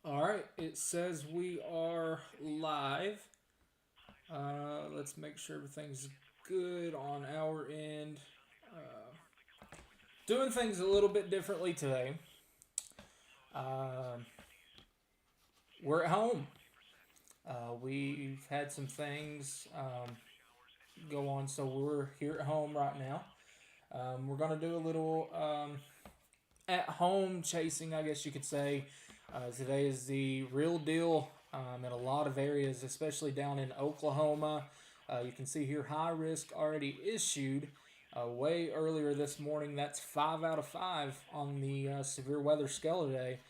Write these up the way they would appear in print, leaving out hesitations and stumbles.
All right, it says we are live. Let's make sure everything's good on our end. Uh, Doing things a little bit differently today. Uh, we're at home. We've had some things go on, so we're here at home right now. We're going to do a little at home chasing, I guess you could say. Today is the real deal in a lot of areas, especially down in Oklahoma. You can see here high risk already issued way earlier this morning. That's 5 out of 5 on the severe weather scale today.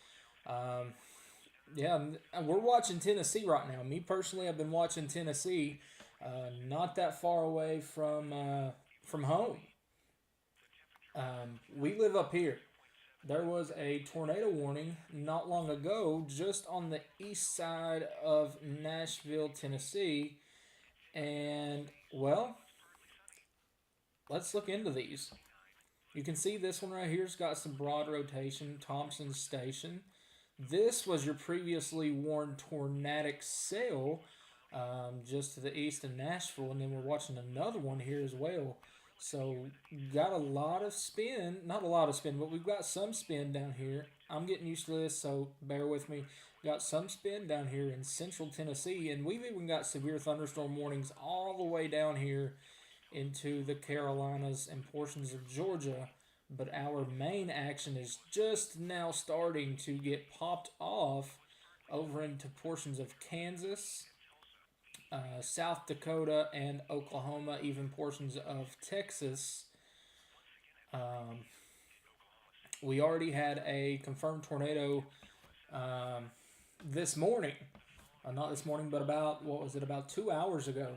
Um, yeah, we're watching Tennessee right now. Me personally, I've been watching Tennessee, not that far away from home. We live up here. There was a tornado warning not long ago just on the east side of Nashville, Tennessee. And, well, let's look into these. You can see this one right here's got some broad rotation, Thompson Station. This was your previously warned tornadic sail just to the east of Nashville. And then we're watching another one here as well. So got a lot of spin, not a lot of spin, but we've got some spin down here. I'm getting used to this, so bear with me. Got some spin down here in central Tennessee, and we've even got severe thunderstorm warnings all the way down here into the Carolinas and portions of Georgia. But our main action is just now starting to get popped off over into portions of Kansas, South Dakota, and Oklahoma, even portions of Texas. Um, we already had a confirmed tornado um, this morning. Not this morning, but about, what was it, about 2 hours ago.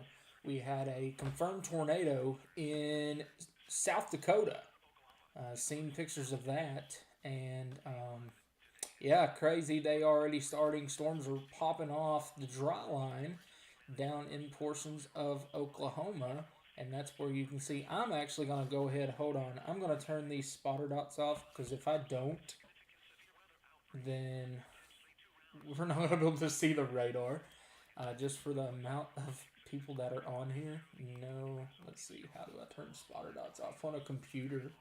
We had a confirmed tornado in South Dakota. Seen pictures of that. And yeah, crazy. They already starting. Storms are popping off the dry line down in portions of Oklahoma. And that's where you can see. I'm actually going to go ahead. Hold on. I'm going to turn these spotter dots off because if I don't, then we're not going to be able to see the radar. Just for the amount of people that are on here. No. Let's see. How do I turn spotter dots off on a computer?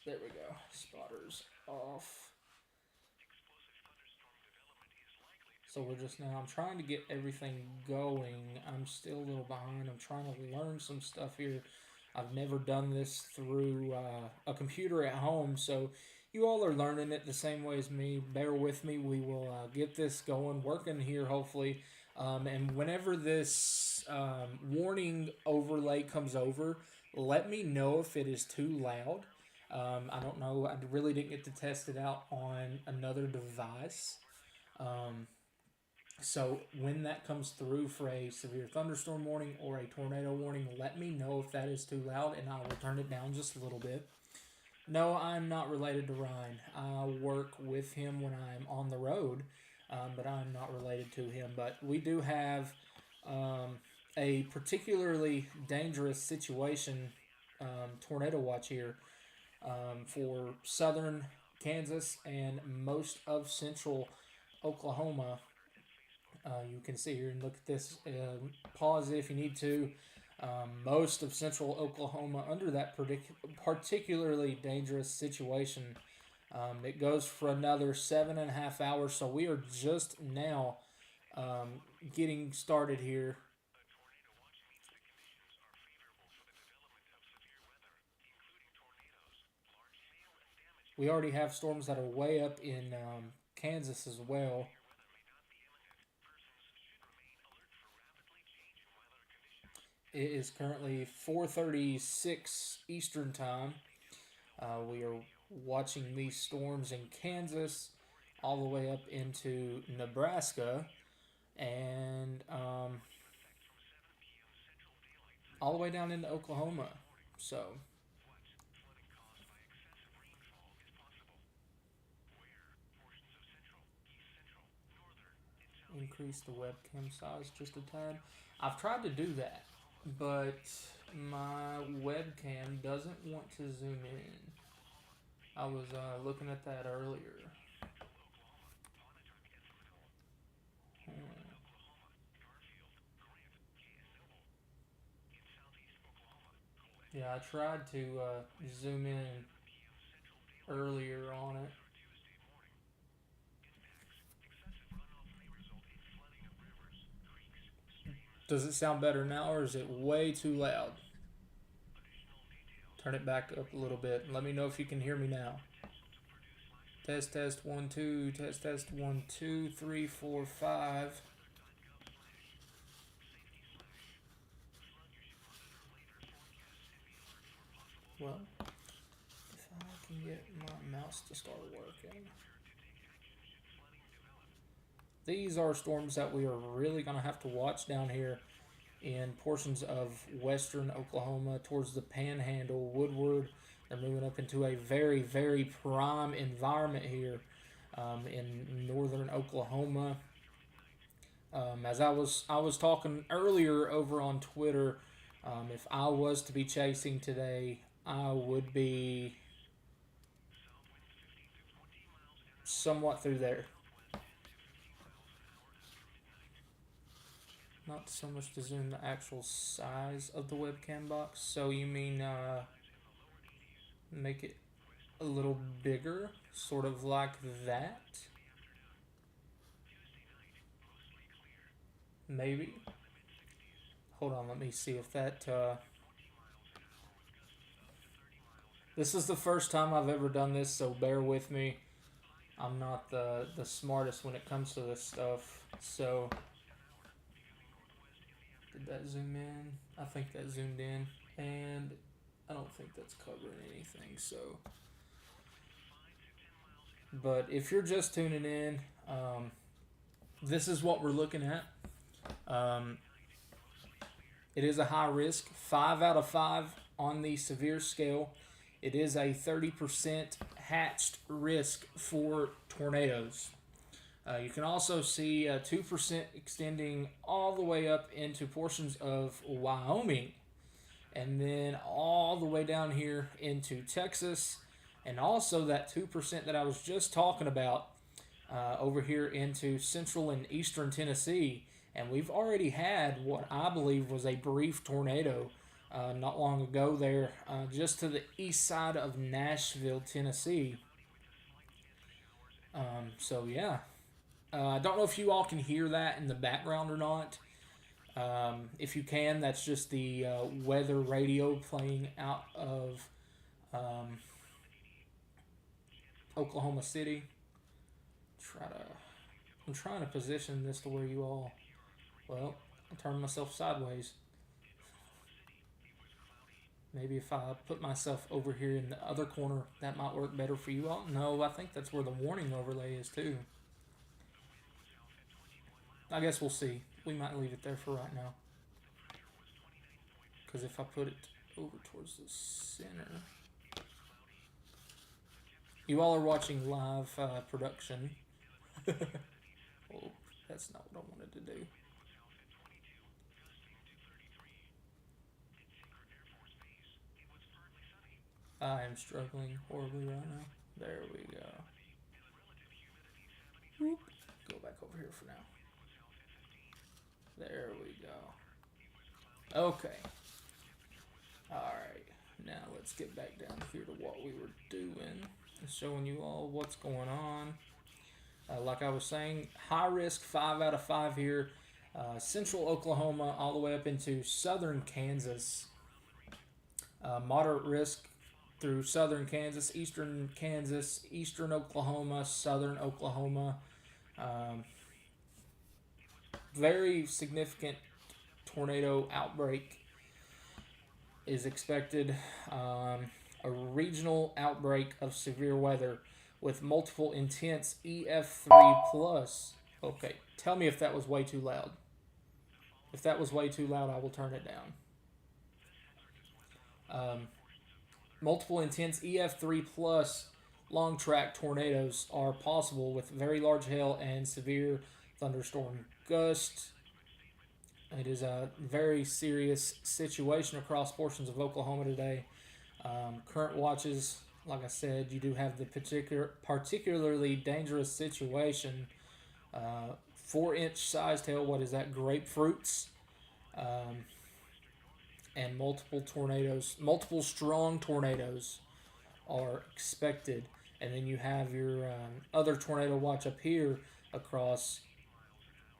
There we go. Spotters off. So we're just now, I'm trying to get everything going. I'm still a little behind. I'm trying to learn some stuff here. I've never done this through a computer at home, so you all are learning it the same way as me. Bear with me. We will get this going, working here, hopefully. And whenever this warning overlay comes over, let me know if it is too loud. I don't know. I really didn't get to test it out on another device. Um, so when that comes through for a severe thunderstorm warning or a tornado warning, let me know if that is too loud and I will turn it down just a little bit. No, I'm not related to Ryan. I work with him when I'm on the road, but I'm not related to him. But we do have um, a particularly dangerous situation, tornado watch here for southern Kansas and most of central Oklahoma. You can see here and look at this. Pause if you need to. Most of central Oklahoma under that particularly dangerous situation. It goes for another 7.5 hours, so we are just now getting started here. We already have storms that are way up in Kansas as well. It is currently 4:36 Eastern Time. We are watching these storms in Kansas all the way up into Nebraska and all the way down into Oklahoma. So increase the webcam size just a tad. I've tried to do that, but my webcam doesn't want to zoom in. I was looking at that earlier. Hmm. Yeah, I tried to zoom in earlier on it. Does it sound better now, or is it way too loud? Turn it back up a little bit. Let me know if you can hear me now. Test, test, 1, 2, test, test, 1, 2, 3, 4, 5. Well, if I can get my mouse to start working. These are storms that we are really going to have to watch down here in portions of western Oklahoma towards the Panhandle, Woodward. They're moving up into a very, very prime environment here in northern Oklahoma. As I was talking earlier over on Twitter, if I was to be chasing today, I would be somewhat through there. Not so much to zoom the actual size of the webcam box. So you mean make it a little bigger, sort of like that? Maybe. Hold on, let me see if that. This is the first time I've ever done this, so bear with me. I'm not the smartest when it comes to this stuff. So, did that zoom in? I think that zoomed in. And I don't think that's covering anything, so. But if you're just tuning in, this is what we're looking at. Um, it is a high risk, 5 out of 5 on the severe scale. It is a 30% hatched risk for tornadoes. You can also see 2% extending all the way up into portions of Wyoming, and then all the way down here into Texas, and also that 2% that I was just talking about over here into central and eastern Tennessee. And we've already had what I believe was a brief tornado not long ago there, just to the east side of Nashville, Tennessee. So, yeah. I don't know if you all can hear that in the background or not. If you can, that's just the weather radio playing out of um, Oklahoma City. I'm trying to position this to where you all. Well, I'll turn myself sideways. Maybe if I put myself over here in the other corner, that might work better for you all. No, I think that's where the warning overlay is too. I guess we'll see. We might leave it there for right now. Because if I put it over towards the center. You all are watching live production. Oh, that's not what I wanted to do. I am struggling horribly right now. There we go. Whoop. Go back over here for now. There we go. Okay. Alright. Now let's get back down here to what we were doing. Showing you all what's going on. Like I was saying, high risk, 5 out of 5 here. Central Oklahoma all the way up into southern Kansas. Moderate risk through southern Kansas, eastern Oklahoma, southern Oklahoma. Very significant tornado outbreak is expected. A regional outbreak of severe weather with multiple intense EF3 plus. Okay, tell me if that was way too loud. If that was way too loud, I will turn it down. Multiple intense EF3 plus long track tornadoes are possible with very large hail and severe thunderstorm gusts. It is a very serious situation across portions of Oklahoma today. Current watches like I said, you do have the particularly dangerous situation. 4-inch sized hail. What is that? Grapefruits. Um, and multiple tornadoes, multiple strong tornadoes are expected. And then you have your other tornado watch up here across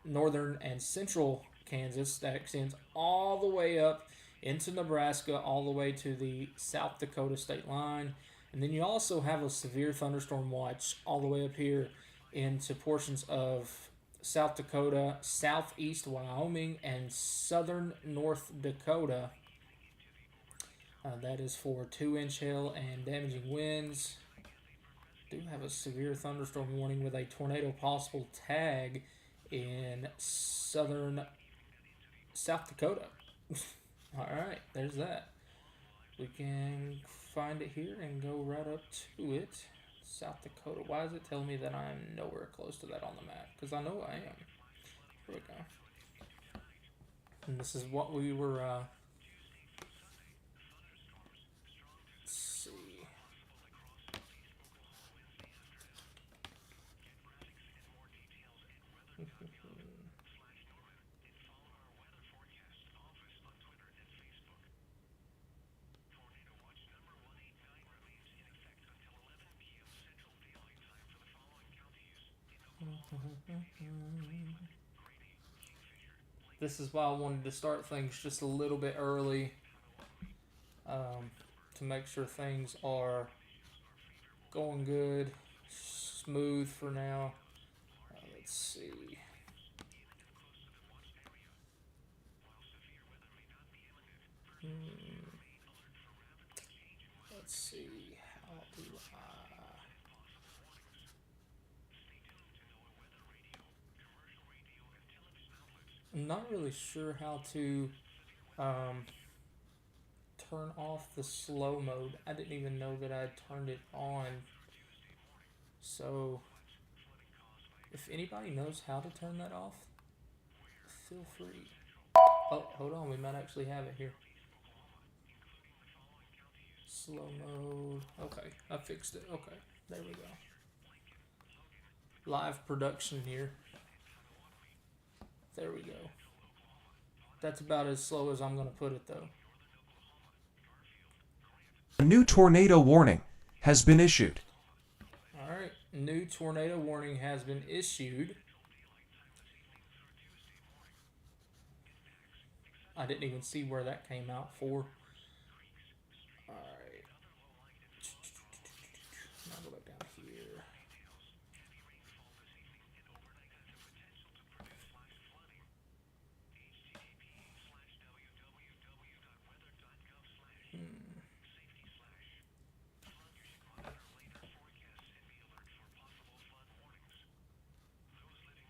northern and central Kansas that extends all the way up into Nebraska, all the way to the South Dakota state line. And then you also have a severe thunderstorm watch all the way up here into portions of South Dakota, southeast Wyoming, and southern North Dakota. That is for 2-inch hail and damaging winds. Do have a severe thunderstorm warning with a tornado possible tag in southern South Dakota. Alright, there's that. We can find it here and go right up to it. South Dakota. Why is it telling me that I'm nowhere close to that on the map? Because I know I am. Here we go. And this is what we were... let's see. This is why I wanted to start things just a little bit early, to make sure things are going good, smooth for now. Let's see. Let's see. How do I'm not really sure how to turn off the slow mode. I didn't even know that I turned it on. So, if anybody knows how to turn that off, feel free. Oh, hold on. We might actually have it here. Slow mode. Okay, I fixed it. Okay, there we go. Live production here. There we go. That's about as slow as I'm going to put it, though. A new tornado warning has been issued. Alright, new tornado warning has been issued. I didn't even see where that came out for. Alright. I'll go back down here.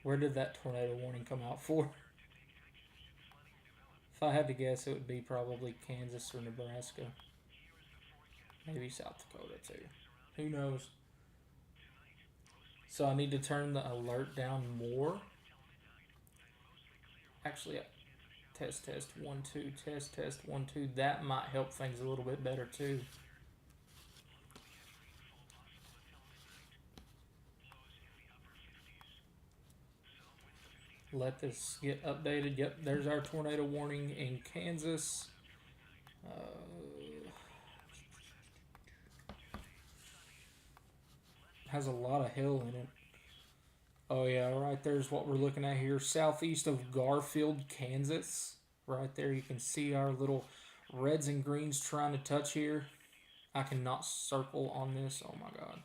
Where did that tornado warning come out for? If I had to guess, it would be probably Kansas or Nebraska. Maybe South Dakota too. Who knows? So I need to turn the alert down more. Actually, test 1 2, test 1 2. That might help things a little bit better too. Let this get updated. Yep, there's our tornado warning in Kansas. Has a lot of hill in it. Oh yeah, right there's what we're looking at here. Southeast of Garfield, Kansas. Right there you can see our little reds and greens trying to touch here. I cannot circle on this. Oh my god.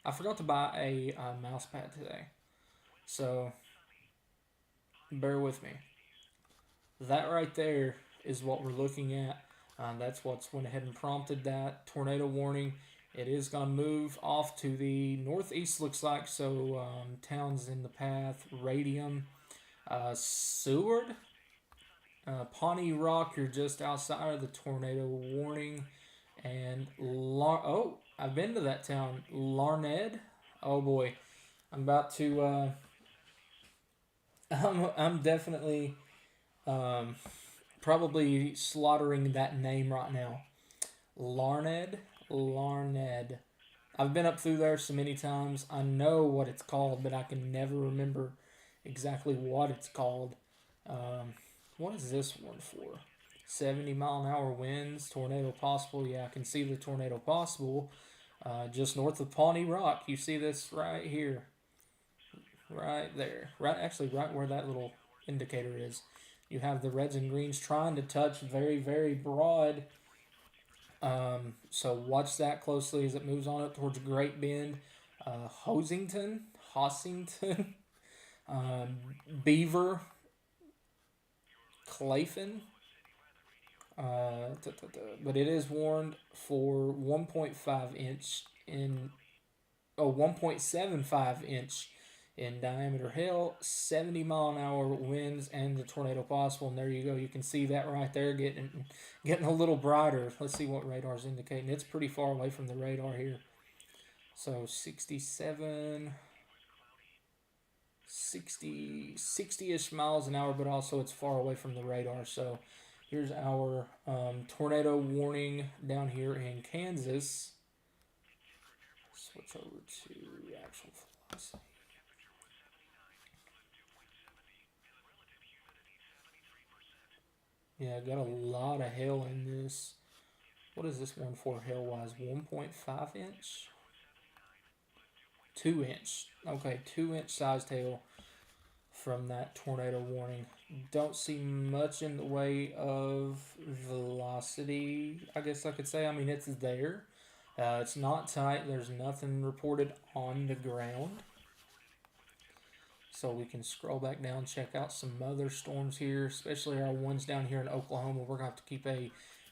I forgot to buy a mouse pad today. So, bear with me. That right there is what we're looking at. That's what's went ahead and prompted that tornado warning. It is going to move off to the northeast, looks like. So, towns in the path, Radium, Seward, Pawnee Rock, you're just outside of the tornado warning. And, oh, I've been to that town, Larned. Oh boy, I'm about to, I'm definitely, probably slaughtering that name right now. Larned, Larned. I've been up through there so many times. I know what it's called, but I can never remember exactly what it's called. Um, what is this one for? 70-mile-an-hour winds, tornado possible. Yeah, I can see the tornado possible. Just north of Pawnee Rock. You see this right here, right there, right actually right where that little indicator is. You have the reds and greens trying to touch very, very broad. So watch that closely as it moves on up towards Great Bend, Hossington, um, Beaver, Clayton. But it is warned for 1.5 inch in 1.75 inch in diameter hail, 70-mile-an-hour winds, and the tornado possible. And there you go. You can see that right there getting a little brighter. Let's see what radar's indicating. It's pretty far away from the radar here. So 67, 60-ish miles an hour, but also it's far away from the radar. So here's our tornado warning down here in Kansas. Switch over to actual velocity. Yeah, got a lot of hail in this. What is this one for hail wise? 1.5 inch? 2 inch. Okay, 2 inch sized hail from that tornado warning. Don't see much in the way of velocity, I guess I could say. I mean, it's there. It's not tight. There's nothing reported on the ground. So we can scroll back down, check out some other storms here, especially our ones down here in Oklahoma. We're going to have to keep a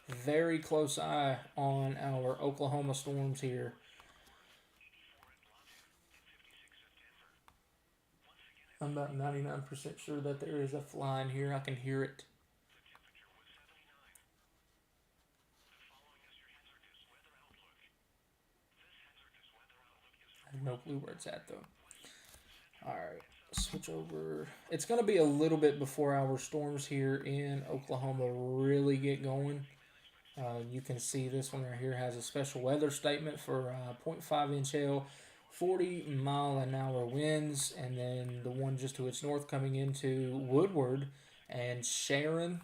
very close eye on our Oklahoma storms here. I'm about 99% sure that there is a fly in here. I can hear it. I have no clue where it's at, though. Alright, switch over. It's going to be a little bit before our storms here in Oklahoma really get going. You can see this one right here has a special weather statement for 0.5 inch hail, 40-mile-an-hour winds, and then the one just to its north coming into Woodward and Sharon.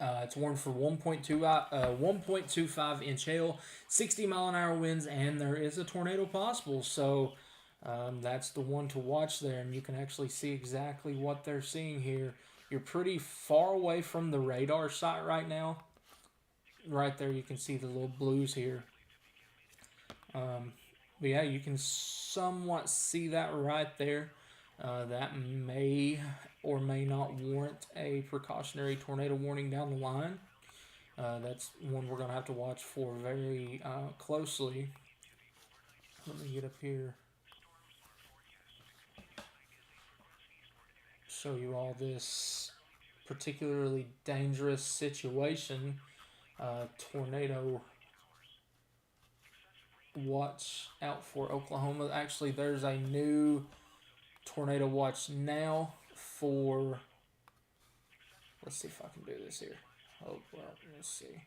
It's warned for 1.25 inch hail, 60-mile-an-hour winds, and there is a tornado possible. So that's the one to watch there, and you can actually see exactly what they're seeing here. You're pretty far away from the radar site right now. Right there, you can see the little blues here. But yeah, you can somewhat see that right there. That may or may not warrant a precautionary tornado warning down the line. That's one we're going to have to watch for very closely. Let me get up here. Show you all this particularly dangerous situation. Tornado watch out for Oklahoma. Actually, there's a new tornado watch now for. Let's see if I can do this here. Oh, well, let's see.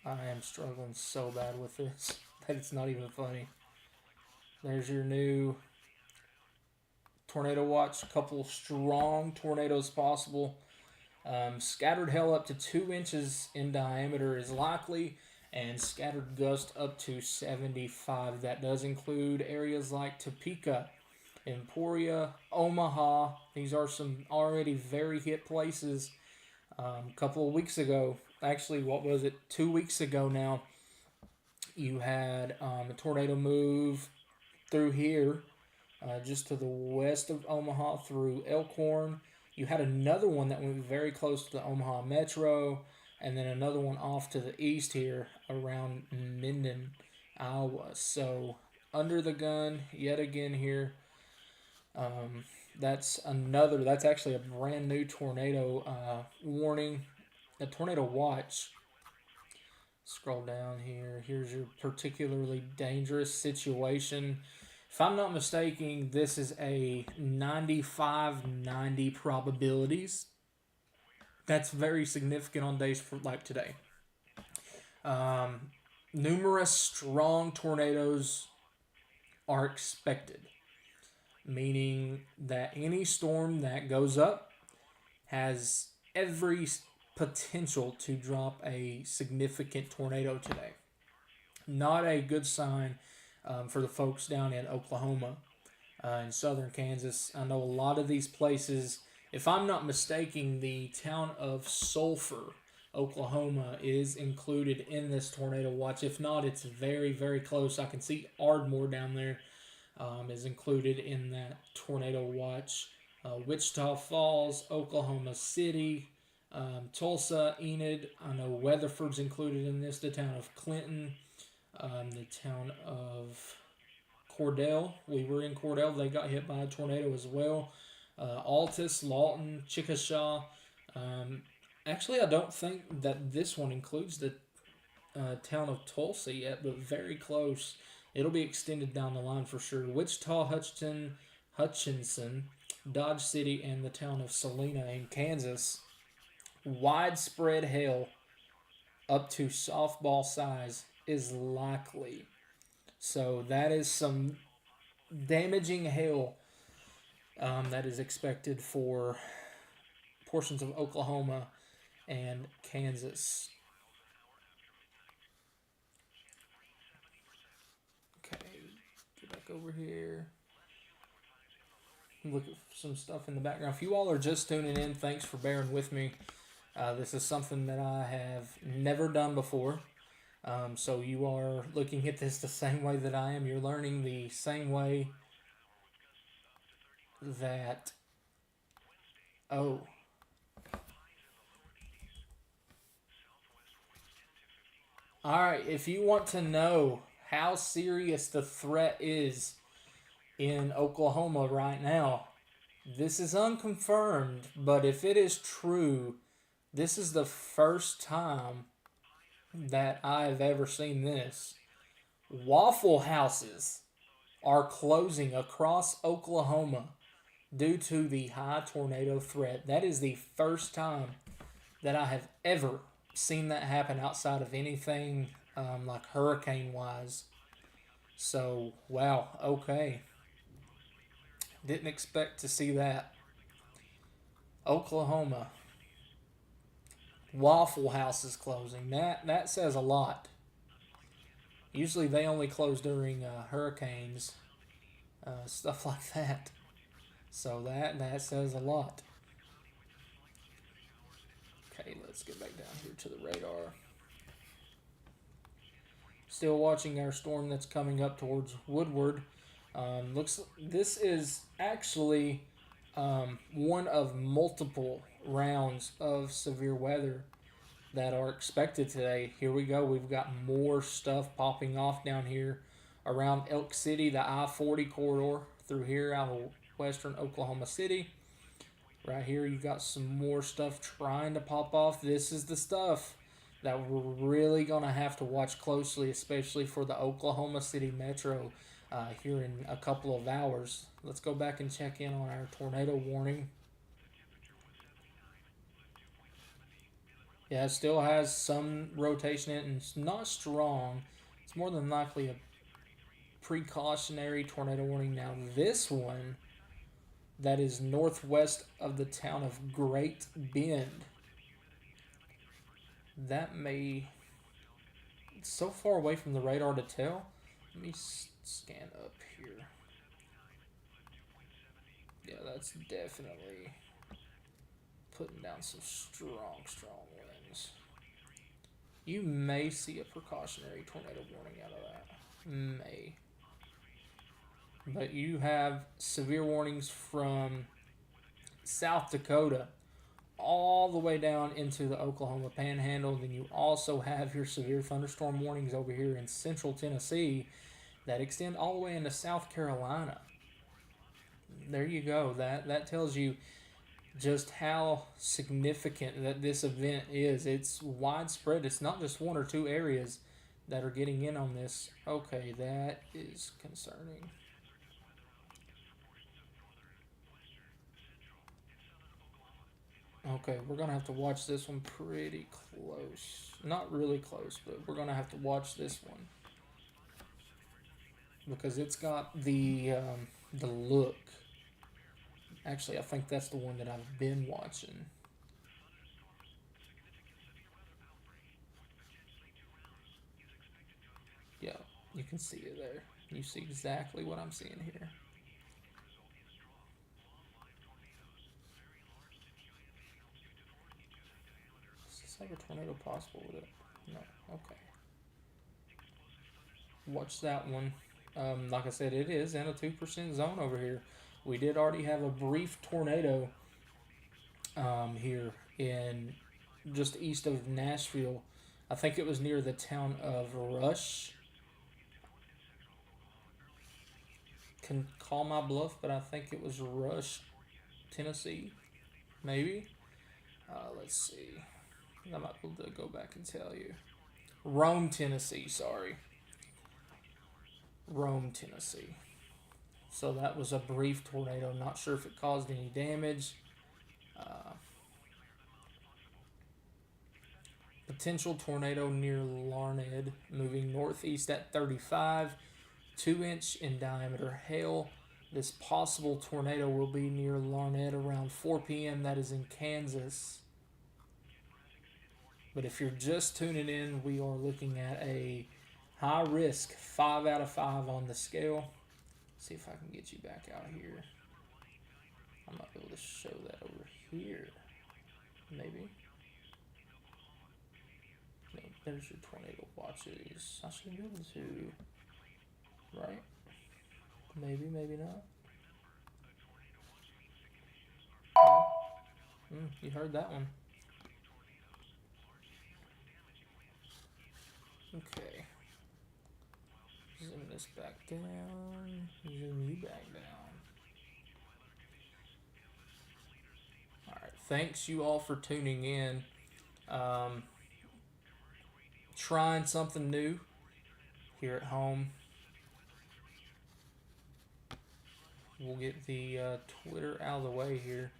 I am struggling so bad with this that it's not even funny. There's your new tornado watch. A couple strong tornadoes possible. Scattered hail up to 2 inches in diameter is likely, and scattered gust up to 75. That does include areas like Topeka, Emporia, Omaha. These are some already very hit places. A couple of weeks ago, actually, what was it? 2 weeks ago now, you had a tornado move through here, just to the west of Omaha through Elkhorn. You had another one that went very close to the Omaha Metro, and then another one off to the east here around Minden, Iowa. So under the gun yet again here. That's actually a brand new tornado warning, a tornado watch. Scroll down here. Here's your particularly dangerous situation. If I'm not mistaken, this is a 95-90 probabilities. That's very significant on days for like today. Um, Numerous strong tornadoes are expected, meaning that any storm that goes up has every potential to drop a significant tornado today. Not a good sign for the folks down in Oklahoma in southern Kansas. I know a lot of these places, if I'm not mistaken, the town of Sulphur, Oklahoma, is included in this tornado watch. If not, it's very, very close. I can see Ardmore down there is included in that tornado watch. Wichita Falls, Oklahoma City, Tulsa, Enid. I know Weatherford's included in this. The town of Clinton, the town of Cordell. We were in Cordell. They got hit by a tornado as well. Altus, Lawton, Chickasha. Um, Actually, I don't think that this one includes the town of Tulsa yet, but very close. It'll be extended down the line for sure. Wichita, Hutchinson, Dodge City, and the town of Salina in Kansas. Widespread hail up to softball size is likely. So that is some damaging hail that is expected for portions of Oklahoma and Kansas. Okay, get back over here. Look at some stuff in the background. If you all are just tuning in, thanks for bearing with me. This is something that I have never done before. So you are looking at this the same way that I am. You're learning the same way that. Oh. Alright, if you want to know how serious the threat is in Oklahoma right now, this is unconfirmed, but if it is true, this is the first time that I've ever seen this. Waffle houses are closing across Oklahoma due to the high tornado threat. That is the first time that I have ever seen that happen outside of anything like hurricane wise. So, wow, okay. Didn't expect to see that. Oklahoma. Waffle houses closing. That says a lot. Usually they only close during hurricanes, stuff like that. So that says a lot. Okay, let's get back down here to the radar. Still watching our storm that's coming up towards Woodward. This is actually one of multiple rounds of severe weather that are expected today. Here we go. We've got more stuff popping off down here around Elk City, the I-40 corridor through here out of western Oklahoma City. Right here, you got some more stuff trying to pop off. This is the stuff that we're really going to have to watch closely, especially for the Oklahoma City Metro here in a couple of hours. Let's go back and check in on our tornado warning. Yeah, it still has some rotation in it, and it's not strong. It's more than likely a precautionary tornado warning. Now, this one that is northwest of the town of Great Bend, that may. It's so far away from the radar to tell. Let me scan up here. Yeah, that's definitely putting down some strong winds. You may see a precautionary tornado warning out of that. May. But you have severe warnings from South Dakota all the way down into the Oklahoma Panhandle. Then you also have your severe thunderstorm warnings over here in central Tennessee that extend all the way into South Carolina. There you go. That tells you just how significant that this event is. It's widespread. It's not just one or two areas that are getting in on this. Okay, that is concerning. Okay, we're gonna have to watch this one pretty close. Not really close, but we're gonna have to watch this one because it's got the look. Actually, I think that's the one that I've been watching. Yeah, you can see it there. You see exactly what I'm seeing here. Is this ever tornado possible with it? No. Okay. Watch that one. Like I said, it is in a 2% zone over here. We did already have a brief tornado here in just east of Nashville. I think it was near the town of Rush. Can call my bluff, but I think it was Rush, Tennessee, maybe. Let's see. I might be able to go back and tell you. Rome, Tennessee. Sorry, Rome, Tennessee. So that was a brief tornado. Not sure if it caused any damage. Uh, Potential tornado near Larned, moving northeast at 35, 2-inch in diameter hail. This possible tornado will be near Larned around 4 p.m. That is in Kansas. But if you're just tuning in, we are looking at a high risk 5 out of 5 on the scale. See if I can get you back out here. I might be able to show that over here. Maybe. No, there's your tornado watches. I should be able to. Right? Maybe, maybe not. You heard that one. Okay. Zoom this back down. Zoom you back down. Alright, thanks you all for tuning in. Trying something new here at home. We'll get the Twitter out of the way here.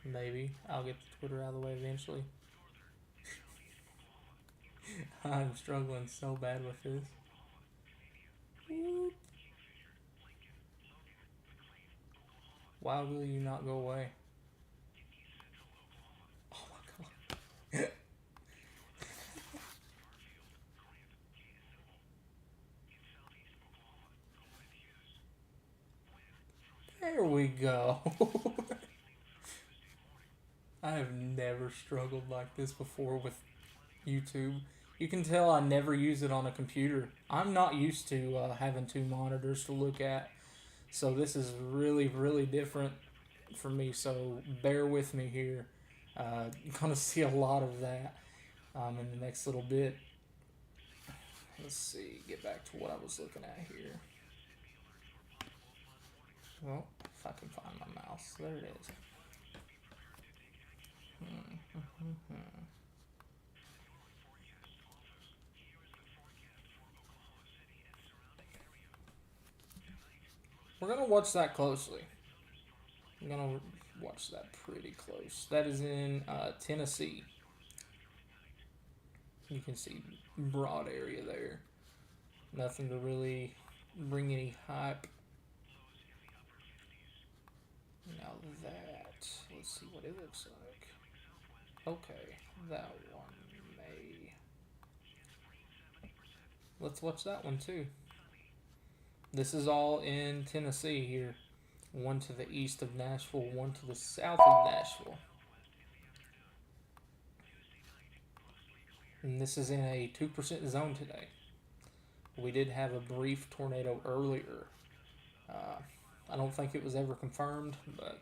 Maybe I'll get the Twitter out of the way eventually. I'm struggling so bad with this. Why will you not go away? Oh my god. There we go. I have never struggled like this before with YouTube. You can tell I never use it on a computer. I'm not used to having two monitors to look at. So this is really, really different for me. So bear with me here. You're going to see a lot of that in the next little bit. Let's see. Get back to what I was looking at here. Well, if I can find my mouse. There it is. We're going to watch that closely. I'm going to watch that pretty close. That is in Tennessee. You can see broad area there. Nothing to really bring any hype. Now that, let's see what it looks like. Okay, that one may. Let's watch that one too. This is all in Tennessee here. One to the east of Nashville, one to the south of Nashville. And this is in a 2% zone today. We did have a brief tornado earlier. I don't think it was ever confirmed, but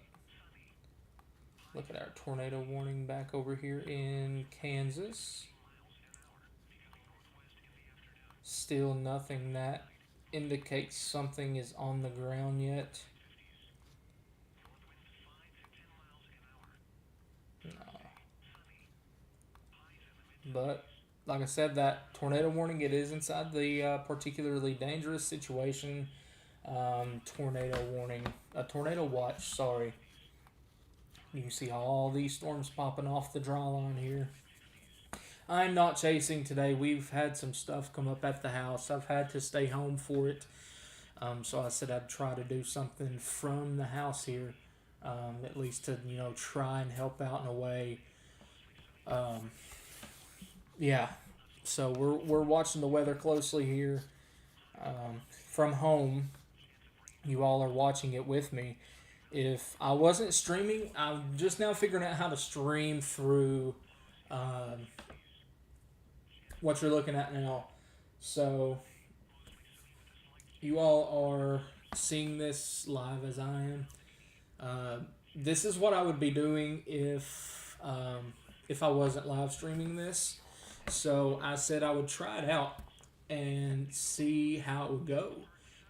look at our tornado warning back over here in Kansas. Still nothing that indicates something is on the ground yet. No. But like I said, that tornado warning, it is inside the particularly dangerous situation. tornado warning, a tornado watch. Sorry. You can see all these storms popping off the draw line here. I'm not chasing today. We've had some stuff come up at the house. I've had to stay home for it. So I said I'd try to do something from the house here, at least to try and help out in a way. Um, yeah. So we're watching the weather closely here from home. You all are watching it with me. If I wasn't streaming, I'm just now figuring out how to stream through um, what you're looking at now. So you all are seeing this live as I am. Uh, this is what I would be doing if I wasn't live streaming this. So I said I would try it out and see how it would go.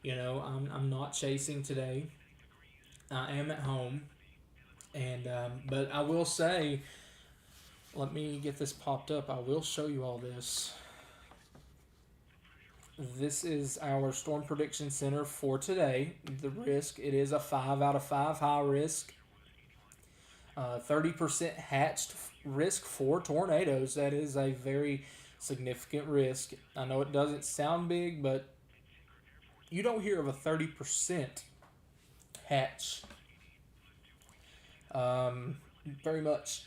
I'm not chasing today. I am at home, and but I will say, let me get this popped up. I will show you all this. This is our storm prediction center for today. The risk, it is a 5 out of 5 high risk. 30% hatched risk for tornadoes. That is a very significant risk. I know it doesn't sound big, but you don't hear of a 30% hatch very much.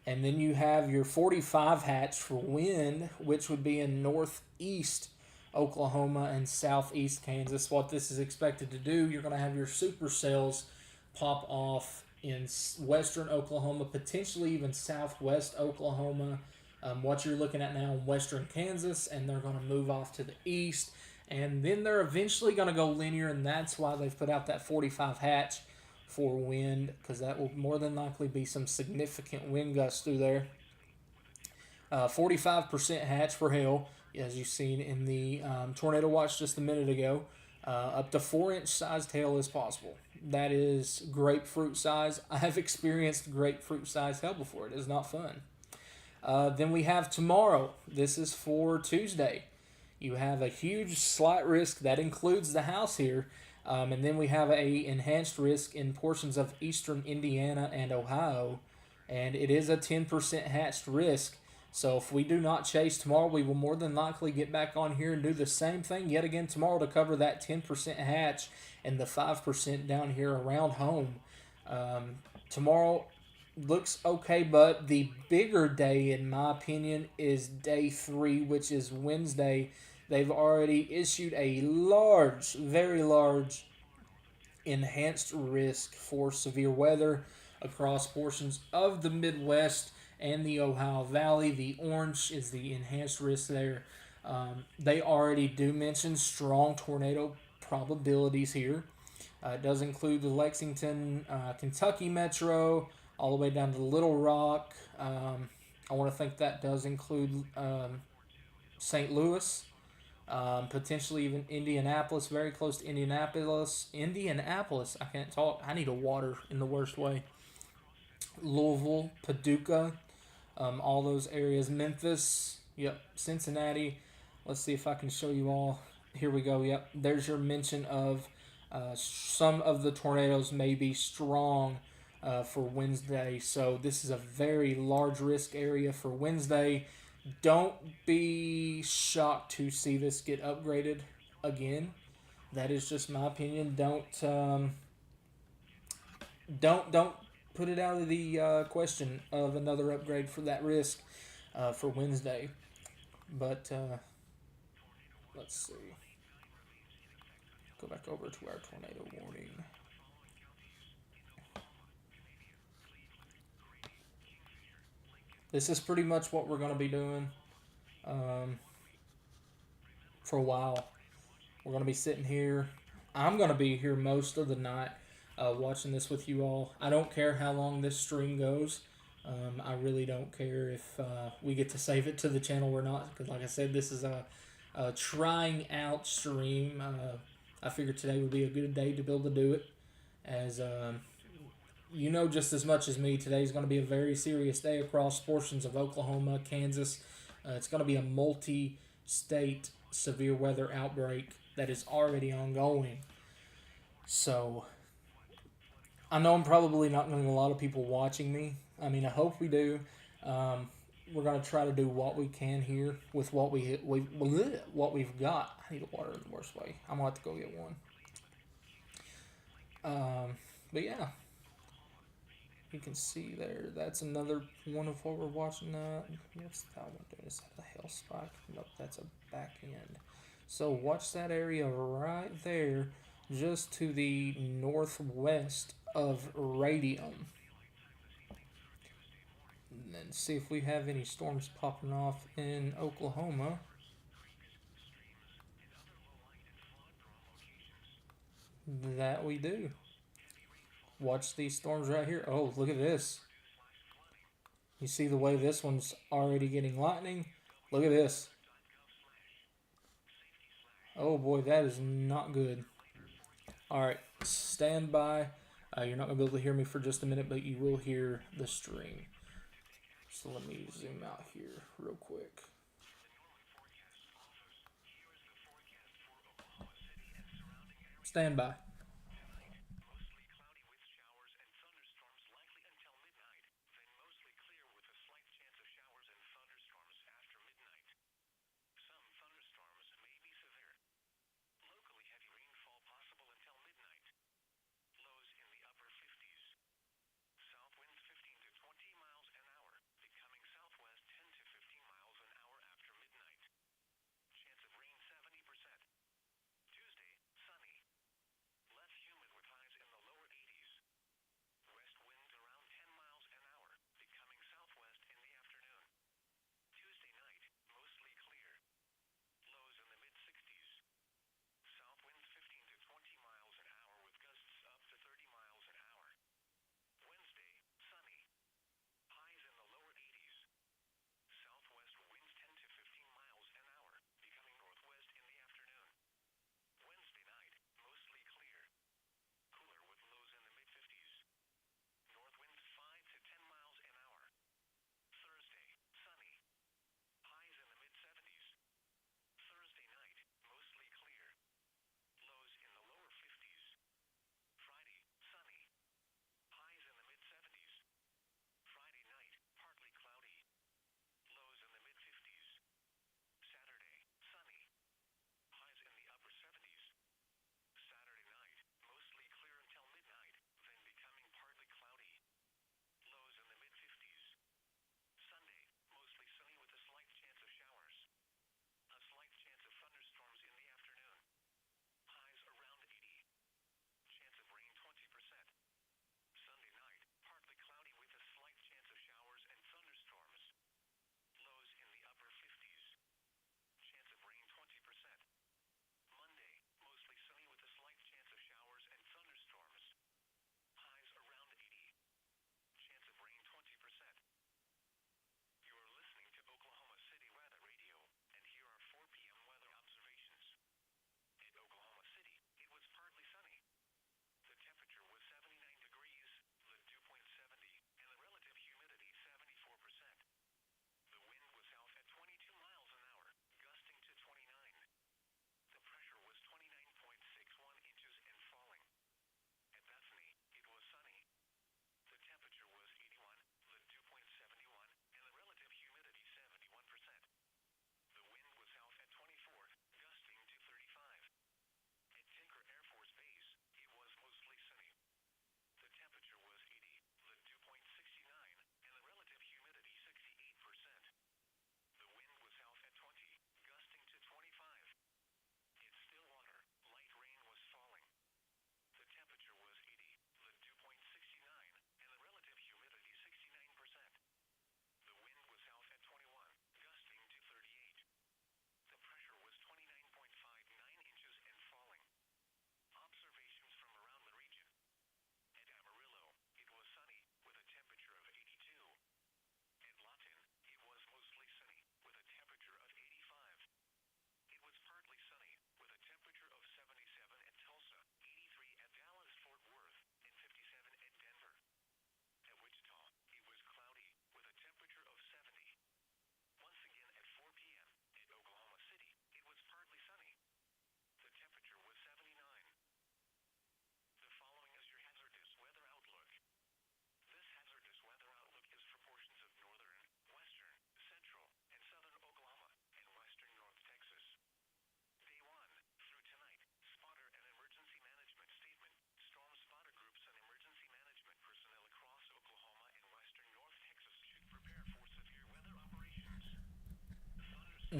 And then you have your 45 hatch for wind, which would be in northeast Oklahoma and southeast Kansas. What this is expected to do, you're going to have your supercells pop off in western Oklahoma, potentially even southwest Oklahoma. What you're looking at now in western Kansas, and they're going to move off to the east. And then they're eventually going to go linear, and that's why they've put out that 45 hatch for wind, because that will more than likely be some significant wind gusts through there. 45% hatch for hail, as you've seen in the tornado watch just a minute ago. Up to 4-inch sized hail is possible. That is grapefruit size. I have experienced grapefruit size hail before. It is not fun. Then we have tomorrow. This is for Tuesday. You have a huge slight risk that includes the house here. And then we have a enhanced risk in portions of eastern Indiana and Ohio, and it is a 10% hatched risk. So if we do not chase tomorrow, we will more than likely get back on here and do the same thing yet again tomorrow to cover that 10% hatch and the 5% down here around home. Tomorrow looks okay, but the bigger day, in my opinion, is day 3, which is Wednesday. They've already issued a large, very large, enhanced risk for severe weather across portions of the Midwest and the Ohio Valley. The orange is the enhanced risk there. They already do mention strong tornado probabilities here. It does include the Lexington, Kentucky metro, all the way down to Little Rock. I want to think that does include St. Louis. Potentially even Indianapolis, very close to Indianapolis. I can't talk. I need a water in the worst way. Louisville, Paducah, all those areas. Memphis, yep. Cincinnati. Let's see if I can show you all. Here we go. Yep. There's your mention of some of the tornadoes may be strong for Wednesday. So this is a very large risk area for Wednesday. Don't be shocked to see this get upgraded again. That is just my opinion. Don't put it out of the question of another upgrade for that risk for Wednesday. But let's see. Go back over to our tornado warning. This is pretty much what we're going to be doing for a while. We're going to be sitting here. I'm going to be here most of the night watching this with you all. I don't care how long this stream goes. I really don't care if we get to save it to the channel or not. Because like I said, this is a trying out stream. I figured today would be a good day to be able to do it. As you know just as much as me, today's going to be a very serious day across portions of Oklahoma, Kansas. It's going to be a multi-state severe weather outbreak that is already ongoing. So I know I'm probably not going to get a lot of people watching me. I mean, I hope we do. Um, we're going to try to do what we can here with what we've got. I need a water in the worst way. I'm going to have to go get one. But yeah, you can see there. That's another one of what we're watching. What's that one doing? Is that a hail spike? Nope, that's a back end. So watch that area right there, just to the northwest of Radium. And then see if we have any storms popping off in Oklahoma. That we do. Watch these storms right here. Oh, look at this. You see the way this one's already getting lightning? Look at this. Oh boy, that is not good. Alright, stand by. You're not going to be able to hear me for just a minute, but you will hear the stream. So let me zoom out here real quick. Stand by.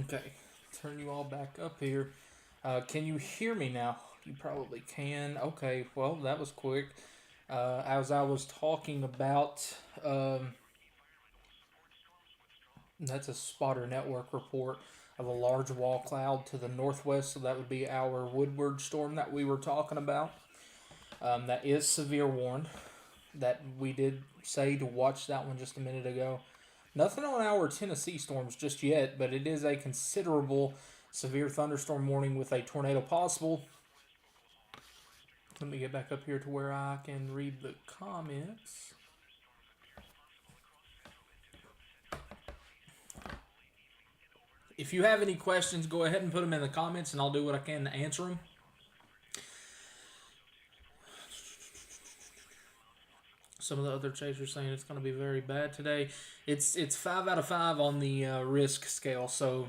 Okay, turn you all back up here. Can you hear me now? You probably can. Okay, well, that was quick. As I was talking about, um, that's a spotter network report of a large wall cloud to the northwest, so that would be our Woodward storm that we were talking about. That is severe warned. That we did say to watch that one just a minute ago. Nothing on our Tennessee storms just yet, but it is a considerable severe thunderstorm warning with a tornado possible. Let me get back up here to where I can read the comments. If you have any questions, go ahead and put them in the comments, and I'll do what I can to answer them. Some of the other chasers saying it's going to be very bad today. It's 5 out of 5 on the risk scale, so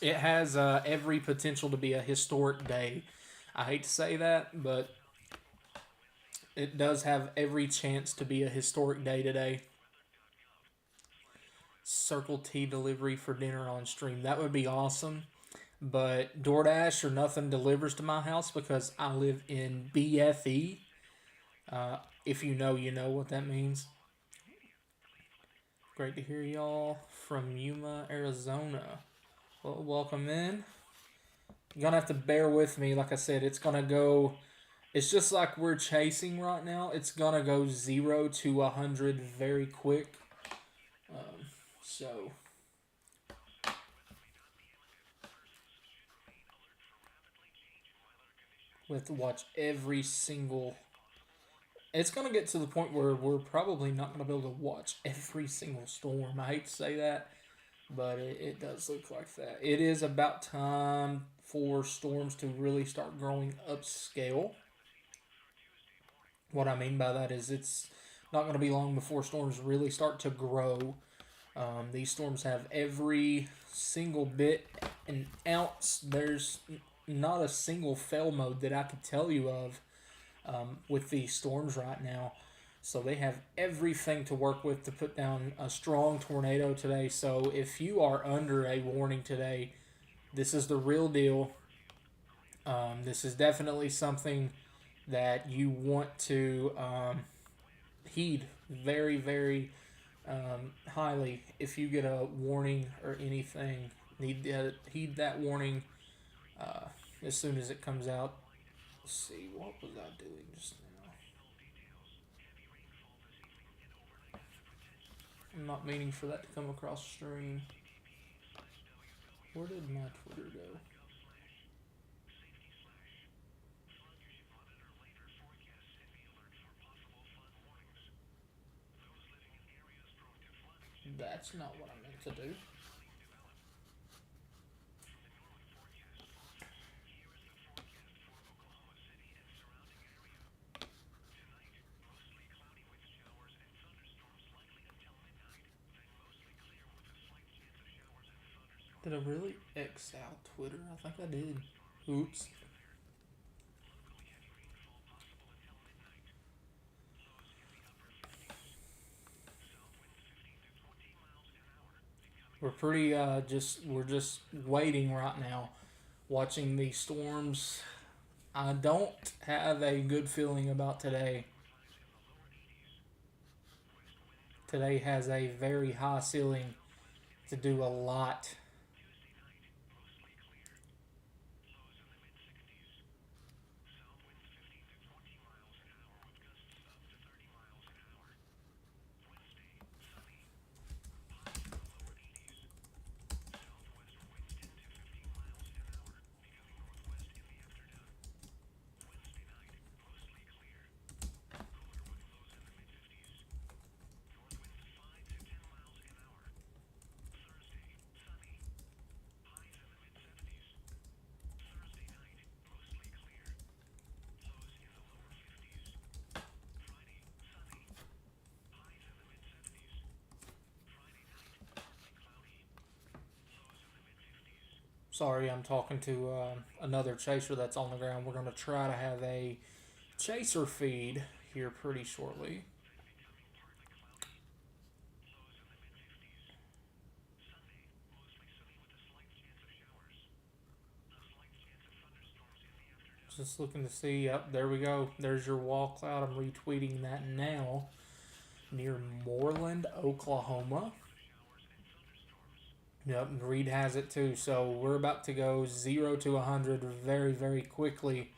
it has every potential to be a historic day. I hate to say that, but it does have every chance to be a historic day today. Circle T delivery for dinner on stream. That would be awesome. But DoorDash or nothing delivers to my house because I live in BFE. If you know, you know what that means. Great to hear y'all from Yuma, Arizona. Well, welcome in. You're going to have to bear with me. Like I said, it's going to go... It's just like we're chasing right now. It's going to go 0 to 100 very quick. So... we have to watch every single... It's going to get to the point where we're probably not going to be able to watch every single storm. I hate to say that, but it does look like that. It is about time for storms to really start growing upscale. What I mean by that is it's not going to be long before storms really start to grow. These storms have every single bit and ounce. There's not a single fail mode that I could tell you of with these storms right now. So they have everything to work with to put down a strong tornado today. So if you are under a warning today, this is the real deal. This is definitely something that you want to heed very, very highly. If you get a warning or anything, need to heed that warning as soon as it comes out. Let's see, what was I doing just now? I'm not meaning for that to come across stream. Where did my Twitter go? That's not what I meant to do. Did I really X out Twitter? I think I did. Oops. We're just waiting right now, watching these storms. I don't have a good feeling about today. Today has a very high ceiling to do a lot. Sorry, I'm talking to another chaser that's on the ground. We're going to try to have a chaser feed here pretty shortly. Just looking to see. Yep, there we go. There's your wall cloud. I'm retweeting that now. Near Moreland, Oklahoma. Yep, Reed has it too. So we're about to go 0 to 100 very, very quickly,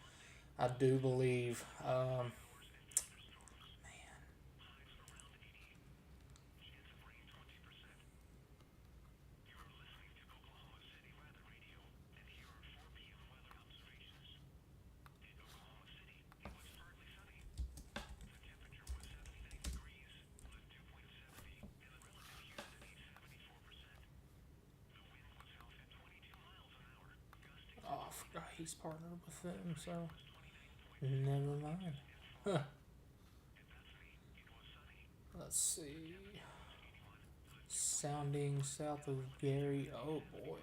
I do believe. Oh, I forgot he's partnered with them, so never mind. Huh. Let's see. Sounding south of Gary. Oh boy.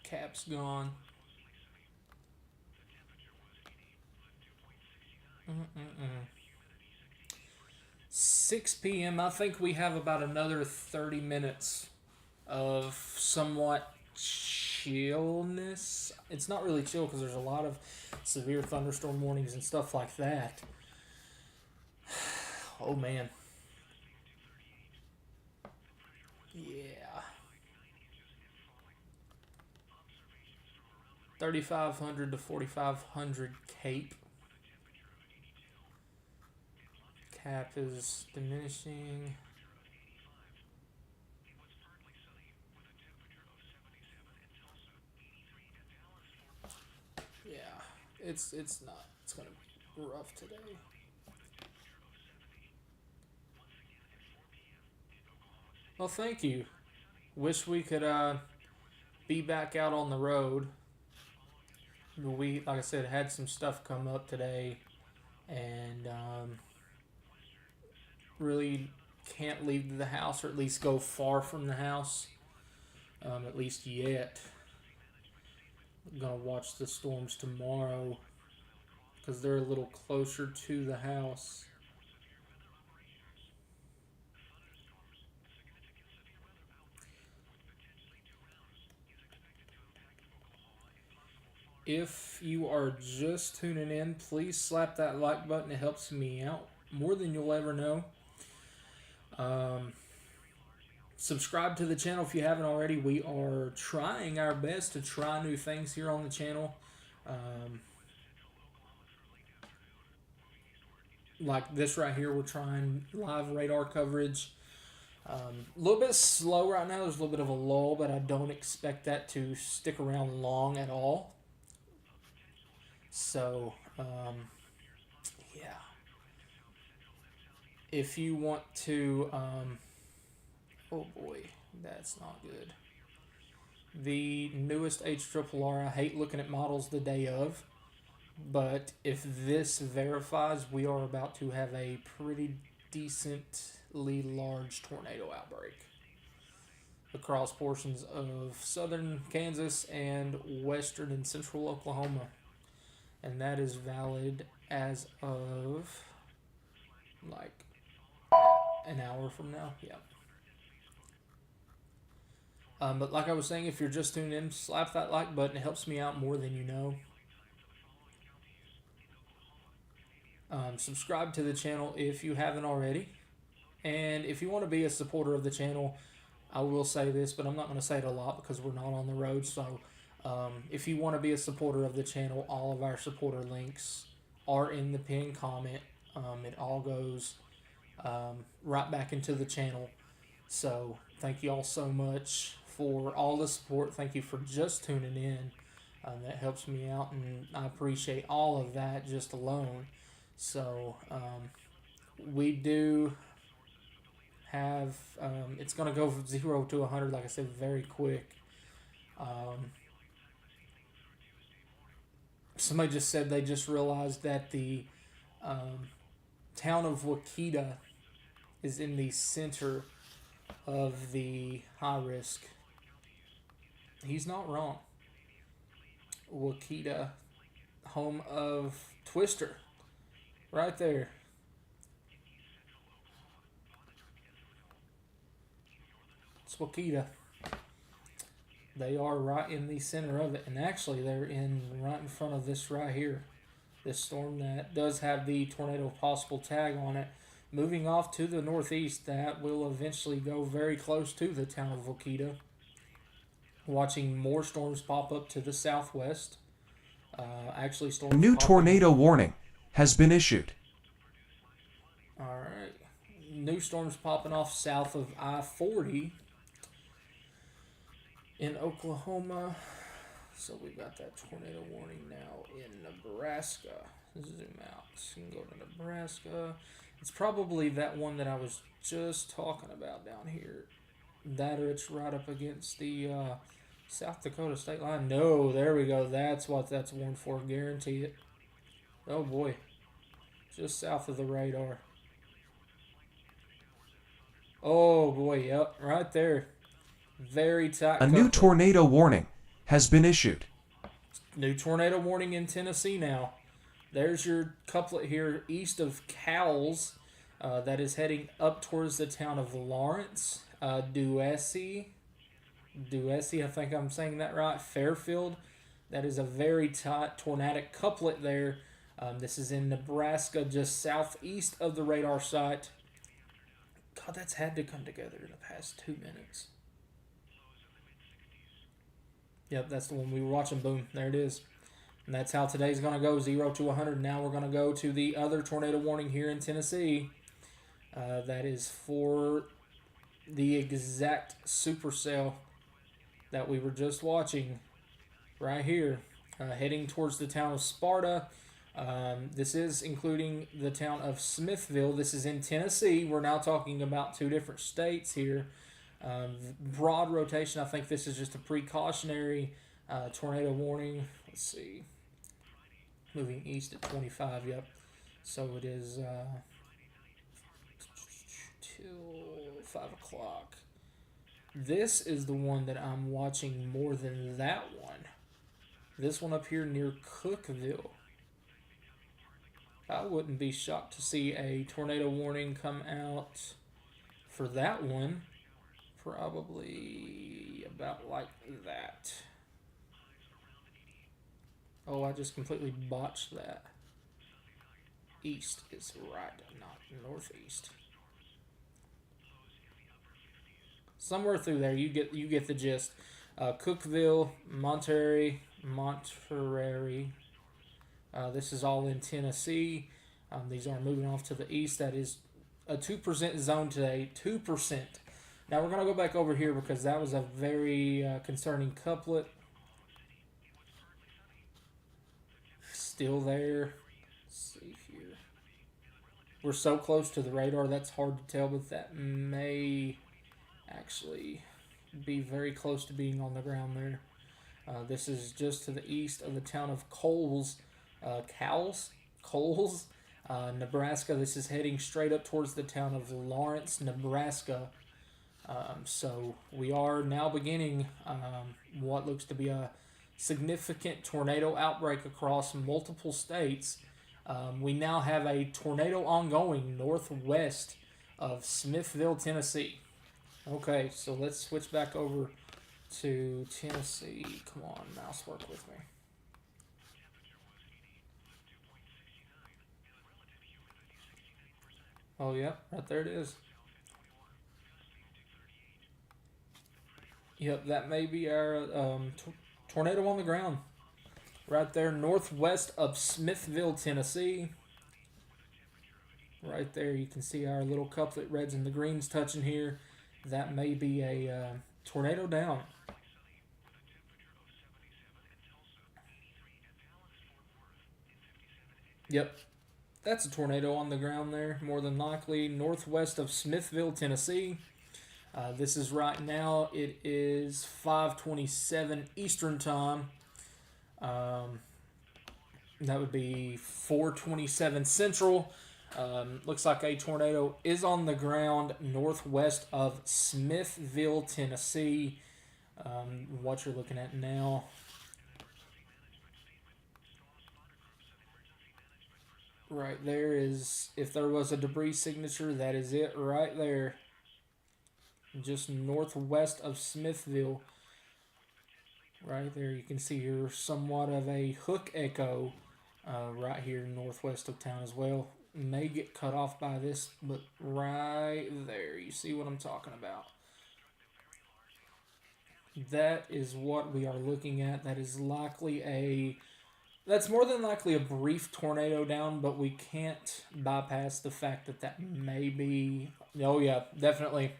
Cap's gone. 6 p.m. I think we have about another 30 minutes of somewhat chillness. It's not really chill because there's a lot of severe thunderstorm warnings and stuff like that. Oh man. Yeah. 3,500 to 4,500 Cape. Cap is diminishing. Yeah, it's not. It's gonna be rough today. Well, thank you. Wish we could be back out on the road. We, like I said, had some stuff come up today, and really can't leave the house, or at least go far from the house. At least yet. I'm gonna watch the storms tomorrow because they're a little closer to the house. If you are just tuning in, please slap that like button. It helps me out more than you'll ever know. Subscribe to the channel if you haven't already. We are trying our best to try new things here on the channel. Like this right here, we're trying live radar coverage. A little bit slow right now. There's a little bit of a lull, but I don't expect that to stick around long at all. So, yeah. If you want to, oh boy, that's not good. The newest HRRR, I hate looking at models the day of, but if this verifies, we are about to have a pretty decently large tornado outbreak across portions of southern Kansas and western and central Oklahoma. And that is valid as of like an hour from now. Yeah. But like I was saying, if you're just tuning in, slap that like button. It helps me out more than you know. Subscribe to the channel if you haven't already. And if you want to be a supporter of the channel, I will say this, but I'm not going to say it a lot because we're not on the road. So if you want to be a supporter of the channel, all of our supporter links are in the pinned comment. It all goes right back into the channel. So thank you all so much for all the support. Thank you for just tuning in. That helps me out, and I appreciate all of that just alone. So we do have, it's going to go from 0 to 100, like I said, very quick. Somebody just said they just realized that the town of Wakita is in the center of the high risk. He's not wrong. Wakita, home of Twister, right there. It's Wakita. They are right in the center of it, and actually they're in right in front of this right here. This storm that does have the tornado possible tag on it. Moving off to the northeast, that will eventually go very close to the town of Wakita. Watching more storms pop up to the southwest. Actually, A storms new popping. tornado warning has been issued. All right, new storms popping off south of I-40 in Oklahoma. So we've got that tornado warning now in Nebraska. Zoom out. So you can go to Nebraska. It's probably that one that I was just talking about down here. That or it's right up against the South Dakota state line. No, there we go. That's what that's warned for. Guarantee it. Oh boy. Just south of the radar. Oh boy, yep, right there. Very tight A new couplet. tornado warning has been issued. New tornado warning in Tennessee now. There's your couplet here east of Cowles. That is heading up towards the town of Lawrence. Duessie, I think I'm saying that right. Fairfield. That is a very tight tornadic couplet there. This is in Nebraska, just southeast of the radar site. God, that's had to come together in the past 2 minutes. Yep, that's the one we were watching. Boom, there it is. And that's how today's going to go, 0 to 100. Now we're going to go to the other tornado warning here in Tennessee. That is for the exact supercell that we were just watching right here, heading towards the town of Sparta. This is including the town of Smithville. This is in Tennessee. We're now talking about two different states here. Broad rotation. I think this is just a precautionary tornado warning. Let's see. Moving east at 25. Yep. So it is till 5 o'clock. This is the one that I'm watching more than that one. This one up here near Cookville. I wouldn't be shocked to see a tornado warning come out for that one. Probably about like that. Oh, I just completely botched that. East is right, not northeast. Somewhere through there, you get the gist. Cookville, Monterey. This is all in Tennessee. These are moving off to the east. That is a 2% zone today. 2%. Now we're going to go back over here because that was a very concerning couplet. Still there. Let's see here. We're so close to the radar, that's hard to tell, but that may actually be very close to being on the ground there. This is just to the east of the town of Coles, Nebraska. This is heading straight up towards the town of Lawrence, Nebraska. So we are now beginning what looks to be a significant tornado outbreak across multiple states. We now have a tornado ongoing northwest of Smithville, Tennessee. Okay, so let's switch back over to Tennessee. Come on, mouse, work with me. Oh, yeah, right there it is. Yep, that may be our tornado on the ground. Right there, northwest of Smithville, Tennessee. Right there, you can see our little couplet, reds and the greens touching here. That may be a tornado down. Yep, that's a tornado on the ground there, more than likely. Northwest of Smithville, Tennessee. This is right now, it is 5:27 Eastern Time. That would be 4:27 Central. Looks like a tornado is on the ground northwest of Smithville, Tennessee. What you're looking at now. Right there is, if there was a debris signature, that is it right there. Just northwest of Smithville. Right there, you can see here somewhat of a hook echo right here northwest of town as well. May get cut off by this, but right there, you see what I'm talking about. That is what we are looking at. That's more than likely a brief tornado down, but we can't bypass the fact that that may be. Oh yeah, definitely.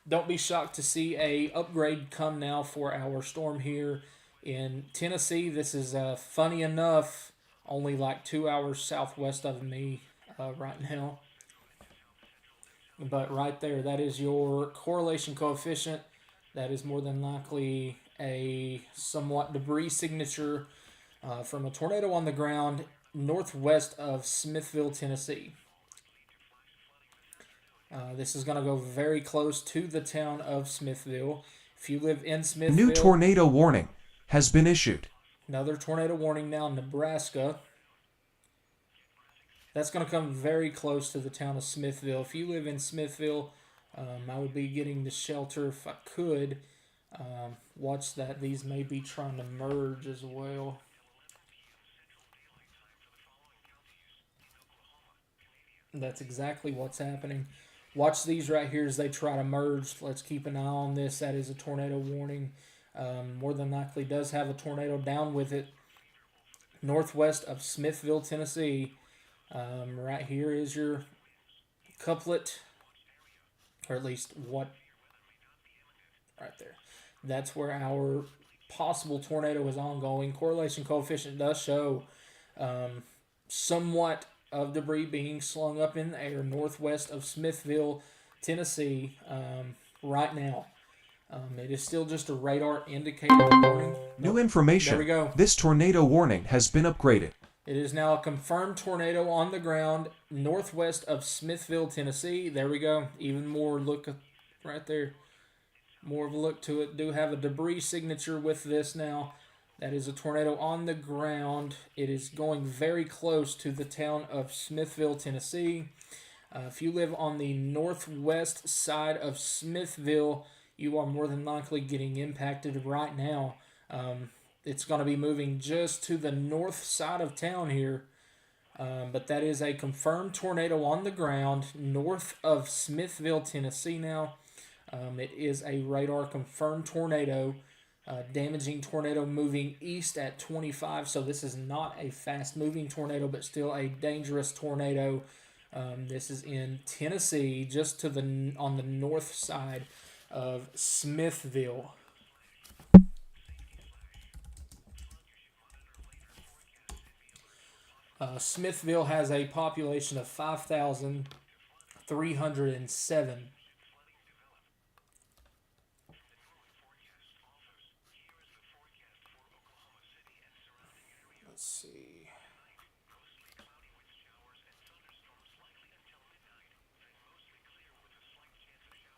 Don't be shocked to see a upgrade come now for our storm here in Tennessee. This is funny enough, only like 2 hours southwest of me right now. But right there, that is your correlation coefficient. That is more than likely a somewhat debris signature from a tornado on the ground northwest of Smithville, Tennessee. This is going to go very close to the town of Smithville. If you live in A new Smithville, tornado warning has been issued. another tornado warning now in Nebraska. That's going to come very close to the town of Smithville. If you live in Smithville, I would be getting the shelter if I could. Watch that. These may be trying to merge as well. That's exactly what's happening. Watch these right here as they try to merge. Let's keep an eye on this. That is a tornado warning. More than likely does have a tornado down with it. Northwest of Smithville, Tennessee. Right here is your couplet, or at least what, right there. That's where our possible tornado is ongoing. Correlation coefficient does show somewhat of debris being slung up in the air northwest of Smithville, Tennessee, right now. It is still just a radar indicator warning. New There we information. go. This tornado warning has been upgraded. It is now a confirmed tornado on the ground northwest of Smithville, Tennessee. There we go. Even more look right there. More of a look to it. Do have a debris signature with this now. That is a tornado on the ground. It is going very close to the town of Smithville, Tennessee. If you live on the northwest side of Smithville, you are more than likely getting impacted right now. It's going to be moving just to the north side of town here. But that is a confirmed tornado on the ground north of Smithville, Tennessee now. It is a radar confirmed tornado. Damaging tornado moving east at 25. So this is not a fast moving tornado, but still a dangerous tornado. This is in Tennessee, just on the north side of Smithville. Smithville has a population of 5,307. Let's see.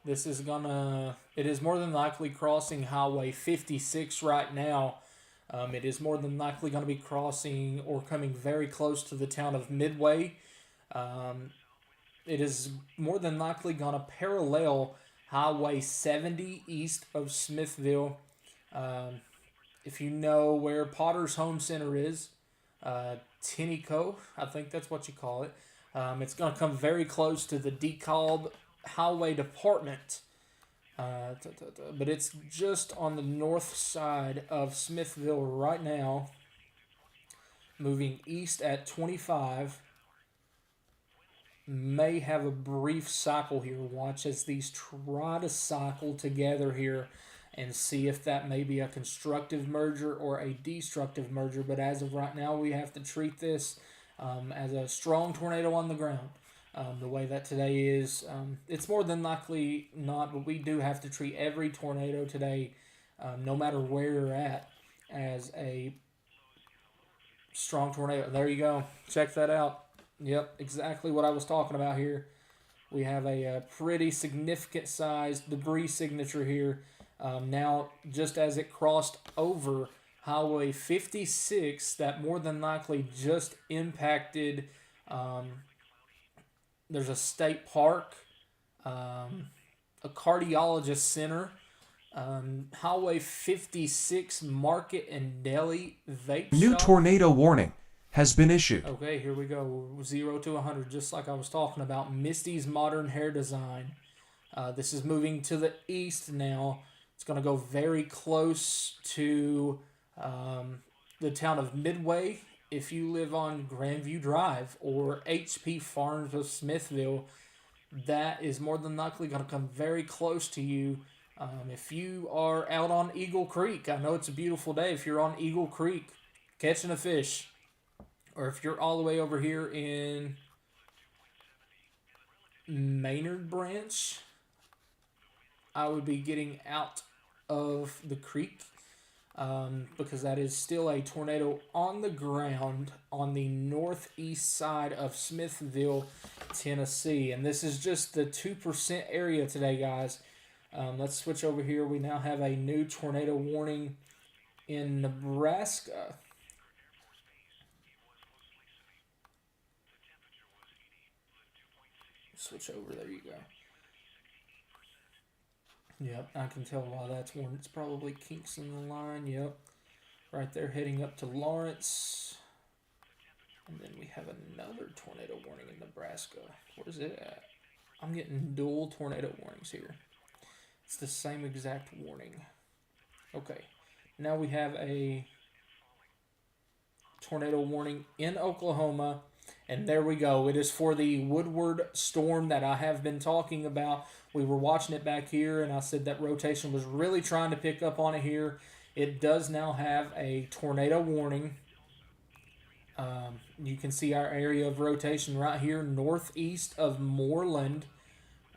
It is more than likely crossing Highway 56 right now. It is more than likely going to be crossing or coming very close to the town of Midway. It is more than likely going to parallel Highway 70 east of Smithville. If you know where Potter's Home Center is, Tenneco, I think that's what you call it. It's going to come very close to the DeKalb Highway Department. But it's just on the north side of Smithville right now, moving east at 25. May have a brief cycle here. Watch as these try to cycle together here and see if that may be a constructive merger or a destructive merger. But as of right now, we have to treat this as a strong tornado on the ground. The way that today is, it's more than likely not, but we do have to treat every tornado today, no matter where you're at, as a strong tornado. There you go. Check that out. Yep, exactly what I was talking about here. We have a pretty significant sized debris signature here. Now, just as it crossed over Highway 56, that more than likely just impacted. There's a state park, a cardiologist center, Highway 56 Market and Deli Vape New Shop. tornado warning has been issued. Okay, here we go. 0 to 100, just like I was talking about. Misty's Modern Hair Design. This is moving to the east now. It's going to go very close to the town of Midway. If you live on Grandview Drive or HP Farms of Smithville, that is more than likely going to come very close to you. If you are out on Eagle Creek, I know it's a beautiful day. If you're on Eagle Creek catching a fish, or if you're all the way over here in Maynard Branch, I would be getting out of the creek because that is still a tornado on the ground on the northeast side of Smithville, Tennessee. And this is just the 2% area today, guys. Let's switch over here. We now have a new tornado warning in Nebraska. Switch over. There you go. Yep, I can tell why that's one. It's probably kinks in the line. Yep. Right there heading up to Lawrence. And then we have another tornado warning in Nebraska. Where's it at? I'm getting dual tornado warnings here. It's the same exact warning. Okay. Now we have a tornado warning in Oklahoma. And there we go. It is for the Woodward storm that I have been talking about. We were watching it back here, and I said that rotation was really trying to pick up on it here. It does now have a tornado warning. You can see our area of rotation right here, northeast of Moreland.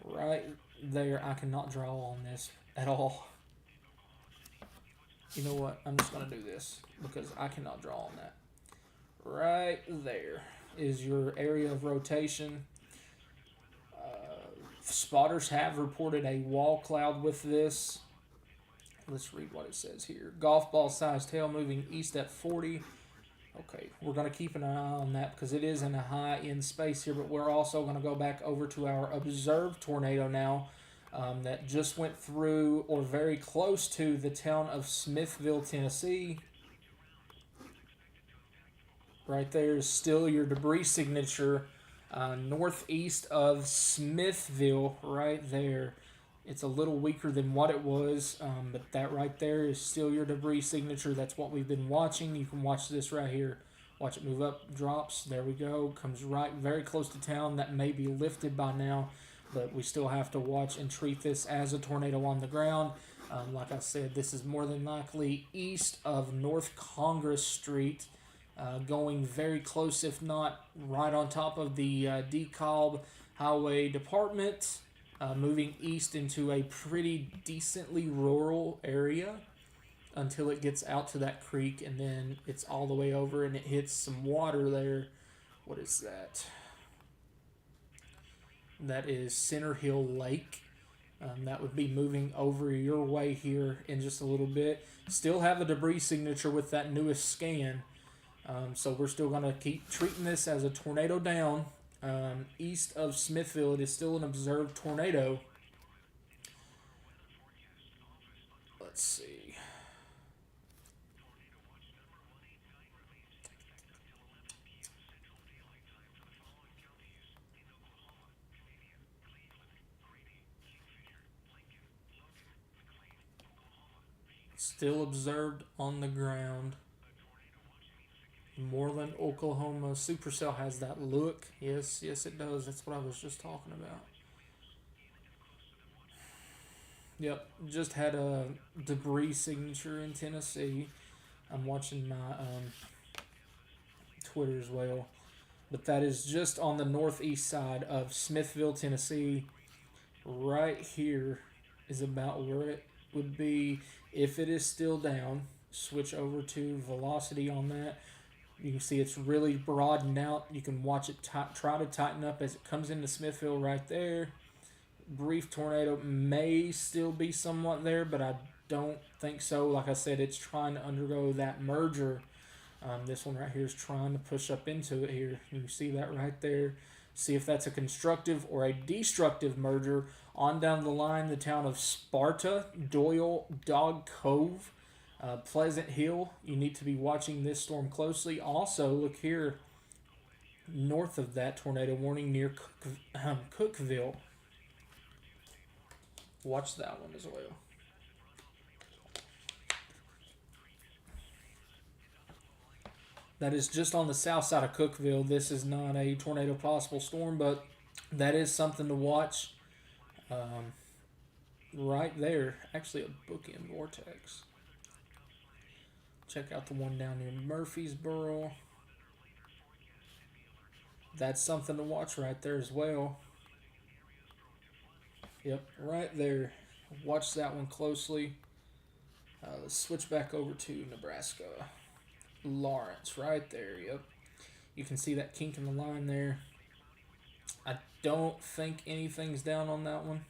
Right there. I cannot draw on this at all. You know what? I'm just going to do this because I cannot draw on that. Right there is your area of rotation. Spotters have reported a wall cloud with this. Let's read what it says here. Golf ball size tail moving east at 40. Okay, we're going to keep an eye on that because it is in a high end space here, but we're also going to go back over to our observed tornado now that just went through or very close to the town of Smithville, Tennessee. Right there is still your debris signature northeast of Smithville, right there. It's a little weaker than what it was, but that right there is still your debris signature. That's what we've been watching. You can watch this right here. Watch it move up, drops. There we go. Comes right very close to town. That may be lifted by now, but we still have to watch and treat this as a tornado on the ground. Like I said, this is more than likely east of North Congress Street. Going very close, if not right on top of the DeKalb Highway Department, moving east into a pretty decently rural area until it gets out to that creek, and then it's all the way over and it hits some water there. What is that? That is Center Hill Lake. That would be moving over your way here in just a little bit. Still have a debris signature with that newest scan. So we're still going to keep treating this as a tornado down. East of Smithville, it is still an observed tornado. Let's see. Still observed on the ground. Moreland, Oklahoma. Supercell has that look. Yes, it does. That's what I was just talking about. Yep, just had a debris signature in Tennessee. I'm watching my Twitter as well. But that is just on the northeast side of Smithville, Tennessee. Right here is about where it would be if it is still down. Switch over to velocity on that. You can see it's really broadened out. You can watch it try to tighten up as it comes into Smithville right there. Brief tornado may still be somewhat there, but I don't think so. Like I said, it's trying to undergo that merger. This one right here is trying to push up into it here. You can see that right there. See if that's a constructive or a destructive merger. On down the line, the town of Sparta, Doyle, Dog Cove, Pleasant Hill. You need to be watching this storm closely. Also, look here north of that tornado warning near Cookville. Watch that one as well. That is just on the south side of Cookville. This is not a tornado possible storm, but that is something to watch. Um, right there, actually a bookend vortex. Check out the one down near Murfreesboro. That's something to watch right there as well. Yep, right there. Watch that one closely. Let's switch back over to Nebraska. Lawrence, right there. Yep. You can see that kink in the line there. I don't think anything's down on that one.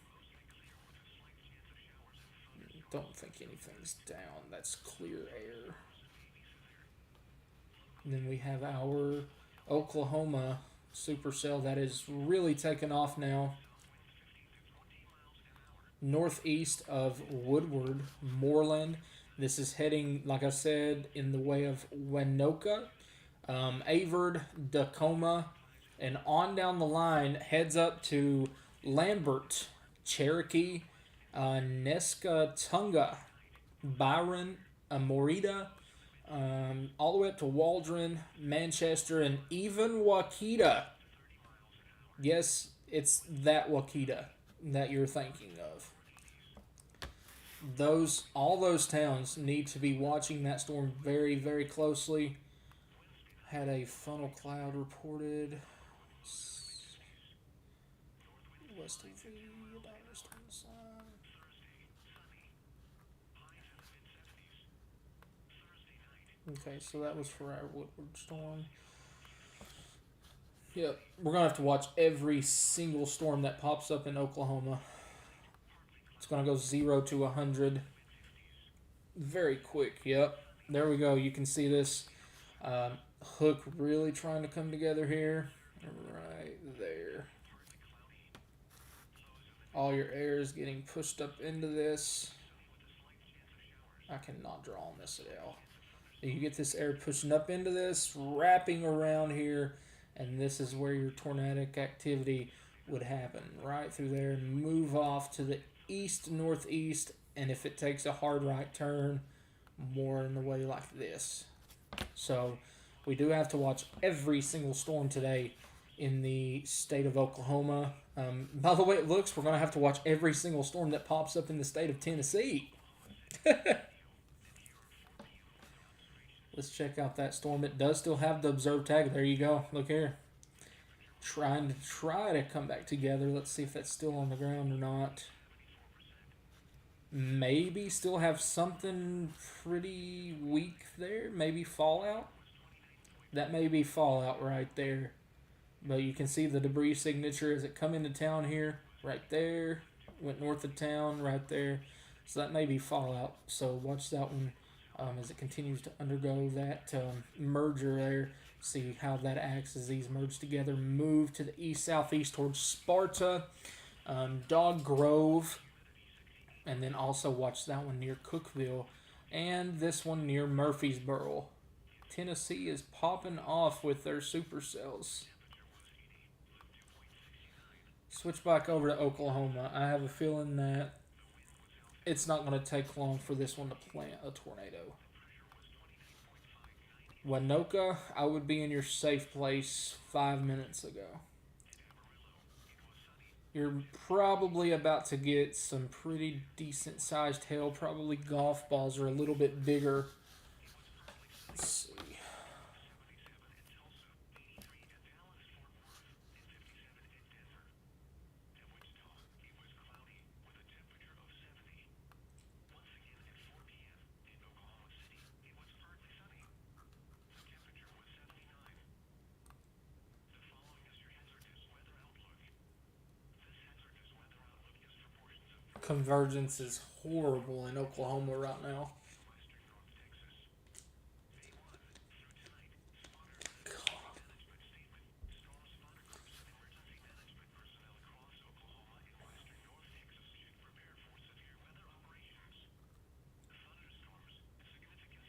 Don't think anything's down. That's clear air. And then we have our Oklahoma supercell that is really taken off now. Northeast of Woodward, Moreland. This is heading, like I said, in the way of Wenoka, Avard, Tacoma, and on down the line, heads up to Lambert, Cherokee, Nescatunga, Byron, Morita, all the way up to Waldron, Manchester, and even Waukita. Yes, it's that Waukita that you're thinking of. All those towns need to be watching that storm very, very closely. Had a funnel cloud reported west of the western side. Okay, so that was for our Woodward storm. Yep, we're gonna have to watch every single storm that pops up in Oklahoma. It's gonna go 0 to 100 very quick. Yep, there we go. You can see this hook really trying to come together here. Right there. All your air is getting pushed up into this. I cannot draw on this at all. You get this air pushing up into this, wrapping around here, and this is where your tornadic activity would happen. Right through there and move off to the east-northeast, and if it takes a hard right turn, more in the way like this. So we do have to watch every single storm today in the state of Oklahoma. By the way it looks, we're going to have to watch every single storm that pops up in the state of Tennessee. Let's check out that storm. It does still have the observed tag. There you go. Look here. Try to come back together. Let's see if that's still on the ground or not. Maybe still have something pretty weak there. Maybe fallout. That may be fallout right there. But you can see the debris signature as it come into town here. Right there. Went north of town right there. So that may be fallout. So watch that one as it continues to undergo that merger there. See how that acts as these merge together. Move to the east-southeast towards Sparta. Dog Grove. And then also watch that one near Cookville. And this one near Murfreesboro. Tennessee is popping off with their supercells. Switch back over to Oklahoma. I have a feeling that it's not going to take long for this one to plant a tornado. Wenoka, I would be in your safe place 5 minutes ago. You're probably about to get some pretty decent sized hail. Probably golf balls are a little bit bigger. Let's see. Convergence is horrible in Oklahoma right now.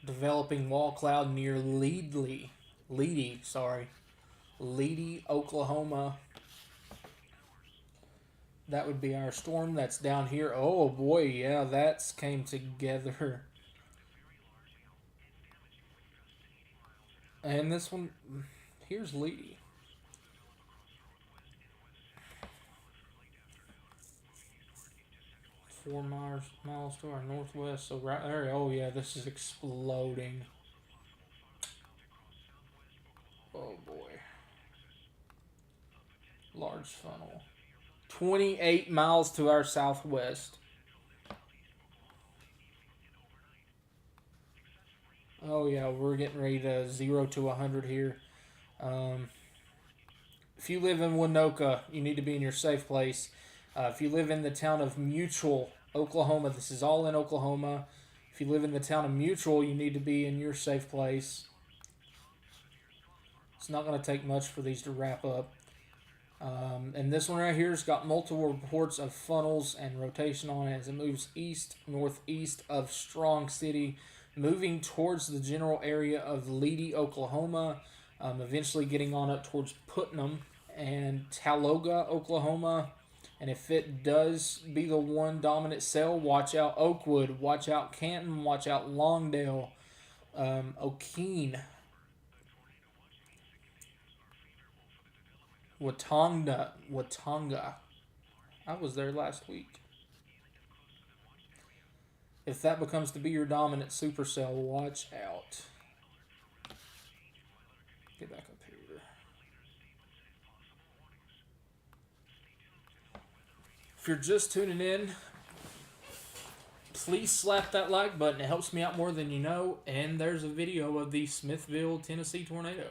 Developing wall cloud near Leedy, Oklahoma. That would be our storm that's down here. Oh boy, yeah, that's came together. And this one, here's Leedy. Four miles to our northwest. So right there, oh yeah, this is exploding. Oh boy. Large funnel. 28 miles to our southwest. Oh yeah, we're getting ready to 0 to 100 here. Um, if you live in Winoka, you need to be in your safe place. If you live in the town of Mutual, Oklahoma, this is all in Oklahoma. If you live in the town of Mutual, you need to be in your safe place. It's not going to take much for these to wrap up. And this one right here has got multiple reports of funnels and rotation on it as it moves east, northeast of Strong City, moving towards the general area of Leedy, Oklahoma, eventually getting on up towards Putnam and Taloga, Oklahoma. And if it does be the one dominant cell, watch out Oakwood, watch out Canton, watch out Longdale, O'Keene, Watonga. I was there last week. If that becomes to be your dominant supercell, watch out. Get back up here. If you're just tuning in, please slap that like button. It helps me out more than you know. And there's a video of the Smithville, Tennessee tornado.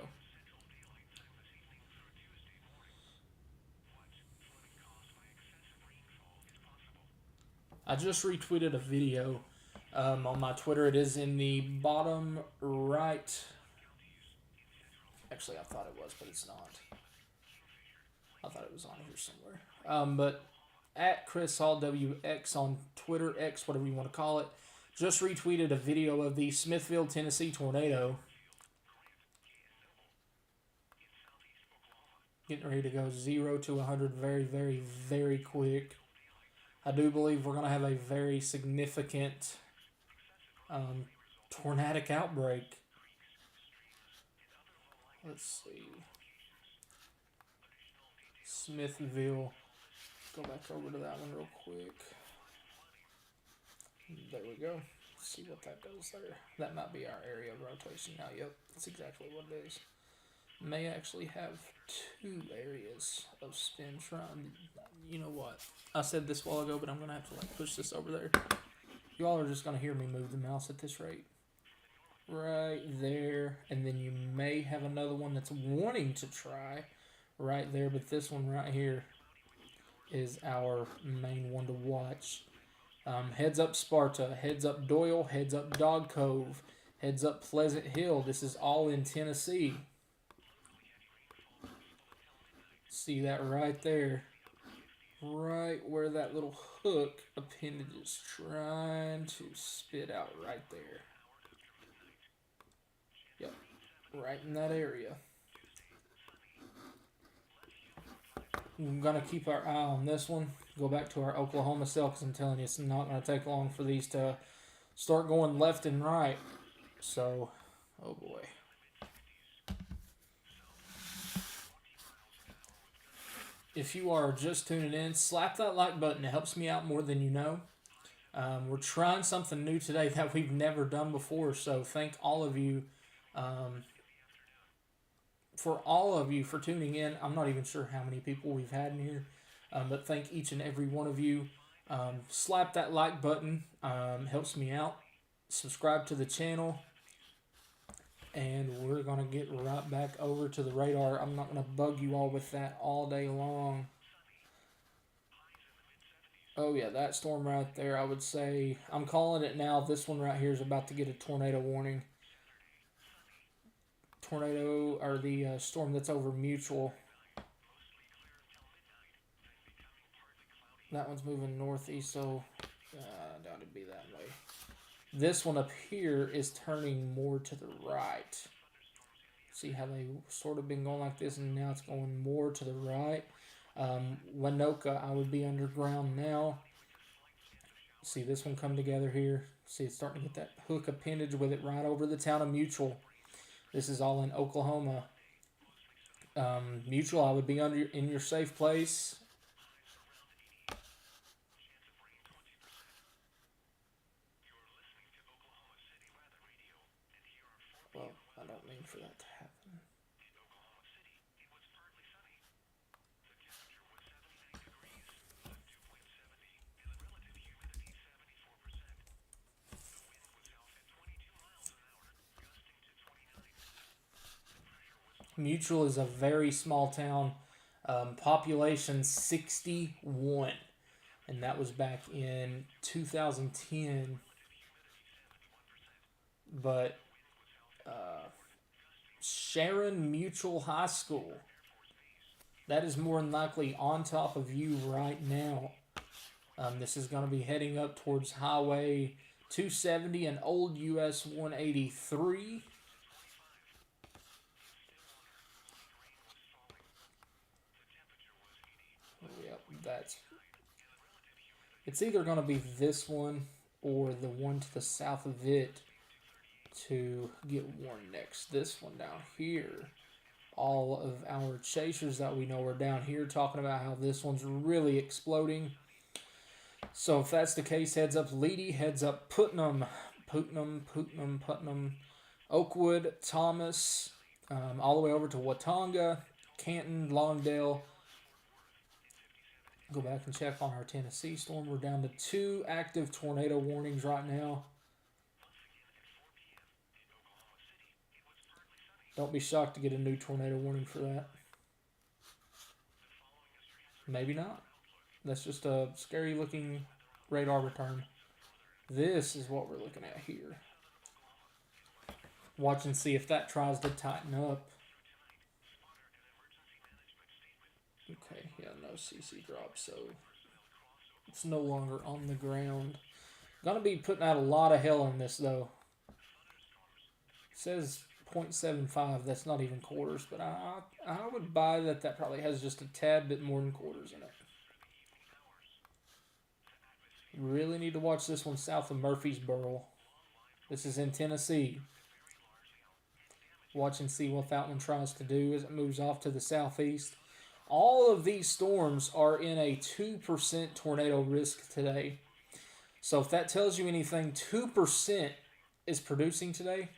I just retweeted a video on my Twitter. It is in the bottom right. Actually, I thought it was, but it's not. I thought it was on here somewhere. But at Chris Hall WX on Twitter, X, whatever you want to call it, just retweeted a video of the Smithville, Tennessee tornado. Getting ready to go 0 to 100 very, very, very quick. I do believe we're going to have a very significant tornadic outbreak. Let's see. Smithville. Go back over to that one real quick. There we go. Let's see what that does there. That might be our area of rotation now. Yep, that's exactly what it is. May actually have two areas of spin trying. You know what? I said this a while ago, but I'm going to have to push this over there. You all are just going to hear me move the mouse at this rate. Right there. And then you may have another one that's wanting to try right there. But this one right here is our main one to watch. Heads up Sparta. Heads up Doyle. Heads up Dog Cove. Heads up Pleasant Hill. This is all in Tennessee. See that right there. Right where that little hook appendage is trying to spit out right there. Yep, right in that area. We're going to keep our eye on this one. Go back to our Oklahoma cell because I'm telling you, it's not going to take long for these to start going left and right. So, oh boy. If you are just tuning in, slap that like button. It helps me out more than you know. We're trying something new today that we've never done before. So thank all of you for tuning in. I'm not even sure how many people we've had in here, but thank each and every one of you. Slap that like button. Helps me out. Subscribe to the channel. And we're going to get right back over to the radar. I'm not going to bug you all with that all day long. Oh, yeah, that storm right there, I would say. I'm calling it now. This one right here is about to get a tornado warning. Tornado, or the storm that's over Mutual. That one's moving northeast, so I doubt it'd be that way. This one up here is turning more to the right. See how they sort of been going like this, and now it's going more to the right. Winoka, I would be underground now. See this one come together here. See, it's starting to get that hook appendage with it right over the town of Mutual. This is all in Oklahoma. Mutual, I would be under in your safe place. Well, I don't mean for that to happen. Mutual is a very small town, population 61, and that was back in 2010. But Sharon Mutual High School, that is more than likely on top of you right now. This is going to be heading up towards Highway 270 and Old US 183. Yep, it's either going to be this one or the one to the south of it to get warned next. This one down here. All of our chasers that we know are down here talking about how this one's really exploding. So if that's the case, heads up Leedy, heads up Putnam, Oakwood, Thomas, all the way over to Watauga, Canton, Longdale. Go back and check on our Tennessee storm. We're down to 2 active tornado warnings right now. Don't be shocked to get a new tornado warning for that. Maybe not. That's just a scary looking radar return. This is what we're looking at here. Watch and see if that tries to tighten up. Okay, yeah, no CC drop, so it's no longer on the ground. Gonna be putting out a lot of hell in this, though. It says 0.75, that's not even quarters, but I would buy that probably has just a tad bit more than quarters in it. Really need to watch this one south of Murfreesboro. This is in Tennessee. Watch and see what that one tries to do as it moves off to the southeast. All of these storms are in a 2% tornado risk today. So if that tells you anything, 2% is producing today.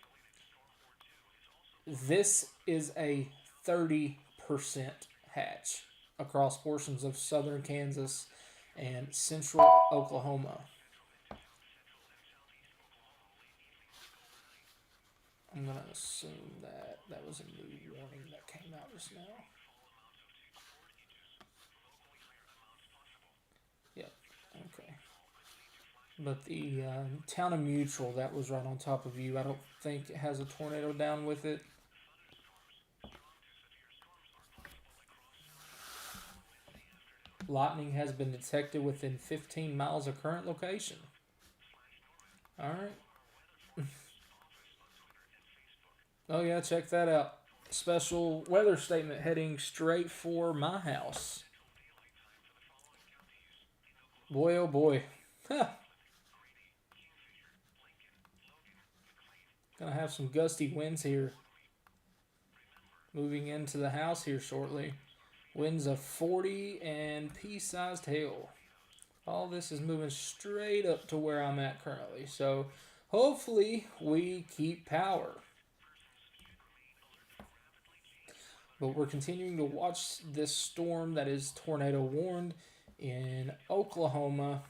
This is a 30% hatch across portions of southern Kansas and central Oklahoma. I'm going to assume that was a new warning that came out just now. Yep, okay. But the town of Mutual, that was right on top of you. I don't think it has a tornado down with it. Lightning has been detected within 15 miles of current location. Alright. Oh yeah, check that out. Special weather statement heading straight for my house. Boy, oh boy. Gonna have some gusty winds here. Moving into the house here shortly. Winds of 40 and pea-sized hail. All this is moving straight up to where I'm at currently. So hopefully we keep power. But we're continuing to watch this storm that is tornado warned in Oklahoma.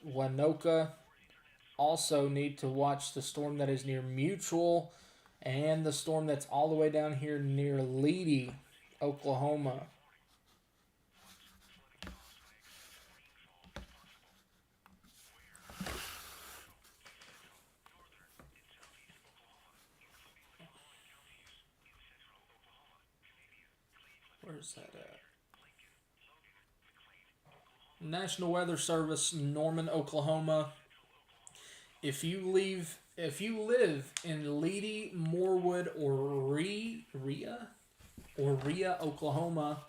Winoka. Also need to watch the storm that is near Mutual and the storm that's all the way down here near Leedy, Oklahoma. Where's that at? National Weather Service, Norman, Oklahoma. if you live in Leedy, Morwood, or Rhea, Oklahoma,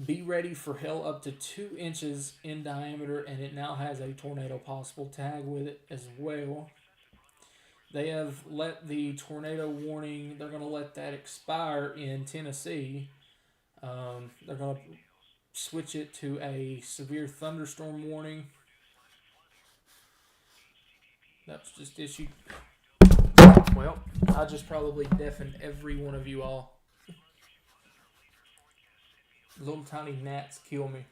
be ready for hail up to 2 inches in diameter, and it now has a tornado possible tag with it as well. They have let the tornado warning, they're going to let that expire in Tennessee. They're going to switch it to a severe thunderstorm warning. That's just issued. Well, I just probably deafened every one of you all. Little tiny gnats kill me.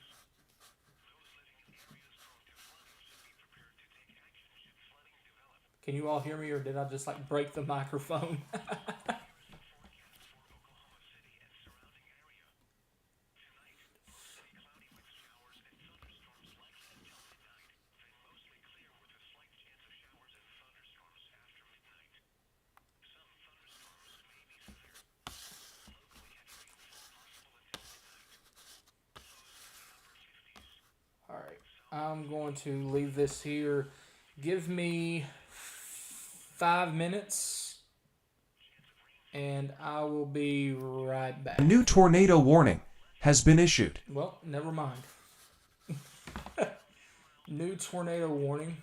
Can you all hear me, or did I just like break the microphone? All right, I'm going to leave this here. Give me 5 minutes, and I will be right back. A new tornado warning has been issued. Well, never mind. New tornado warning.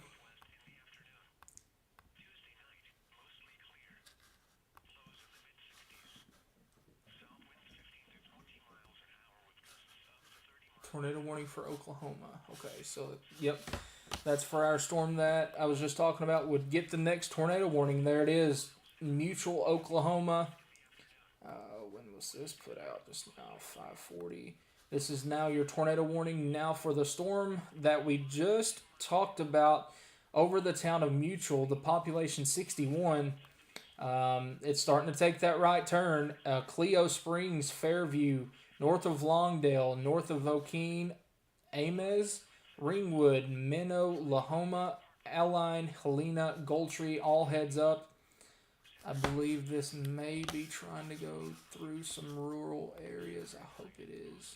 Tornado warning for Oklahoma. Okay, so, yep. That's for our storm that I was just talking about would get the next tornado warning. There it is. Mutual, Oklahoma. When was this put out? Just now, 5:40. This is now your tornado warning now for the storm that we just talked about over the town of Mutual, the population 61. It's starting to take that right turn. Cleo Springs, Fairview, north of Longdale, north of Okeen, Ames, Ringwood, Minnow, Lahoma, Aline, Helena, Goldtree, all heads up. I believe this may be trying to go through some rural areas. I hope it is.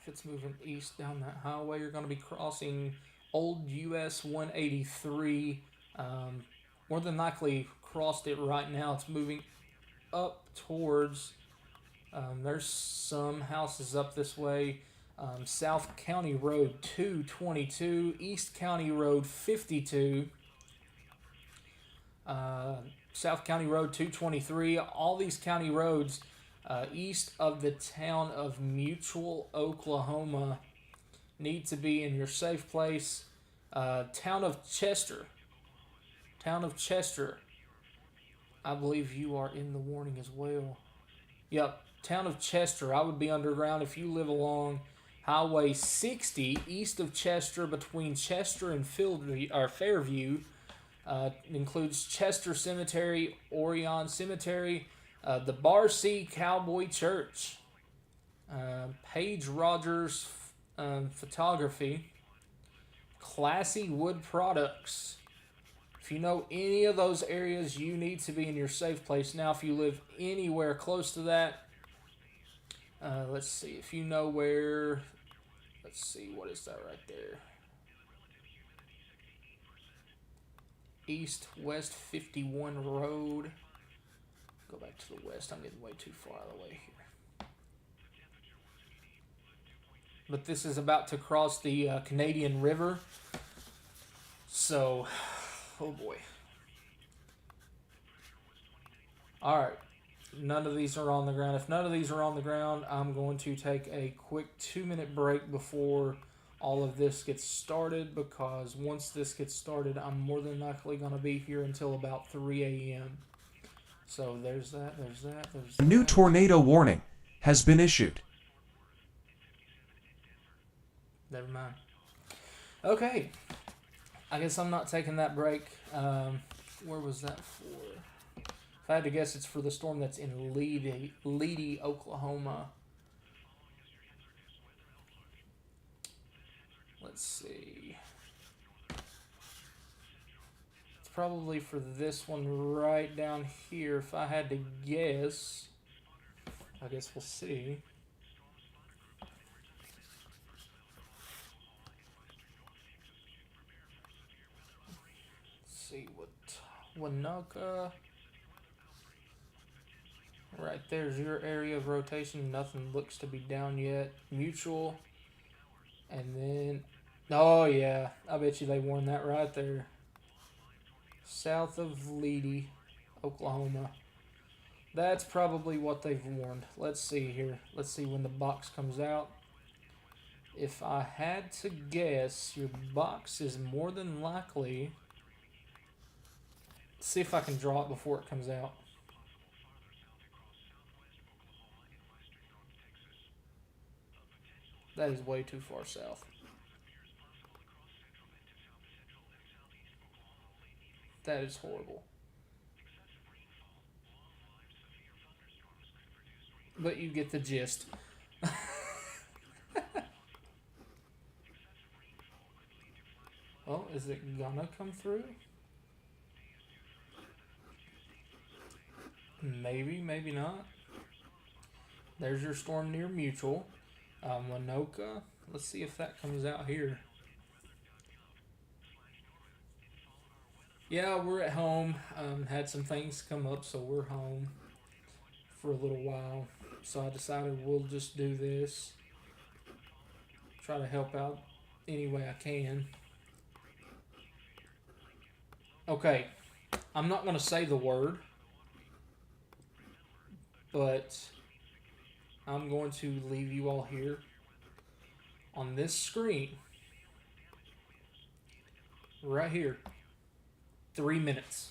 If it's moving east down that highway, you're going to be crossing Old US 183. More than likely crossed it right now. It's moving up towards... there's some houses up this way. South County Road 222, East County Road 52, South County Road 223. All these county roads east of the town of Mutual, Oklahoma, need to be in your safe place. Town of Chester, I believe you are in the warning as well. Yep, town of Chester, I would be underground if you live along Highway 60 east of Chester between Chester and Fairview. Includes Chester Cemetery, Orion Cemetery, the Bar C Cowboy Church, Paige Rogers Photography, Classy Wood Products. If you know any of those areas, you need to be in your safe place. Now, if you live anywhere close to that, let's see. If you know where, let's see, what is that right there? East West 51 Road. Go back to the west. I'm getting way too far out of the way here. But this is about to cross the Canadian River. So, oh boy. Alright. None of these are on the ground. If none of these are on the ground, I'm going to take a quick 2-minute break before all of this gets started, because once this gets started, I'm more than likely going to be here until about 3 a.m. So there's that. A new tornado warning has been issued. Never mind. Okay. I guess I'm not taking that break. Where was that for? If I had to guess, it's for the storm that's in Leedy, Oklahoma. Let's see. It's probably for this one right down here. If I had to guess, I guess we'll see. see what Winoka. Right there's your area of rotation. Nothing looks to be down yet. Mutual, and then oh yeah, I bet you they warned that right there. South of Leedy, Oklahoma. That's probably what they've warned. Let's see here. Let's see when the box comes out. If I had to guess, your box is more than likely. Let's see if I can draw it before it comes out. That is way too far south. That is horrible. But you get the gist. Well, is it gonna come through? Maybe, maybe not. There's your storm near Mutual. Winoka. Let's see if that comes out here. Yeah, we're at home. Had some things come up, so we're home for a little while. So I decided we'll just do this. Try to help out any way I can. Okay, I'm not going to say the word, but I'm going to leave you all here on this screen right here. 3 minutes.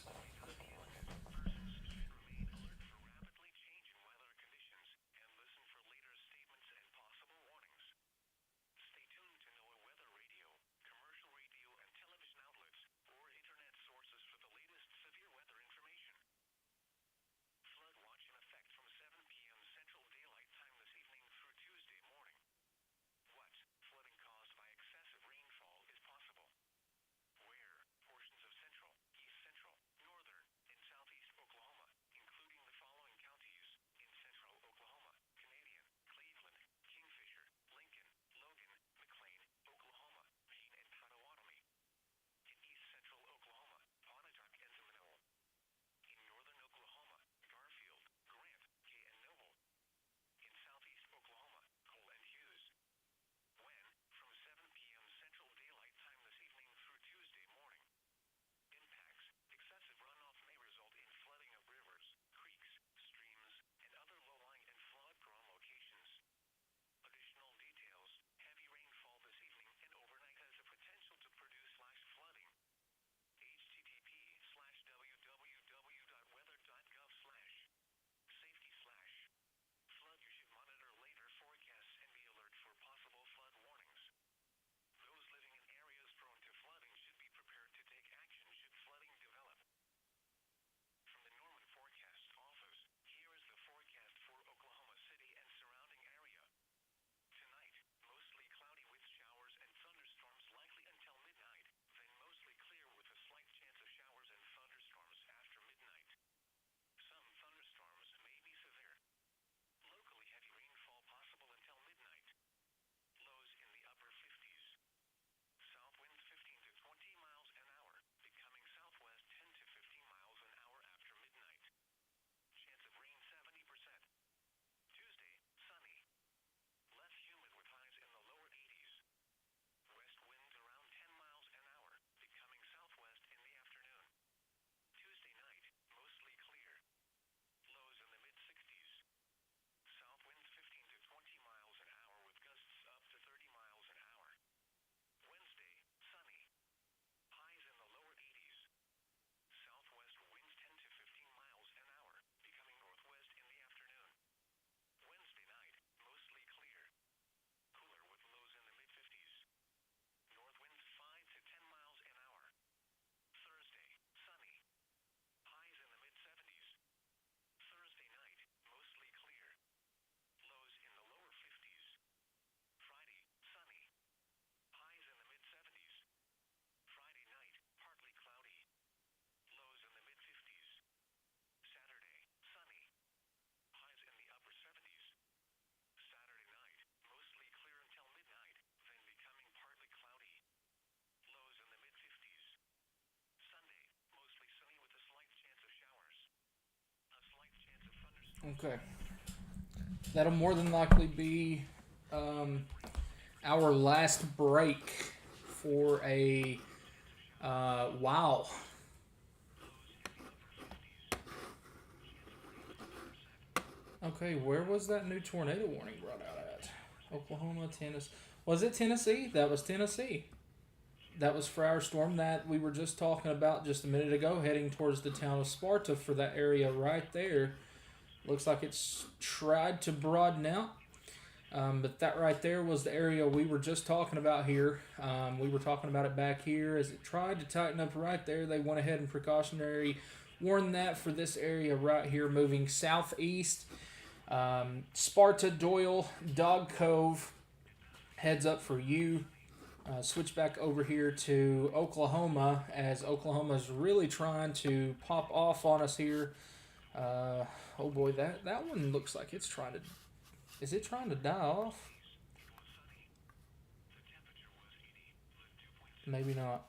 Okay. That'll more than likely be um, our last break for a wow. Okay, where was that new tornado warning brought out at? Oklahoma, Tennessee. Was it Tennessee? That was Tennessee. That was for our storm that we were just talking about just a minute ago, heading towards the town of Sparta for that area right there. Looks like it's tried to broaden out. But that right there was the area we were just talking about here. We were talking about it back here. As it tried to tighten up right there, they went ahead and precautionary warned that for this area right here, moving southeast. Sparta, Doyle, Dog Cove, heads up for you. Switch back over here to Oklahoma as Oklahoma's really trying to pop off on us here. Oh boy, that one looks like it's trying to. Is it trying to die off? Maybe not.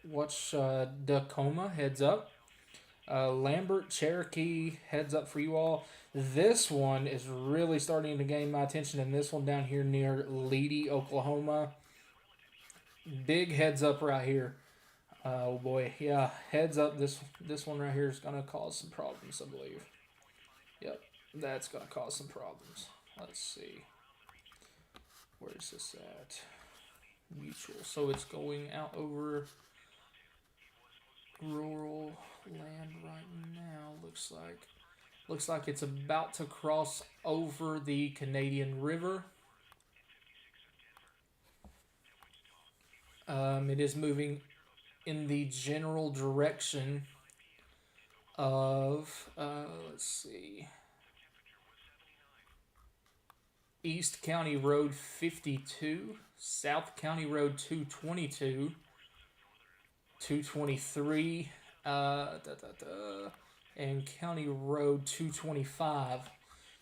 Watch Tacoma heads up. Lambert, Cherokee heads up for you all. This one is really starting to gain my attention, and this one down here near Leedy, Oklahoma. Big heads up right here. Oh boy, yeah, heads up. This one right here is gonna cause some problems, I believe. Yep, that's gonna cause some problems. Let's see. Where is this at? Mutual. So it's going out over rural land right now. Looks like it's about to cross over the Canadian River. It is moving in the general direction of let's see, East County Road 52, South County Road 222, 223, and County Road 225.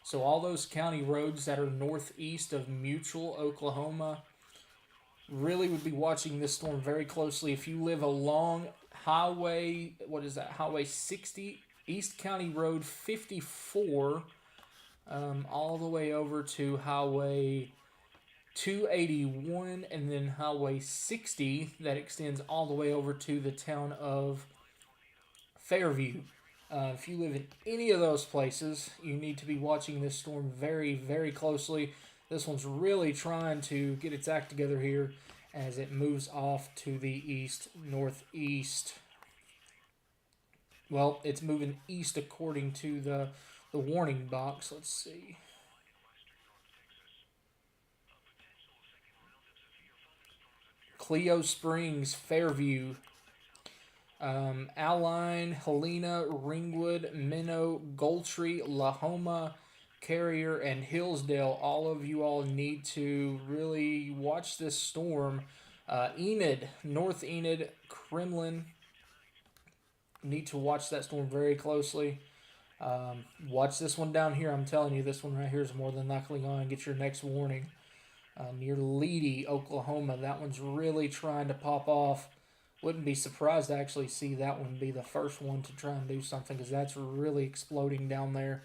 So all those county roads that are northeast of Mutual, Oklahoma, really would be watching this storm very closely. If you live along Highway, what is that? Highway 60, East County Road 54, all the way over to Highway 281, and then Highway 60 that extends all the way over to the town of Fairview. If you live in any of those places, you need to be watching this storm very, very closely. This one's really trying to get its act together here as it moves off to the east-northeast. Well, it's moving east according to the warning box. Let's see. Cleo Springs, Fairview, Align, Helena, Ringwood, Minnow, Goldtree, Lahoma, Carrier, and Hillsdale. All of you all need to really watch this storm. Enid, North Enid, Kremlin, need to watch that storm very closely. Watch this one down here. I'm telling you, this one right here is more than likely going to get your next warning. Near Leedy, Oklahoma, that one's really trying to pop off. Wouldn't be surprised to actually see that one be the first one to try and do something, because that's really exploding down there.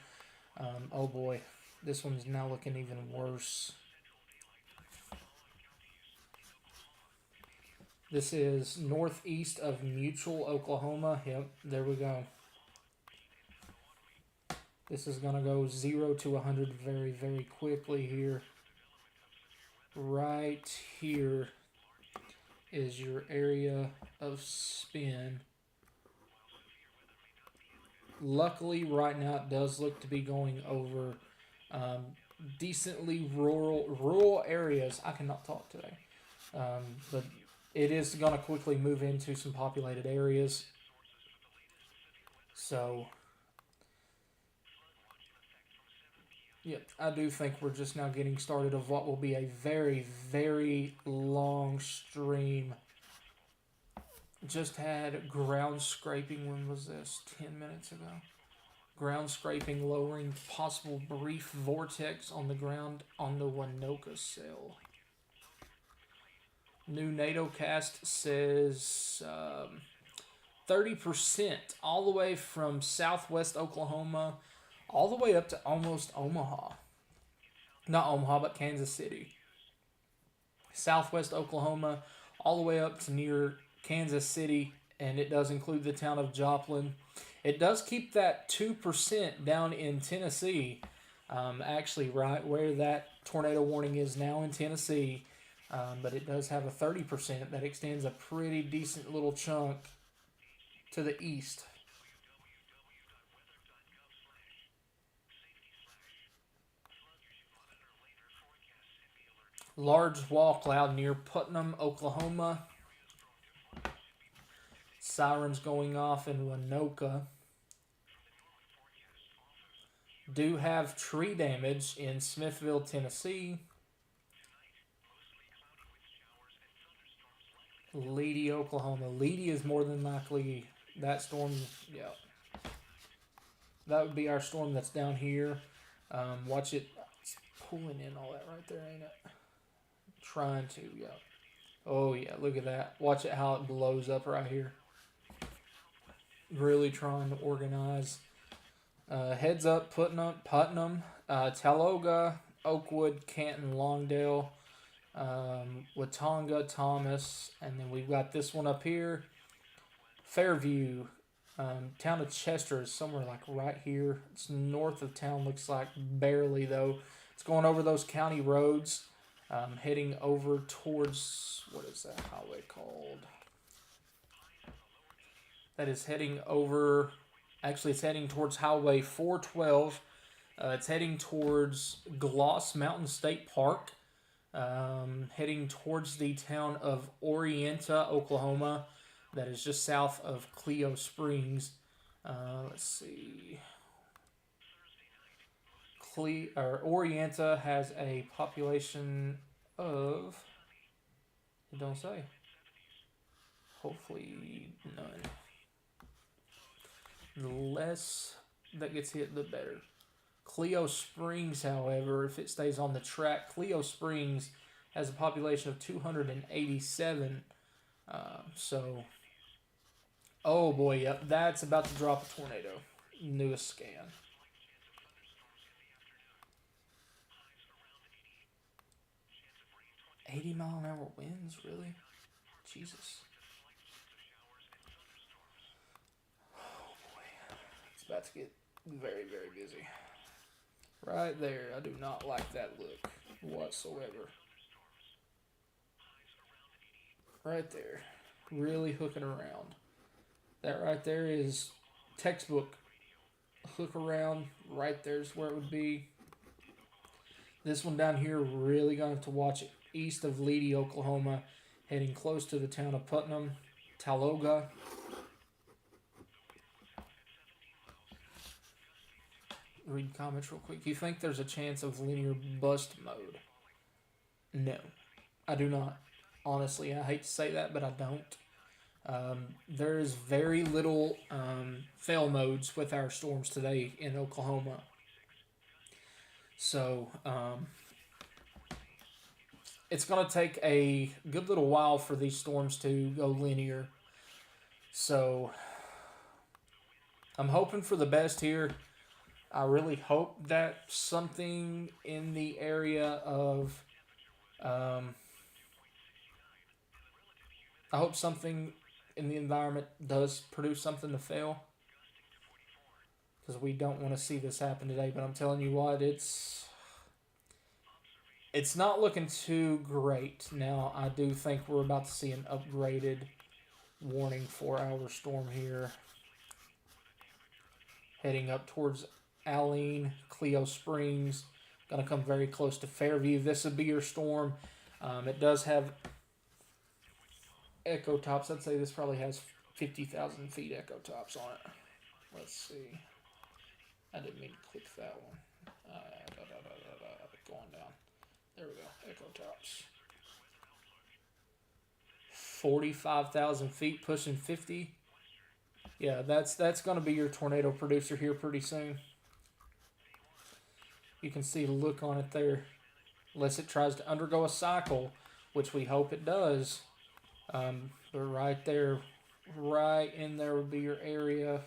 Oh boy, this one's now looking even worse. This is northeast of Mutual, Oklahoma. Yep, there we go. This is going to go 0 to 100 very, very quickly here. Right here is your area of spin. Luckily, right now it does look to be going over decently rural areas. I cannot talk today, but it is going to quickly move into some populated areas. So, yep, I do think we're just now getting started of what will be a very, very long stream. Just had ground scraping. When was this? 10 minutes ago. Ground scraping, lowering possible brief vortex on the ground on the Winoka cell. New NATO cast says 30% all the way from southwest Oklahoma all the way up to almost Omaha. Not Omaha, but Kansas City. Southwest Oklahoma, all the way up to near Kansas City, and it does include the town of Joplin. It does keep that 2% down in Tennessee, actually, right where that tornado warning is now in Tennessee. But it does have a 30% that extends a pretty decent little chunk to the east. Large wall cloud near Putnam, Oklahoma. Sirens going off in Winoka. Do have tree damage in Smithville, Tennessee. Leedy, Oklahoma. Leedy is more than likely that storm. Yeah, that would be our storm that's down here. Watch it. It's pulling in all that right there, ain't it? Trying to, yeah. Oh yeah, look at that. Watch it how it blows up right here. Really trying to organize. Heads up, Putnam, Taloga, Oakwood, Canton, Longdale, Watonga, Thomas, and then we've got this one up here, Fairview. Town of Chester is somewhere like right here. It's north of town, looks like, barely though. It's going over those county roads, heading over towards, what is that highway called? That is heading over, actually it's heading towards Highway 412. It's heading towards Gloss Mountain State Park, heading towards the town of Orienta, Oklahoma. That is just south of Clio Springs. Let's see. Orienta has a population of, it don't say. Hopefully none. The less that gets hit, the better. Clio Springs, however, if it stays on the track, Clio Springs has a population of 287. So, oh boy, yep, that's about to drop a tornado. Newest scan. $80-mile-an-hour winds, really? Jesus. Oh boy, it's about to get very, very busy. Right there, I do not like that look whatsoever. Right there, really hooking around. That right there is textbook hook around. Right there's where it would be. This one down here, really going to have to watch it. East of Leedy, Oklahoma, heading close to the town of Putnam, Taloga. Read comments real quick. You think there's a chance of linear bust mode? No, I do not. Honestly, I hate to say that, but I don't. There's very little fail modes with our storms today in Oklahoma. So, it's going to take a good little while for these storms to go linear. So, I'm hoping for the best here. I really hope that something in the area of, I hope something in the environment does produce something to fail. Because we don't want to see this happen today. But I'm telling you what, it's not looking too great. Now, I do think we're about to see an upgraded warning for our storm here. Heading up towards Alene, Clio Springs. Going to come very close to Fairview. This would be your storm. It does have echo tops. I'd say this probably has 50,000 feet echo tops on it. Let's see. I didn't mean to click that one. Going down. There we go. Echo tops. 45,000 feet, pushing 50. Yeah, that's going to be your tornado producer here pretty soon. You can see the look on it there. Unless it tries to undergo a cycle, which we hope it does. But right there, right in there would be your area.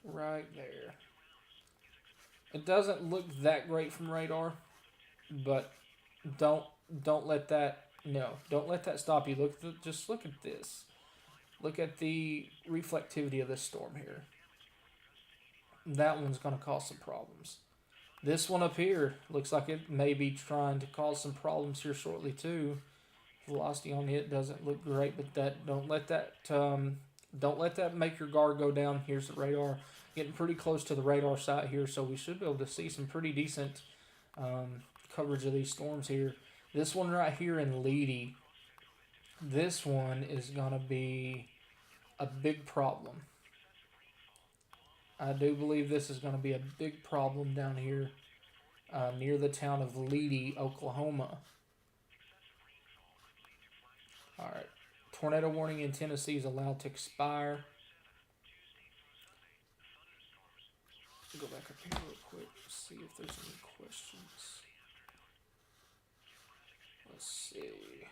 right there. It doesn't look that great from radar, but don't don't let that don't let that stop you. Just look at this. Look at the reflectivity of this storm here. That one's going to cause some problems. This one up here looks like it may be trying to cause some problems here shortly too. Velocity on it doesn't look great, but that don't let that make your guard go down. Here's the radar, getting pretty close to the radar site here, so we should be able to see some pretty decent coverage of these storms here. This one right here in Leedy, this one is gonna be a big problem. I do believe this is going to be a big problem down here near the town of Leedy, Oklahoma. All right. Tornado warning in Tennessee is allowed to expire. Go back up here real quick, see if there's any questions. Let's see.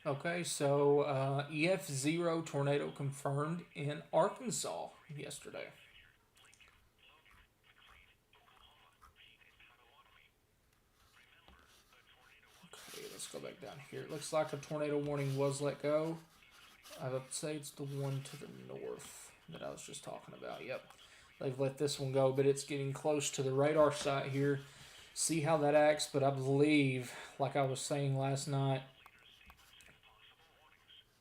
Okay, so EF0 tornado confirmed in Arkansas yesterday. Okay, let's go back down here. It looks like a tornado warning was let go. I would say it's the one to the north that I was just talking about. Yep, they've let this one go, but it's getting close to the radar site here. See how that acts, but I believe, like I was saying last night,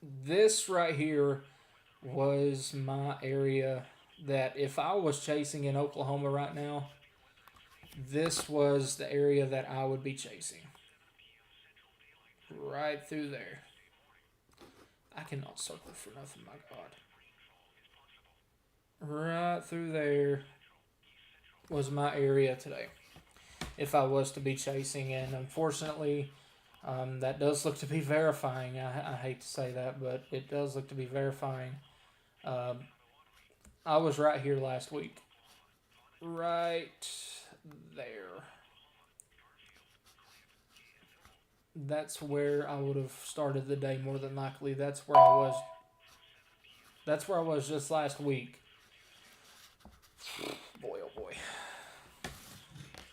this right here was my area that if I was chasing in Oklahoma right now, this was the area that I would be chasing. Right through there. I cannot circle for nothing, my God. Right through there was my area today. If I was to be chasing, and unfortunately, that does look to be verifying. I hate to say that, but it does look to be verifying. I was right here last week. Right there. That's where I would have started the day more than likely. That's where I was. That's where I was just last week. Boy, oh boy.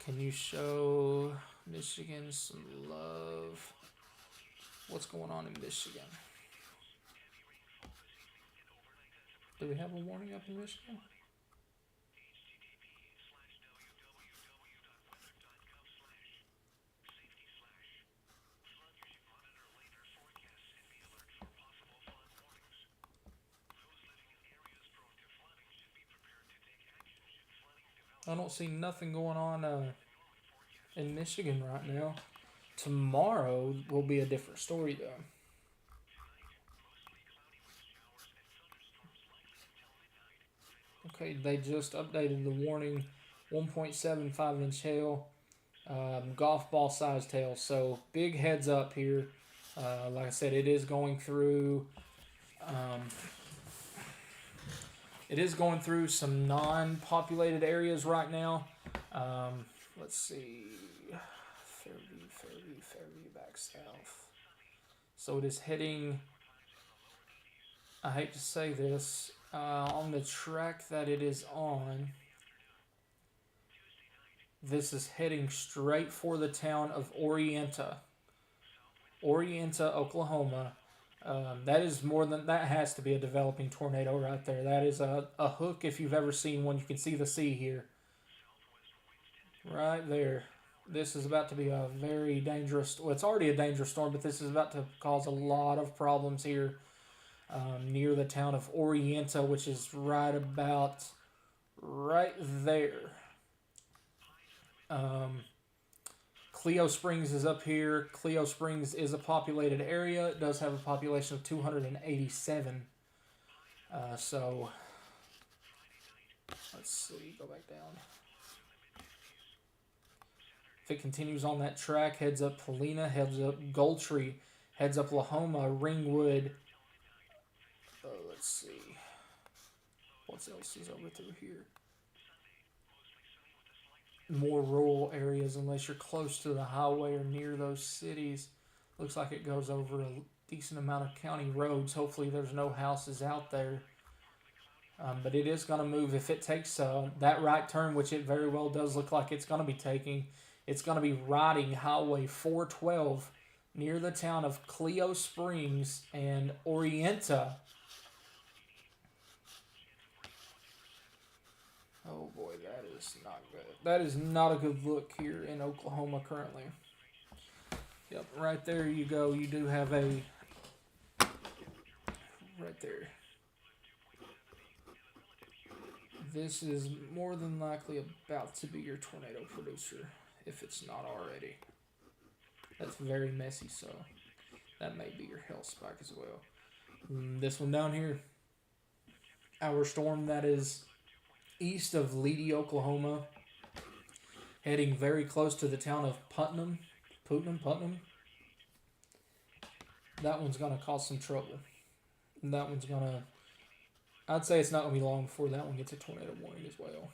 Can you show Michigan some love? What's going on in Michigan? Do we have a warning up in Michigan? I don't see nothing going on in Michigan right now. Tomorrow will be a different story, though. Okay, they just updated the warning 1.75 inch hail, golf ball sized hail. So, big heads up here. Like I said, it is going through. It is going through some non-populated areas right now. Let's see, Fairview, back south. So it is heading. I hate to say this, on the track that it is on. This is heading straight for the town of Orienta, Oklahoma. That is more than that has to be a developing tornado right there. That is a hook if you've ever seen one. You can see the sea here. Right there. This is about to be a very dangerous. Well, it's already a dangerous storm, but this is about to cause a lot of problems here near the town of Orienta, which is right about right there. Cleo Springs is up here. Cleo Springs is a populated area. It does have a population of 287. So, let's see. Go back down. If it continues on that track, heads up Helena, heads up Goldtree, heads up Lahoma, Ringwood. Let's see. What else is over through here? more rural areas unless you're close to the highway or near those cities. Looks like it goes over a decent amount of county roads. Hopefully, there's no houses out there. But it is going to move if it takes that right turn, which it very well does look like it's going to be taking. It's going to be riding Highway 412 near the town of Clio Springs and Orienta. Oh boy, that is not good. That is not a good look here in Oklahoma currently. Yep, right there you go. You do have a. Right there. This is more than likely about to be your tornado producer, if it's not already. That's very messy, so that may be your hell spike as well. This one down here, our storm that is east of Leedy, Oklahoma, heading very close to the town of Putnam. That one's going to cause some trouble. That one's going to... I'd say it's not going to be long before that one gets a tornado warning as well.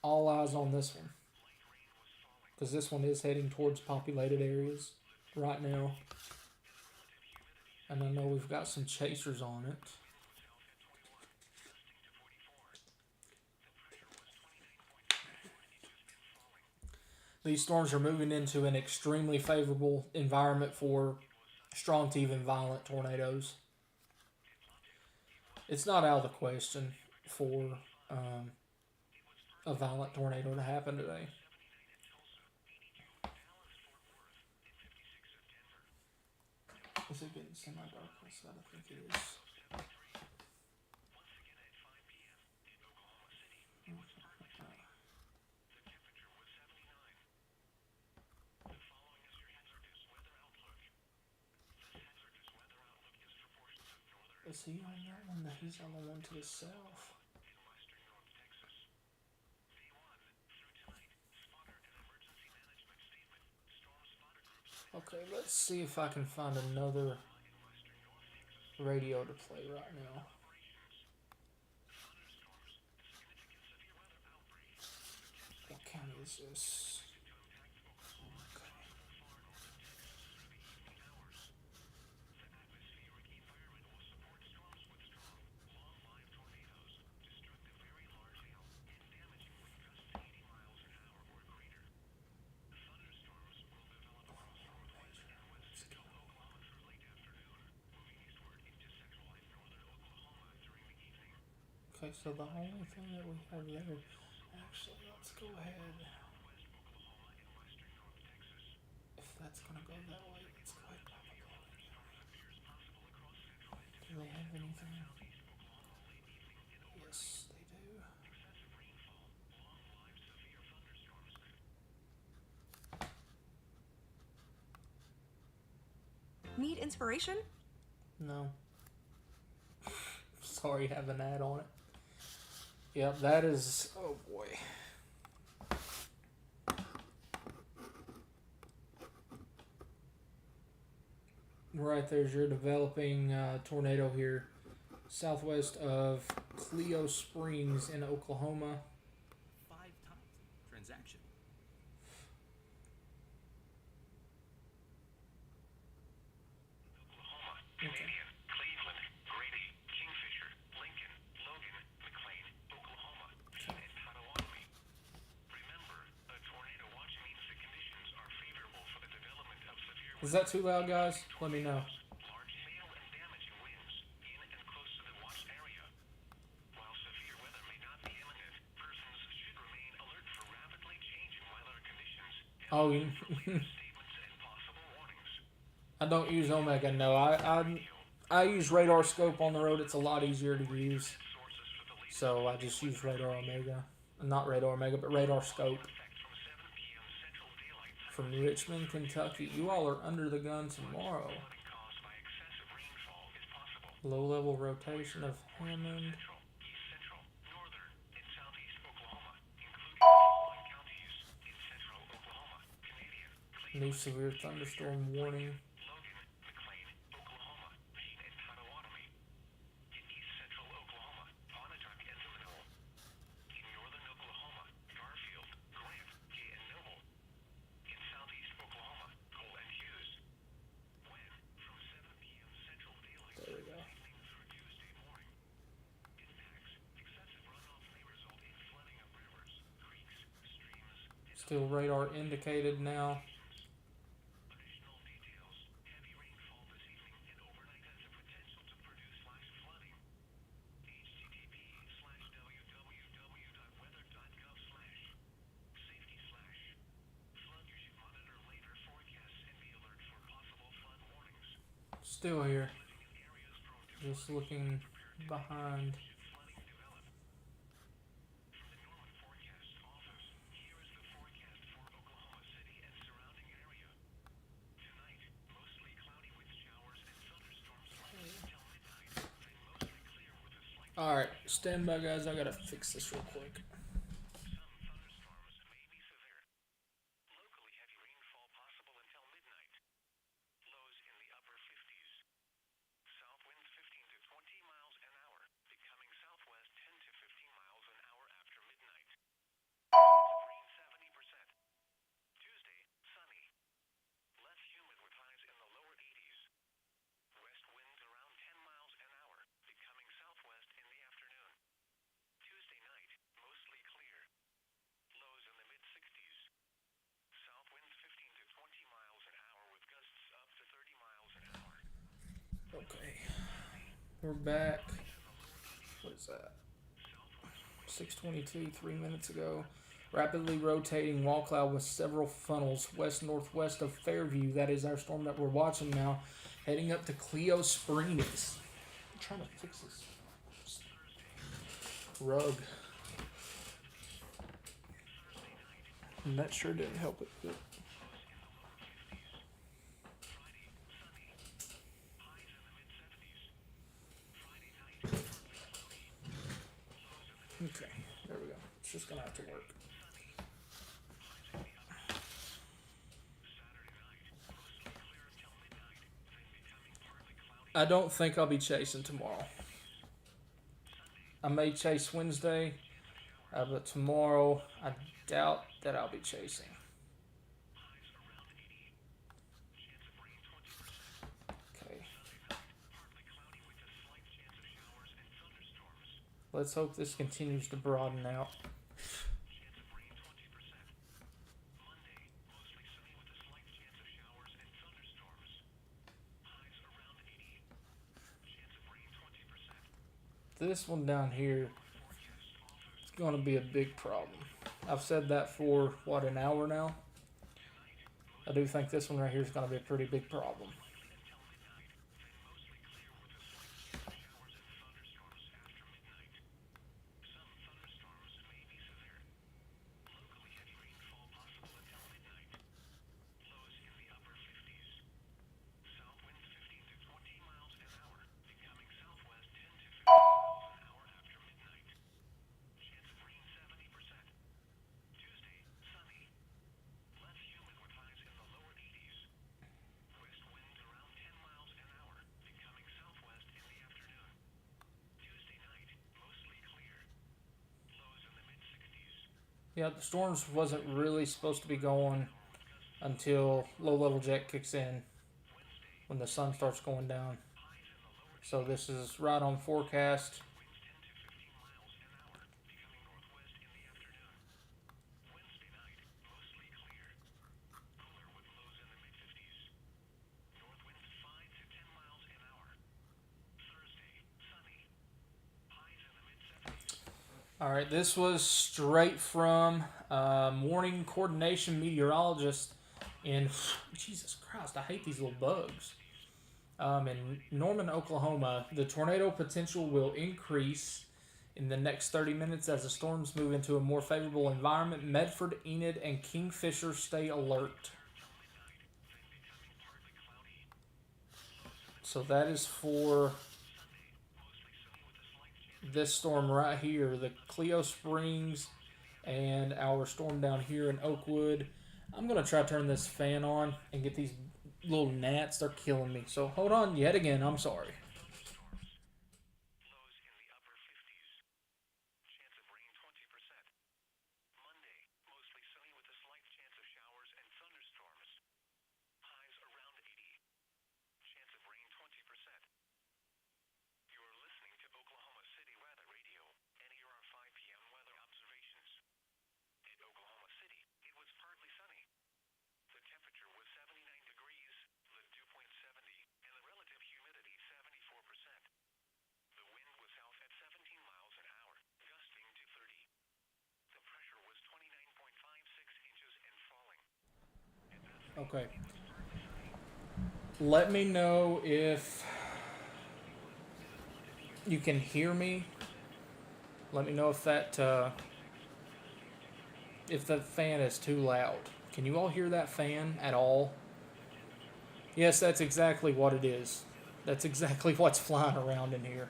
All eyes on this one, because this one is heading towards populated areas right now. And I know we've got some chasers on it. These storms are moving into an extremely favorable environment for strong to even violent tornadoes. It's not out of the question for a violent tornado to happen today. Is it getting semi-dark outside? I think it is. Is he on that one? He's on the one to the south. Okay, let's see if I can find another radio to play right now. What county is this? Okay, so the only thing that we have there, actually, let's go ahead. If that's gonna go that way, let's go ahead and pop a Logan County. Do they have anything? Yes, they do. Need inspiration? No. Sorry, have an ad on it. Yep, that is. Oh boy. Right there's your developing tornado here, southwest of Clio Springs in Oklahoma. 5 times transaction. Okay. Is that too loud, guys? Let me know. Oh, I don't use Omega. No, I use radar scope on the road. It's a lot easier to use, so I just use radar Omega. Not radar Omega, but radar scope. From Richmond, Kentucky. You all are under the gun tomorrow. Low level rotation of Hammond. New severe thunderstorm warning. Still radar indicated now. Still here. Just looking behind. Alright, stand by, guys. I gotta fix this real quick. Okay, we're back. What is that? 6:22, 3 minutes ago. Rapidly rotating wall cloud with several funnels west northwest of Fairview. That is our storm that we're watching now, heading up to Cleo Springs. I'm trying to fix this rug, and that sure didn't help it. But okay, there we go. It's just gonna have to work. I don't think I'll be chasing tomorrow. I may chase Wednesday, but tomorrow I doubt that I'll be chasing. Okay. Let's hope this continues to broaden out. This one down here is going to be a big problem. I've said that for, what, an hour now? I do think this one right here is going to be a pretty big problem. Yeah, the storms wasn't really supposed to be going until low level jet kicks in when the sun starts going down. So this is right on forecast. All right, this was straight from morning coordination meteorologist in Jesus Christ, I hate these little bugs. In Norman, Oklahoma, the tornado potential will increase in the next 30 minutes as the storms move into a more favorable environment. Medford, Enid, and Kingfisher stay alert. So that is for this storm right here, the Cleo Springs, and our storm down here in Oakwood. I'm gonna try to turn this fan on and get these little gnats. They're killing me. So hold on yet again. I'm sorry. Okay. Let me know if you can hear me. Let me know if the fan is too loud. Can you all hear that fan at all? Yes, that's exactly what it is. That's exactly what's flying around in here.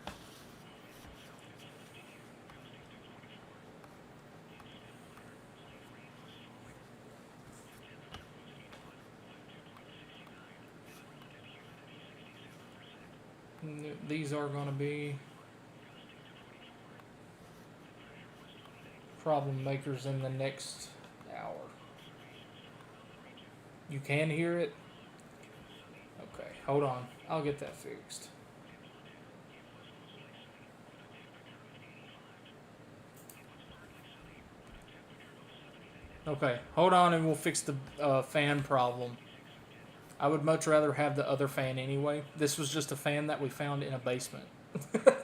These are going to be problem makers in the next hour. You can hear it? Okay, hold on. I'll get that fixed. Okay, hold on and we'll fix the fan problem. I would much rather have the other fan anyway. This was just a fan that we found in a basement. Okay.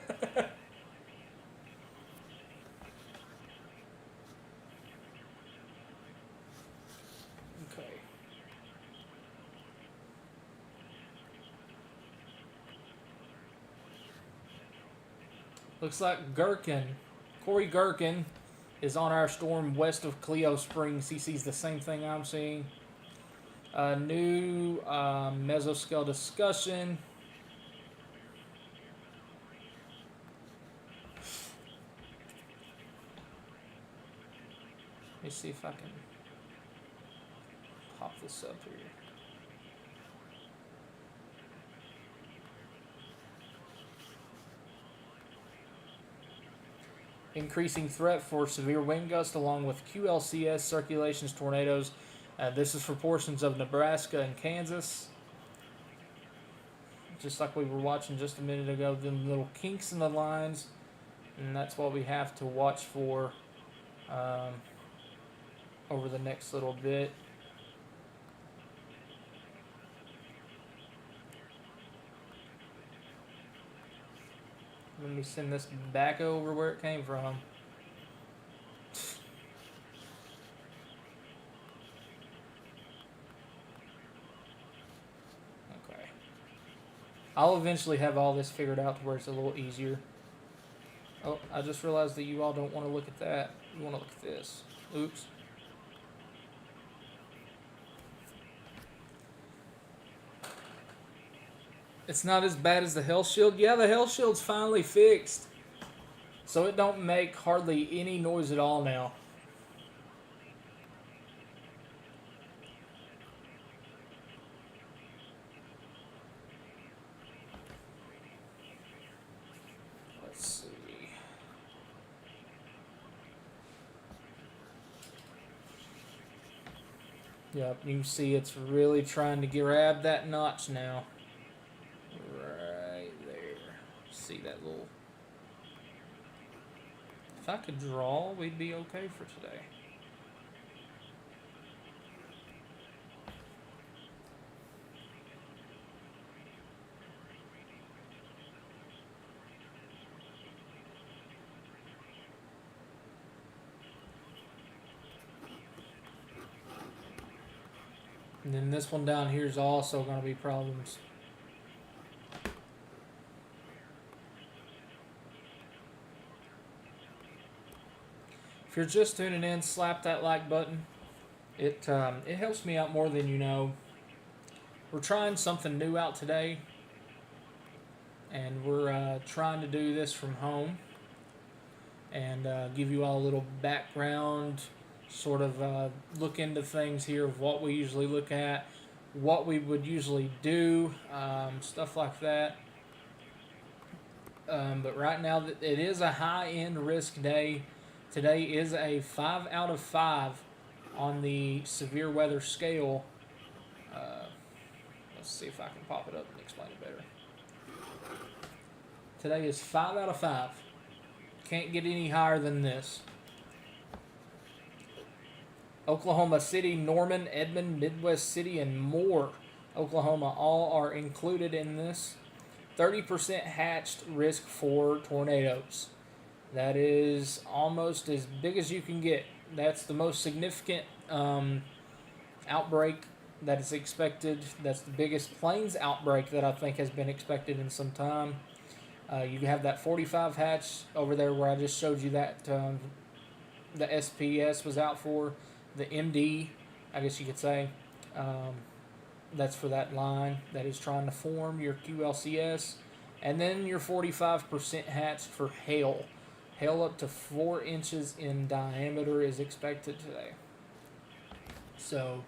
Looks like Corey Gherkin, is on our storm west of Cleo Springs. He sees the same thing I'm seeing. New mesoscale discussion. Let me see if I can pop this up here. Increasing threat for severe wind gusts along with QLCS circulations tornadoes. This is for portions of Nebraska and Kansas. Just like we were watching just a minute ago, them little kinks in the lines. And that's what we have to watch for over the next little bit. Let me send this back over where it came from. Okay. I'll eventually have all this figured out to where it's a little easier. Oh, I just realized that you all don't want to look at that. You want to look at this. Oops. It's not as bad as the Hell Shield. Yeah, the Hell Shield's finally fixed. So it don't make hardly any noise at all now. Let's see. Yep, you can see it's really trying to grab that notch now. Right there. See that little... If I could draw, we'd be okay for today. And then this one down here is also going to be problems. If you're just tuning in, slap that like button. It helps me out more than you know. We're trying something new out today, and we're trying to do this from home and give you all a little background, sort of look into things here of what we usually look at, what we would usually do, stuff like that. But right now, it is a high-end risk day. Today is a 5 out of 5 on the severe weather scale. Let's see if I can pop it up and explain it better. Today is 5 out of 5. Can't get any higher than this. Oklahoma City, Norman, Edmond, Midwest City, and more. Oklahoma all are included in this. 30% hatched risk for tornadoes. That is almost as big as you can get. That's the most significant outbreak that is expected. That's the biggest plains outbreak that I think has been expected in some time. You have that 45 hatch over there where I just showed you that the SPS was out for. The MD, I guess you could say. Um, that's for that line that is trying to form your QLCS. And then your 45% hatch for hail. Hail up to 4 inches in diameter is expected today. So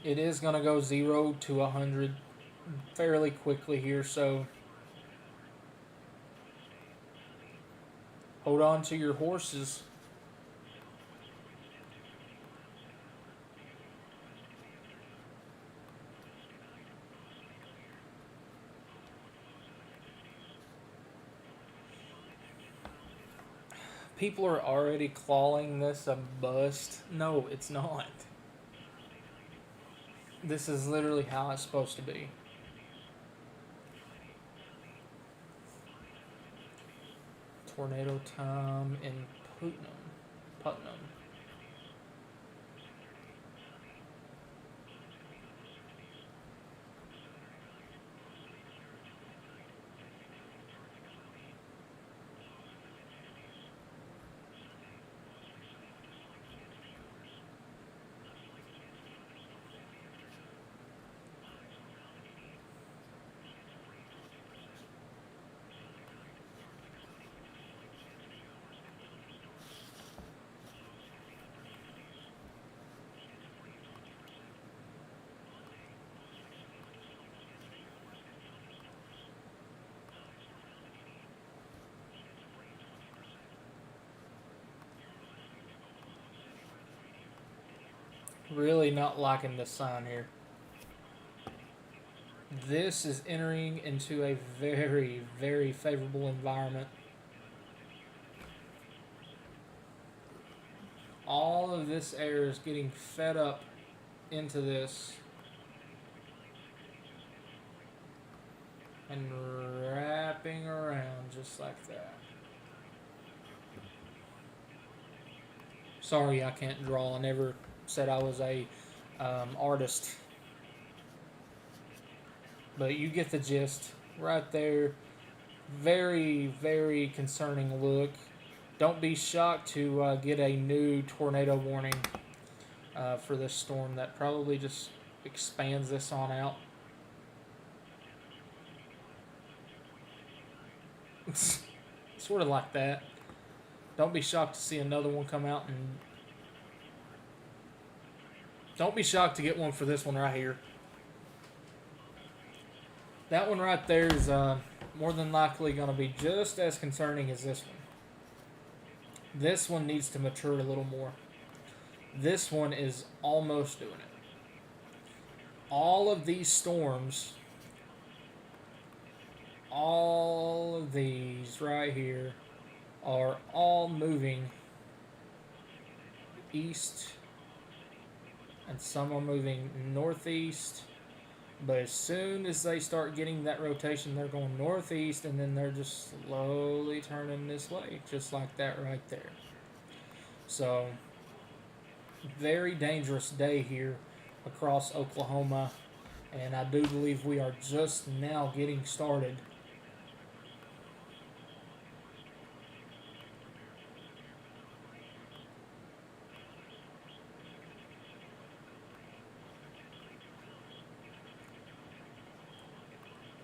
it is going to go 0 to 100 fairly quickly here. So hold on to your horses. People are already calling this a bust. No, it's not. This is literally how it's supposed to be. Tornado time in Putnam. Really not liking this sign here. This is entering into a very, very favorable environment. All of this air is getting fed up into this and wrapping around just like that. Sorry, I can't draw. I never said I was a artist. But you get the gist right there. Very, very concerning look. Don't be shocked to get a new tornado warning for this storm that probably just expands this on out. Sort of like that. Don't be shocked to see another one come out, and don't be shocked to get one for this one right here. That one right there is more than likely going to be just as concerning as this one. This one needs to mature a little more. This one is almost doing it. All of these storms, all of these right here, are all moving east, and some are moving northeast. But as soon as they start getting that rotation, they're going northeast, and then they're just slowly turning this way, just like that right there. So, very dangerous day here across Oklahoma, and I do believe we are just now getting started.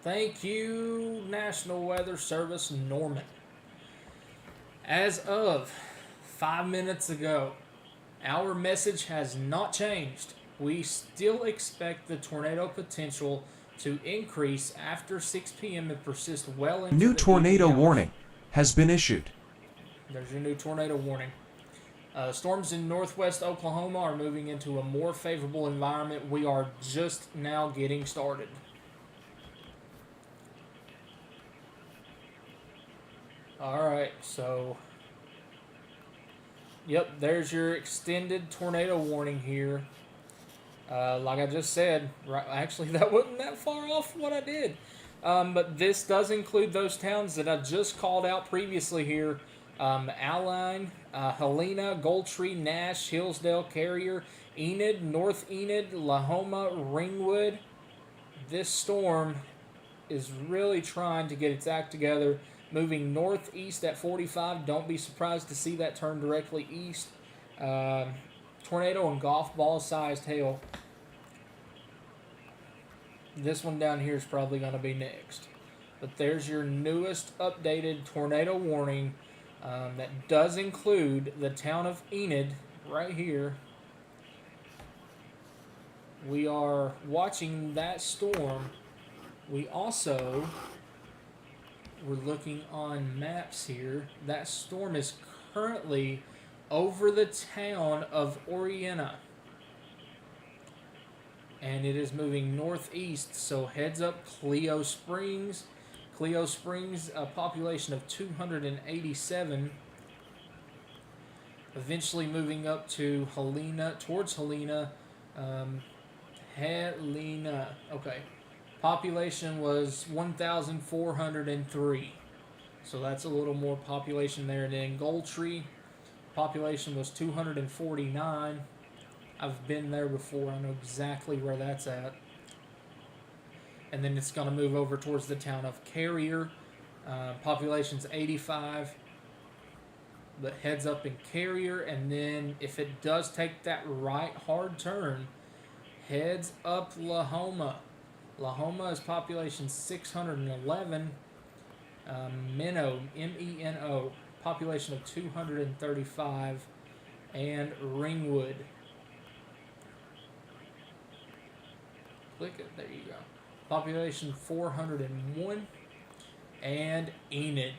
Thank you, National Weather Service, Norman. As of 5 minutes ago, our message has not changed. We still expect the tornado potential to increase after 6 p.m. and persist well into New the tornado evening hours. warning has been issued. There's your new tornado warning. Storms in northwest Oklahoma are moving into a more favorable environment. We are just now getting started. Alright, so yep, there's your extended tornado warning here. Like I just said, right, actually, that wasn't that far off what I did. But this does include those towns that I just called out previously here. Align, Helena, Goldtree, Nash, Hillsdale, Carrier, Enid, North Enid, Lahoma, Ringwood. This storm is really trying to get its act together, moving northeast at 45. Don't be surprised to see that turn directly east. Um, Tornado and golf ball sized hail. This one down here is probably going to be next. But there's your newest updated tornado warning that does include the town of Enid right here. We are watching that storm. We also we're looking on maps here. That storm is currently over the town of Oriena. And it is moving northeast, so heads up Cleo Springs. Cleo Springs, a population of 287. Eventually moving up to Helena, towards Helena. Helena, okay. Population was 1,403. So that's a little more population there. And then Goldtree, population was 249. I've been there before. I know exactly where that's at. And then it's going to move over towards the town of Carrier. Population's 85. But heads up in Carrier. And then if it does take that right hard turn, heads up Lahoma. Lahoma is population 611. Meno, M-E-N-O, population of 235. And Ringwood. Click it. There you go. Population 401. And Enid.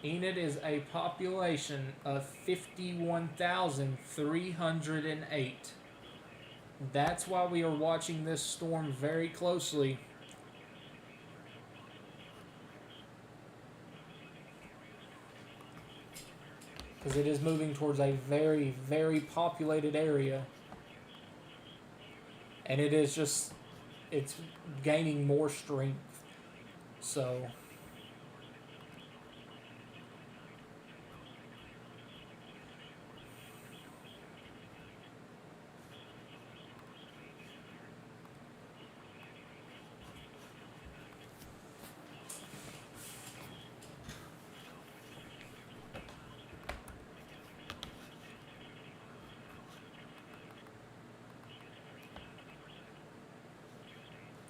Enid is a population of 51,308. That's why we are watching this storm very closely. Because it is moving towards a very, very populated area. And it is just, it's gaining more strength. So,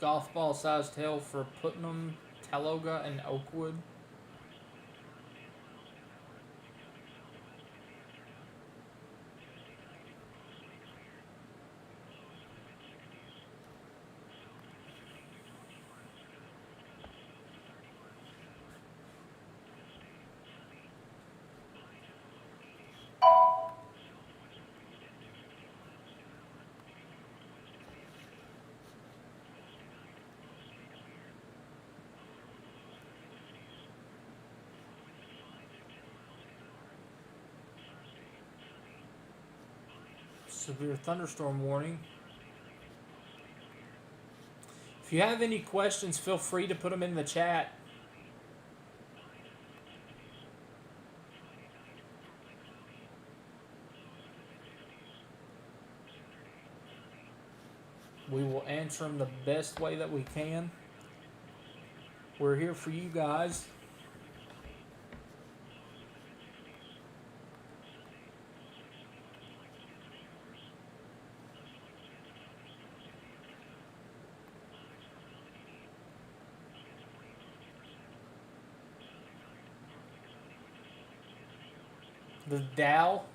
golf ball sized hail for Putnam, Taloga, and Oakwood. Severe thunderstorm warning. If you have any questions, feel free to put them in the chat. We will answer them the best way that we can. We're here for you guys.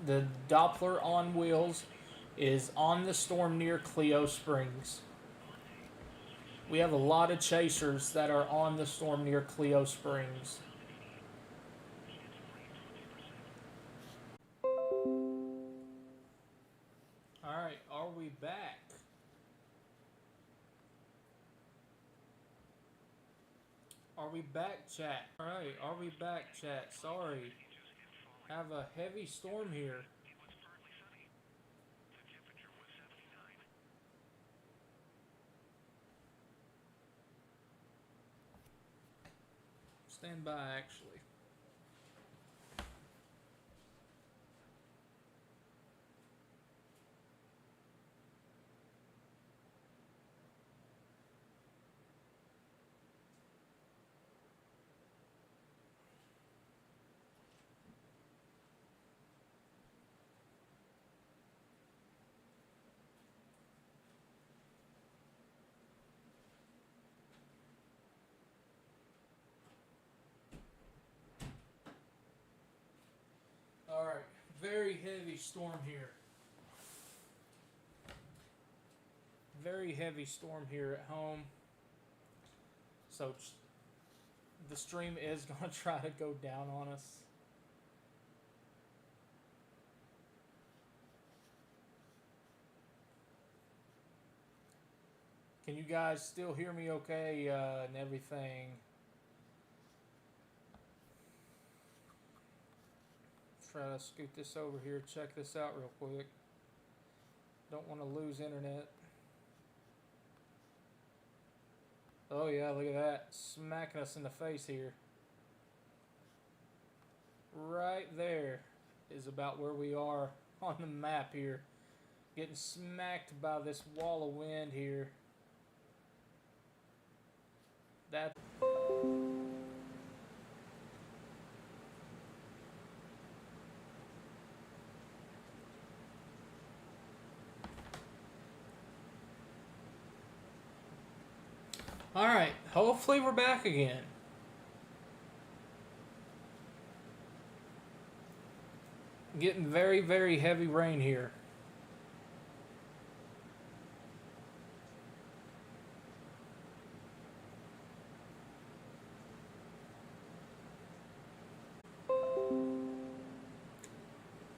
The Doppler on wheels, is on the storm near Cleo Springs. We have a lot of chasers that are on the storm near Cleo Springs. Alright, are we back? Are we back, chat? Alright, are we back, chat? Sorry. Have a heavy storm here. stand by, actually. Alright, very heavy storm here. Very heavy storm here at home. So the stream is going to try to go down on us. Can you guys still hear me okay and everything? Try to scoot this over here, check this out real quick. Don't want to lose internet. Oh yeah, look at that. Smacking us in the face here. Right there is about where we are on the map here. Getting smacked by this wall of wind here. That. Alright, hopefully we're back again. Getting very, very heavy rain here.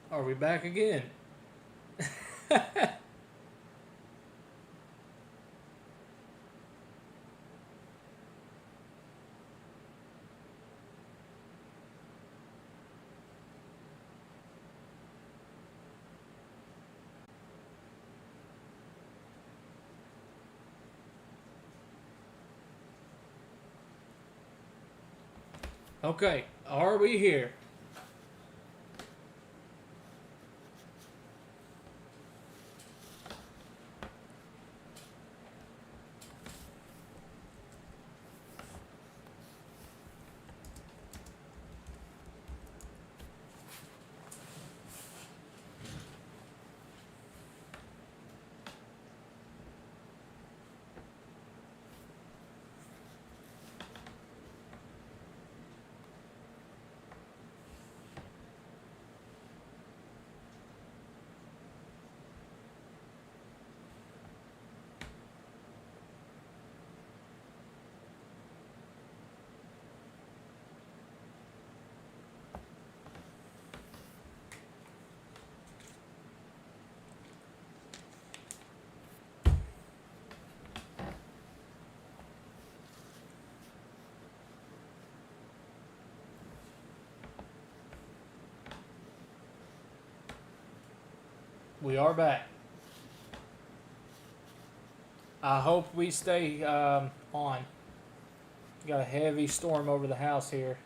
Are we back again? Okay, are we here? We are back. I hope we stay on. Got a heavy storm over the house here.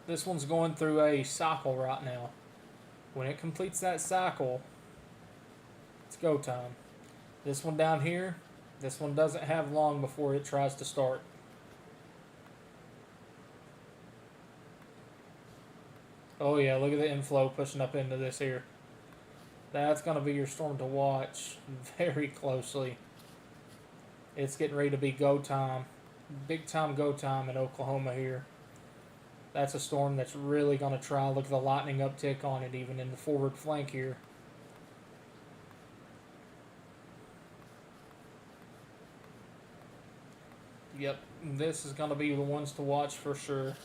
This one's going through a cycle right now. When it completes that cycle, it's go time. This one down here, this one doesn't have long before it tries to start. Oh yeah, look at the inflow pushing up into this here. That's going to be your storm to watch very closely. It's getting ready to be go time. Big time go time in Oklahoma here. That's a storm that's really going to try. Look at the lightning uptick on it even in the forward flank here. Yep, this is going to be the ones to watch for sure.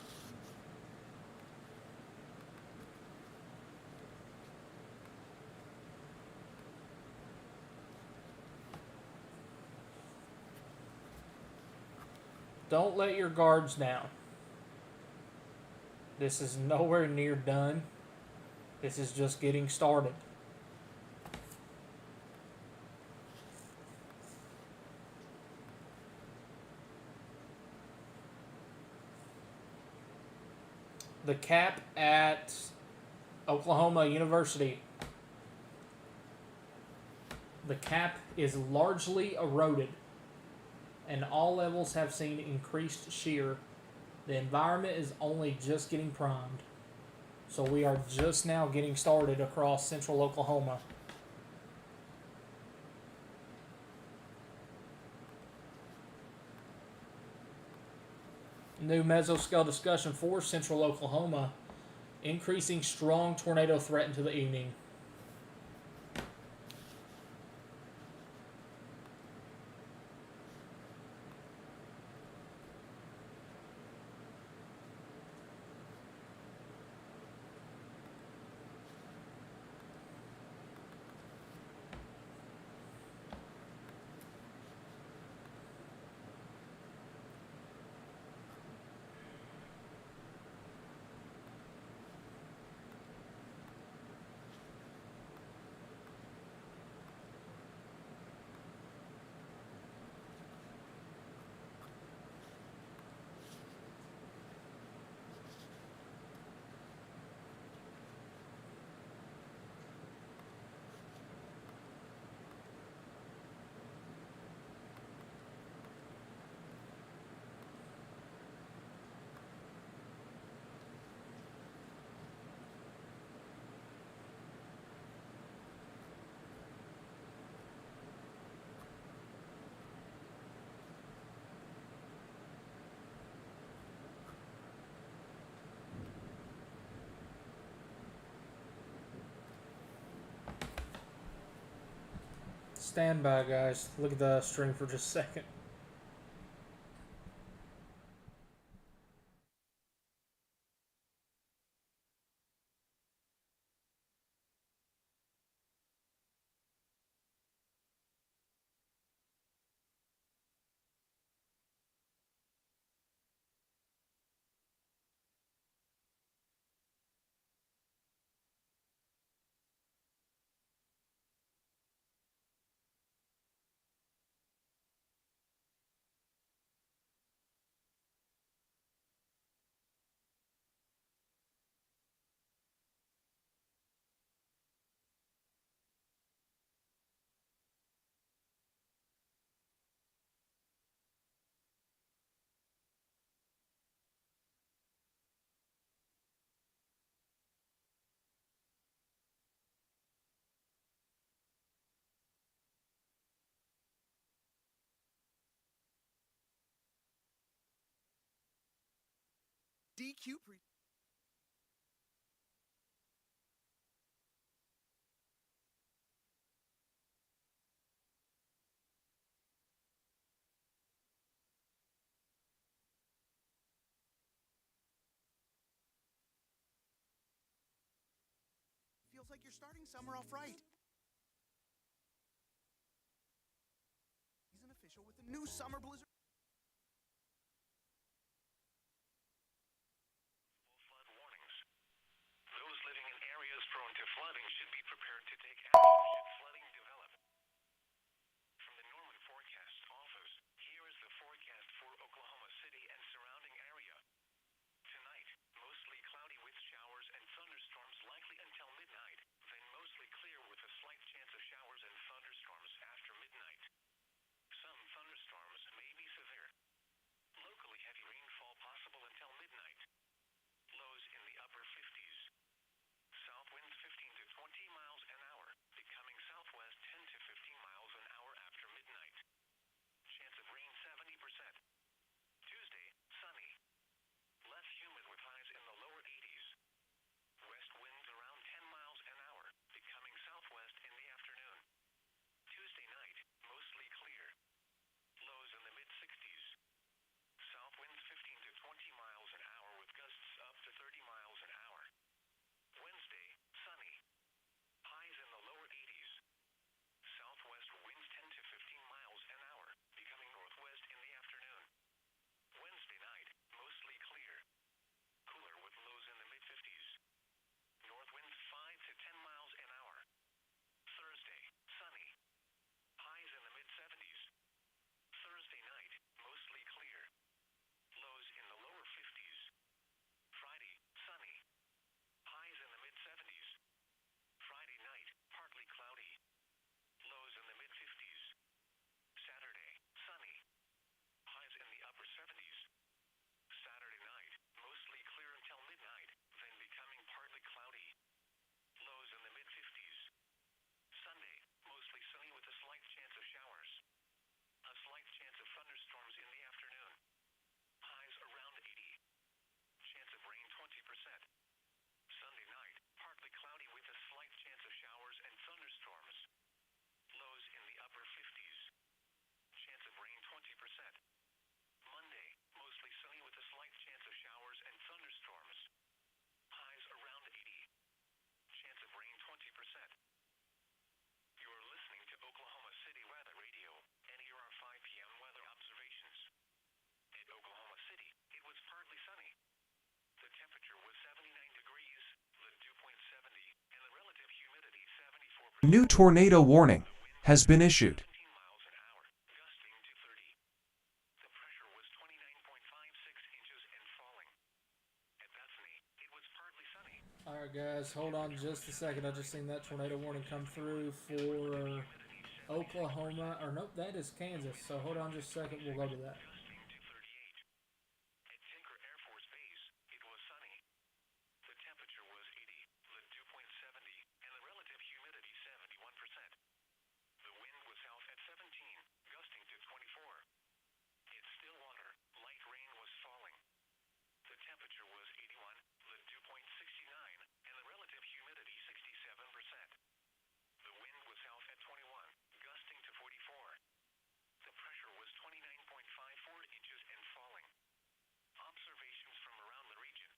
Don't let your guards down. This is nowhere near done. This is just getting started. The cap at Oklahoma University. The cap is largely eroded, and all levels have seen increased shear. The environment is only just getting primed. So we are just now getting started across central Oklahoma. New mesoscale discussion for central Oklahoma. Increasing strong tornado threat into the evening. Stand by, guys. Look at the stream for just a second. DQ pre feels like you're starting summer off right. He's an official with the new summer blizzard. Flood warnings. Those living in areas prone to flooding should be prepared to take action should flooding develop. From the Norman Forecast Office, here is the forecast for Oklahoma City and surrounding area. Tonight, mostly cloudy with showers and thunderstorms likely until midnight, then mostly clear with a slight chance of showers and thunderstorms after midnight. Some thunderstorms may be severe. Locally heavy rainfall possible until midnight. Lows in the upper 50s. South winds 15 to 20 miles an hour, A new tornado warning has been issued. 17 miles an hour, gusting to 30. The pressure was 29.56 inches and falling. At Bethany, it was partly sunny. Alright, guys, hold on just a second. I just seen that tornado warning come through for Oklahoma. Or, nope, that is Kansas. So, hold on just a second. We'll go to that. Gusting to 38. At Tinker Air Force Base, it was sunny. The temperature was 80, the dew point 70, and the relative humidity 71%. The wind was south at 17, gusting to 24. In Stillwater, light rain was falling. The temperature was 81, the dew point 69, and the relative humidity 67%. The wind was south at 21, gusting to 44. The pressure was 29.54 inches and falling. Observations from around the region.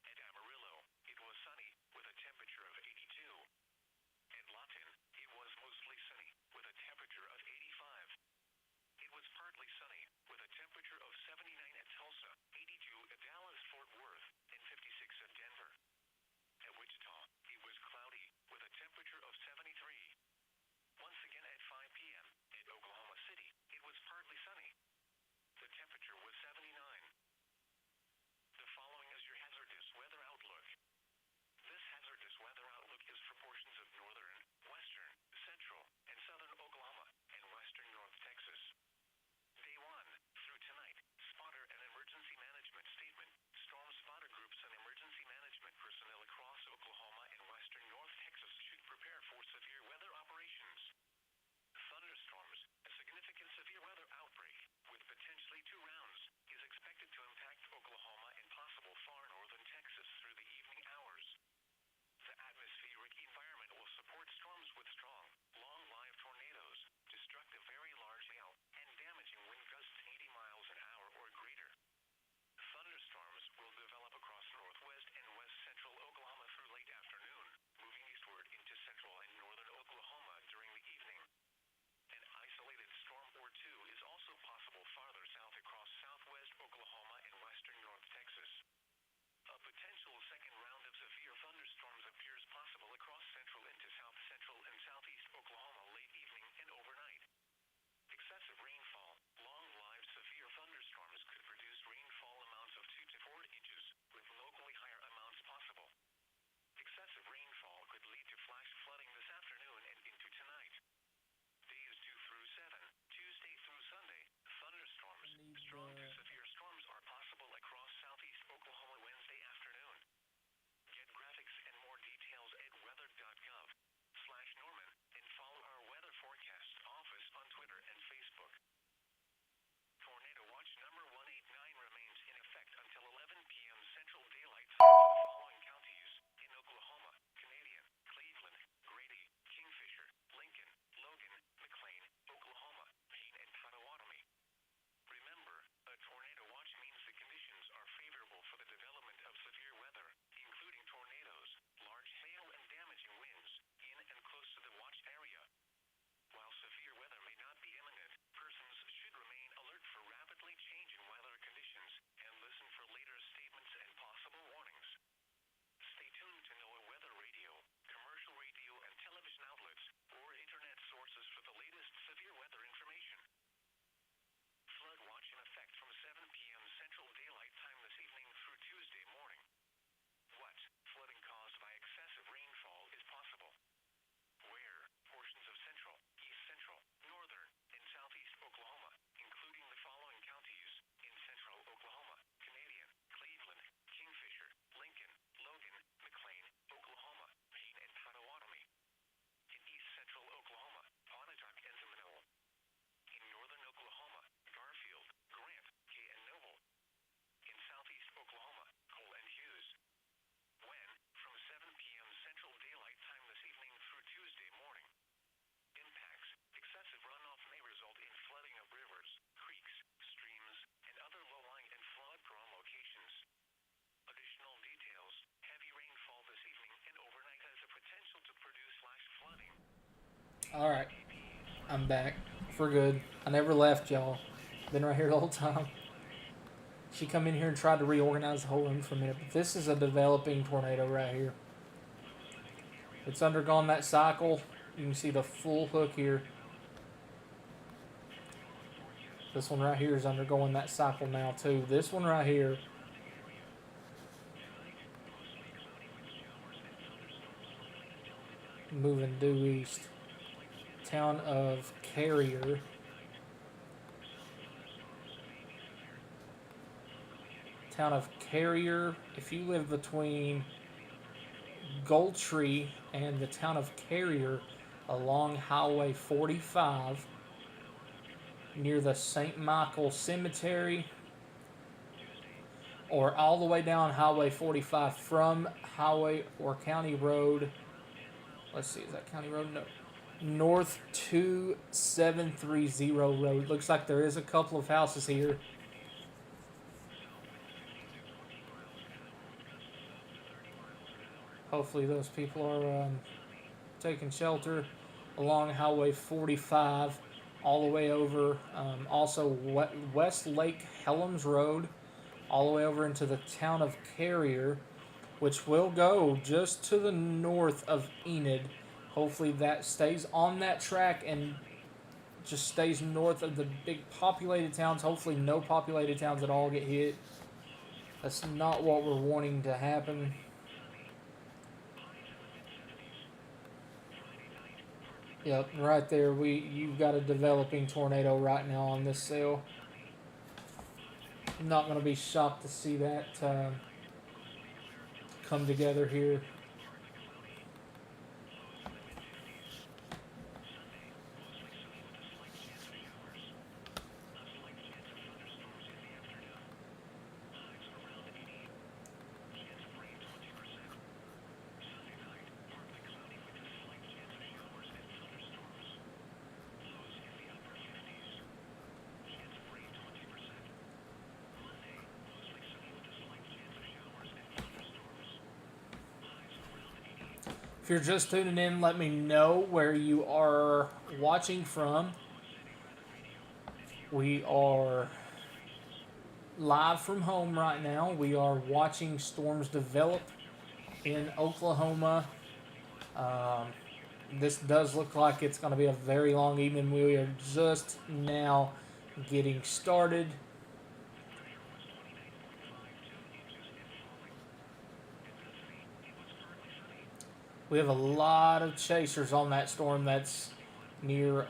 At Amarillo, it was sunny with a temperature of 82. At Lawton, it was mostly sunny with a temperature of 85. It was partly sunny with a temperature of 79 at Tulsa, 82 at Dallas, Fort Worth, and 56 at Denver. At Wichita, it was cloudy with a temperature of 73. Once again at 5 p.m. at Oklahoma City, it was partly sunny. The temperature was 79. The following is your hazardous weather outlook. This hazardous weather outlook is for portions of northern, western, central, and southern Oklahoma and western North Texas. Day 1 through tonight, spotter and emergency management statement. Storm spotter groups and emergency management personnel across Oklahoma and western North Texas should prepare for severe weather operations. Thunderstorms, a significant severe weather outbreak, with potentially 2 rounds, is expected to impact Oklahoma and possible far northern Texas through the evening hours. The atmospheric environment will support storms with strong, long live tornadoes, destructive very large hail, and damaging wind gusts 80 miles an hour or greater. Thunderstorms will develop across northwest and west central Oklahoma through late afternoon, moving eastward into central and northern Oklahoma during the evening. An isolated storm or 2 is also possible farther south across southwest Oklahoma and western North Texas. A potential second round of severe thunderstorms appears possible across central into south central and southeast Oklahoma late evening and overnight. Excessive rainfall, long-lived severe thunderstorms could produce rainfall amounts of 2 to 4 inches, with locally higher amounts possible. Excessive rainfall could lead to flash flooding this afternoon and into tonight. Days 2 through 7, Tuesday through Sunday, thunderstorms, strong to severe storms are possible across southeast Oklahoma Wednesday afternoon. Get graphics and more details at weather.gov/Norman and follow our weather forecast office on Twitter and Facebook. Tornado watch number 189 remains in effect until 11 p.m. Central Daylight Time for the following counties in Oklahoma: Canadian, Cleveland, Grady, Kingfisher, Lincoln, Logan, McLean, Oklahoma, Payne, and Pottawatomie. Remember, a tornado watch means the conditions are favorable for the development of severe weather, including tornadoes, large hail, and damaging winds in and close to the watch area. While severe weather may not be imminent, persons should remain alert for rapidly changing weather conditions and listen for later statements and possible warnings. Stay tuned to NOAA weather radio, commercial radio and television outlets, or internet sources for the latest severe weather information. Flood watch in effect from 7 p.m. Central Daylight Time this evening through Tuesday morning. What flooding caused by excessive rainfall is possible? Where portions of central, east central, northern, and southeast Oklahoma, including the following counties in central Oklahoma: Canadian, Cleveland, Kingfisher, Lincoln, Logan, McLean, Oklahoma, Payne, and Pottawatomie. In east central Oklahoma, Pontotoc and Seminole. In northern Oklahoma, Garfield, Grant, Kay, and Noble. In southeast Oklahoma, Cole and Hughes. When? From 7 p.m. Central Daylight Time this evening through Tuesday morning. Impacts: excessive runoff may result in flooding of rivers, creeks, streams, and other low-lying and flood-prone locations. Additional details: heavy rainfall this evening and overnight has the potential to produce flash flooding. Alright, I'm back. For good. I never left, y'all. Been right here the whole time. She come in here and tried to reorganize the whole room for a minute, but this is a developing tornado right here. It's undergone that cycle You can see the full hook here. This one right here is undergoing that cycle now too. This one right here, moving due east. Town of Carrier. Town of Carrier. If you live between Goldtree and the town of Carrier along Highway 45 near the St. Michael Cemetery, or all the way down Highway 45 from Highway or County Road. Let's see, is that County Road? No. North 2730 Road. Looks like there is a couple of houses here. Hopefully those people are taking shelter along Highway 45 all the way over. Also West Lake Helms Road all the way over into the town of Carrier, which will go just to the north of Enid. Hopefully that stays on that track and just stays north of the big populated towns. Hopefully no populated towns at all get hit. That's not what we're wanting to happen. Yep, right there. You've got a developing tornado right now on this cell. I'm not going to be shocked to see that come together here. If you're just tuning in, let me know where you are watching from. We are live from home right now. We are watching storms develop in Oklahoma. This does look like it's going to be a very long evening. We are just now getting started. We have a lot of chasers on that storm that's near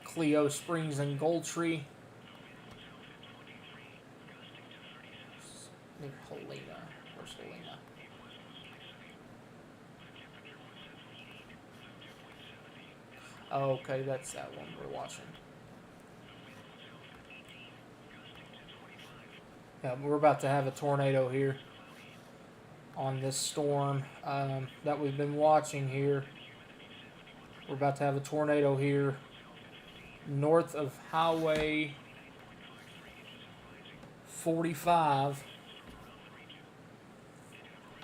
Cleo Springs and Goldtree. Near Helena. Where's Helena? Oh, okay, that's that one we're watching. Yeah, we're about to have a tornado here on this storm that we've been watching here. We're about to have a tornado here north of Highway 45.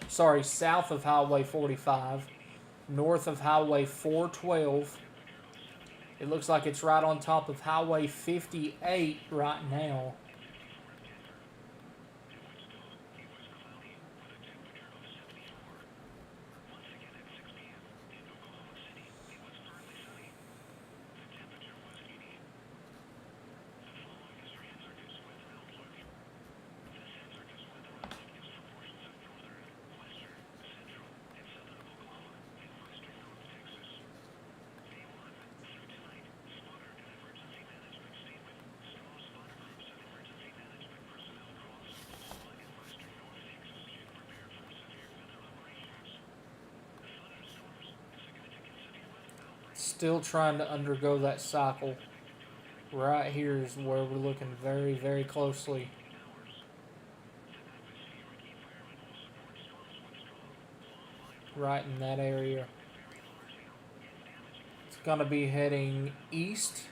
Sorry, south of Highway 45, north of Highway 412. It looks like it's right on top of Highway 58 right now. Still trying to undergo that cycle. Right here is where we're looking very, very closely. Right in that area. It's going to be heading east.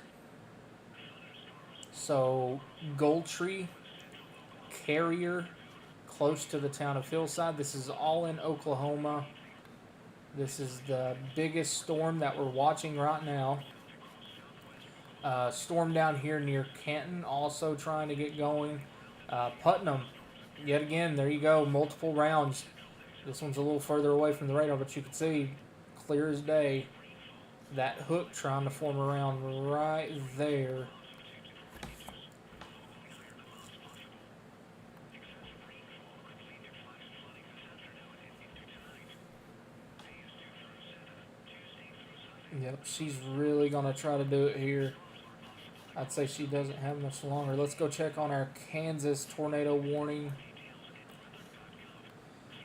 So, Goldtree, Carrier, close to the town of Hillside. This is all in Oklahoma. This is the biggest storm that we're watching right now. Storm down here near Canton also trying to get going. Putnam, yet again, there you go, multiple rounds. This one's a little further away from the radar, but you can see clear as day. that hook trying to form around right there. Yep, she's really going to try to do it here. I'd say she doesn't have much longer. Let's go check on our Kansas tornado warning.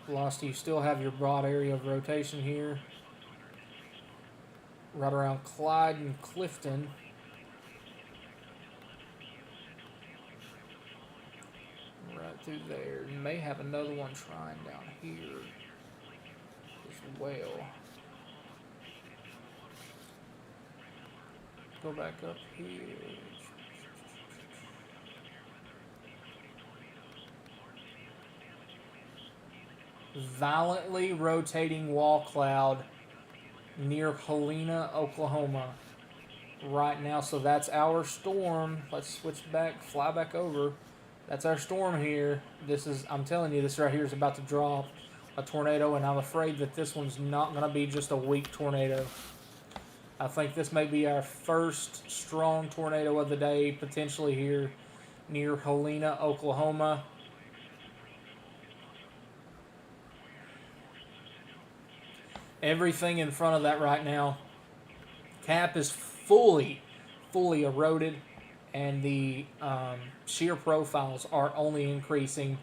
Velocity, you still have your broad area of rotation here. Right around Clyde and Clifton. Right through there. You may have another one trying down here as well. Go back up here. Violently rotating wall cloud near Helena, Oklahoma right now. So that's our storm. Let's switch back, fly back over. That's our storm here. This is, I'm telling you, this right here is about to drop a tornado, and I'm afraid that this one's not going to be just a weak tornado. I think this may be our first strong tornado of the day, potentially here near Helena, Oklahoma. Everything in front of that right now, cap is fully eroded, and the shear profiles are only increasing.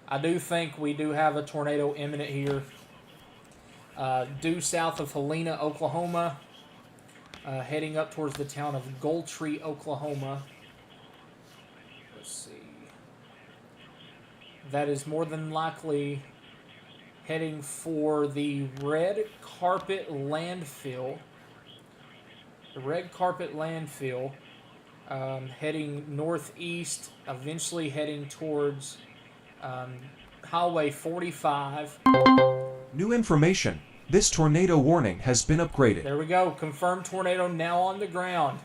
I do think we do have a tornado imminent here, due south of Helena, Oklahoma, heading up towards the town of Goldtree, Oklahoma. Let's see. That is more than likely heading for the red carpet landfill. The red carpet landfill, heading northeast, eventually heading towards Highway 45. New information. This tornado warning has been upgraded. There we go. Confirmed tornado now on the ground.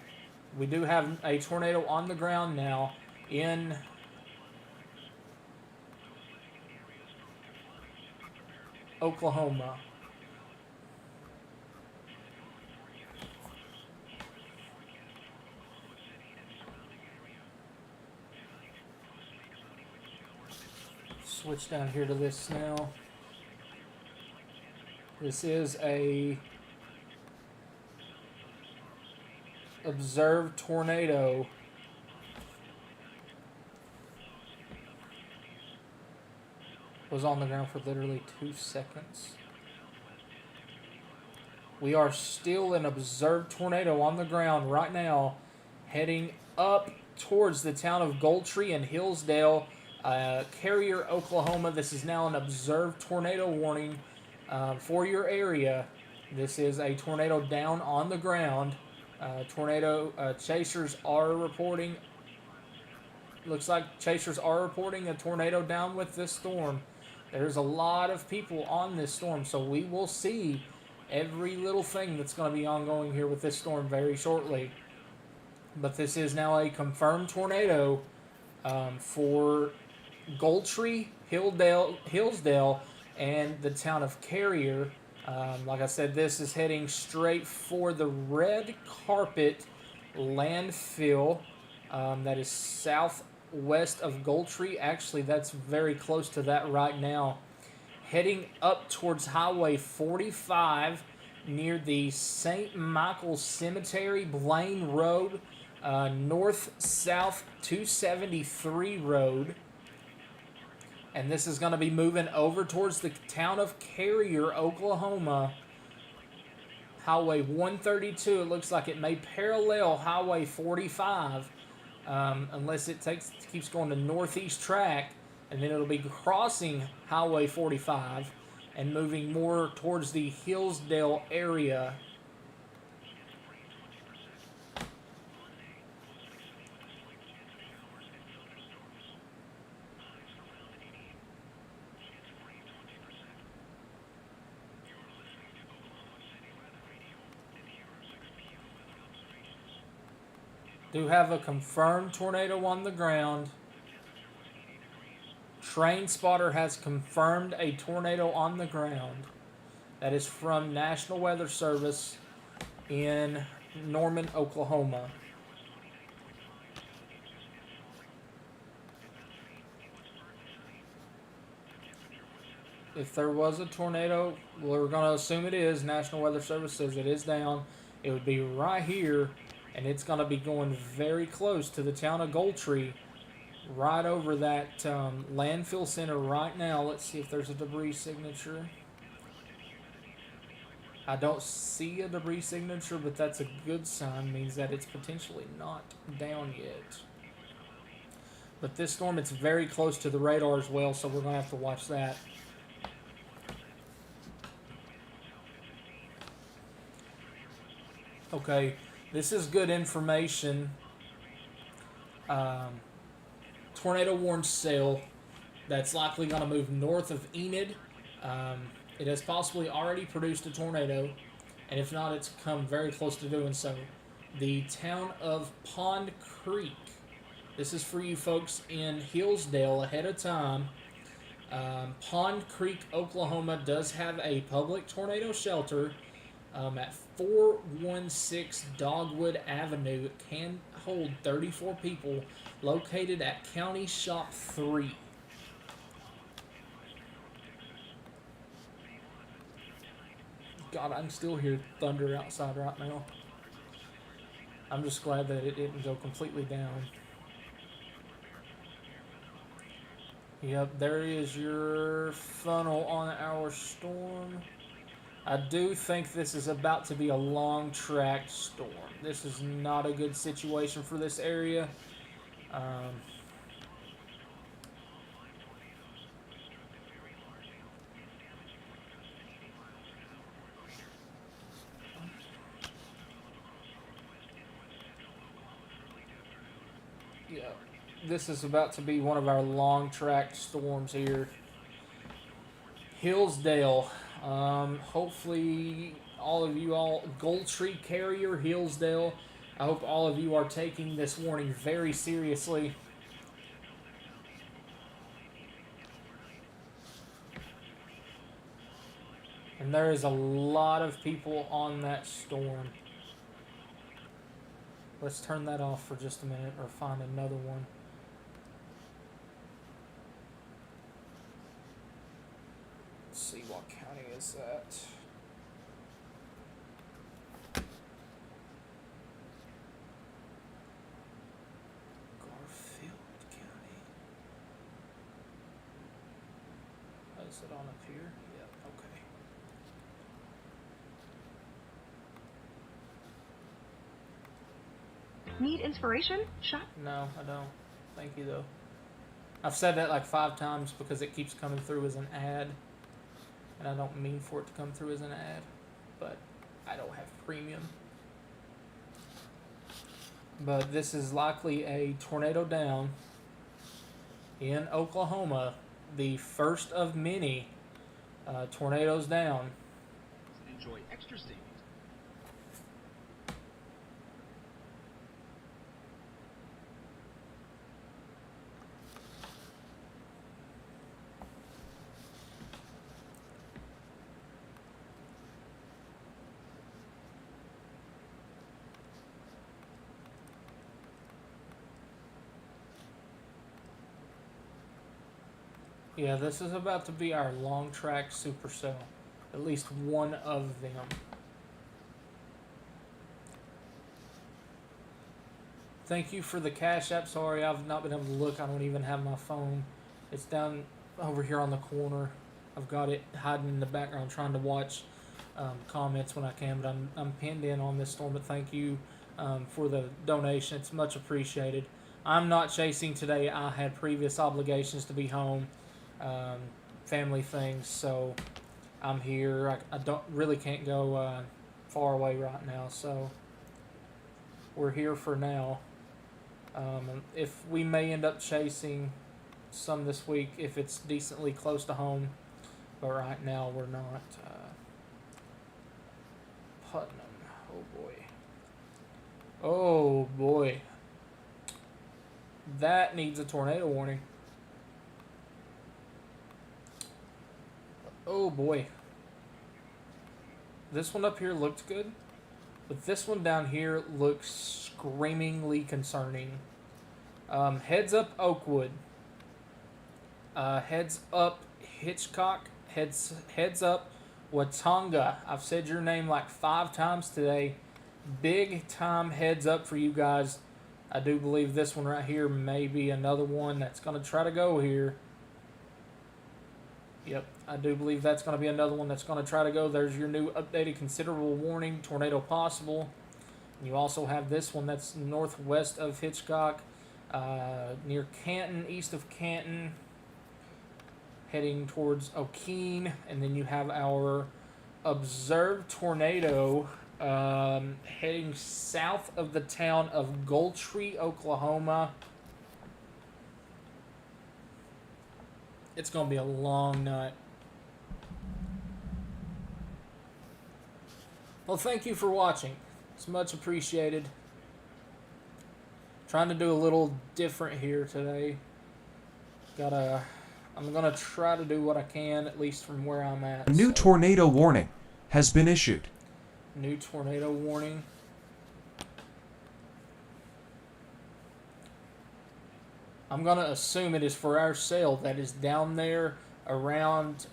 We do have a tornado on the ground now in Oklahoma. Switch down here to this now. This is a observed tornado. Was on the ground for literally 2 seconds. We are still an observed tornado on the ground right now, heading up towards the town of Goldtree and Hillsdale, Carrier, Oklahoma. This is now an observed tornado warning for your area. This is a tornado down on the ground. Tornado chasers are reporting. Looks like chasers are reporting a tornado down with this storm. There's a lot of people on this storm, so we will see every little thing that's going to be ongoing here with this storm very shortly. But this is now a confirmed tornado for Goldtree, Hillsdale, and the town of Carrier. Like I said, this is heading straight for the red carpet landfill that is southwest of Goldtree. Actually, that's very close to that right now. Heading up towards Highway 45 near the St. Michael's Cemetery, Blaine Road, north-south 273 road. And this is going to be moving over towards the town of Carrier, Oklahoma. Highway 132, it looks like it may parallel Highway 45, unless it keeps going to northeast track, and then it'll be crossing Highway 45 and moving more towards the Hillsdale area. Do have a confirmed tornado on the ground. Train spotter has confirmed a tornado on the ground. That is from National Weather Service in Norman, Oklahoma. If there was a tornado, we're going to assume it is. National Weather Service says it is down. It would be right here, and it's going to be going very close to the town of Goldtree, right over that landfill center right now. Let's see if there's a debris signature. I don't see a debris signature, but that's a good sign. Means that it's potentially not down yet. But this storm, it's very close to the radar as well, so we're going to have to watch that. Okay, this is good information. Tornado warned Zelle that's likely going to move north of Enid. It has possibly already produced a tornado, and if not, it's come very close to doing so. The town of Pond Creek. This is for you folks in Hillsdale ahead of time. Pond Creek, Oklahoma does have a public tornado shelter at 416 Dogwood Avenue. It can hold 34 people, located at County Shop 3. God, I can still hear thunder outside right now. I'm just glad that it didn't go completely down. Yep, there is your funnel on our storm. I do think this is about to be a long track storm. This is not a good situation for this area. Yeah, this is about to be one of our long track storms here. Hillsdale. Hopefully all of you Goldtree Carrier, Hillsdale, I hope all of you are taking this warning very seriously. And there is a lot of people on that storm. Let's turn that off for just a minute or find another one. Let's see, what county is that? Garfield County. Oh, is it on up here? Yeah, okay. Need inspiration? Shop. No, I don't. Thank you, though. I've said that like 5 times because it keeps coming through as an ad. And I don't mean for it to come through as an ad. But I don't have premium. But this is likely a tornado down in Oklahoma. The first of many tornadoes down. Enjoy extra savings. Yeah, this is about to be our long track supercell. At least one of them. Thank you for the Cashapp. Sorry, I've not been able to look. I don't even have my phone. It's down over here on the corner. I've got it hiding in the background trying to watch comments when I can, but I'm pinned in on this storm. But thank you for the donation. It's much appreciated. I'm not chasing today. I had previous obligations to be home. Family things, so I'm here. I don't really can't go far away right now, so we're here for now. If we may end up chasing some this week if it's decently close to home, but right now we're not. Putnam, oh boy. Oh boy. That needs a tornado warning. Oh boy. This one up here looked good, But this one down here looks screamingly concerning. Heads up Oakwood. Heads up Hitchcock. Heads up Watanga. I've said your name like 5 times today. Big time heads up for you guys. I do believe this one right here may be another one that's going to try to go here. Yep, I do believe that's going to be another one that's going to try to go. There's your new updated considerable warning, tornado possible. And you also have this one that's northwest of Hitchcock, near Canton, east of Canton, heading towards O'Keene. And then you have our observed tornado heading south of the town of Goldtree, Oklahoma. It's going to be a long night. Well, thank you for watching. It's much appreciated. Trying to do a little different here today. I'm going to try to do what I can, at least from where I'm at. A new tornado warning has been issued. New tornado warning. I'm going to assume it is for our sale that is down there around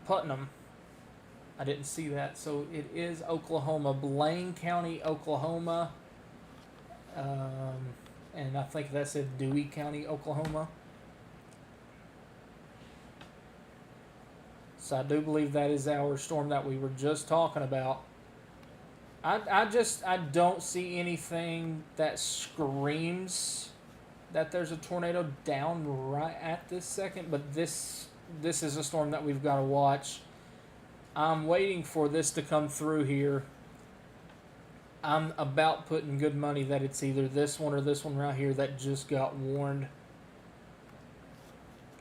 Putnam. I didn't see that. So it is Oklahoma, Blaine County, Oklahoma. And I think that said Dewey County, Oklahoma. So I do believe that is our storm that we were just talking about. I don't see anything that screams that there's a tornado down right at this second, but this is a storm that we've got to watch. I'm waiting for this to come through here. I'm about putting good money that it's either this one or this one right here that just got warned.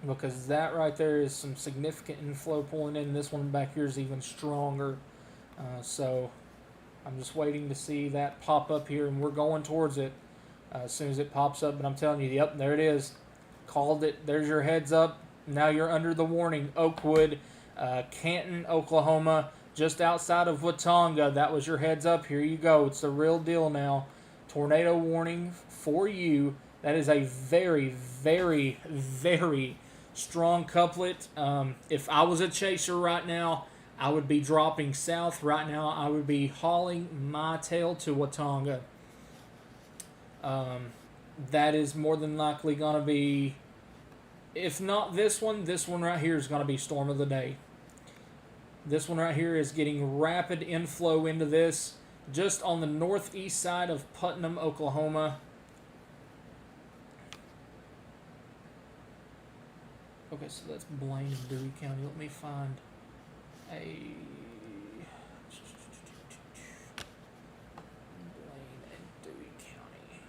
Because that right there is some significant inflow pulling in. This one back here is even stronger. So I'm just waiting to see that pop up here, and we're going towards it as soon as it pops up. But I'm telling you, yep, there it is. Called it. There's your heads up. Now you're under the warning. Oakwood, Canton, Oklahoma, just outside of Watanga. That was your heads up. Here you go. It's the real deal now. Tornado warning for you. That is a very, very, very strong couplet. If I was a chaser right now, I would be dropping south. Right now, I would be hauling my tail to Watanga. That is more than likely going to be, if not this one right here is going to be storm of the day. This one right here is getting rapid inflow into this, just on the northeast side of Putnam, Oklahoma. Okay, so that's Blaine and Dewey County. Let me find a Blaine and Dewey County.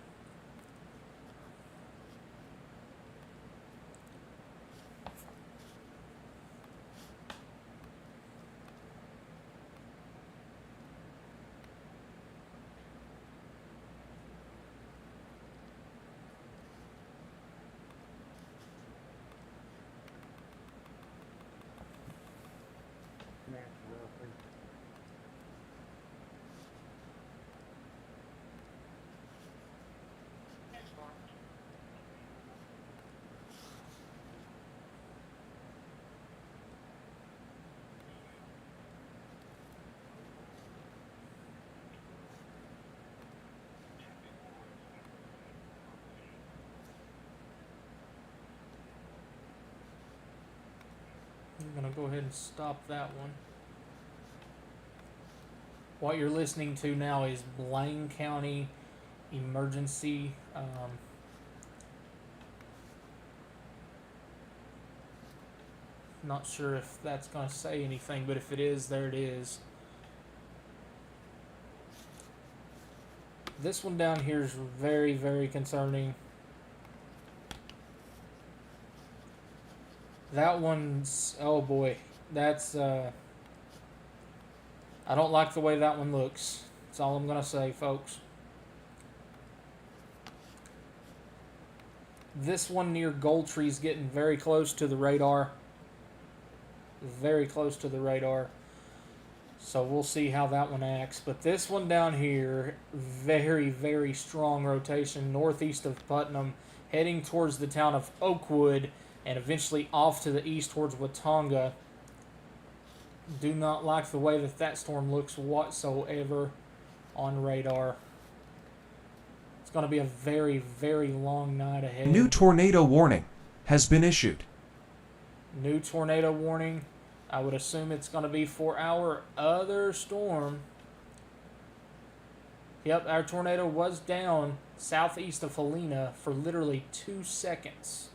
I'm going to go ahead and stop that one. What you're listening to now is Blaine County Emergency. Not sure if that's going to say anything, but if it is, there it is. This one down here is very, very concerning. That one's, oh boy, that's, I don't like the way that one looks. That's all I'm going to say, folks. This one near Goldtree is getting very close to the radar. Very close to the radar. So we'll see how that one acts. But this one down here, very, very strong rotation northeast of Putnam, heading towards the town of Oakwood and eventually off to the east towards Watonga. Do not like the way that storm looks whatsoever on radar. It's going to be a very, very long night ahead. New tornado warning has been issued. New tornado warning. I would assume it's going to be for our other storm. Yep, our tornado was down southeast of Helena for literally 2 seconds.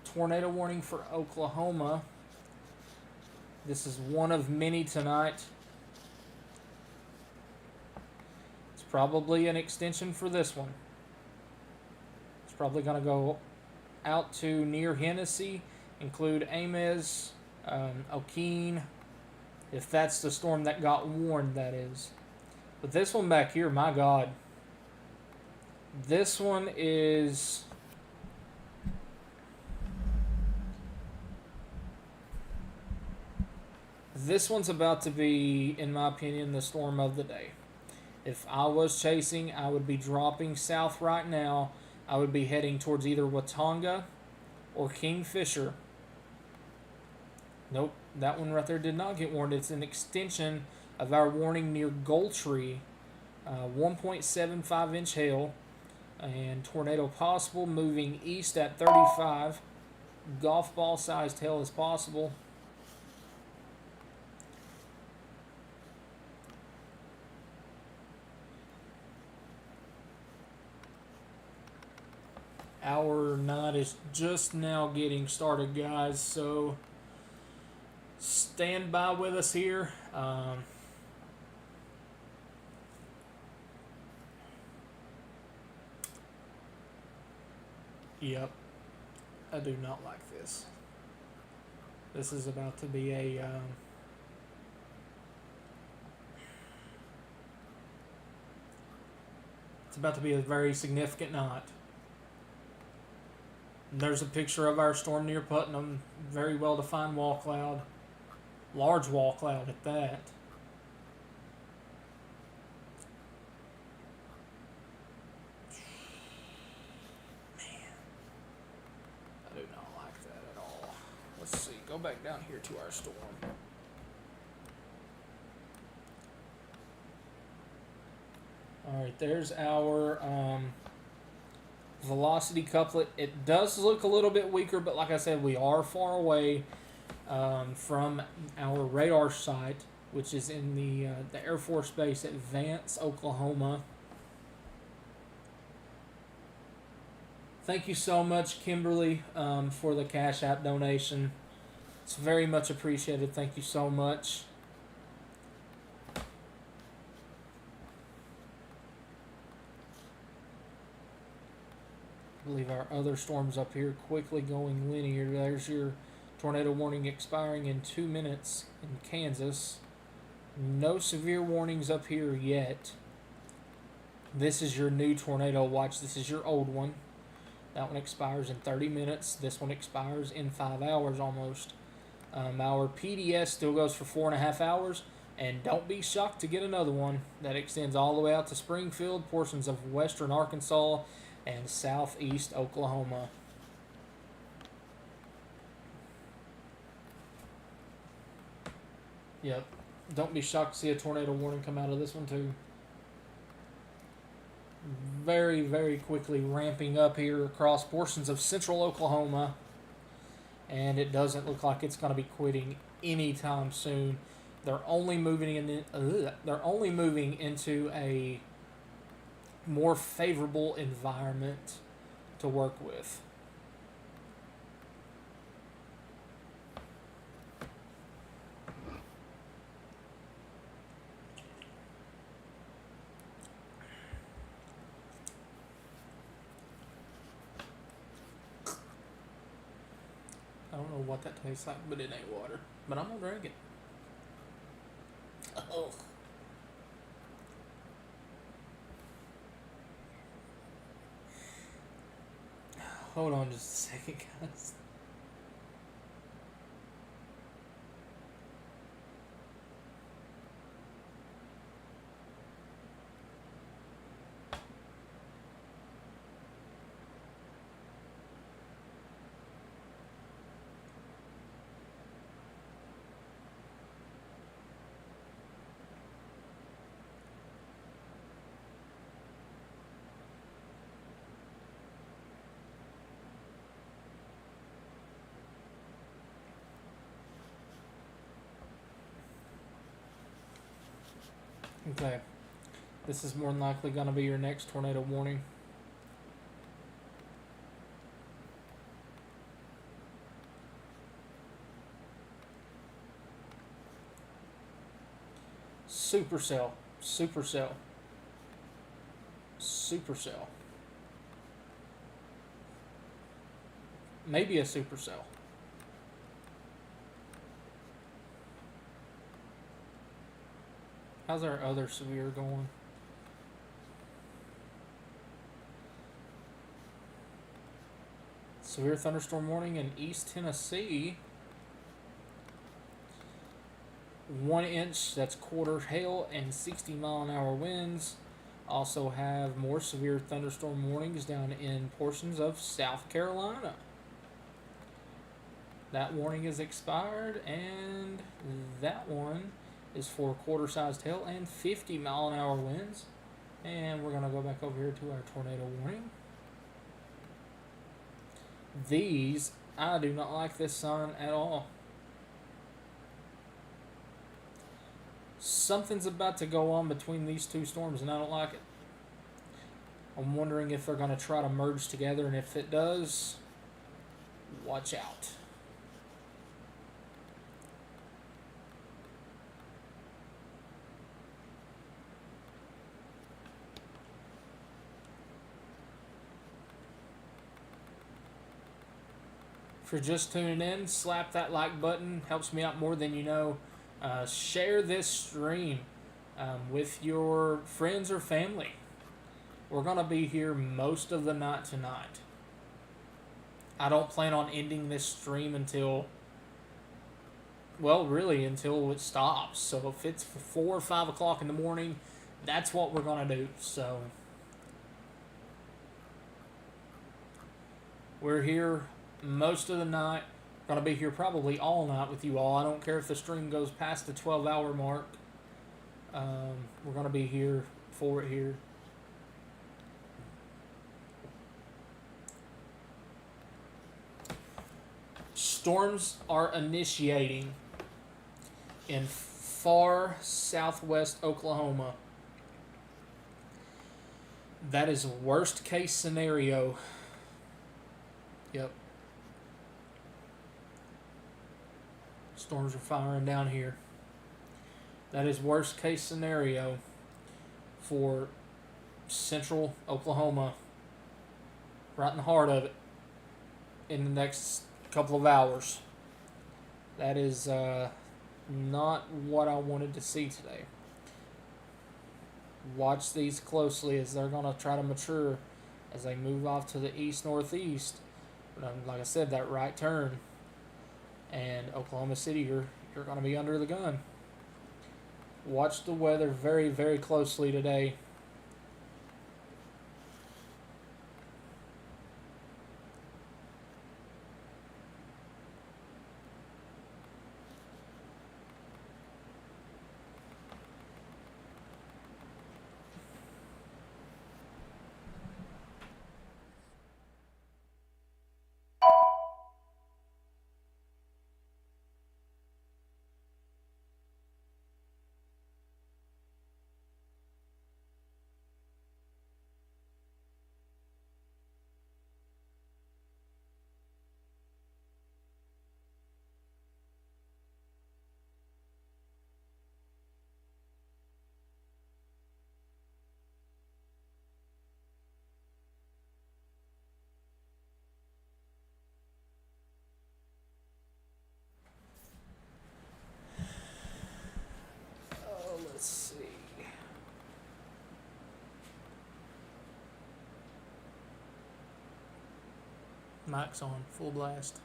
Tornado warning for Oklahoma. This is one of many tonight. It's probably an extension for this one. It's probably going to go out to near Hennessy, include Ames, Okeen, if that's the storm that got warned, that is. But this one back here, my God. This one is... This one's about to be, in my opinion, the storm of the day. If I was chasing, I would be dropping south right now. I would be heading towards either Watonga or Kingfisher. Nope, that one right there did not get warned. It's an extension of our warning near Goldtree. 1.75 inch hail and tornado possible, moving east at 35. Golf ball sized hail is possible. Our night is just now getting started, guys, so stand by with us here. Yep, I do not like this. This is about to be a... it's about to be a very significant night. There's a picture of our storm near Putnam. Very well defined wall cloud. Large wall cloud at that. Man. I do not like that at all. Let's see. Go back down here to our storm. Alright, there's our... velocity couplet. It does look a little bit weaker, but like I said, we are far away from our radar site, which is in the Air Force Base at Vance, Oklahoma. Thank you so much, Kimberly, for the Cashapp donation. It's very much appreciated. Thank you so much. I believe our other storms up here quickly going linear. There's your tornado warning expiring in 2 minutes in Kansas. No severe warnings up here yet. This is your new tornado watch. This is your old one. That one expires in 30 minutes. This one expires in 5 hours almost. Our PDS still goes for 4.5 hours. And don't be shocked to get another one that extends all the way out to Springfield, portions of western Arkansas, and southeast Oklahoma. Yep. Don't be shocked to see a tornado warning come out of this one too. Very, very quickly ramping up here across portions of central Oklahoma. And it doesn't look like it's going to be quitting anytime soon. They're only moving into a more favorable environment to work with. I don't know what that tastes like, but it ain't water. But I'm gonna drink it. Oh. Hold on just a second, guys. Okay. This is more than likely going to be your next tornado warning. Supercell. Supercell. Supercell. Maybe a supercell. How's our other severe going? Severe thunderstorm warning in East Tennessee. 1 inch, that's quarter hail and 60-mile-an-hour winds. Also have more severe thunderstorm warnings down in portions of South Carolina. That warning is expired, and that one is for quarter-sized hail and 50-mile-an-hour winds. And we're going to go back over here to our tornado warning. These, I do not like this sign at all. Something's about to go on between these two storms, and I don't like it. I'm wondering if they're going to try to merge together, and if it does, watch out. If you're just tuning in, slap that like button. Helps me out more than you know. Share this stream with your friends or family. We're going to be here most of the night tonight. I don't plan on ending this stream until, well, really until it stops. So if it's 4 or 5 o'clock in the morning, that's what we're going to do. So we're here most of the night. Going to be here probably all night with you all. I don't care if the stream goes past the 12-hour mark. We're going to be here for it here. Storms are initiating in far southwest Oklahoma. That is worst case scenario. Yep. Storms are firing down here. That is worst case scenario for central Oklahoma. Right in the heart of it. In the next couple of hours. That is not what I wanted to see today. Watch these closely as they're going to try to mature as they move off to the east-northeast. But like I said, that right turn. And Oklahoma City, you're going to be under the gun. Watch the weather very, very closely today. Let's see. Mic's on, full blast.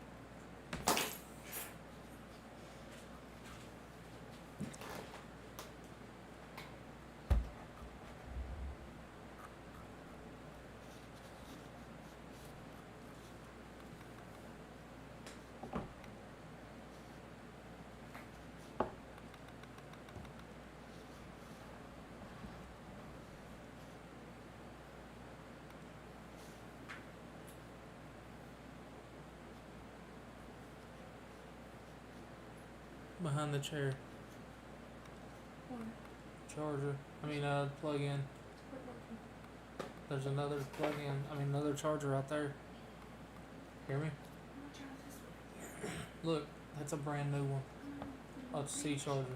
Behind the chair. charger. Plug in. There's another plug in. Another charger out there. Hear me? Look, that's a brand new one. Oh, it's C charger.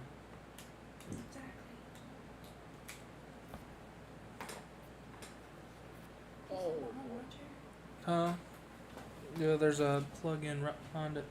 Huh? Yeah, there's a plug in right behind it.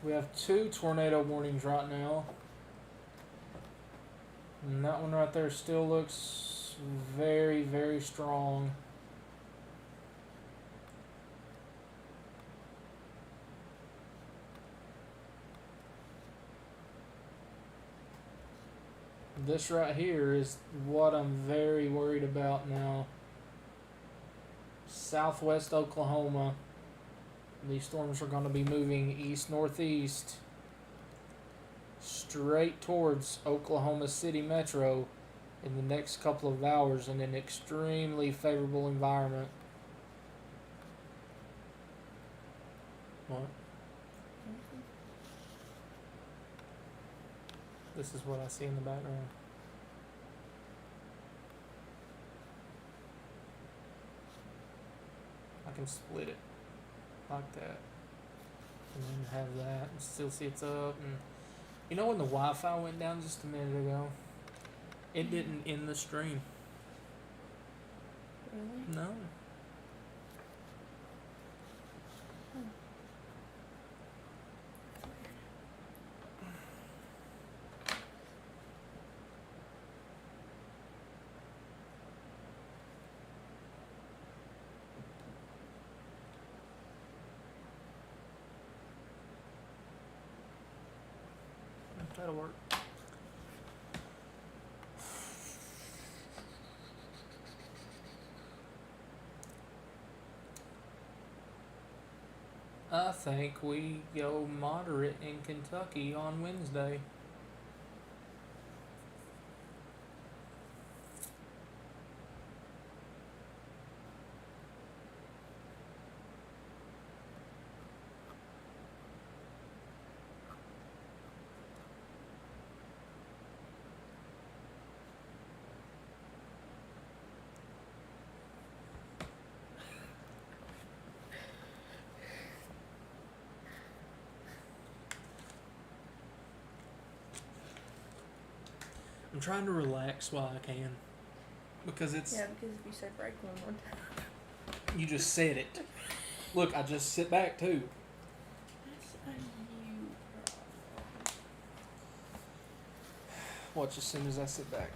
We have 2 tornado warnings right now. And that one right there still looks very, very strong. This right here is what I'm very worried about now. Southwest Oklahoma. These storms are going to be moving east-northeast straight towards Oklahoma City Metro in the next couple of hours in an extremely favorable environment. What? This is what I see in the background. I can split it like that and then have that and still see it's up. And you know when the Wi-Fi went down just a minute ago, it didn't end the stream. Really? No. That'll work. I think we go moderate in Kentucky on Wednesday. I'm trying to relax while I can. Because it's... Yeah, because if you say break one more time. You just said it. Look, I just sit back too. That's a you problem. Watch as soon as I sit back.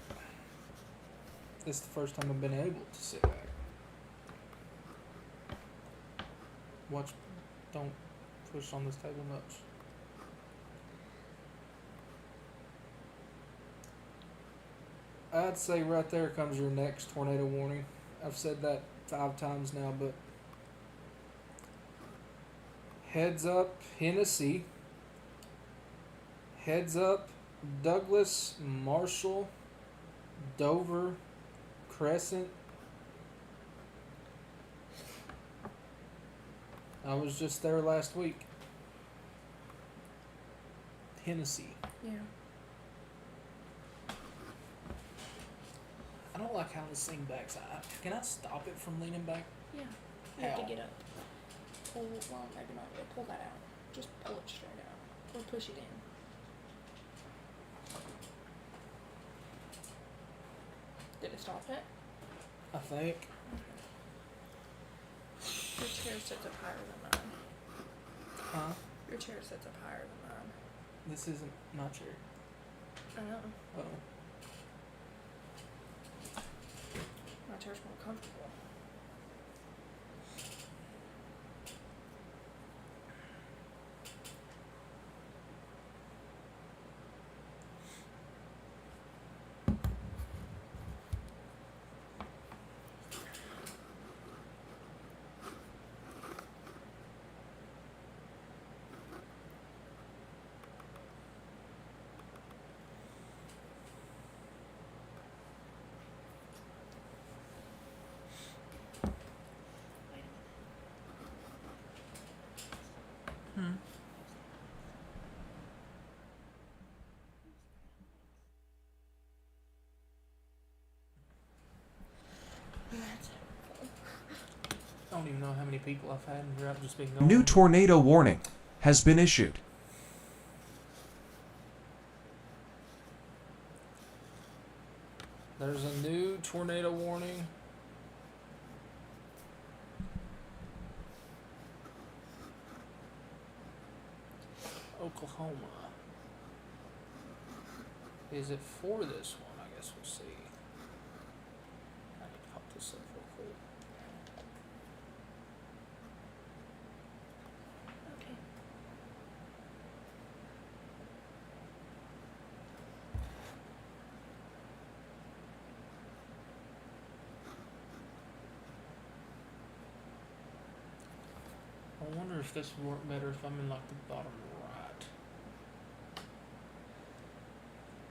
This is the first time I've been able to sit back. Watch. Don't push on this table much. I'd say right there comes your next tornado warning. I've said that 5 times now, but heads up Hennessy, heads up Douglas, Marshall, Dover, Crescent. I was just there last week. Hennessy. Yeah. I don't like how this thing backs. Can I stop it from leaning back? Yeah. You have How? to get up. Pull, well, maybe not. Yeah, pull that out. Just pull it straight out. Or push it in. Did it stop it? I think. Your chair sits up higher than mine. Huh? Your chair sits up higher than mine. This isn't my chair. I know. Oh. My chair's more comfortable. That's I don't even know how many people I've had in here. I've just been going. New tornado warning has been issued. There's a new tornado warning. Oklahoma. Is it for this one? I guess we'll see. I need to pop this up real quick. okay. I wonder if this would work better if I'm in like the bottom right.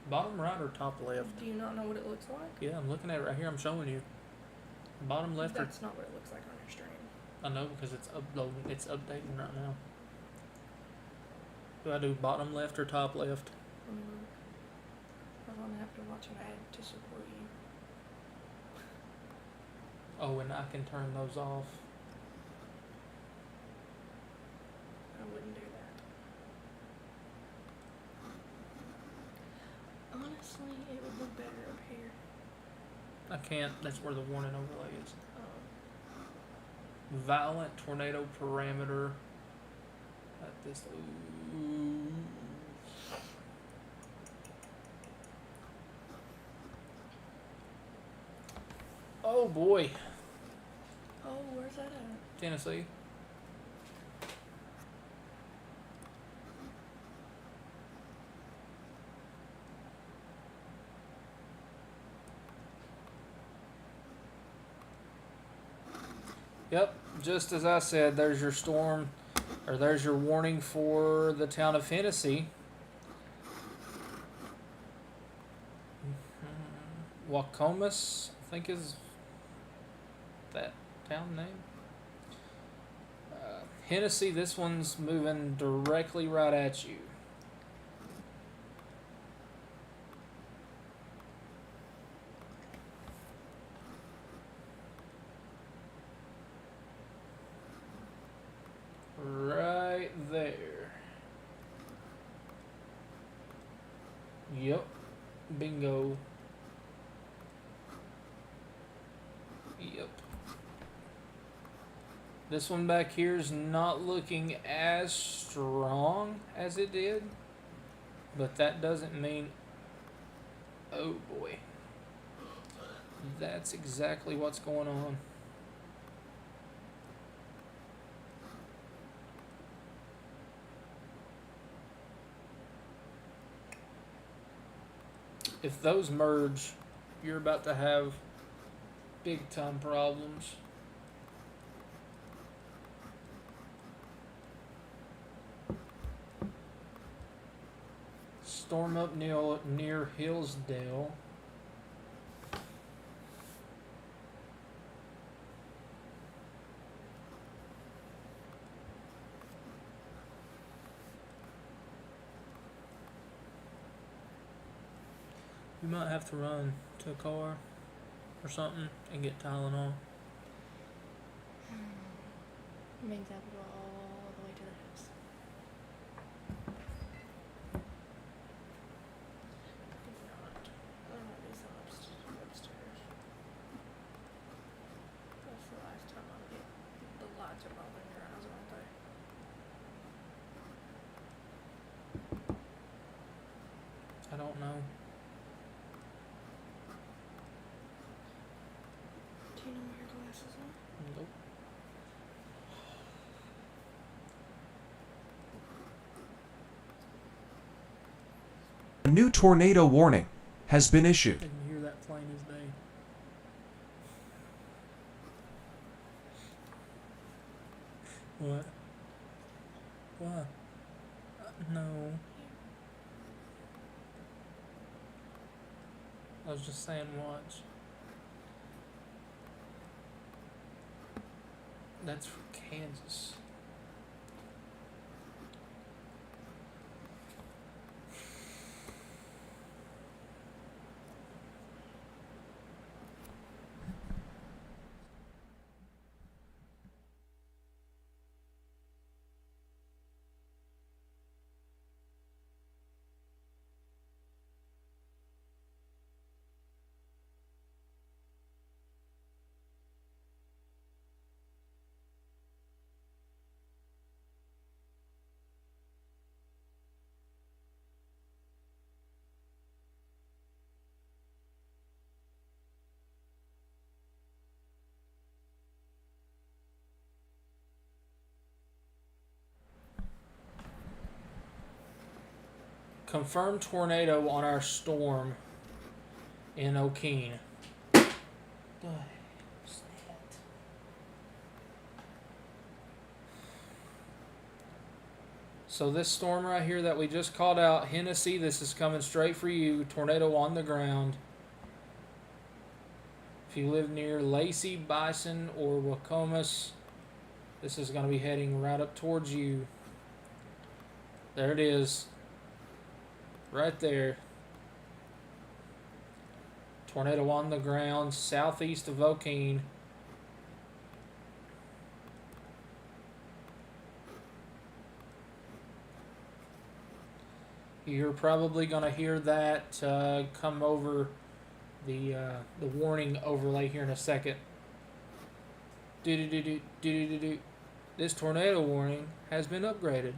Bottom right or top left? Do you not know what it looks like? Yeah, I'm looking at it right here. I'm showing you. Bottom left or That's not what it looks like on your stream. I know because it's uploading. It's updating right now. Do I do bottom left or top left? Let me look. I'm gonna have to watch an ad to support you. Oh, and I can turn those off. I wouldn't do that. Honestly, it would look better up here. I can't. That's where the warning overlay is. Um, Violent tornado parameter. At this. Ooh. Oh boy, oh, where's that at? Tennessee. Yep, just as I said, there's your storm, or there's your warning for the town of Hennessy. Wacomas, I think is that town name. Hennessy, this one's moving directly right at you. Right there. Yep. Bingo. Yep. This one back here is not looking as strong as it did, but that doesn't mean. Oh boy. That's exactly what's going on. If those merge, you're about to have big time problems. Storm up near Hillsdale. You might have to run to a car or something and get Tylenol. It means I have to go all the way to the house. Maybe not. There might be some upstairs. That's the last time I'll get the lights are probably in your eyes, aren't they? I don't know. Do you know where your glasses are? Nope. A new tornado warning has been issued. Didn't hear that plain as day. What? What? No. I was just saying watch. That's for Kansas. confirmed tornado on our storm in O'Keene. So this storm right here that we just called out, Hennessy, this is coming straight for you. Tornado on the ground. If you live near Lacey, Bison, or Wacomas, this is going to be heading right up towards you. There it is. Right there. Tornado on the ground, southeast of O'Keene. You're probably going to hear that come over the warning overlay here in a second. Do-do-do-do-do-do-do-do. This tornado warning has been upgraded.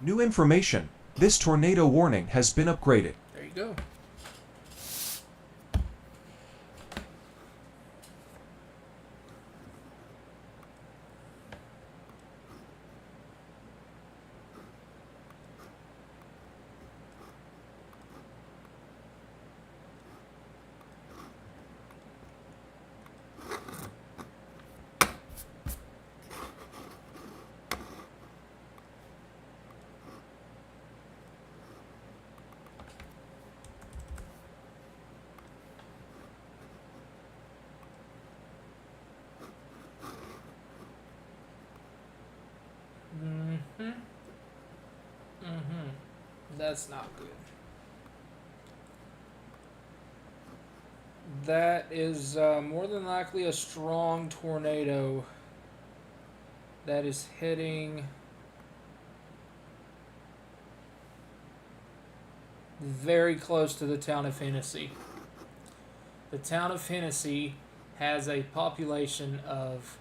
New information. This tornado warning has been upgraded. There you go. That's not good. That is more than likely a strong tornado that is heading very close to the town of Hennessy. The town of Hennessy has a population of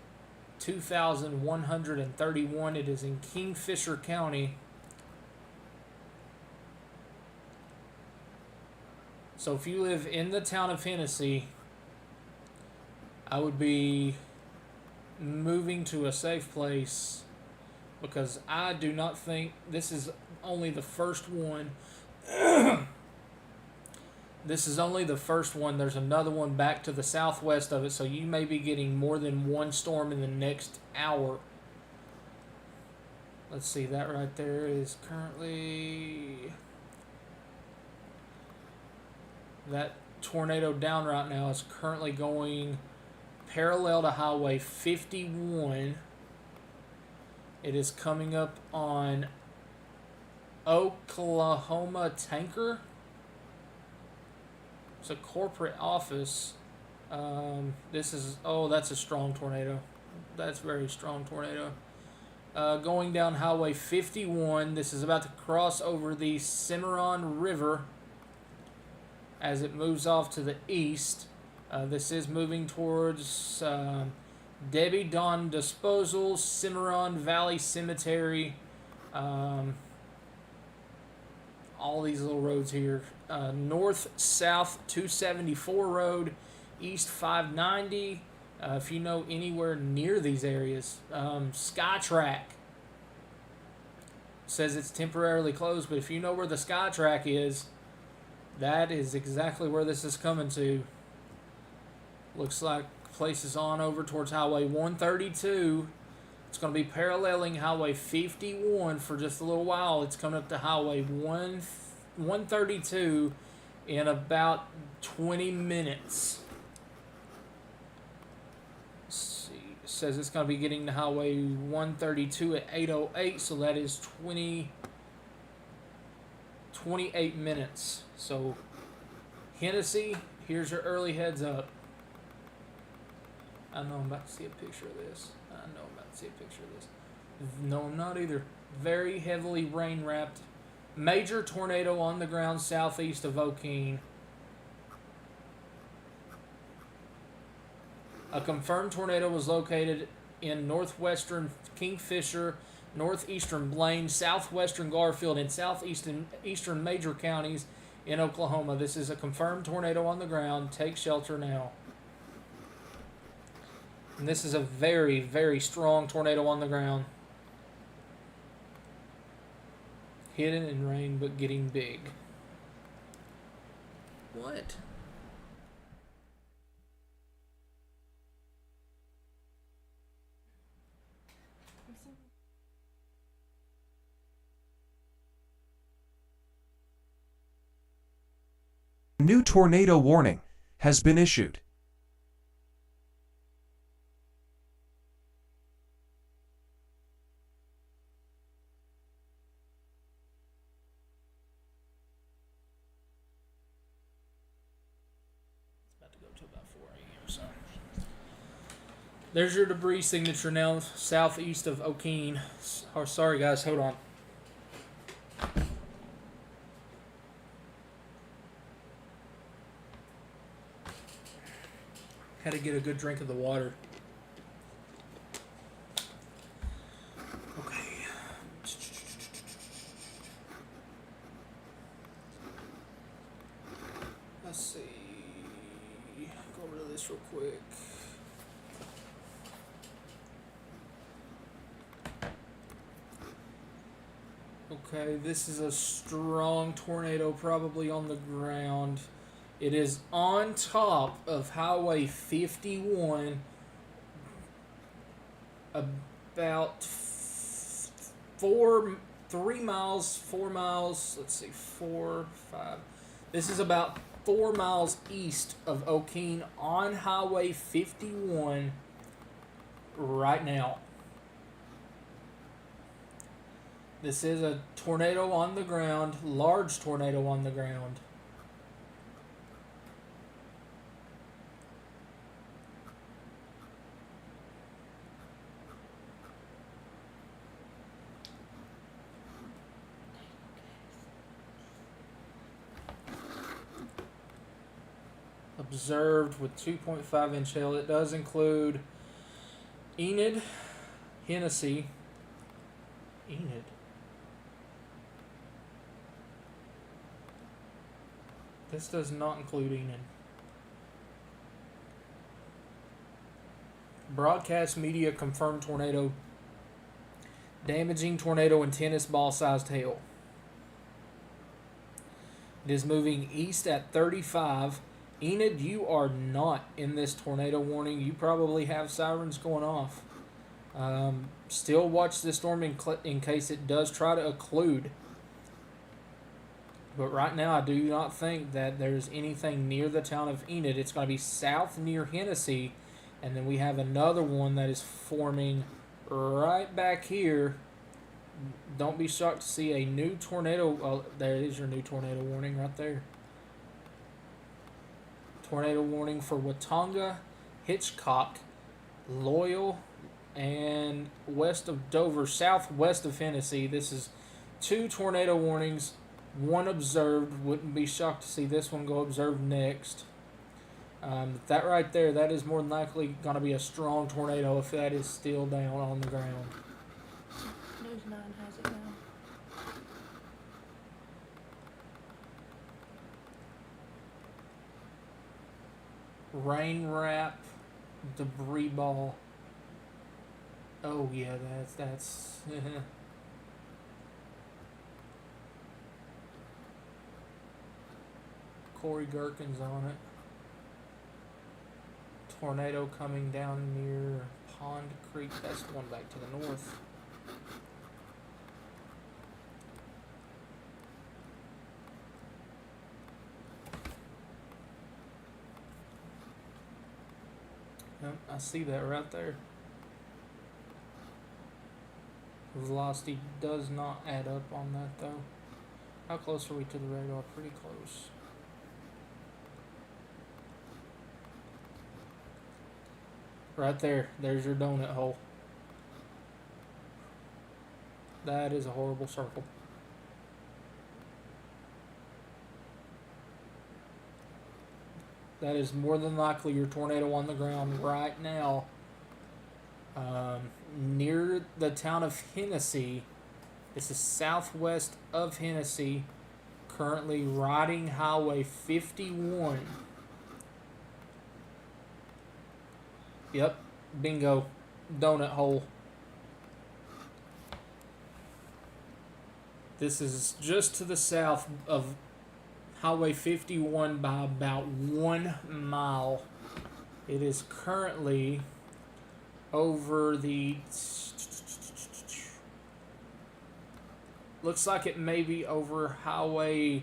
2,131. It is in Kingfisher County. So if you live in the town of Hennessy, I would be moving to a safe place, because I do not think this is only the first one. This is only the first one. There's another one back to the southwest of it, so you may be getting more than one storm in the next hour. Let's see, that right there is currently... That tornado down right now is currently going parallel to Highway 51. It is coming up on Oklahoma Tanker. It's a corporate office. This is... Oh, that's a strong tornado. That's a very strong tornado. Going down Highway 51. This is about to cross over the Cimarron River as it moves off to the east. This is moving towards Debbie Don Disposal, Cimarron Valley Cemetery, all these little roads here. North-south 274 road, east 590. If you know anywhere near these areas. Skytrack says it's temporarily closed, but if you know where the Skytrack is, that is exactly where this is coming to. Looks like places on over towards Highway 132. It's going to be paralleling Highway 51 for just a little while. It's coming up to Highway 132 in about 20 minutes. Let's see. It says it's going to be getting to Highway 132 at 8:08, so that is 28 minutes. So, Hennessy, here's your early heads up. I know I'm about to see a picture of this. No, I'm not either. Very heavily rain-wrapped. Major tornado on the ground southeast of O'Keene. A confirmed tornado was located in northwestern Kingfisher northeastern Blaine, southwestern Garfield, and southeastern major counties in Oklahoma. This is a confirmed tornado on the ground. Take shelter now. And this is a very, very strong tornado on the ground. Hidden in rain, but getting big. What? New tornado warning has been issued. About to go to about 4 a.m. So there's your debris signature now, southeast of Okeen. Oh, sorry guys, hold on. Had to get a good drink of the water. Okay. Let's see. Go over to this real quick. Okay, this is a strong tornado, probably on the ground. It is on top of Highway 51, about 3 miles, 4 miles, let's see, 4, 5. This is about 4 miles east of Okeen on Highway 51 right now. This is a tornado on the ground, large tornado on the ground. Observed with 2.5 inch hail. It does include Enid, Hennessy, Enid. This does not include Enid. Broadcast media confirmed tornado. Damaging tornado and tennis ball sized hail. It is moving east at 35. Enid, you are not in this tornado warning. You probably have sirens going off. Still watch this storm in case it does try to occlude. But right now, I do not think that there's anything near the town of Enid. It's going to be south near Hennessy. And then we have another one that is forming right back here. Don't be shocked to see a new tornado. Oh, there is your new tornado warning right there. Tornado warning for Watonga, Hitchcock, Loyal, and west of Dover, southwest of Hennessy. This is 2 tornado warnings, 1 observed. Wouldn't be shocked to see this one go observed next. That right there, that is more than likely going to be a strong tornado if that is still down on the ground. News 9 has it now. Rain wrap, debris ball. Oh yeah, that's Corey Gherkin's on it. Tornado coming down near Pond Creek. That's going back to the north. Yep, I see that right there. Velocity does not add up on that though. How close are we to the radar? Pretty close. Right there. There's your donut hole. That is a horrible circle. That is more than likely your tornado on the ground right now. near the town of Hennessy. This is southwest of Hennessy. Currently riding Highway 51. Yep, bingo. Donut hole. This is just to the south of Highway 51 by about 1 mile. It is currently over the... Looks like it may be over Highway...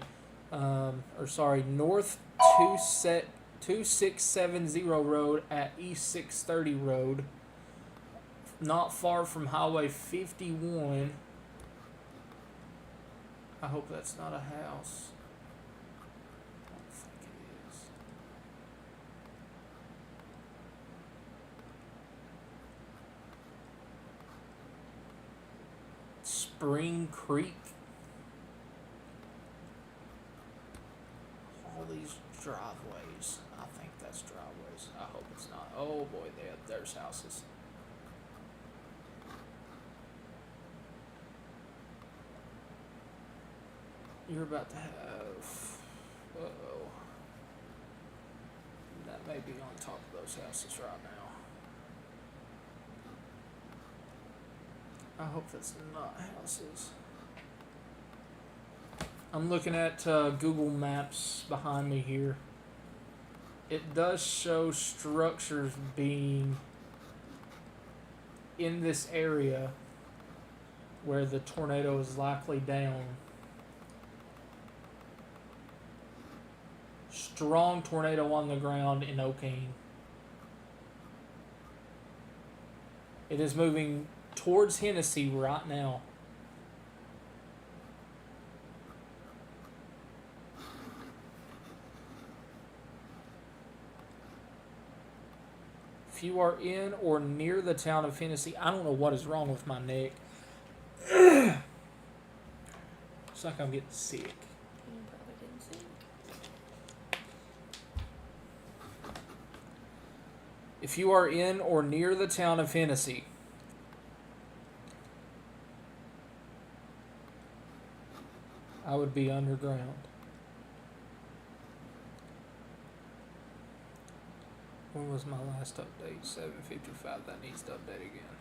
North 2670 Road at East 630 Road. Not far from Highway 51. I hope that's not a house. I don't think it is. Spring Creek. All these driveways. I think that's driveways. I hope it's not. Oh boy, there's houses. You're about to have... Uh-oh. That may be on top of those houses right now. I hope that's not houses. I'm looking at Google Maps behind me here. It does show structures being in this area where the tornado is likely down. Strong tornado on the ground in O'Kane. It is moving towards Hennessy right now. If you are in or near the town of Hennessy, I don't know what is wrong with my neck. It's like I'm getting sick. You probably didn't see it. If you are in or near the town of Hennessy, I would be underground. When was my last update? 7:55. That needs to update again.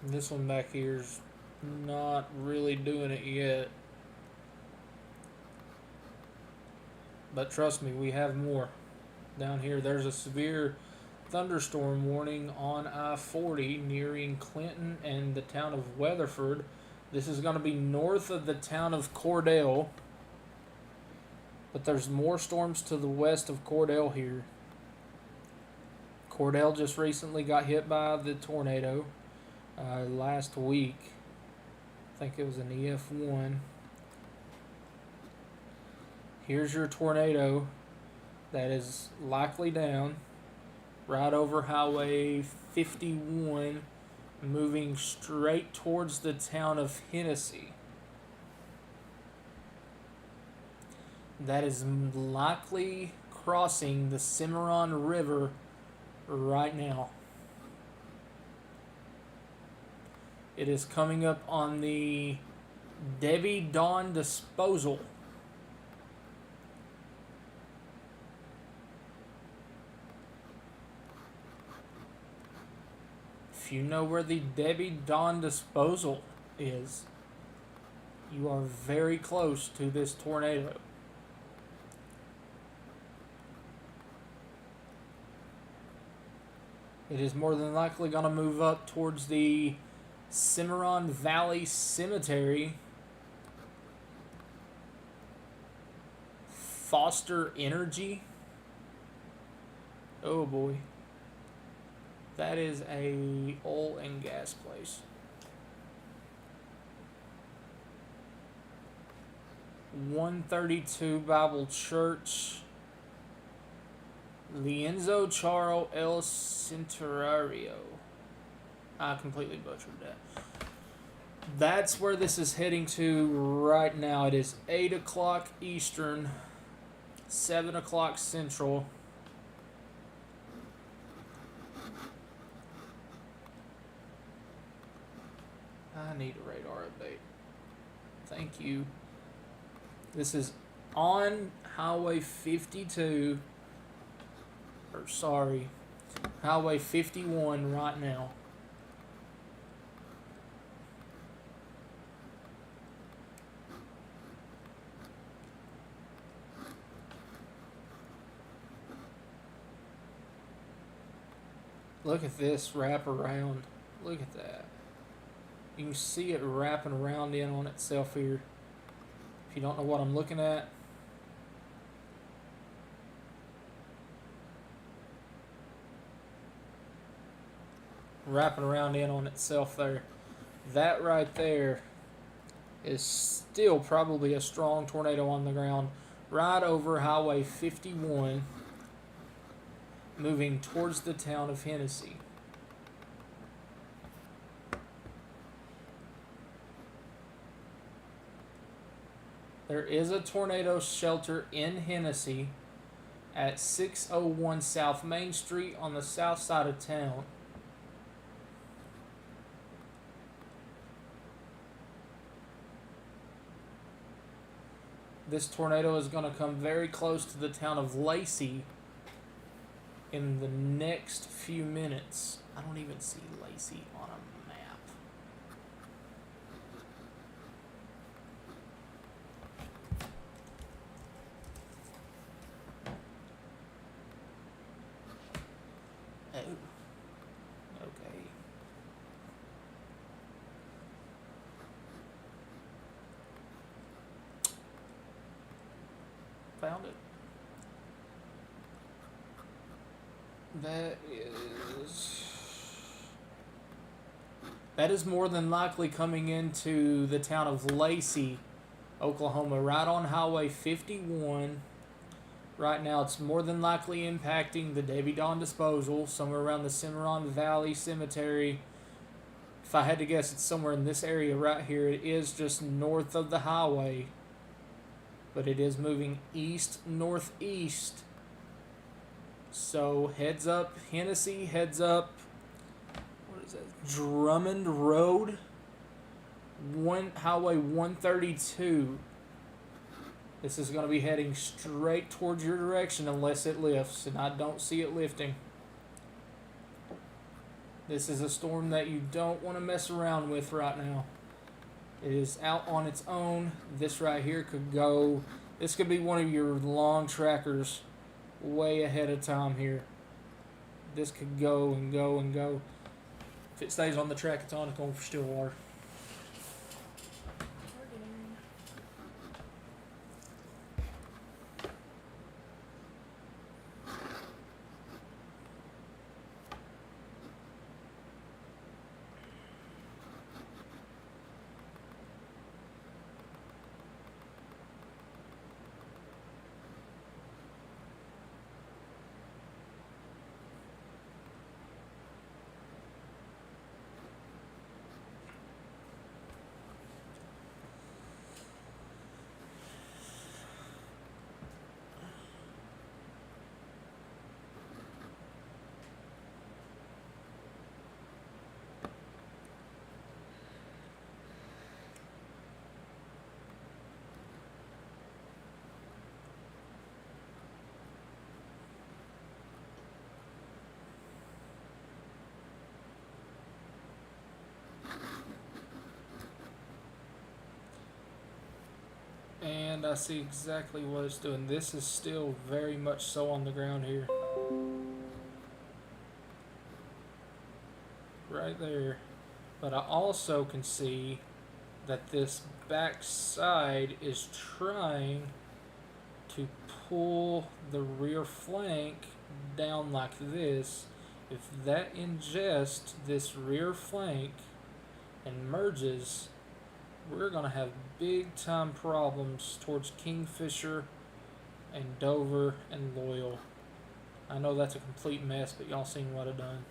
This one back here's not really doing it yet. But trust me, we have more. Down here, there's a severe thunderstorm warning on I-40 nearing Clinton and the town of Weatherford. This is going to be north of the town of Cordell. But there's more storms to the west of Cordell here. Cordell just recently got hit by the tornado last week. I think it was an EF1. Here's your tornado that is likely down right over Highway 51, moving straight towards the town of Hennessy. That is likely crossing the Cimarron River right now. It is coming up on the Debbie Dawn Disposal. If you know where the Debbie Dawn Disposal is, you are very close to this tornado. It is more than likely going to move up towards the Cimarron Valley Cemetery. Foster Energy. Oh boy. That is a oil and gas place. 132 Bible Church. Lienzo Charo El Centenario. I completely butchered that. That's where this is heading to right now. It is 8 o'clock Eastern, 7 o'clock Central. I need a radar update. Thank you. This is on Highway 52, or sorry, Highway 51 right now. Look at this wrap around. Look at that. You can see it wrapping around in on itself here. If you don't know what I'm looking at, wrapping around in on itself there. That right there is still probably a strong tornado on the ground right over Highway 51, moving towards the town of Hennessy. There is a tornado shelter in Hennessy at 601 South Main Street on the south side of town. This tornado is going to come very close to the town of Lacey in the next few minutes. I don't even see Lacey on a map. Oh. Okay. Found it. That is more than likely coming into the town of Lacey, Oklahoma, right on Highway 51. Right now, it's more than likely impacting the Davy Don disposal, somewhere around the Cimarron Valley Cemetery. If I had to guess, it's somewhere in this area right here. It is just north of the highway, but it is moving east-northeast. So, heads up, Hennessy, heads up. What is that? Drummond Road, Highway 132. This is going to be heading straight towards your direction unless it lifts, and I don't see it lifting. This is a storm that you don't want to mess around with right now. It is out on its own. This right here could go. This could be one of your long trackers way ahead of time here. This could go and go and go. If it stays on the track it's on, it's going for still water. And I see exactly what it's doing. This is still very much so on the ground here. Right there. But I also can see that this back side is trying to pull the rear flank down like this. If that ingests this rear flank and merges, we're going to have big time problems towards Kingfisher and Dover and Loyal. I know that's a complete mess, but y'all seen what I done.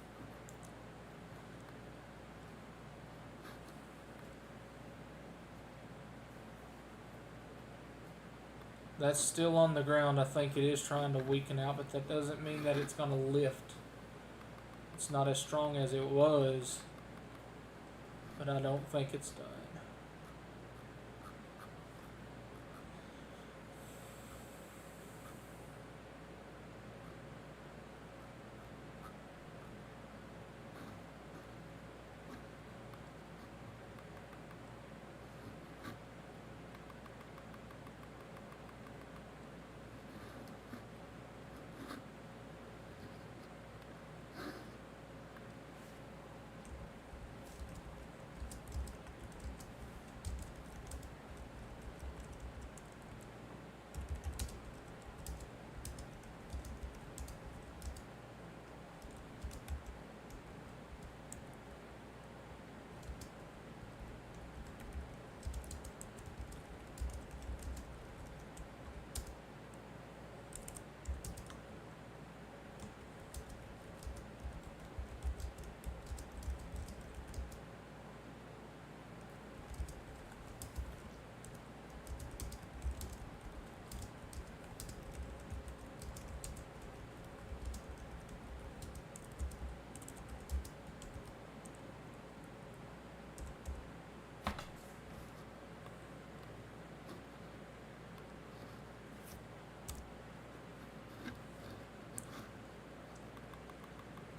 That's still on the ground. I think it is trying to weaken out, but that doesn't mean that it's going to lift. It's not as strong as it was, but I don't think it's done.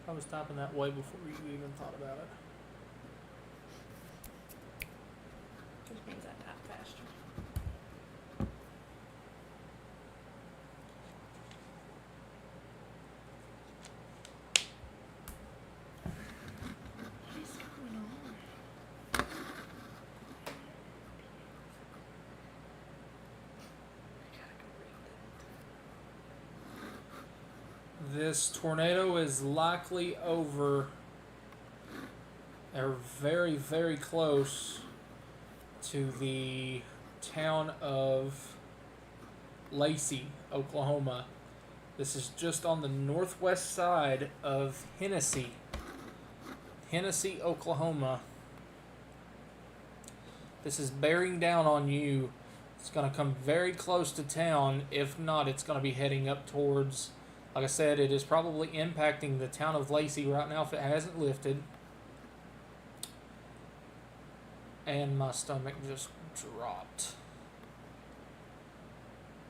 I was typing that way before you even thought about it. Just means I type faster. What is going on? I gotta go read that. This tornado is likely over, or very, very close to the town of Lacey, Oklahoma. This is just on the northwest side of Hennessy, Oklahoma. This is bearing down on you. It's going to come very close to town. If not, it's going to be heading up towards, like I said, it is probably impacting the town of Lacey right now if it hasn't lifted. And my stomach just dropped.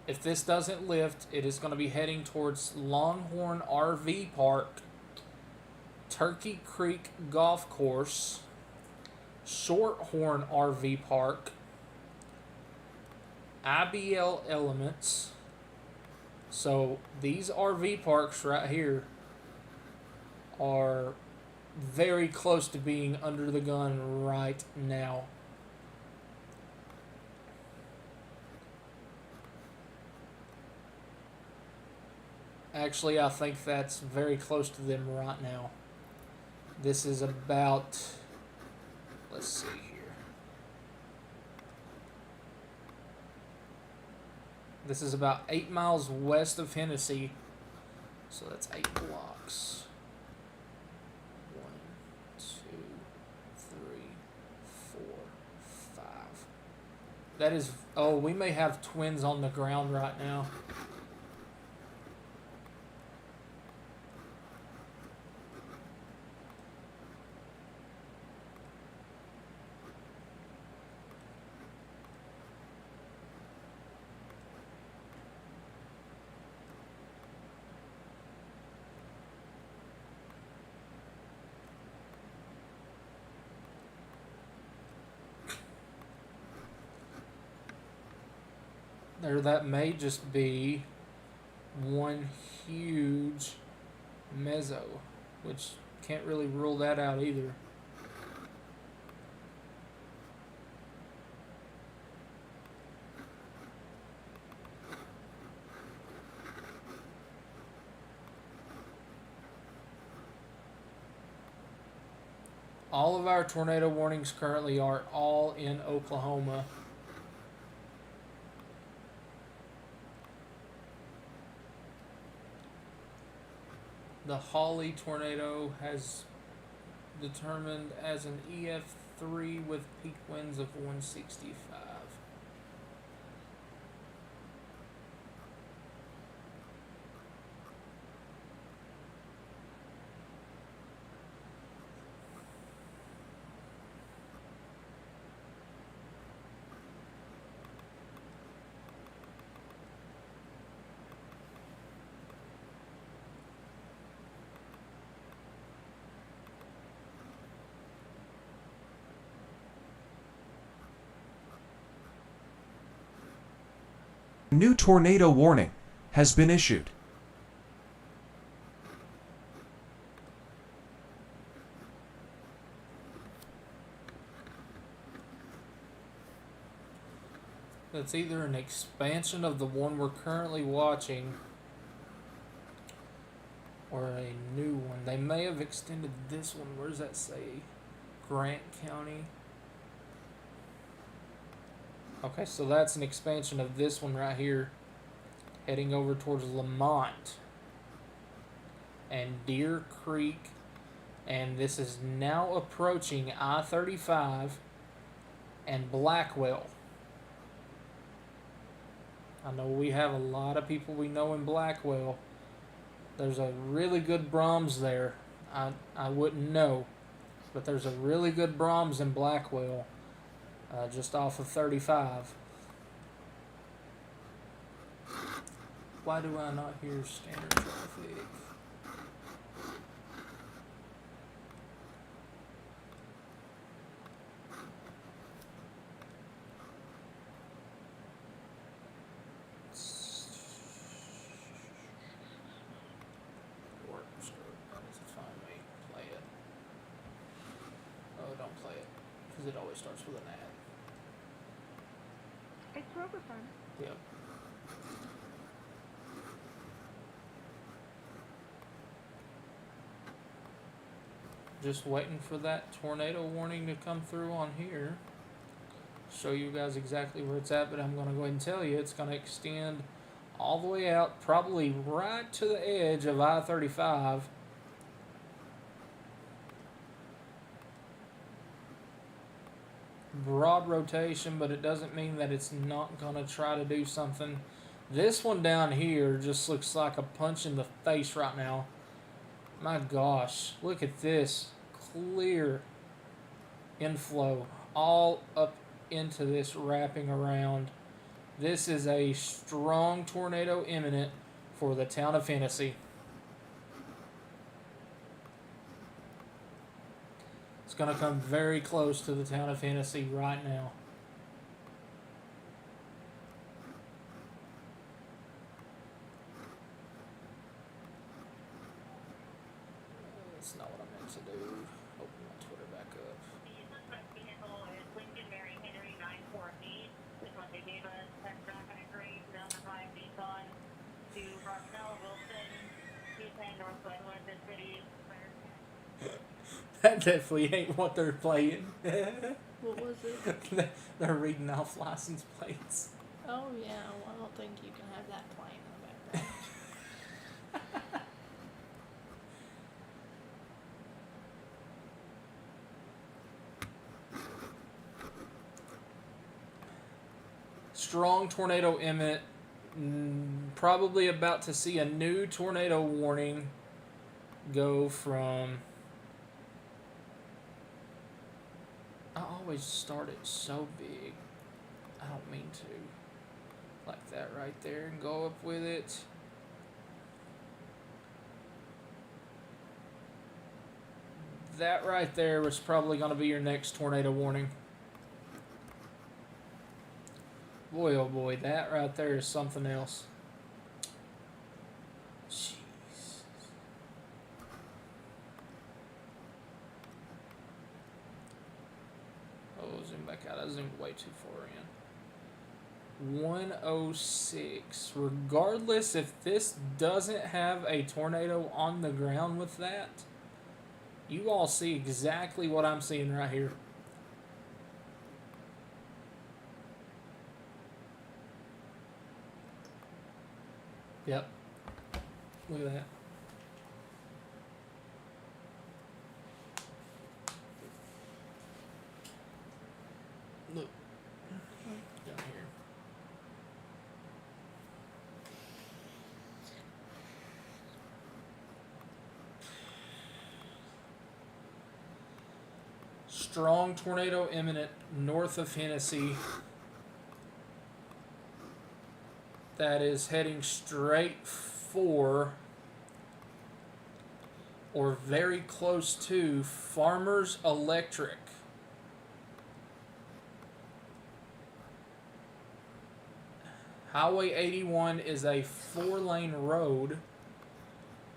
If this doesn't lift, it is going to be heading towards Longhorn RV Park, Turkey Creek Golf Course, Shorthorn RV Park, IBL Elements. So these RV parks right here are very close to being under the gun right now. Actually, I think that's very close to them right now. This is about, let's see here. This is about 8 miles west of Hennessy. So that's 8 blocks. 1, 2, 3, 4, 5. That is, oh, we may have twins on the ground right now. Or that may just be one huge mezzo, which can't really rule that out either. All of our tornado warnings currently are all in Oklahoma. The Holly tornado has determined as an EF3 with peak winds of 165. New tornado warning has been issued. That's either an expansion of the one we're currently watching or a new one. They may have extended this one. Where does that say? Grant County. Okay, so that's an expansion of this one right here, heading over towards Lamont and Deer Creek, and this is now approaching I-35 and Blackwell. I know we have a lot of people we know in Blackwell. There's a really good Brahms there. I wouldn't know, but there's a really good Brahms in Blackwell. Just off of 35. Why do I not hear standard traffic? Work script. That doesn't find me. Play it. Oh, don't play it. Because it always starts with an ad. It's Rover Farm. Yep. Just waiting for that tornado warning to come through on here. Show you guys exactly where it's at, but I'm going to go ahead and tell you it's going to extend all the way out, probably right to the edge of I-35. Broad rotation, but it doesn't mean that it's not going to try to do something. This one down here just looks like a punch in the face right now. My gosh, look at this. Clear inflow all up into this, wrapping around. This is a strong tornado imminent for the town of Hennessy. It's going to come very close to the town of Hennessy right now. That's not what I meant to do. Open my Twitter back up. The suspect vehicle is Lincoln Mary Henry 948. This one they gave us text traffic grade number 5 Nissan to Rocknell Wilson, 210 Northwest London City. That definitely ain't what they're playing. What was it? They're reading off license plates. Oh yeah, well, I don't think you can have that playing in the background. Strong tornado imminent. Probably about to see a new tornado warning go from... I always start it so big. I don't mean to. Like that right there and go up with it. That right there was probably going to be your next tornado warning. Boy, oh boy, that right there is something else. Jeez. Oh, zoom back out. I zoomed way too far in. 106. Regardless if this doesn't have a tornado on the ground with that, you all see exactly what I'm seeing right here. Yep. Look at that. strong tornado imminent north of Hennessy that is heading straight for or very close to Farmers Electric. Highway 81 is a 4-lane road.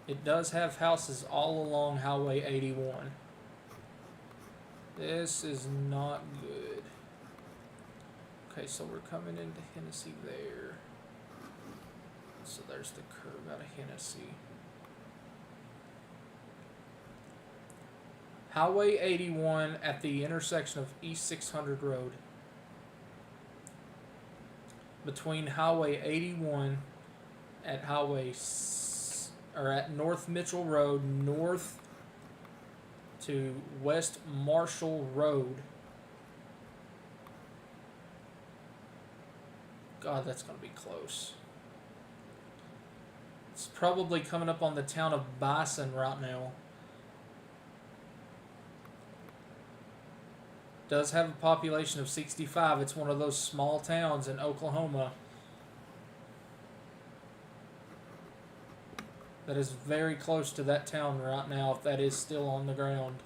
It does have houses all along Highway 81. This is not good. Okay, so we're coming into Hennessy there. So there's the curve out of Hennessy. Highway 81 at the intersection of East 600 Road. Between Highway 81 at at North Mitchell Road, north to West Marshall Road. God, that's going to be close. It's probably coming up on the town of Bison right now. Does have a population of 65. It's one of those small towns in Oklahoma that is very close to that town right now, if that is still on the ground.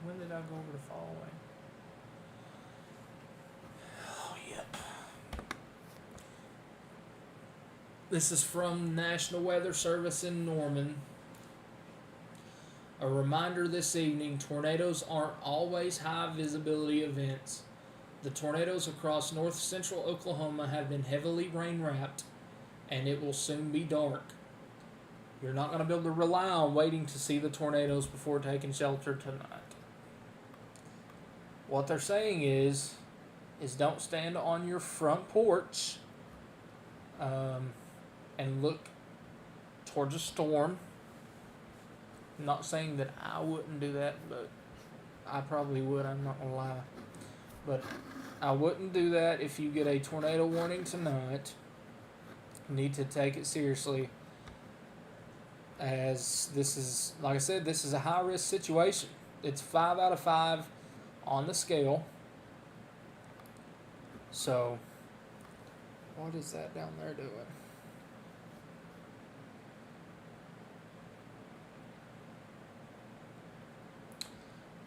When did I go over the following? Oh, yep. This is from National Weather Service in Norman. A reminder this evening, tornadoes aren't always high visibility events. The tornadoes across north central Oklahoma have been heavily rain wrapped, and it will soon be dark. You're not going to be able to rely on waiting to see the tornadoes before taking shelter tonight. What they're saying is don't stand on your front porch and look towards a storm. I'm not saying that I wouldn't do that, but I probably would, I'm not going to lie. But I wouldn't do that if you get a tornado warning tonight. You need to take it seriously, as this is, like I said, this is a high-risk situation. It's 5 out of 5 on the scale. So, what is that down there doing?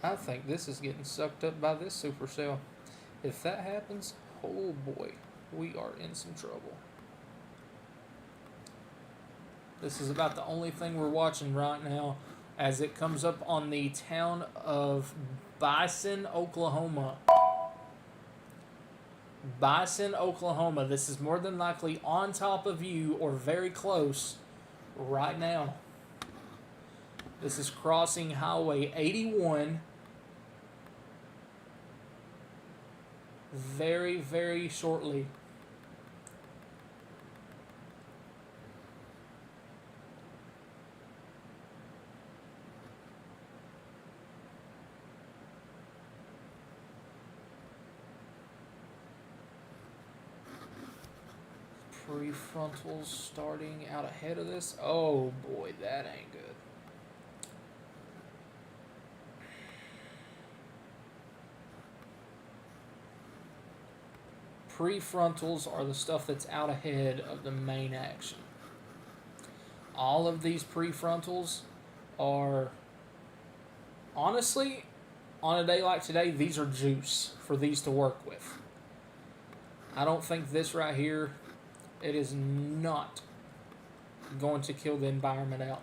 I think this is getting sucked up by this supercell. If that happens, oh boy, we are in some trouble. This is about the only thing we're watching right now, as it comes up on the town of Bison, Oklahoma. Bison, Oklahoma. This is more than likely on top of you or very close right now. This is crossing Highway 81 very, very shortly. Prefrontals starting out ahead of this. Oh boy, that ain't good. Prefrontals are the stuff that's out ahead of the main action. All of these prefrontals are, honestly, on a day like today, these are juice for these to work with. I don't think this right here, it is not going to kill the environment out.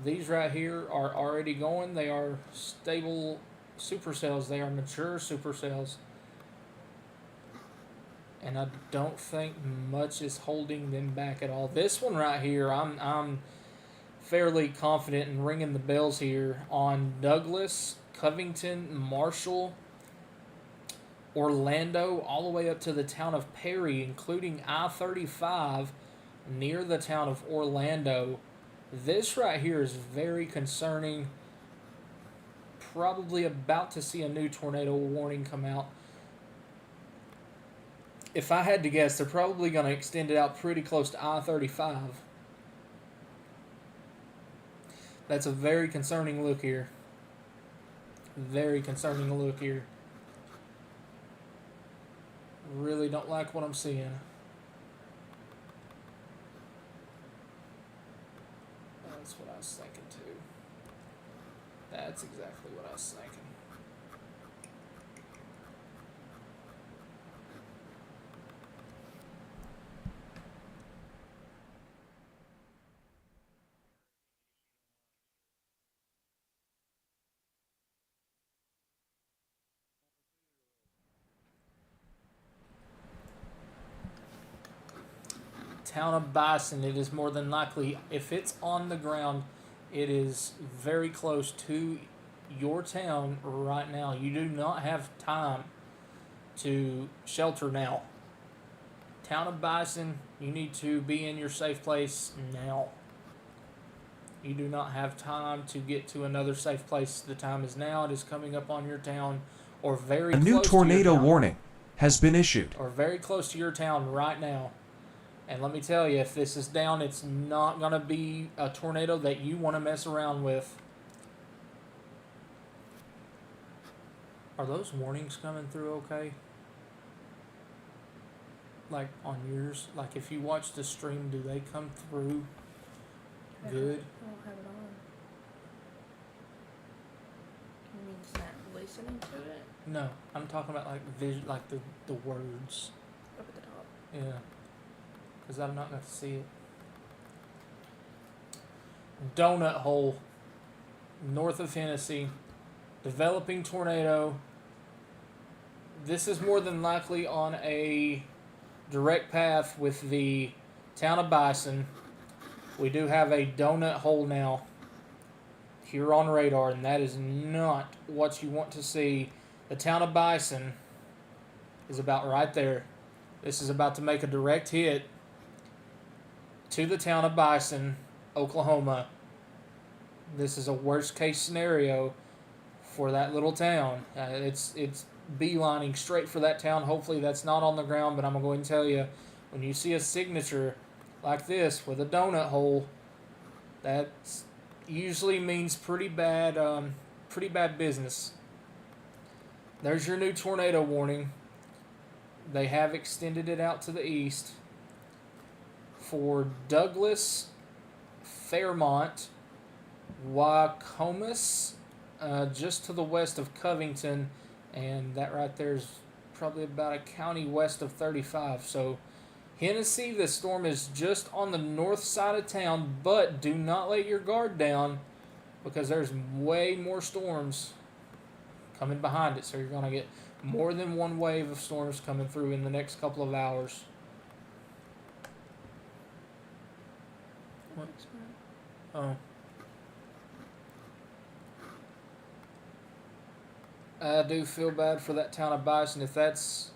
These right here are already going. They are stable supercells. They are mature supercells. And I don't think much is holding them back at all. This one right here, I'm fairly confident in ringing the bells here on Douglas, Covington, Marshall, Orlando, all the way up to the town of Perry, including I-35 near the town of Orlando. This right here is very concerning. Probably about to see a new tornado warning come out. If I had to guess, they're probably going to extend it out pretty close to I-35. That's a very concerning look here. Very concerning look here. Really don't like what I'm seeing. That's what I was thinking too. That's exactly what I was thinking. Town of Bison, it is more than likely, if it's on the ground, it is very close to your town right now. You do not have time to shelter now. Town of Bison, you need to be in your safe place now. You do not have time to get to another safe place. The time is now. It is coming up on your town, or very A close new to tornado your town, warning has been issued. or very close to your town right now. And let me tell you, if this is down, it's not going to be a tornado that you want to mess around with. Are those warnings coming through okay? Like on yours? Like if you watch the stream, do they come through good? I don't have it on. You mean snap listening to it? No, I'm talking about like like the words. Up at the top. Yeah. Because I'm not going to see it. Donut hole. North of Hennessy. Developing tornado. This is more than likely on a direct path with the town of Bison. We do have a donut hole now here on radar, and that is not what you want to see. The town of Bison is about right there. This is about to make a direct hit to the town of Bison, Oklahoma. This is a worst case scenario for that little town. It's beelining straight for that town. Hopefully that's not on the ground, but I'm going to go ahead and tell you, when you see a signature like this with a donut hole, that usually means pretty bad business. There's your new tornado warning. They have extended it out to the east for Douglas, Fairmont, Wacomas, just to the west of Covington, and that right there is probably about a county west of 35. So Hennessy, the storm is just on the north side of town, but do not let your guard down because there's way more storms coming behind it. So you're going to get more than one wave of storms coming through in the next couple of hours. What? Oh. I do feel bad for that town of Bison. If that's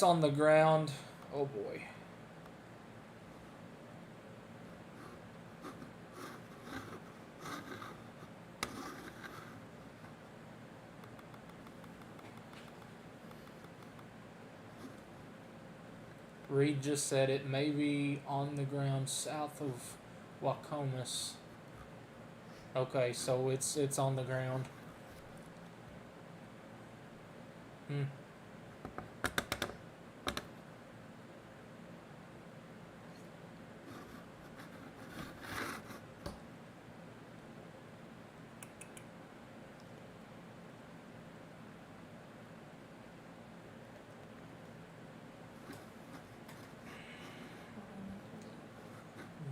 on the ground, oh boy. Reed just said it may be on the ground south of Wacomas. Okay, so it's on the ground.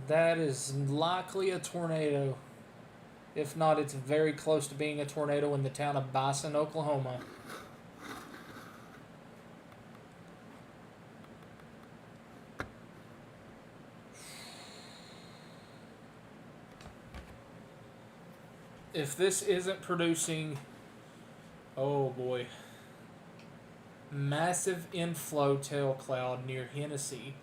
That is likely a tornado. If not, it's very close to being a tornado in the town of Bison, Oklahoma. If this isn't producing, oh boy, massive inflow tail cloud near Hennessy.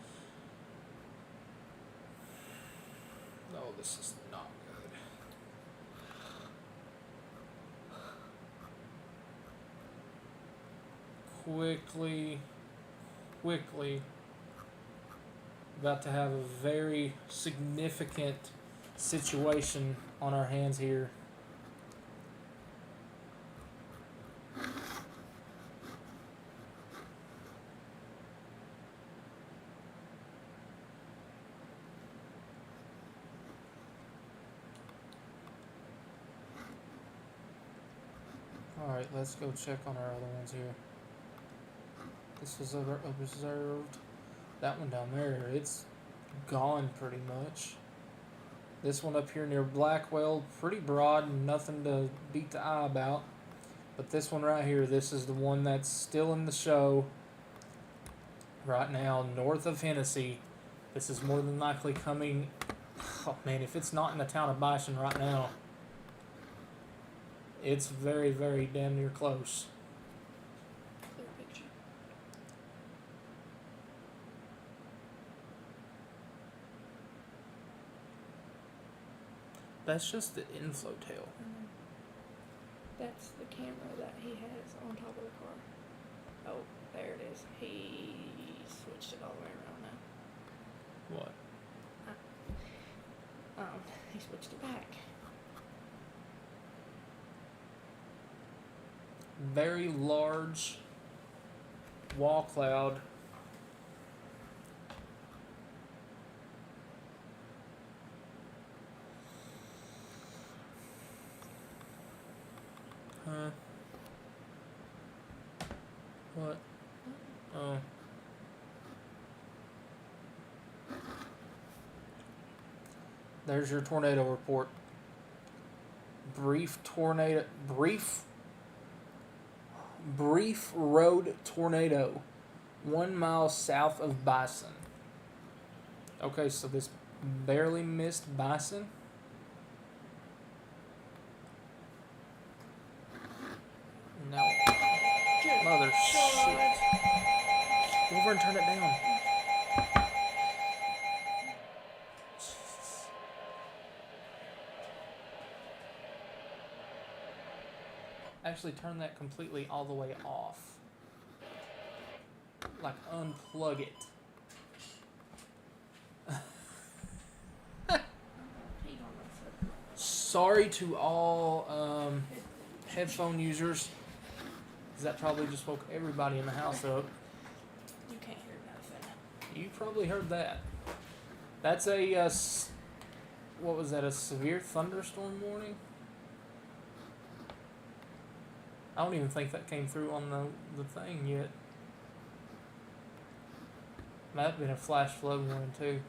No, this is not good. Quickly, about to have a very significant situation on our hands here. Alright, let's go check on our other ones here. This was observed. That one down there, it's gone pretty much. This one up here near Blackwell, pretty broad and nothing to beat the eye about. But this one right here, this is the one that's still in the show right now, north of Hennessy. This is more than likely coming. Oh man, if it's not in the town of Bison right now, it's very, very damn near close. Clear picture. That's just the inflow tail. That's the camera that he has on top of the car. Oh, there it is. He switched it all the way around now. What? He switched it back. Very large wall cloud. Huh? What? Oh. There's your tornado report. Brief road tornado 1 mile south of Bison. Okay, so this barely missed Bison. No. Mother shit. Go over and turn it down. Jesus. Actually, turn that completely all the way off. Like, unplug it. Sorry to all headphone users. 'Cause that probably just woke everybody in the house up. You can't hear nothing. You probably heard that. That's a, what was that, a severe thunderstorm warning? I don't even think that came through on the thing yet. Might have been a flash flood warning too.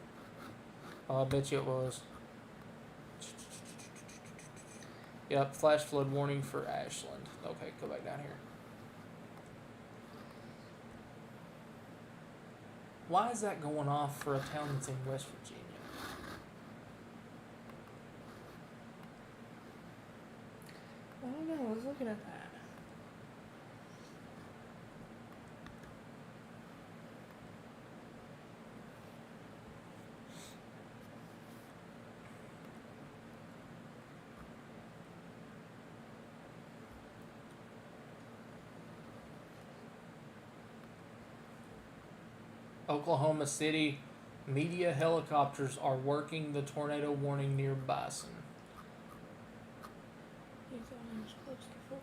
Oh, I bet you it was. Yep, flash flood warning for Ashland. Okay, go back down here. Why is that going off for a town that's in West Virginia? I don't know. I was looking at that. Oklahoma City media helicopters are working the tornado warning near Bison. You thought I was close to 4?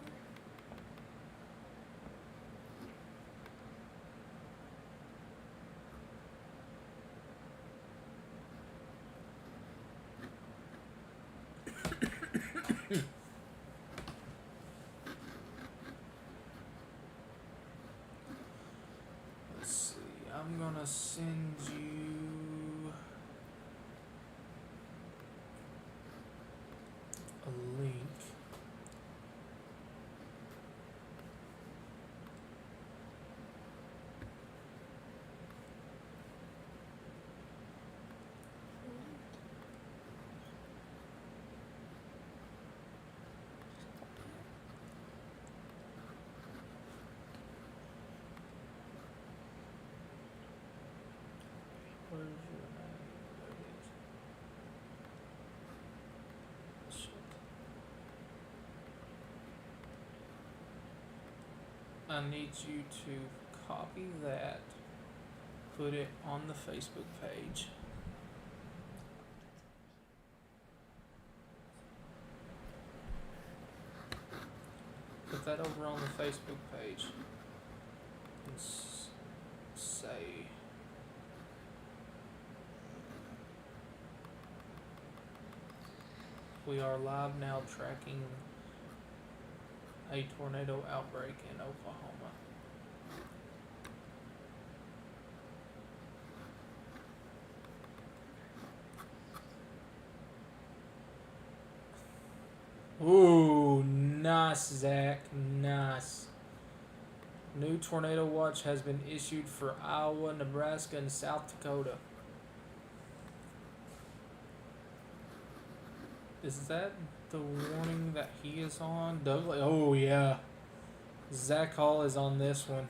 Let's see. I'm gonna send you. I need you to copy that, put it on the Facebook page. Put that over on the Facebook page and say, we are live now tracking a tornado outbreak in Oklahoma. Ooh, nice, Zach. Nice. New tornado watch has been issued for Iowa, Nebraska, and South Dakota. Is that the warning that he is on? Douglas? Oh, yeah. Zach Hall is on this one.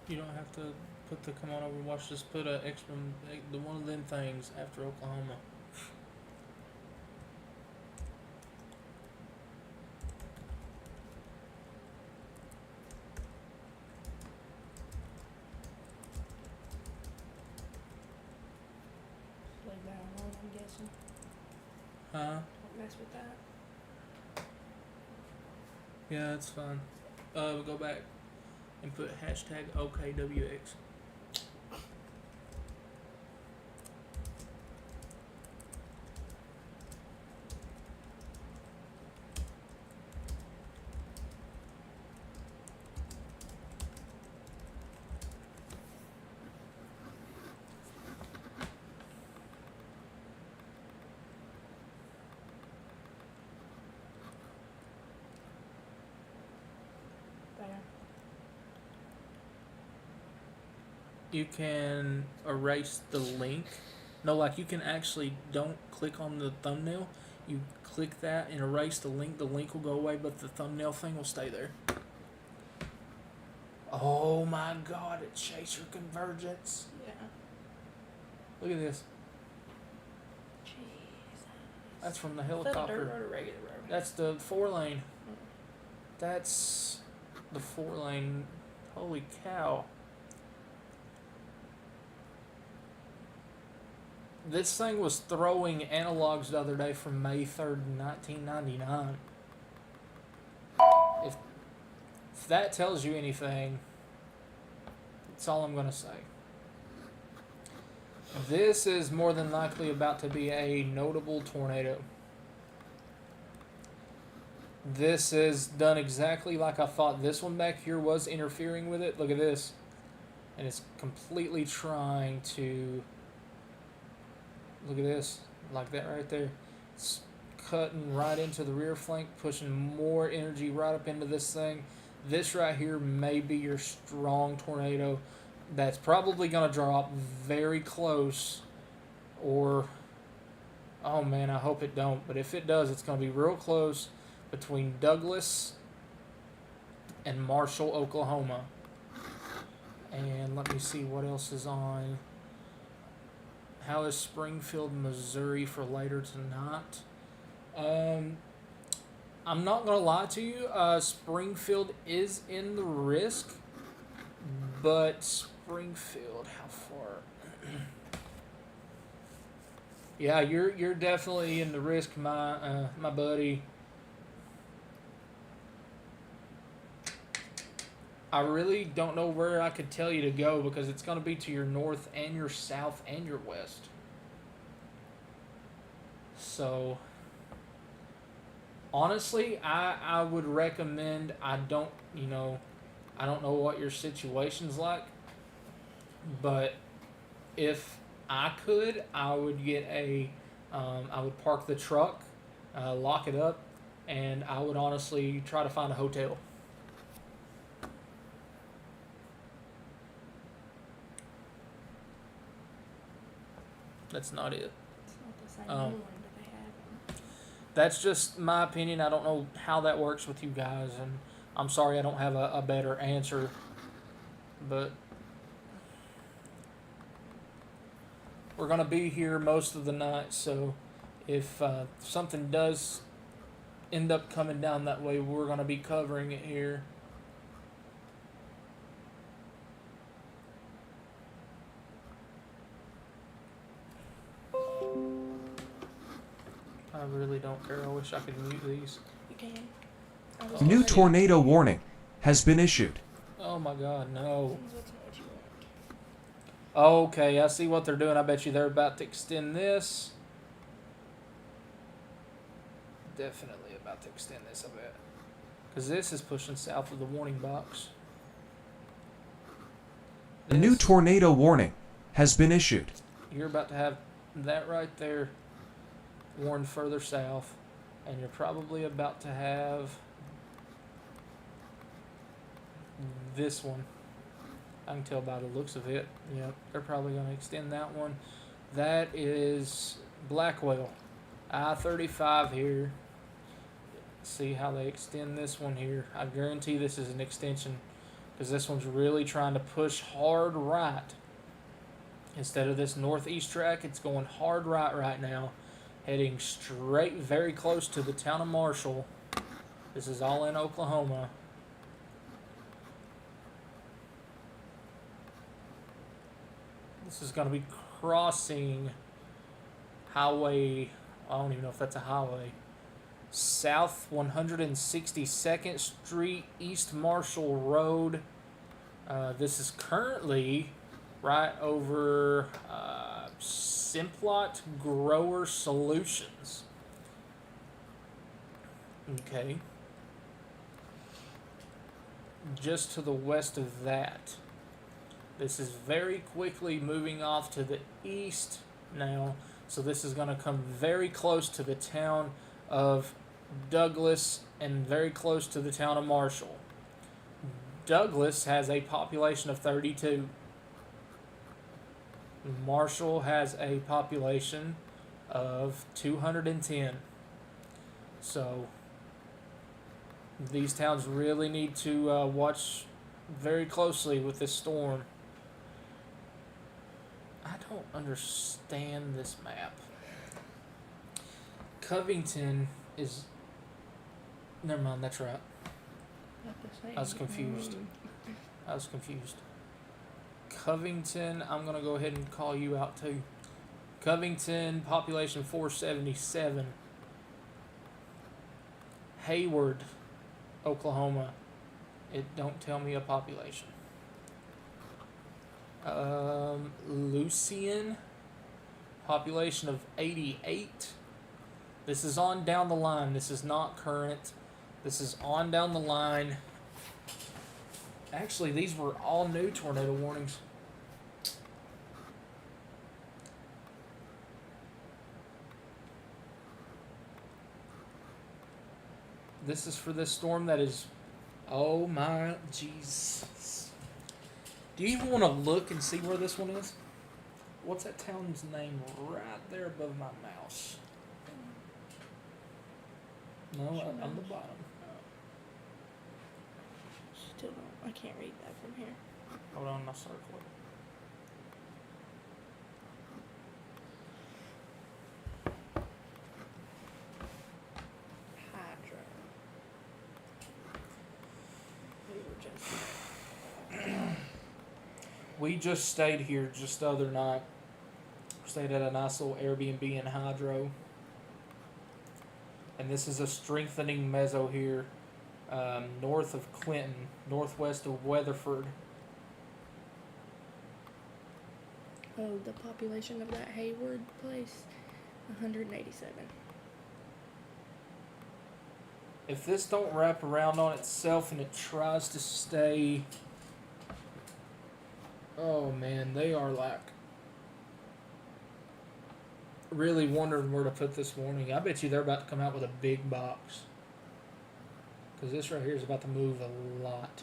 You don't have to put the come on over and watch. Just put a extra, the one of them things after Oklahoma. Leave that alone, I'm guessing. Huh? Don't mess with that. Yeah, it's fine. We'll go back and put hashtag OKWX. There. You can erase the link. No, like you can actually don't click on the thumbnail. You click that and erase the link. The link will go away, but the thumbnail thing will stay there. Oh my God! It chaser convergence. Yeah. Look at this. Jesus. That's from the Is that a dirt helicopter. road or regular road? That's the 4-lane. That's the 4-lane. Holy cow. This thing was throwing analogs the other day from May 3rd, 1999. If that tells you anything, that's all I'm going to say. This is more than likely about to be a notable tornado. This is done exactly like I thought. This one back here was interfering with it. Look at this. And it's completely trying to... Look at this. Like that right there. It's cutting right into the rear flank, pushing more energy right up into this thing. This right here may be your strong tornado. That's probably going to drop very close. Or... Oh man, I hope it don't. But if it does, it's going to be real close between Douglas and Marshall, Oklahoma. And let me see what else is on. How is Springfield, Missouri for later tonight? I'm not going to lie to you. Springfield is in the risk. But Springfield, how far? Yeah, you're definitely in the risk, my buddy. I really don't know where I could tell you to go because it's going to be to your north and your south and your west. So, honestly, I would recommend, I don't know what your situation's like, But if I could, I would get I would park the truck, lock it up, and I would honestly try to find a hotel. That's not it. It's not the same Um, one, but they have them. That's just my opinion. I don't know how that works with you guys, and I'm sorry I don't have a better answer. But we're going to be here most of the night, so if something does end up coming down that way, we're going to be covering it here. I really don't care. I wish I could mute these. You can. I was New gonna say- tornado warning has been issued. Oh my god, no. That's not what you want. Okay, I see what they're doing. I bet you they're about to extend this. Definitely about to extend this, I bet. Because this is pushing south of the warning box. A new This- tornado warning has been issued. You're about to have that right there warned further south. And you're probably about to have this one. I can tell by the looks of it. Yep, they're probably going to extend that one. That is Blackwell. I-35 here. See how they extend this one here. I guarantee this is an extension because this one's really trying to push hard right. Instead of this northeast track, it's going hard right now. Heading straight, very close to the town of Marshall. This is all in Oklahoma. This is going to be crossing highway, I don't even know if that's a highway. South 162nd Street, East Marshall Road. This is currently right over Simplot Grower Solutions. Okay. Just to the west of that. This is very quickly moving off to the east now. So this is going to come very close to the town of Douglas and very close to the town of Marshall. Douglas has a population of 32. Marshall has a population of 210. So these towns really need to watch very closely with this storm. I don't understand this map. Covington is... Never mind, that's right. Not the same. I was confused. Covington, I'm going to go ahead and call you out too. Covington, population 477. Hayward, Oklahoma. It don't tell me a population. Lucian, population of 88. This is on down the line. This is not current. This is on down the line. Actually, these were all new tornado warnings. This is for this storm that is... Oh my Jesus. Do you even want to look and see where this one is? What's that town's name right there above my mouse? No, on the bottom. Still don't. I can't read that from here. Hold on, I'll circle it. Hydro. We were just. We just stayed here just the other night. Stayed at a nice little Airbnb in Hydro. And this is a strengthening meso here, north of Clinton, northwest of Weatherford. Oh, the population of that Hayward place, 187. If this don't wrap around on itself and it tries to stay... Oh man, they are like really wondering where to put this warning. I bet you they're about to come out with a big box. Because this right here is about to move a lot.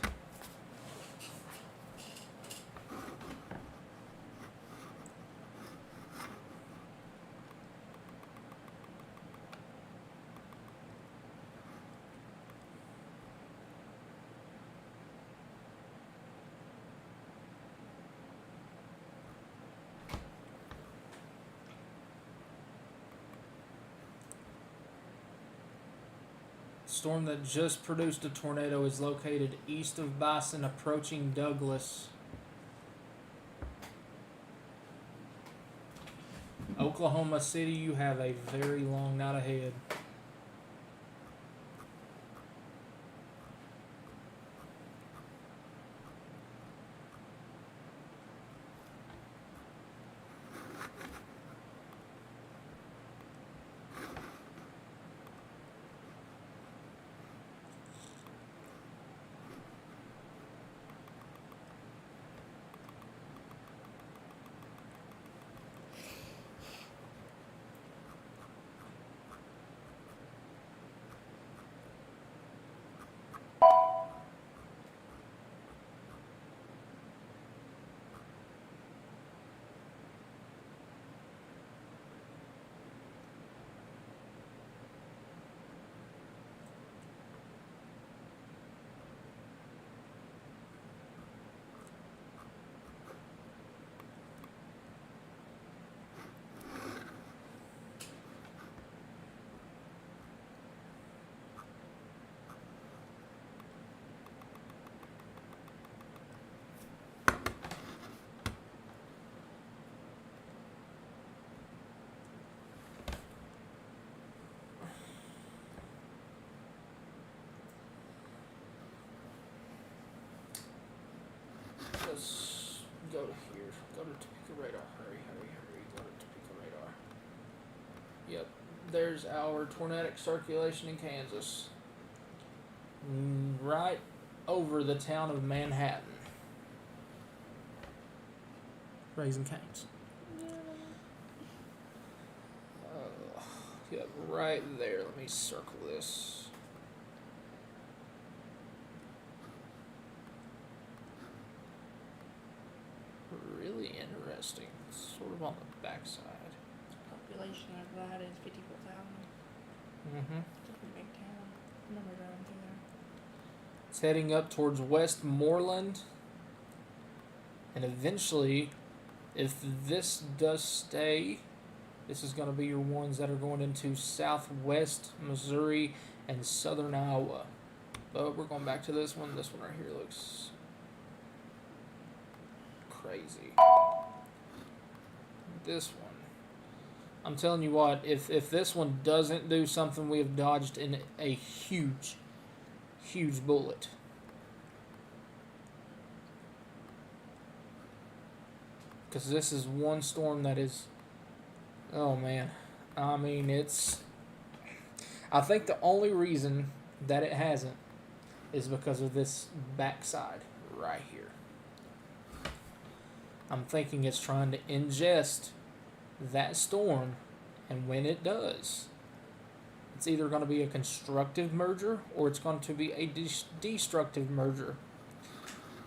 Storm that just produced a tornado is located east of Bison, approaching Douglas. Oklahoma City, you have a very long night ahead. Let's go to here. Go to Topeka radar. Hurry, hurry, hurry. Go to Topeka radar. Yep. There's our tornadic circulation in Kansas. Right over the town of Manhattan. Raising Cane's. Yep, right there. Let me circle this. Really interesting. Sort of on the backside. Population of that is 54,000. Mm-hmm. It's a pretty big town. I remember driving through there. It's heading up towards Westmoreland. And eventually, if this does stay, this is going to be your ones that are going into southwest Missouri and southern Iowa. But we're going back to this one. This one right here looks crazy. This one. I'm telling you what, if this one doesn't do something, we have dodged in a huge, huge bullet. Because this is one storm that is, oh man, I mean, I think the only reason that it hasn't is because of this backside right here. I'm thinking it's trying to ingest that storm, and when it does, it's either going to be a constructive merger or it's going to be a destructive merger.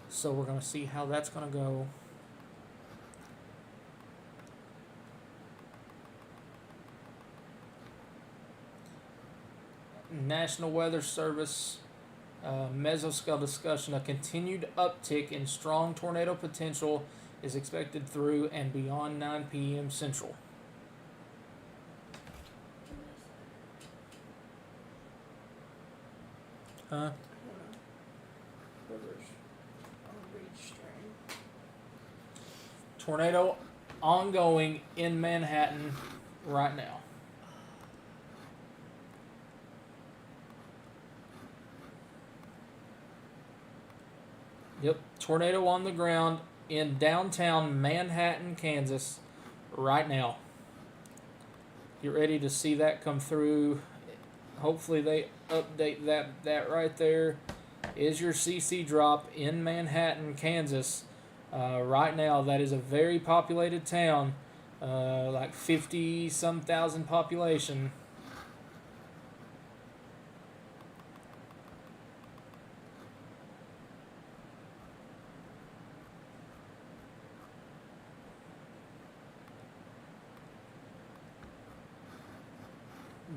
So we're going to see how that's going to go. National Weather Service mesoscale discussion: a continued uptick in strong tornado potential is expected through and beyond 9 p.m. Central. Huh? I don't know. Rivers on a reed string. Tornado ongoing in Manhattan right now. Yep, tornado on the ground in downtown Manhattan, Kansas, right now. Get ready to see that come through. Hopefully they update that right there is your CC drop in Manhattan, Kansas Right now, that is a very populated town, like 50 some thousand population.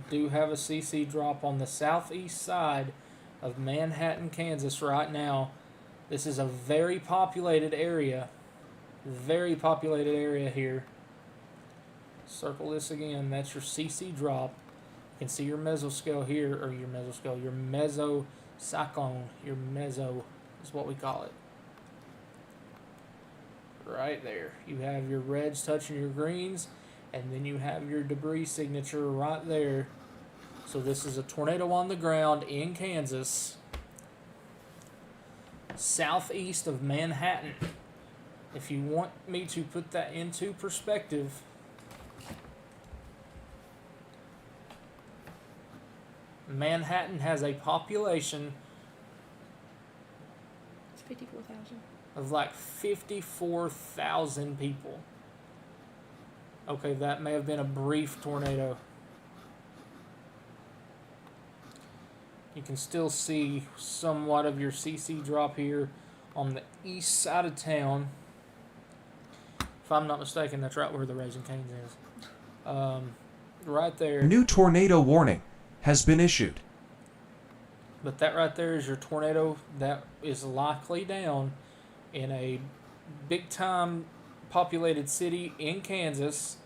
Do have a CC drop on the southeast side of Manhattan, Kansas right now. This is a very populated area. Very populated area here. Circle this again. That's your CC drop. You can see your mesoscale here, or your mesoscale, your mesocyclone. Your meso is what we call it. Right there. You have your reds touching your greens, and then you have your debris signature right there. So this is a tornado on the ground in Kansas, southeast of Manhattan. If you want me to put that into perspective, Manhattan has a population It's 54,000. of like 54,000 people. Okay, that may have been a brief tornado. You can still see somewhat of your CC drop here on the east side of town. If I'm not mistaken, that's right where the Raising Cane's is. Right there. New tornado warning has been issued. But that right there is your tornado that is likely down in a big time populated city in Kansas,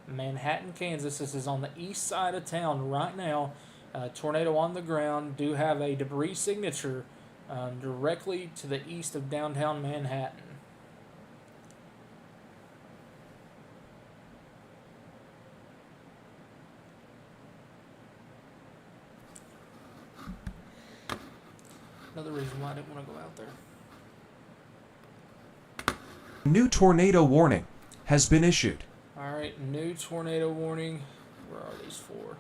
Manhattan, Kansas. This is on the east side of town right now. Tornado on the ground. Do have a debris signature directly to the east of downtown Manhattan. Another reason why I didn't want to go out there. New tornado warning has been issued. Alright, new tornado warning. Where are these for?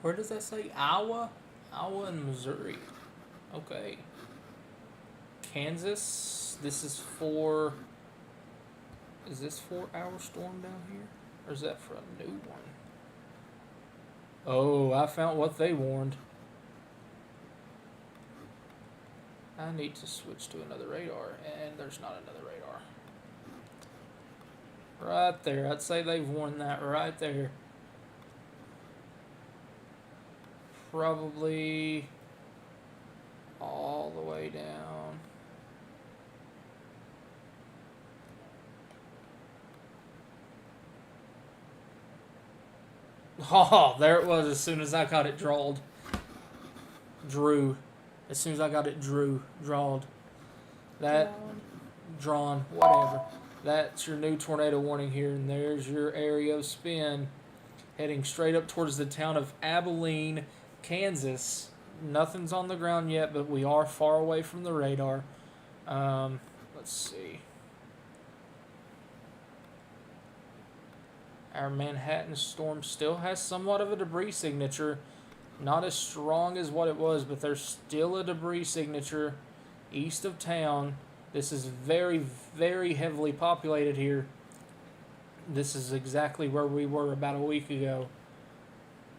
Where does that say? Iowa? Iowa and Missouri. Okay. Kansas. This is for... Is this 4-hour storm down here? Or is that for a new one? Oh, I found what they warned. I need to switch to another radar, and there's not another radar. Right there. I'd say they've warned that right there. Probably all the way down. Oh, there it was as soon as I got it drawed. As soon as I got it drawed. That, drawn, whatever. That's your new tornado warning here, and there's your area of spin. Heading straight up towards the town of Abilene, Kansas. Nothing's on the ground yet, but we are far away from the radar. Let's see. Our Manhattan storm still has somewhat of a debris signature. Not as strong as what it was, but there's still a debris signature east of town. This is very, very heavily populated here. This is exactly where we were about a week ago.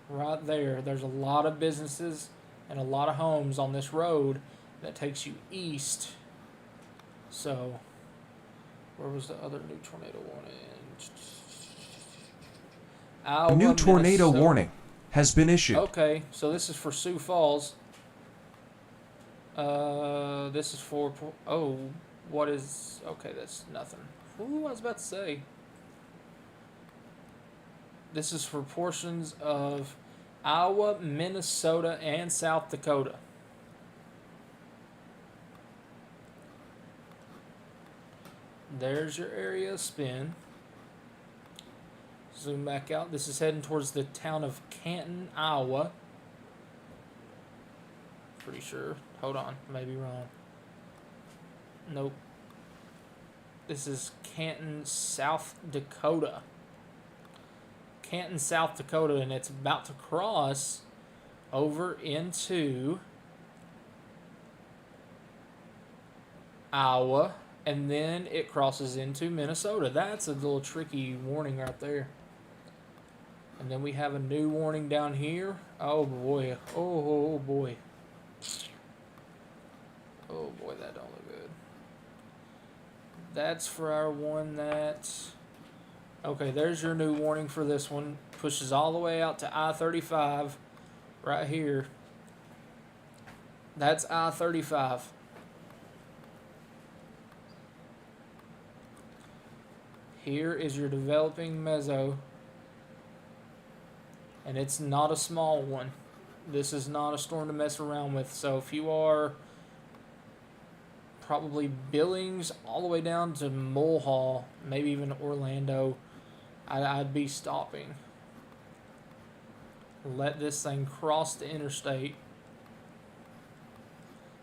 Right there. There's a lot of businesses and a lot of homes on this road that takes you east. So, where was the other new tornado warning? A new tornado warning has been issued. Okay, so this is for Sioux Falls. This is for... Oh, what is... Okay, that's nothing. Ooh, I was about to say. This is for portions of Iowa, Minnesota, and South Dakota. There's your area of spin. Zoom back out. This is heading towards the town of Canton, Iowa. Pretty sure. Hold on. Maybe wrong. Nope. This is Canton, South Dakota. Canton, South Dakota, and it's about to cross over into Iowa, and then it crosses into Minnesota. That's a little tricky warning right there. And then we have a new warning down here. Oh boy. Oh boy. Oh boy, that don't look good. That's for our one that's... Okay, there's your new warning for this one. Pushes all the way out to I-35 right here. That's I-35. Here is your developing mezzo. And it's not a small one. This is not a storm to mess around with. So if you are probably Billings all the way down to Mulhall, maybe even Orlando, I'd be stopping. Let this thing cross the interstate.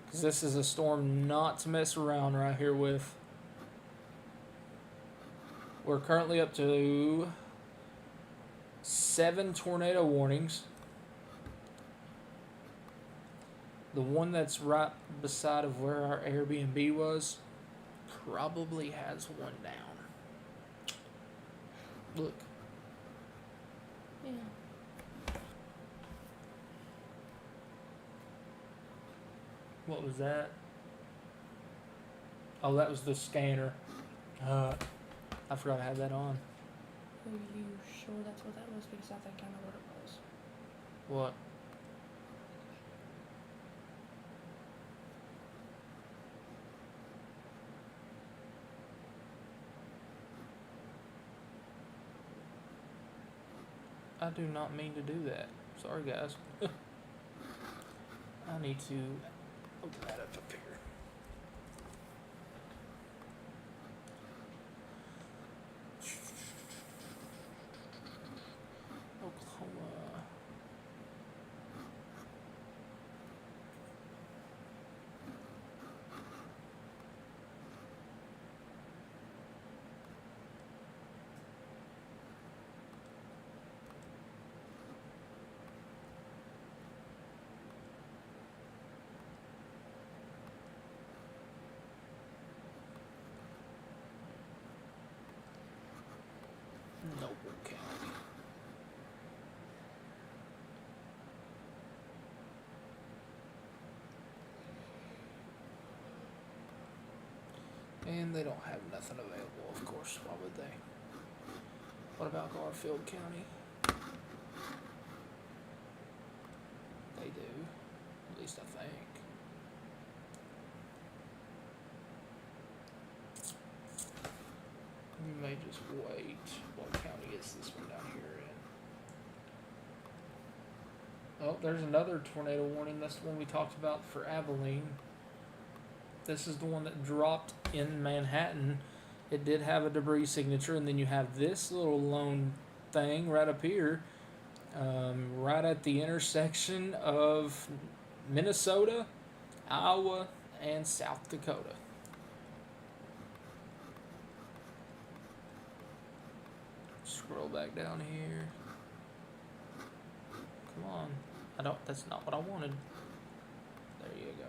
Because this is a storm not to mess around right here with. We're currently up to 7 tornado warnings. The one that's right beside of where our Airbnb was probably has one down. Look. Yeah. What was that? Oh, that was the scanner. I forgot I had that on. Are you sure that's what that was? Because I think I know what it was. What? I do not mean to do that. Sorry, guys. I need to open that up here. Oklahoma. Noble County. And they don't have nothing available, of course. Why would they? What about Garfield County? They do. At least I think. You may just wait. What county is this one down here in? Oh, there's another tornado warning. That's the one we talked about for Abilene. This is the one that dropped in Manhattan. It did have a debris signature, and then you have this little lone thing right up here, right at the intersection of Minnesota, Iowa, and South Dakota. Scroll back down here. Come on. That's not what I wanted. There you go.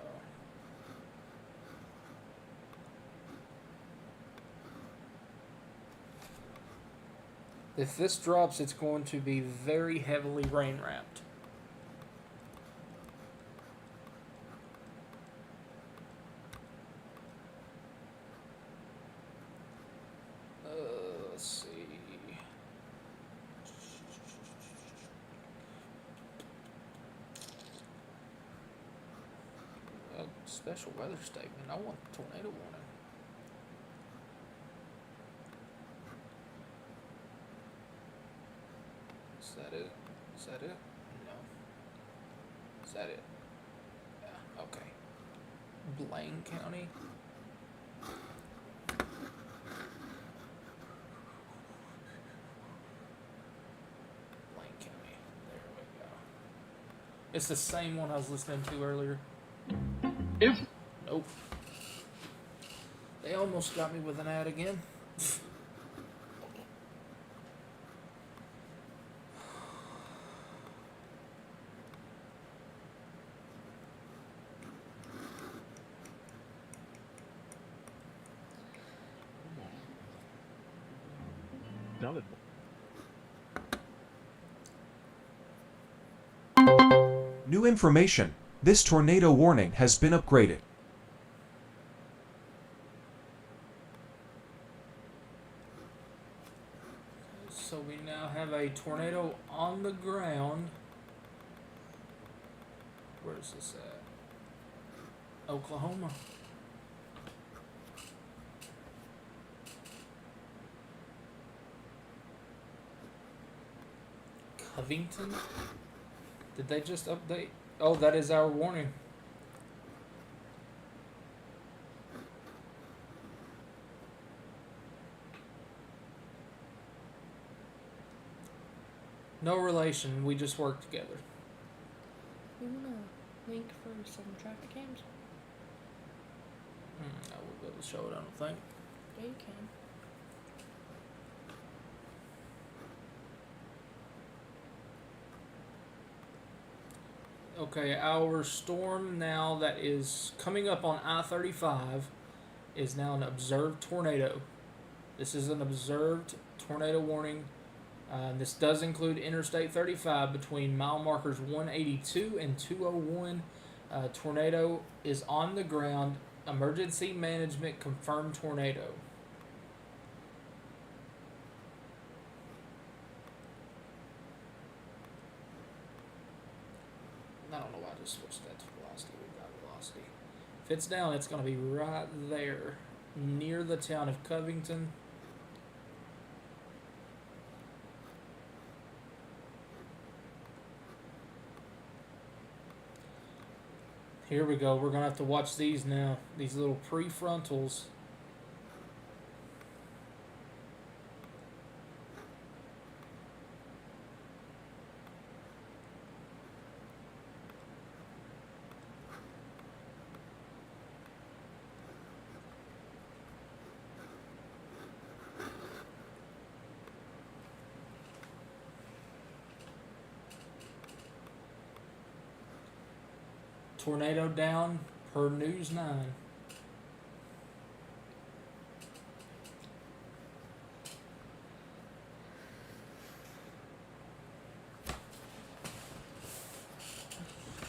If this drops, it's going to be very heavily rain wrapped. Let's see. A special weather statement. I want the tornado warning. Is that it? Is that it? No. Is that it? Yeah, okay. Blaine County. Blaine County. There we go. It's the same one I was listening to earlier. If Nope. They almost got me with an ad again. sounded. New information. This tornado warning has been upgraded. So we now have a tornado on the ground. Where is this at? Oklahoma. Covington? Did they just update? Oh, that is our warning. No relation, we just work together. You wanna link for some traffic cams? I will be able to show it, I don't think. Yeah, you can. Okay, our storm now that is coming up on I-35 is now an observed tornado. This is an observed tornado warning. This does include Interstate 35 between mile markers 182 and 201. Tornado is on the ground. Emergency management confirmed tornado. I don't know why I just switched that to velocity. We got velocity. If it's down, it's going to be right there near the town of Covington. Here we go. We're going to have to watch these now. These little prefrontals. Tornado down per News 9.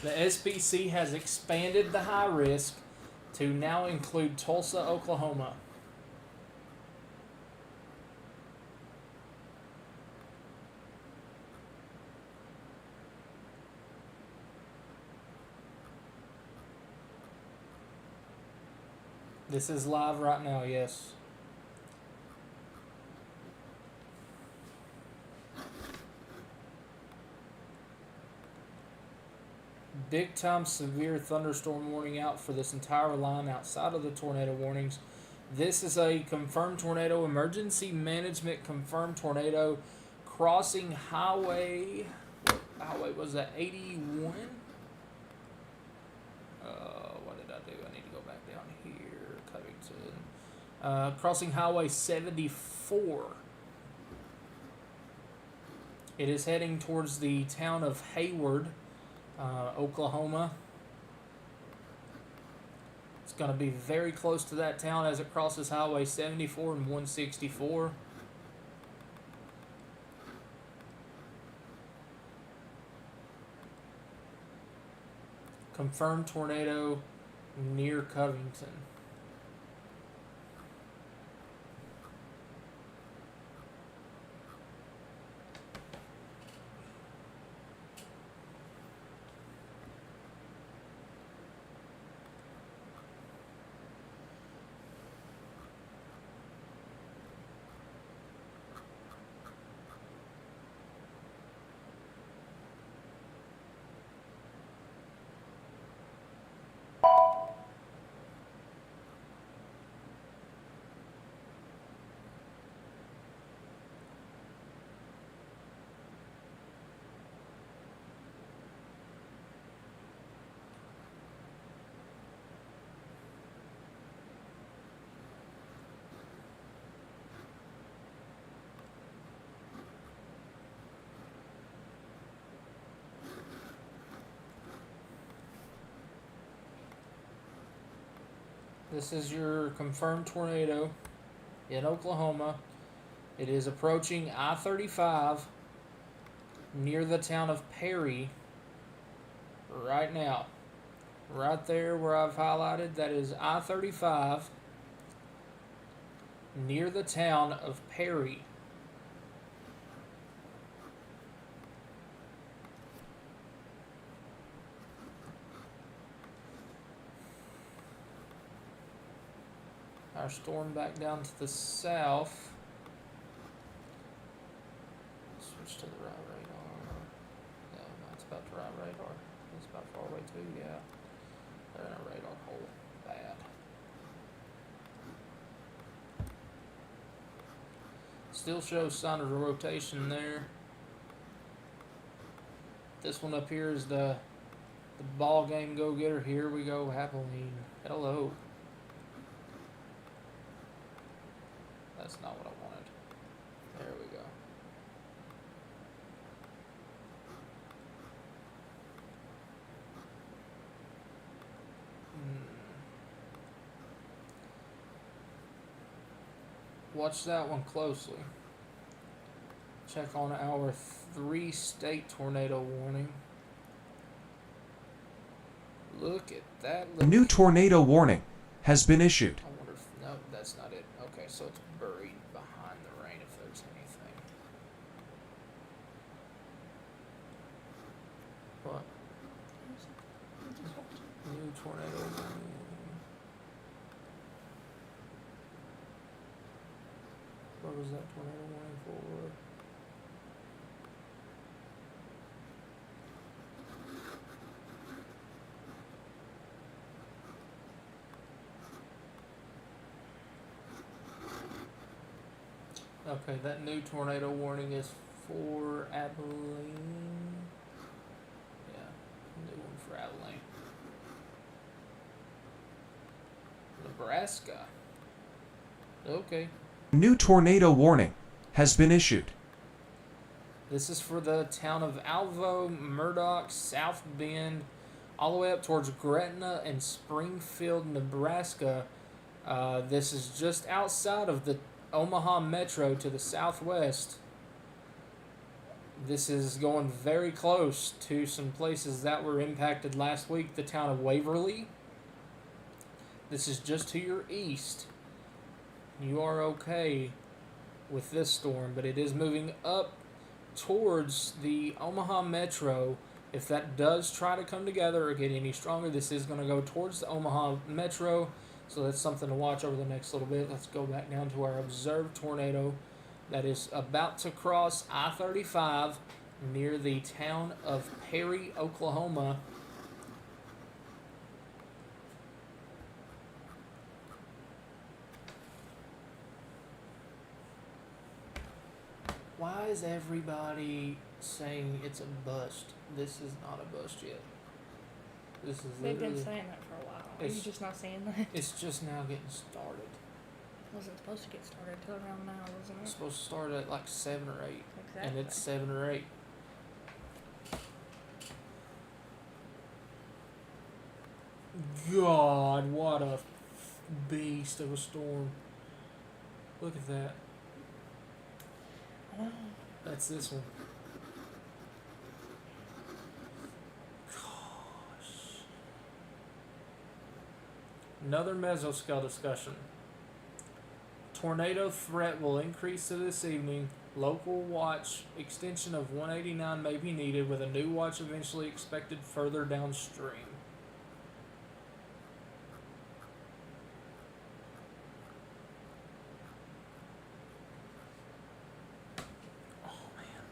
The SPC has expanded the high risk to now include Tulsa, Oklahoma. This is live right now, yes. Big time severe thunderstorm warning out for this entire line outside of the tornado warnings. This is a confirmed tornado, emergency management confirmed tornado crossing highway. What highway was that? 81? What did I do? I need to go back down here. Covington. Crossing highway 74. It is heading towards the town of Hayward, Oklahoma. It's going to be very close to that town as it crosses Highway 74 and 164. Confirmed tornado near Covington. This is your confirmed tornado in Oklahoma. It is approaching I-35 near the town of Perry right now. Right there where I've highlighted, that is I-35 near the town of Perry. Our storm back down to the south. Switch to the right radar. No, that's about the right radar. It's about far away too, yeah. They're in a radar hole. Bad. Still shows sign of a rotation there. This one up here is the ball game go-getter. Here we go, Happeline. Hello. That's not what I wanted. There we go. Watch that one closely. Check on our 3-state tornado warning. Look at that. A new tornado warning has been issued. I wonder if, no, that's not it. Okay, so it's buried behind the rain if there's anything. What? New tornado warning. What was that tornado warning for? Okay, that new tornado warning is for Abilene. Yeah, new one for Abilene. Nebraska. Okay. New tornado warning has been issued. This is for the town of Alvo, Murdoch, South Bend, all the way up towards Gretna and Springfield, Nebraska. This is just outside of the Omaha Metro to the southwest. This is going very close to some places that were impacted last week. The town of Waverly. This is just to your east. You are okay with this storm, but it is moving up towards the Omaha Metro. If that does try to come together or get any stronger, this is going to go towards the Omaha Metro. So that's something to watch over the next little bit. Let's go back down to our observed tornado that is about to cross I-35 near the town of Perry, Oklahoma. Why is everybody saying it's a bust? This is not a bust yet. This is They've been literally, saying that for a while. Are you It's- just not seeing that? it's just now getting started. It wasn't supposed to get started till around now, wasn't It's it? supposed to start at like 7 or 8, Exactly. and it's 7 or 8. God, what a beast of a storm. Look at that. I know. That's this one. Gosh. Another mesoscale discussion. Tornado threat will increase to this evening. Local watch extension of 189 may be needed, with a new watch eventually expected further downstream. Oh man.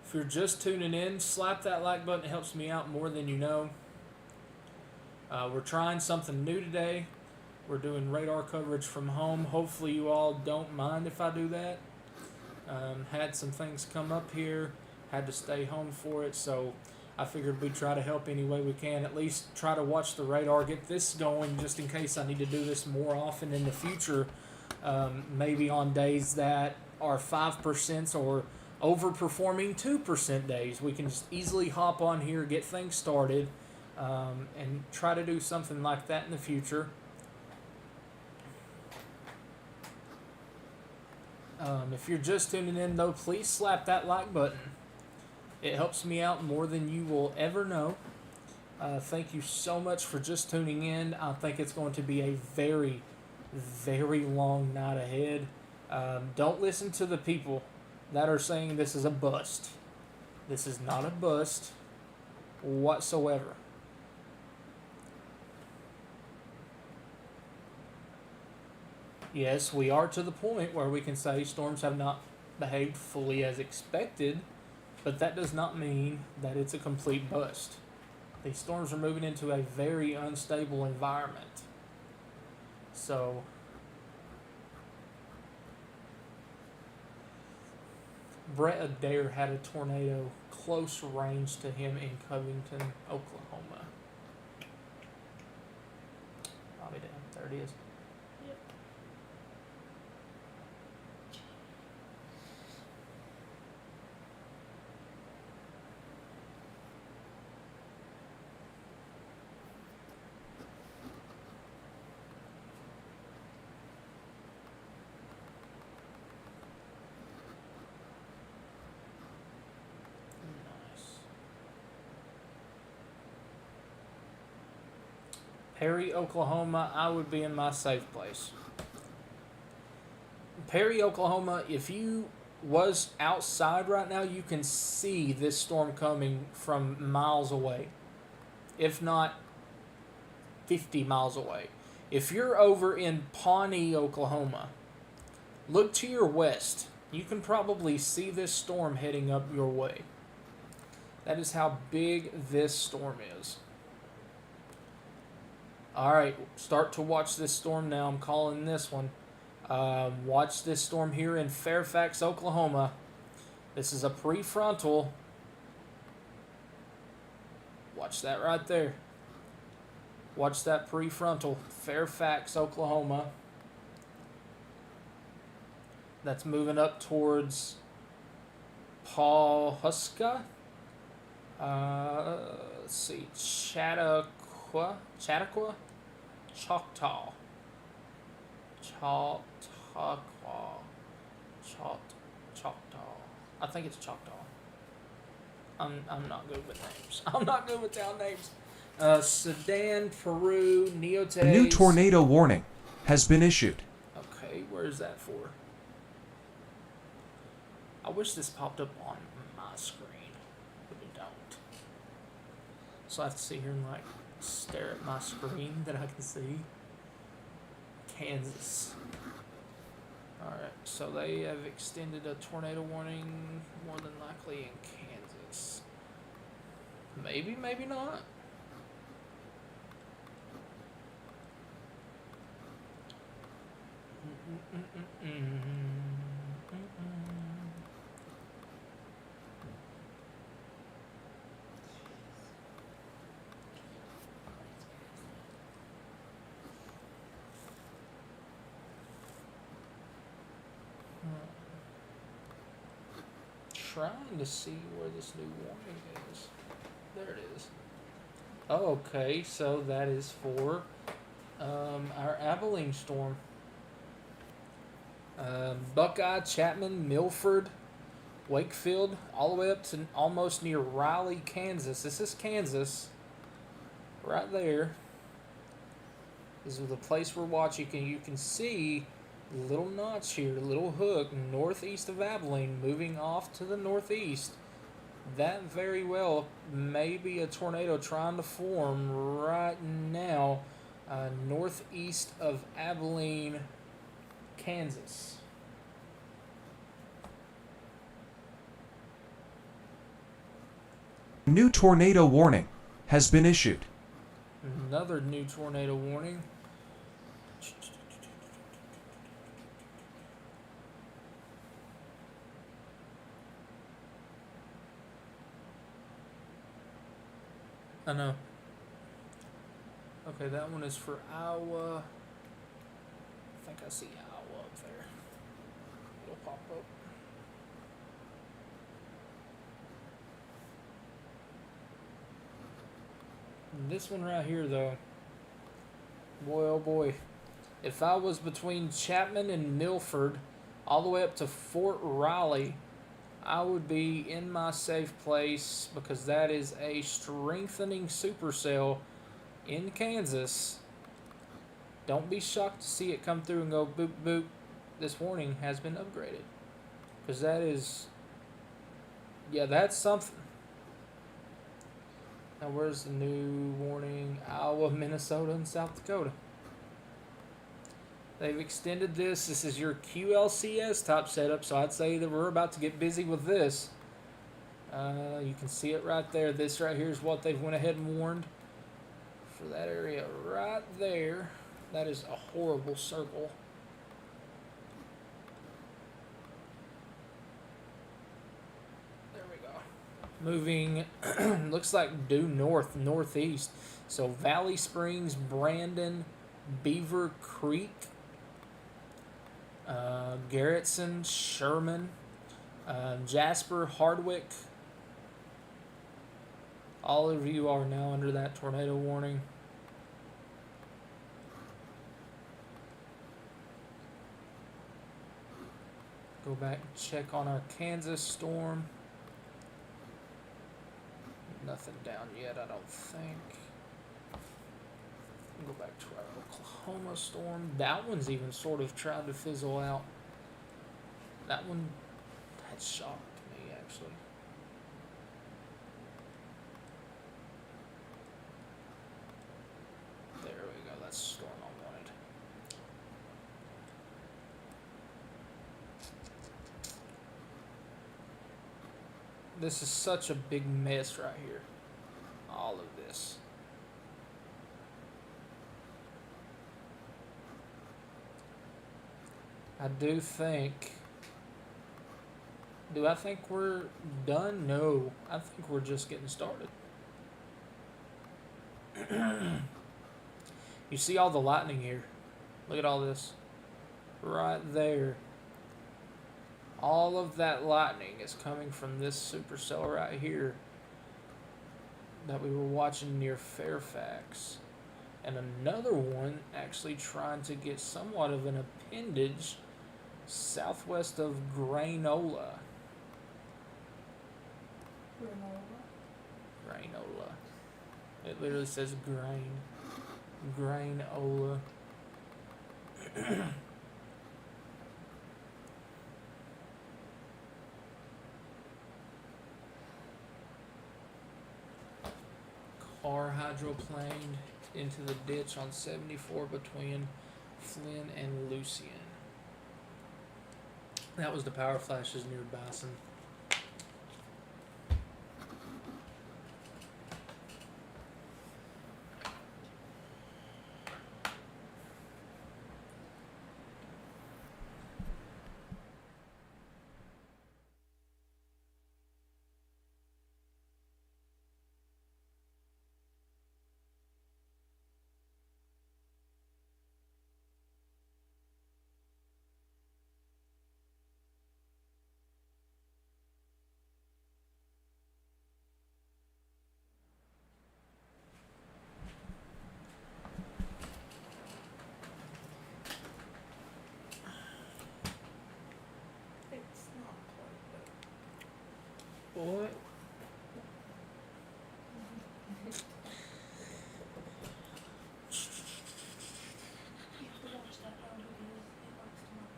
If you're just tuning in, slap that like button. It helps me out more than you know. We're trying something new today. We're doing radar coverage from home. Hopefully you all don't mind if I do that. Had some things come up here. Had to stay home for it. So I figured we'd try to help any way we can. At least try to watch the radar. Get this going just in case I need to do this more often in the future. Maybe on days that are 5% or overperforming 2% days. We can just easily hop on here, get things started, and try to do something like that in the future. If you're just tuning in, though, please slap that like button. It helps me out more than you will ever know. Thank you so much for just tuning in. I think it's going to be a very, very long night ahead. Don't listen to the people that are saying this is a bust. This is not a bust whatsoever. Yes, we are to the point where we can say storms have not behaved fully as expected, but that does not mean that it's a complete bust. These storms are moving into a very unstable environment. So, Brett Adair had a tornado close range to him in Covington, Oklahoma. I'll be damned. There it is. Yep. Nice. Perry, Oklahoma, I would be in my safe place. Perry, Oklahoma, if you was outside right now, you can see this storm coming from miles away, if not 50 miles away. If you're over in Pawnee, Oklahoma, look to your west. You can probably see this storm heading up your way. That is how big this storm is. Alright, start to watch this storm now. I'm calling this one. Watch this storm here in Fairfax, Oklahoma. This is a prefrontal. Watch that right there. Watch that prefrontal. Fairfax, Oklahoma. That's moving up towards Pawhuska. Let's see. Chautauqua. Choctaw. I think it's Choctaw. I'm not good with names. I'm not good with town names. Sudan, Peru, Neotes. A new tornado warning has been issued. Okay, where's that for? I wish this popped up on my screen, but it don't. So I have to sit here and like stare at my screen that I can see. Kansas. Alright, so they have extended a tornado warning more than likely in Kansas. Maybe, maybe not. Trying to see where this new warning is. There it is. Oh, okay, so that is for our Abilene storm. Buckeye, Chapman, Milford, Wakefield, all the way up to almost near Raleigh, Kansas. This is Kansas. Right there. This is the place we're watching. You can see the little notch here, the little hook northeast of Abilene moving off to the northeast. That very well may be a tornado trying to form right now northeast of Abilene, Kansas. New tornado warning has been issued. Another new tornado warning. I know. Okay, that one is for Iowa. I think I see Iowa up there. It'll pop up. And this one right here, though. Boy, oh boy. If I was between Chapman and Milford, all the way up to Fort Riley, I would be in my safe place because that is a strengthening supercell in Kansas. Don't be shocked to see it come through and go boop boop. This warning has been upgraded. Because that is. Yeah, that's something. Now, where's the new warning? Iowa, Minnesota, and South Dakota. They've extended this. This is your QLCS top setup, so I'd say that we're about to get busy with this. You can see it right there. This right here is what they've went ahead and warned for that area right there. That is a horrible circle. There we go. Moving, looks like due north, northeast. So Valley Springs, Brandon, Beaver Creek, Garrettson, Sherman, Jasper, Hardwick. All of you are now under that tornado warning. Go back and check on our Kansas storm. Nothing down yet, I don't think. Go back to our Oklahoma storm. That one's even sort of tried to fizzle out. That one had shocked me, actually. There we go. That's the storm I wanted. This is such a big mess right here. All of this. I do think. Do I think we're done? No. I think we're just getting started. You see all the lightning here. Look at all this. Right there. All of that lightning is coming from this supercell right here that we were watching near Fairfax. And another one actually trying to get somewhat of an appendage southwest of Grainola. Grainola. It literally says grain. Grainola. Car hydroplaned into the ditch on 74 between Flynn and Lucian. That was the power flashes near Bison. It's not quite, Boy. you have to watch that out because it likes to not.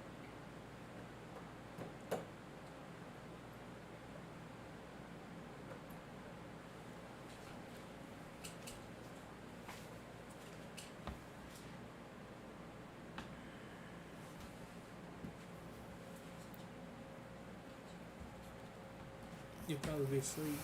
You'll probably be asleep.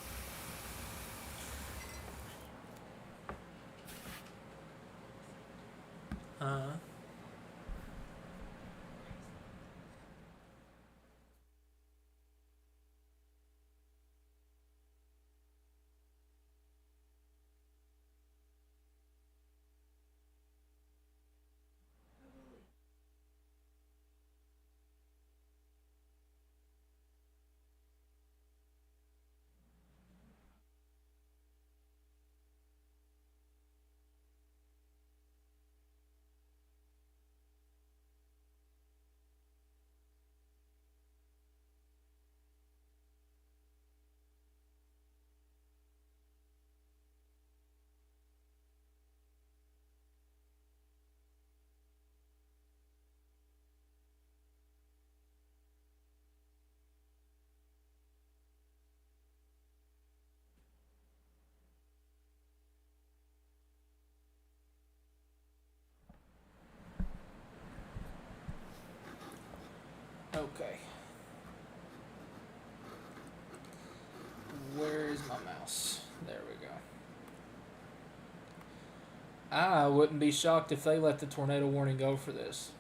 I wouldn't be shocked if they let the tornado warning go for this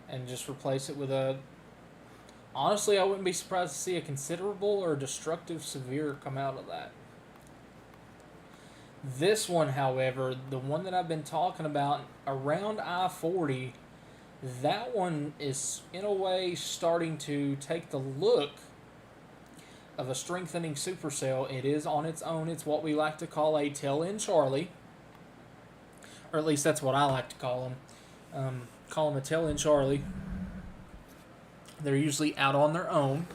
and just replace it with a. Honestly, I wouldn't be surprised to see a considerable or destructive severe come out of that. This one, however, the one that I've been talking about around I-40, that one is in a way starting to take the look of a strengthening supercell. It is on its own. It's what we like to call a tail-end Charlie, or at least that's what I like to call them. Call them a tail-end Charlie. They're usually out on their own,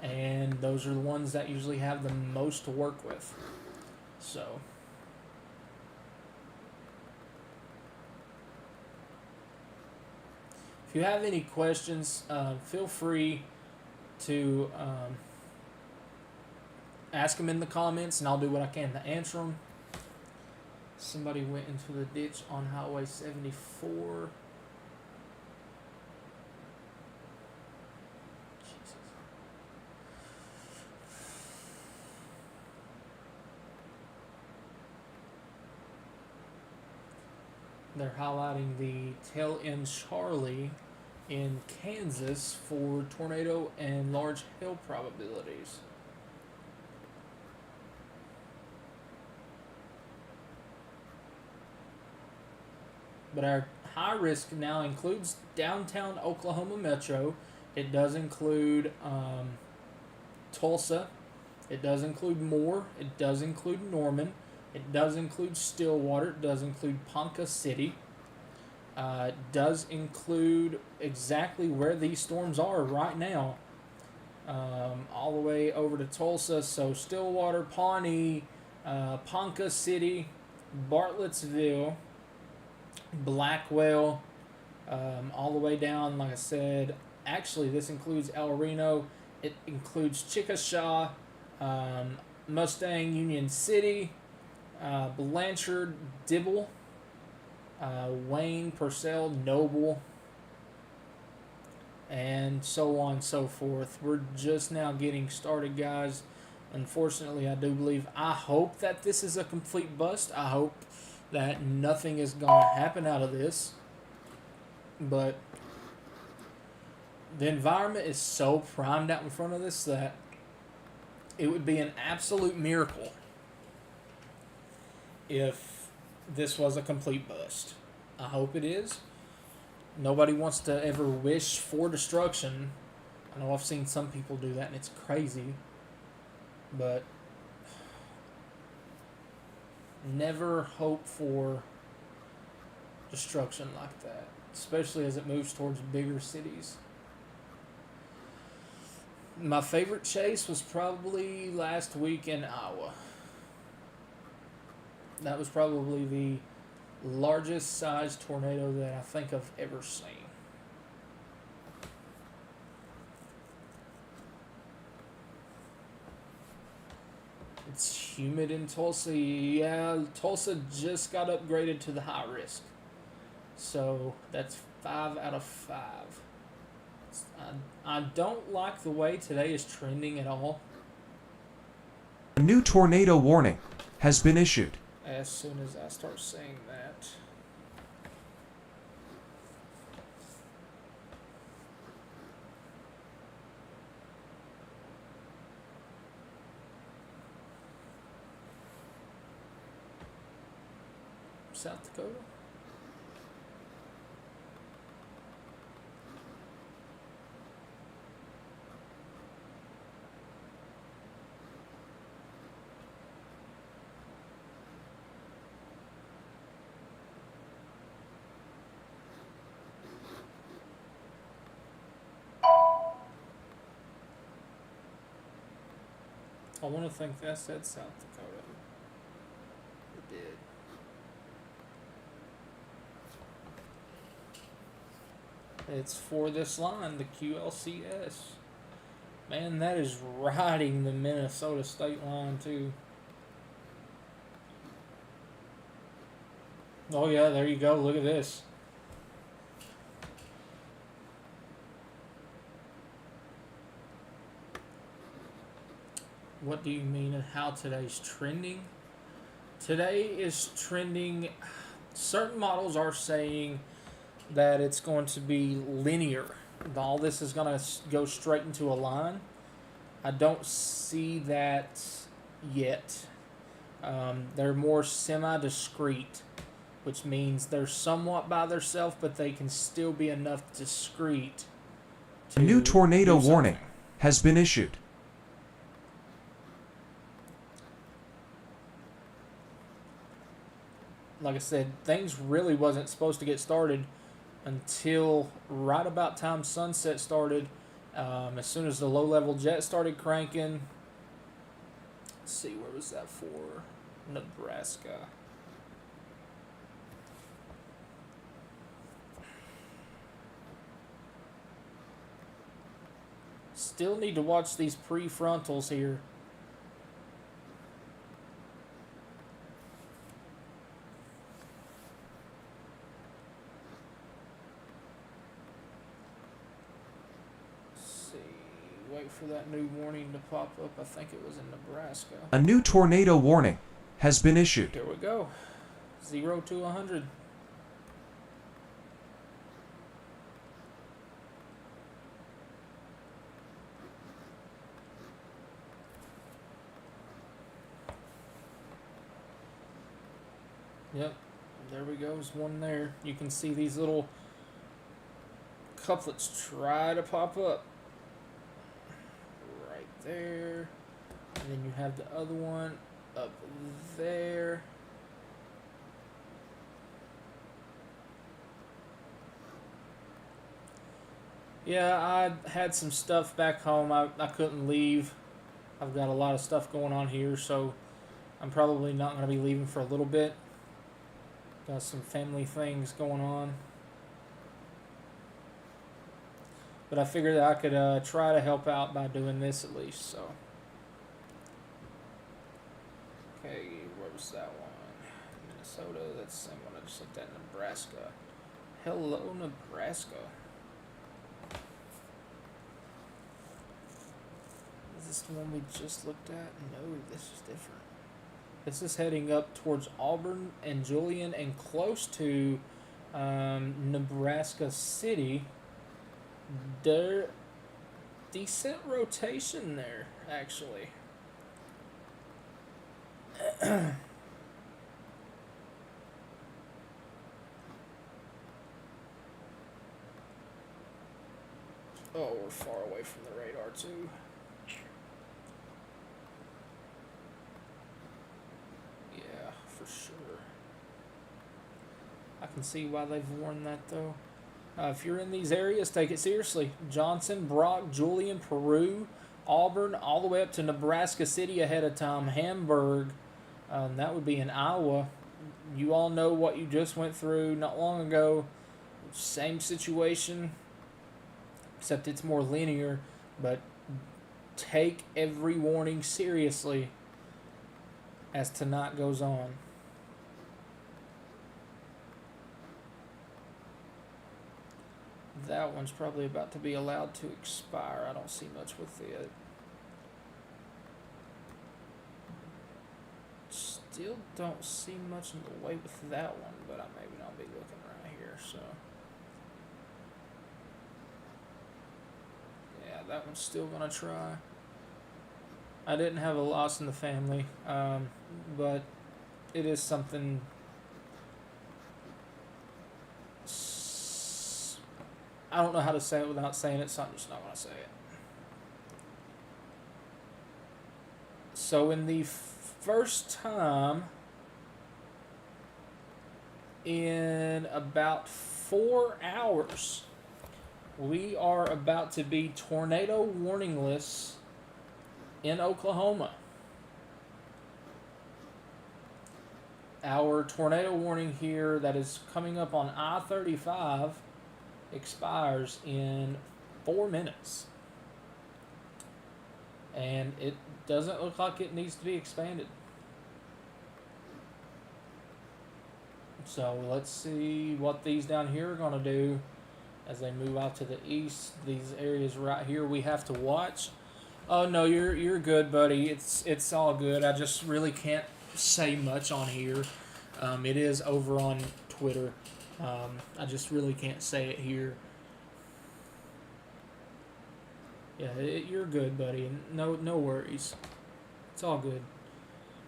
and those are the ones that usually have the most to work with. So, if you have any questions, feel free to ask them in the comments, and I'll do what I can to answer them. Somebody went into the ditch on Highway 74. Jesus. They're highlighting the tail end Charlie in Kansas for tornado and large hail probabilities. But our high risk now includes downtown Oklahoma Metro. It does include Tulsa. It does include Moore. It does include Norman. It does include Stillwater. It does include Ponca City. It does include exactly where these storms are right now. All the way over to Tulsa. So Stillwater, Pawnee, Ponca City, Bartlettsville, Blackwell, all the way down, like I said. Actually, this includes El Reno. It includes Chickasha, Mustang, Union City, Blanchard, Dibble, Wayne, Purcell, Noble, and so on and so forth. We're just now getting started, guys. Unfortunately, I hope that this is a complete bust. I hope that nothing is going to happen out of this. But the environment is so primed out in front of this that it would be an absolute miracle if this was a complete bust. I hope it is. Nobody wants to ever wish for destruction. I know I've seen some people do that and it's crazy. But never hope for destruction like that, especially as it moves towards bigger cities. My favorite chase was probably last week in Iowa. That was probably the largest sized tornado that I think I've ever seen. It's humid in Tulsa. Yeah, Tulsa just got upgraded to the high risk. So that's 5 out of 5. I don't like the way today is trending at all. A new tornado warning has been issued. As soon as I start saying that. South Dakota? I want to think that said South Dakota. It did. It's for this line, the QLCS. Man, that is riding the Minnesota state line, too. Oh, yeah, there you go. Look at this. What do you mean and how today's trending? Today is trending. Certain models are saying that it's going to be linear. All this is going to go straight into a line. I don't see that yet. They're more semi-discrete, which means they're somewhat by themselves, but they can still be enough discrete. A new tornado do warning something. has been issued. Like I said, things really wasn't supposed to get started until right about time sunset started. As soon as the low-level jet started cranking. Let's see, where was that for? Nebraska. Still need to watch these prefrontals here. Wait for that new warning to pop up. I think it was in Nebraska. A new tornado warning has been issued. There we go. 0 to 100. Yep. There we go. There's one there. You can see these little couplets try to pop up. There, and then you have the other one up there. Yeah, I had some stuff back home. I couldn't leave. I've got a lot of stuff going on here, so I'm probably not going to be leaving for a little bit. Got some family things going on. But I figured that I could try to help out by doing this at least, so. Okay, where was that one? Minnesota, that's the same one I just looked at. Nebraska. Hello, Nebraska. Is this the one we just looked at? No, this is different. This is heading up towards Auburn and Julian and close to Nebraska City. There, decent rotation there, actually. Oh, we're far away from the radar, too. Yeah, for sure. I can see why they've warned that, though. If you're in these areas, take it seriously. Johnson, Brock, Julian, Peru, Auburn, all the way up to Nebraska City ahead of time. Hamburg, that would be in Iowa. You all know what you just went through not long ago. Same situation, except it's more linear. But take every warning seriously as tonight goes on. That one's probably about to be allowed to expire. I don't see much with it. Still don't see much in the way with that one, but I maybe not be looking right here, so. Yeah, that one's still gonna try. I didn't have a loss in the family, but it is something. I don't know how to say it without saying it, so I'm just not going to say it. So in the first time in about 4 hours, we are about to be tornado warningless in Oklahoma. Our tornado warning here that is coming up on I-35 expires in 4 minutes. And it doesn't look like it needs to be expanded. So let's see what these down here are going to do as they move out to the east. These areas right here we have to watch. Oh no, you're good, buddy. It's all good. I just really can't say much on here. It is over on Twitter. I just really can't say it here. Yeah, you're good, buddy. No worries. It's all good.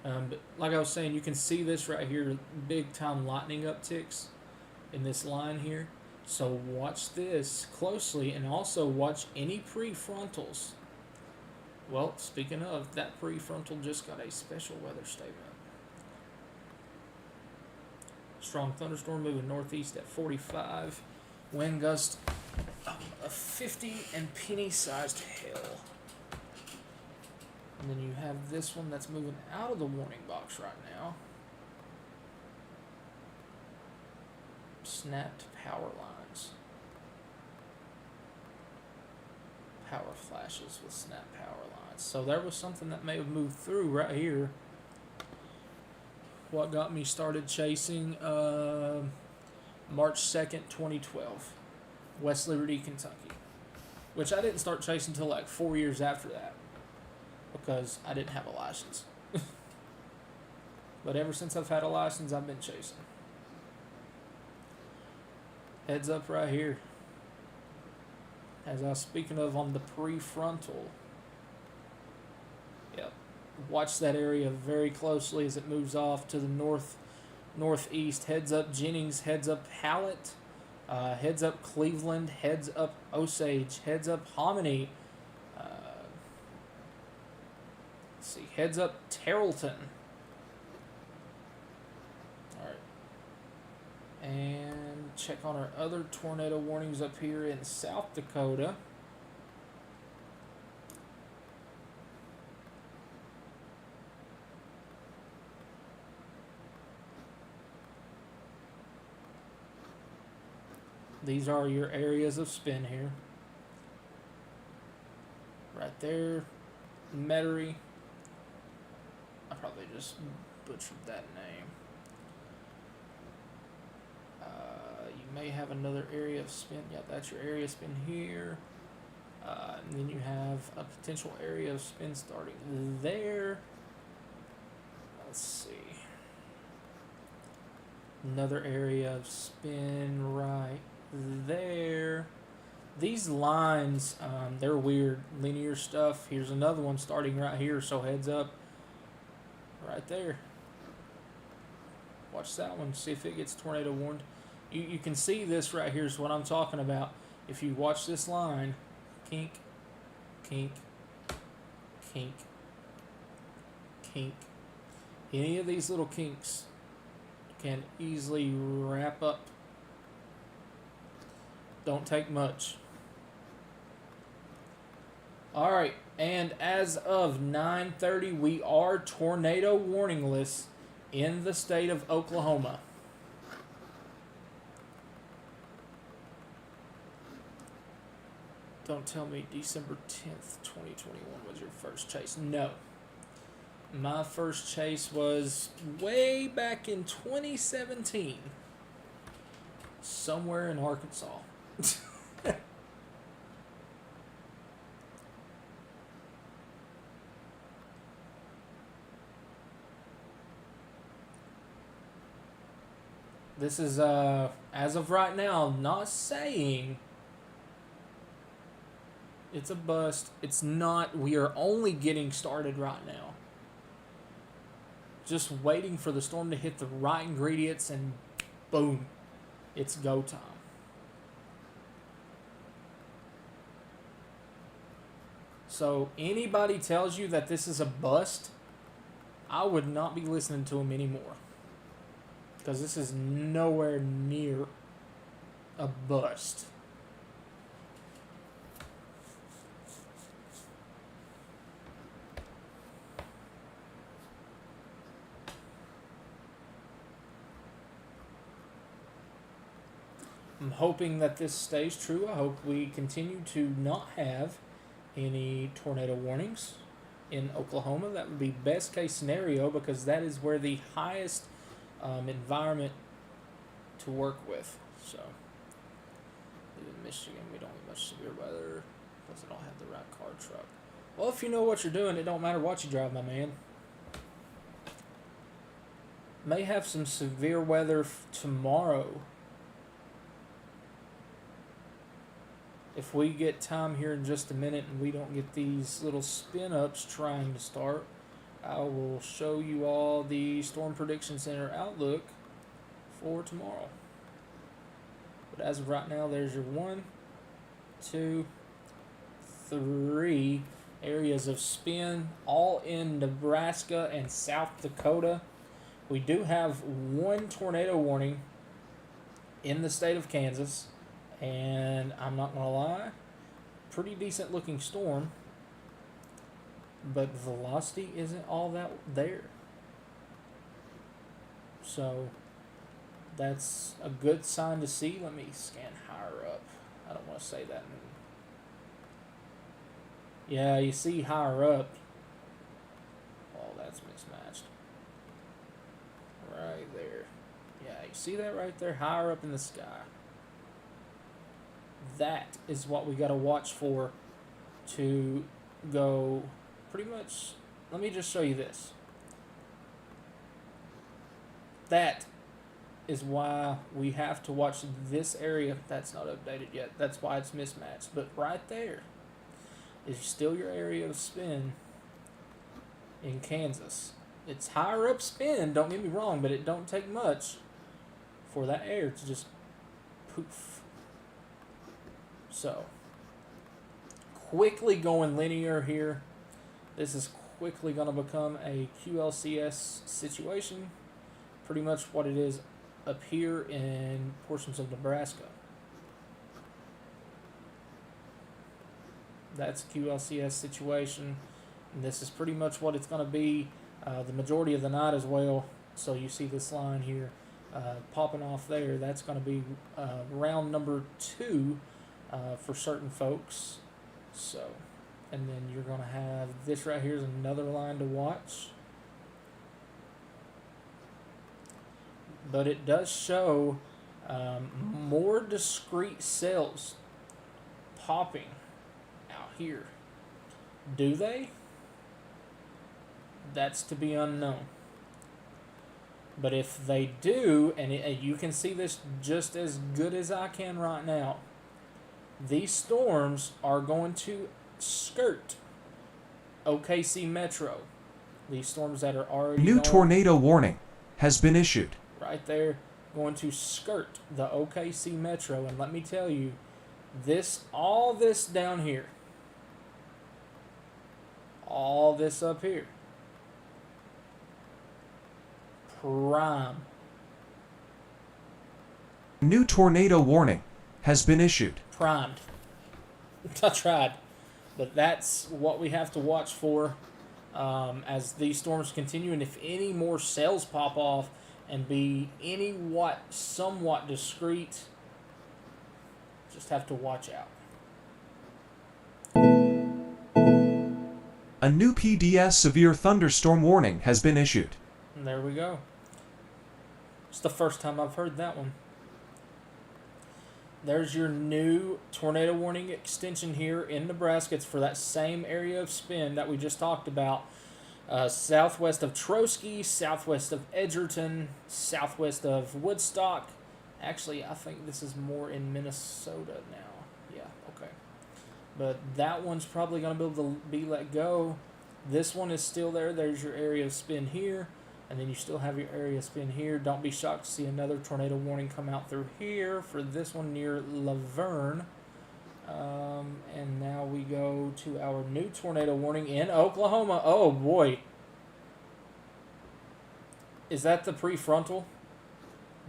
But like I was saying, you can see this right here, big time lightning upticks in this line here. So watch this closely and also watch any prefrontals. Well, speaking of, that prefrontal just got a special weather statement. Strong thunderstorm moving northeast at 45. Wind gust of 50 and penny-sized hail. And then you have this one that's moving out of the warning box right now. Snapped power lines. Power flashes with snapped power lines. So there was something that may have moved through right here. What got me started chasing March 2nd, 2012. West Liberty, Kentucky. Which I didn't start chasing until like 4 years after that. Because I didn't have a license. But ever since I've had a license, I've been chasing. Heads up right here. As I was speaking of on the prefrontal. Yep. Watch that area very closely as it moves off to the northeast. Heads up Jennings, heads up Hallett, heads up Cleveland, heads up Osage, heads up Hominy. Let's see, heads up Terrellton. Alright. And check on our other tornado warnings up here in South Dakota. These are your areas of spin here. Right there, Metairie. I probably just butchered that name. You may have another area of spin. Yeah, that's your area of spin here. And then you have a potential area of spin starting there. Let's see. Another area of spin right there. These lines, they're weird. Linear stuff. Here's another one starting right here, so heads up. Right there. Watch that one. See if it gets tornado warned. You can see this right here is what I'm talking about. If you watch this line, kink, kink, kink, kink. Any of these little kinks can easily wrap up. Don't take much. Alright, and as of 9:30, we are tornado warningless in the state of Oklahoma. Don't tell me December 10th, 2021 was your first chase. No. My first chase was way back in 2017. Somewhere in Arkansas. This is, as of right now, not saying it's a bust. It's not. We are only getting started right now. Just waiting for the storm to hit the right ingredients and boom, it's go time. So anybody tells you that this is a bust, I would not be listening to them anymore. Because this is nowhere near a bust. I'm hoping that this stays true. I hope we continue to not have any tornado warnings in Oklahoma. That would be best case scenario because that is where the highest environment to work with. So, in Michigan, we don't get much severe weather because I don't have the right car truck. Well, if you know what you're doing, it don't matter what you drive, my man. May have some severe weather tomorrow. If we get time here in just a minute and we don't get these little spin ups trying to start, I will show you all the Storm Prediction Center outlook for tomorrow. But as of right now, there's your 1, 2, 3 areas of spin, all in Nebraska and South Dakota. We do have one tornado warning in the state of Kansas, and I'm not going to lie, pretty decent looking storm, but velocity isn't all that there. So that's a good sign to see. Let me scan higher up. I don't want to say that. Yeah, you see higher up. Oh, that's mismatched. Right there. Yeah, you see that right there? Higher up in the sky. That is what we got to watch for to go pretty much. Let me just show you this. That is why we have to watch this area. That's not updated yet. That's why it's mismatched. But right there is still your area of spin in Kansas. It's higher up spin, don't get me wrong, but it don't take much for that air to just poof. So, quickly going linear here. This is quickly going to become a QLCS situation. Pretty much what it is up here in portions of Nebraska. That's a QLCS situation. And this is pretty much what it's going to be the majority of the night as well. So you see this line here popping off there. That's going to be round number 2 for certain folks. So, and then you're going to have this right here is another line to watch. But it does show more discrete cells popping out here. Do they? That's to be unknown. But if they do, and you can see this just as good as I can right now, these storms are going to skirt OKC Metro. These storms that are already New tornado warning has been issued. Right there, going to skirt the OKC Metro. And let me tell you, all this down here, all this up here, prime. New tornado warning has been issued. Primed. I tried. But that's what we have to watch for as these storms continue. And if any more cells pop off and be somewhat discreet, just have to watch out. A new PDS severe thunderstorm warning has been issued. And there we go. It's the first time I've heard that one. There's your new tornado warning extension here in Nebraska. It's for that same area of spin that we just talked about. Southwest of Trotsky, southwest of Edgerton, southwest of Woodstock. Actually, I think this is more in Minnesota now. Yeah, okay. But that one's probably going to be able to be let go. This one is still there. There's your area of spin here. And then you still have your area of spin here. Don't be shocked to see another tornado warning come out through here for this one near Laverne. And now we go to our new tornado warning in Oklahoma. Oh, boy. Is that the prefrontal?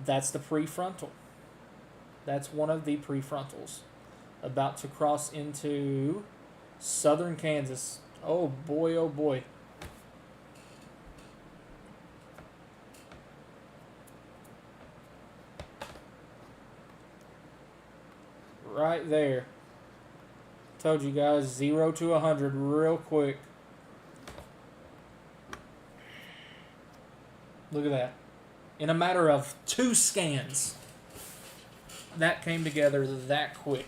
That's the prefrontal. That's one of the prefrontals. About to cross into southern Kansas. Oh, boy, oh, boy. Right there. Told you guys, 0 to 100 real quick. Look at that. In a matter of 2 scans, that came together that quick.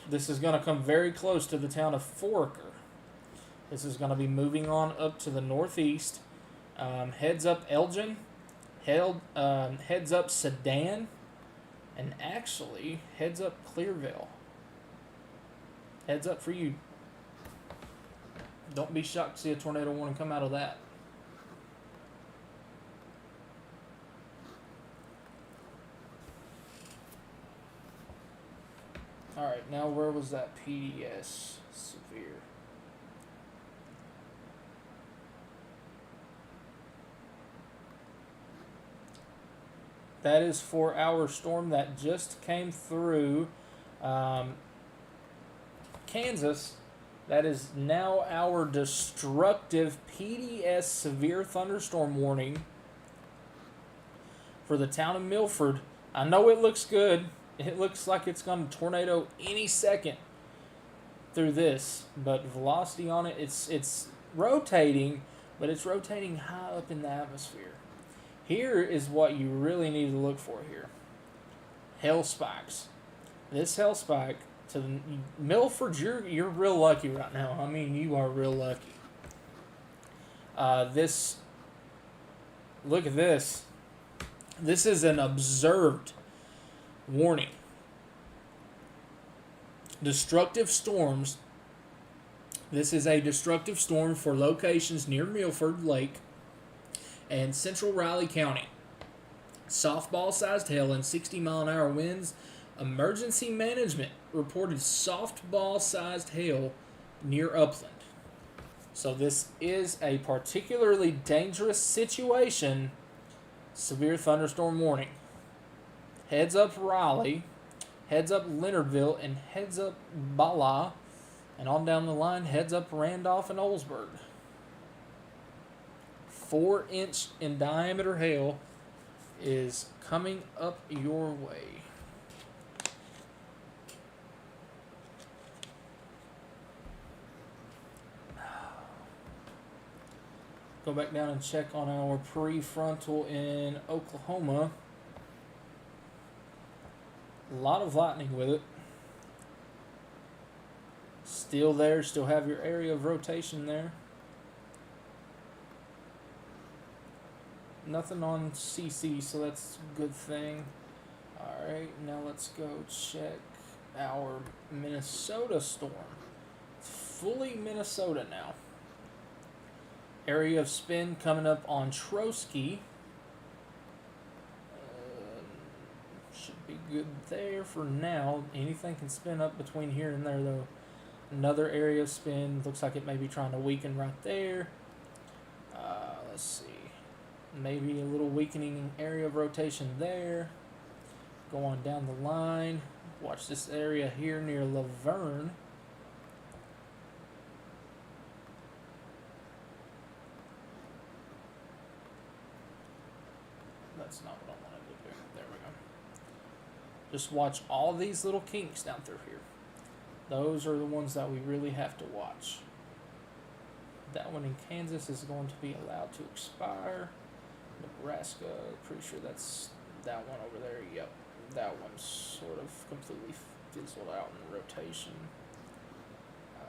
This is going to come very close to the town of Foraker. This is going to be moving on up to the northeast. Heads up Elgin, heads up Sedan, and actually heads up Clearville. Heads up for you. Don't be shocked to see a tornado warning come out of that. Alright, now where was that PDS severe? That is for our storm that just came through Kansas. That is now our destructive PDS severe thunderstorm warning for the town of Milford. I know it looks good. It looks like it's going to tornado any second through this, but velocity on it, it's rotating, but it's rotating high up in the atmosphere. Here is what you really need to look for here. Hail spikes. This hail spike to the Milford, you're real lucky right now. I mean, you are real lucky. Look at this. This is an observed warning. Destructive storms. This is a destructive storm for locations near Milford Lake and central Riley County. Softball-sized hail and 60-mile-an-hour winds. Emergency management reported softball-sized hail near Upland. So this is a particularly dangerous situation. Severe thunderstorm warning. Heads up Raleigh, heads up Leonardville, and heads up Bala. And on down the line, heads up Randolph and Oldsburg. 4-inch in diameter hail is coming up your way. Go back down and check on our prefrontal in Oklahoma. A lot of lightning with it. Still there, still have your area of rotation there. Nothing on CC, so that's a good thing. Alright, now let's go check our Minnesota storm. It's fully Minnesota now. Area of spin coming up on Trotsky. Should be good there for now. Anything can spin up between here and there, though. Another area of spin. Looks like it may be trying to weaken right there. Let's see. Maybe a little weakening area of rotation there. Go on down the line. Watch this area here near Laverne. That's not what I wanted to do. There we go. Just watch all these little kinks down through here. Those are the ones that we really have to watch. That one in Kansas is going to be allowed to expire. Nebraska, pretty sure that's that one over there. Yep, that one's sort of completely fizzled out in rotation.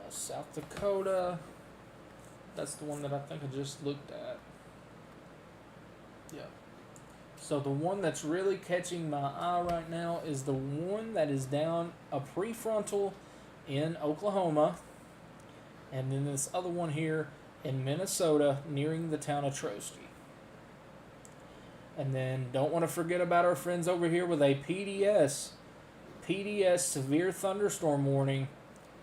South Dakota, that's the one that I think I just looked at. Yep. So the one that's really catching my eye right now is the one that is down a prefrontal in Oklahoma, and then this other one here in Minnesota nearing the town of Trotsky. And then don't want to forget about our friends over here with a PDS severe thunderstorm warning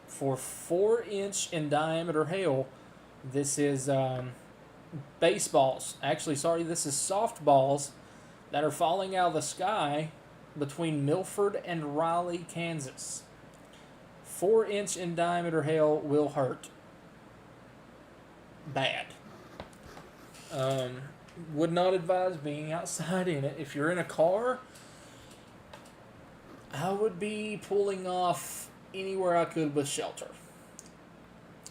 for 4-inch in diameter hail. This is baseballs. Actually, sorry, this is softballs that are falling out of the sky between Milford and Raleigh, Kansas. 4-inch in diameter hail will hurt bad. Would not advise being outside in it. If you're in a car, I would be pulling off anywhere I could with shelter.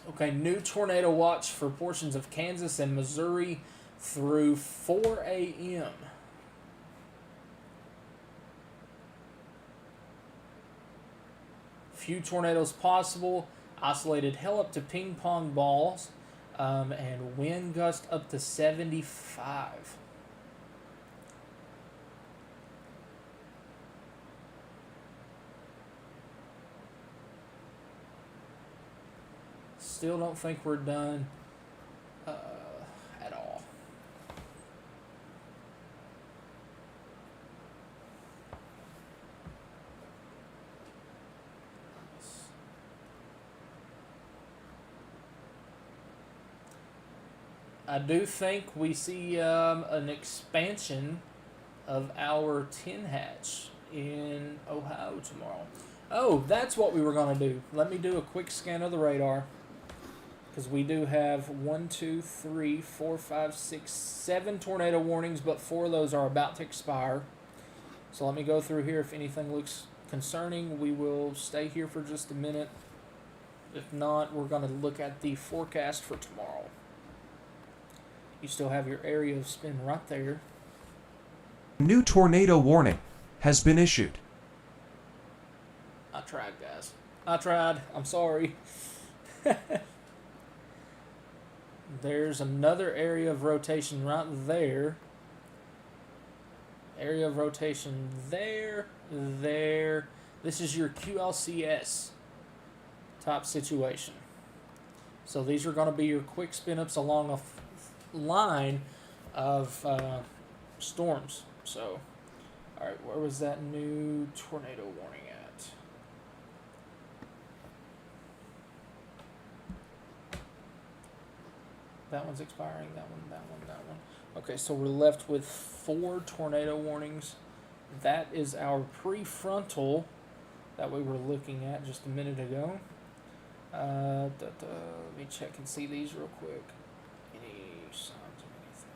Okay, new tornado watch for portions of Kansas and Missouri through 4 a.m. Few tornadoes possible. Isolated hail up to ping pong balls And wind gust up to 75. Still don't think we're done at all. I do think we see an expansion of our tin hatch in Ohio tomorrow. Oh, that's what we were going to do. Let me do a quick scan of the radar. Because we do have 1, 2, 3, 4, 5, 6, 7 tornado warnings, but 4 of those are about to expire. So let me go through here. If anything looks concerning, we will stay here for just a minute. If not, we're going to look at the forecast for tomorrow. You still have your area of spin right there. New tornado warning has been issued. I tried, guys. I tried. I'm sorry. There's another area of rotation right there. Area of rotation there, there. This is your QLCS type situation. So these are going to be your quick spin ups along a line of storms. So, all right, where was that new tornado warning at? That one's expiring, that one, that one, that one. Okay, so we're left with 4 tornado warnings. That is our prefrontal that we were looking at just a minute ago. Let me check and see these real quick. Any signs of anything?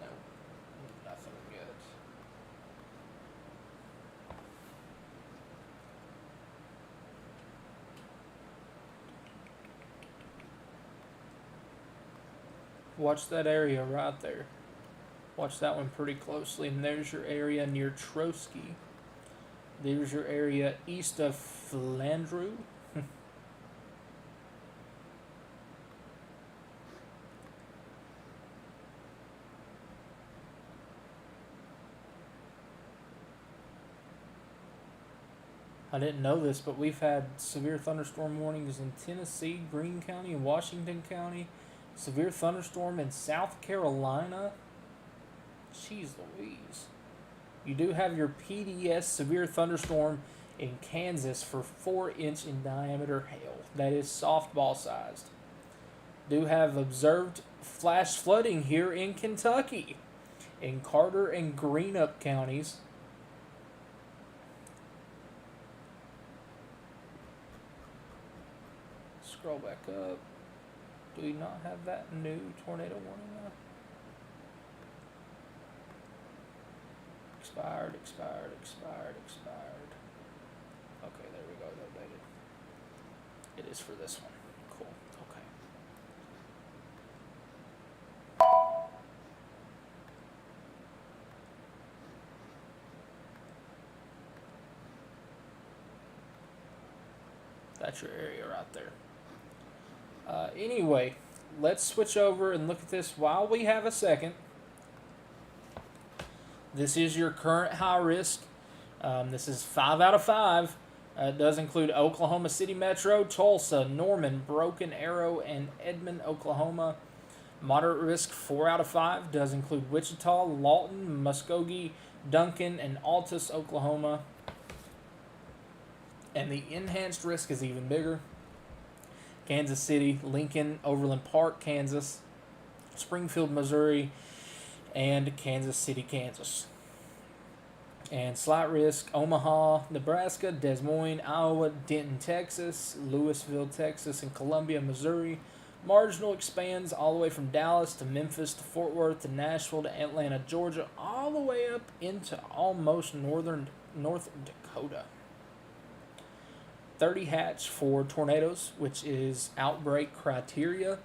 No, nothing yet. Watch that area right there. Watch that one pretty closely. And there's your area near Trotsky. There's your area east of Flandreau. I didn't know this, but we've had severe thunderstorm warnings in Tennessee, Greene County, and Washington County. Severe thunderstorm in South Carolina. Jeez Louise. You do have your PDS severe thunderstorm in Kansas for 4-inch in diameter hail. That is softball sized. Do have observed flash flooding here in Kentucky, in Carter and Greenup counties. Scroll back up. Do we not have that new tornado warning now? Expired, expired, expired, expired. Okay, there we go, updated. It is for this one. Cool, okay. That's your area right there. Anyway, let's switch over and look at this while we have a second. This is your current high risk. This is 5 out of 5. It does include Oklahoma City Metro, Tulsa, Norman, Broken Arrow, and Edmond, Oklahoma. Moderate risk 4 out of 5 does include Wichita, Lawton, Muskogee, Duncan, and Altus, Oklahoma. And the enhanced risk is even bigger. Kansas City, Lincoln, Overland Park, Kansas, Springfield, Missouri, and Kansas City, Kansas. And slight risk, Omaha, Nebraska, Des Moines, Iowa, Denton, Texas, Louisville, Texas, and Columbia, Missouri. Marginal expands all the way from Dallas to Memphis to Fort Worth to Nashville to Atlanta, Georgia, all the way up into almost North Dakota. 30 hatch for tornadoes, which is outbreak criteria.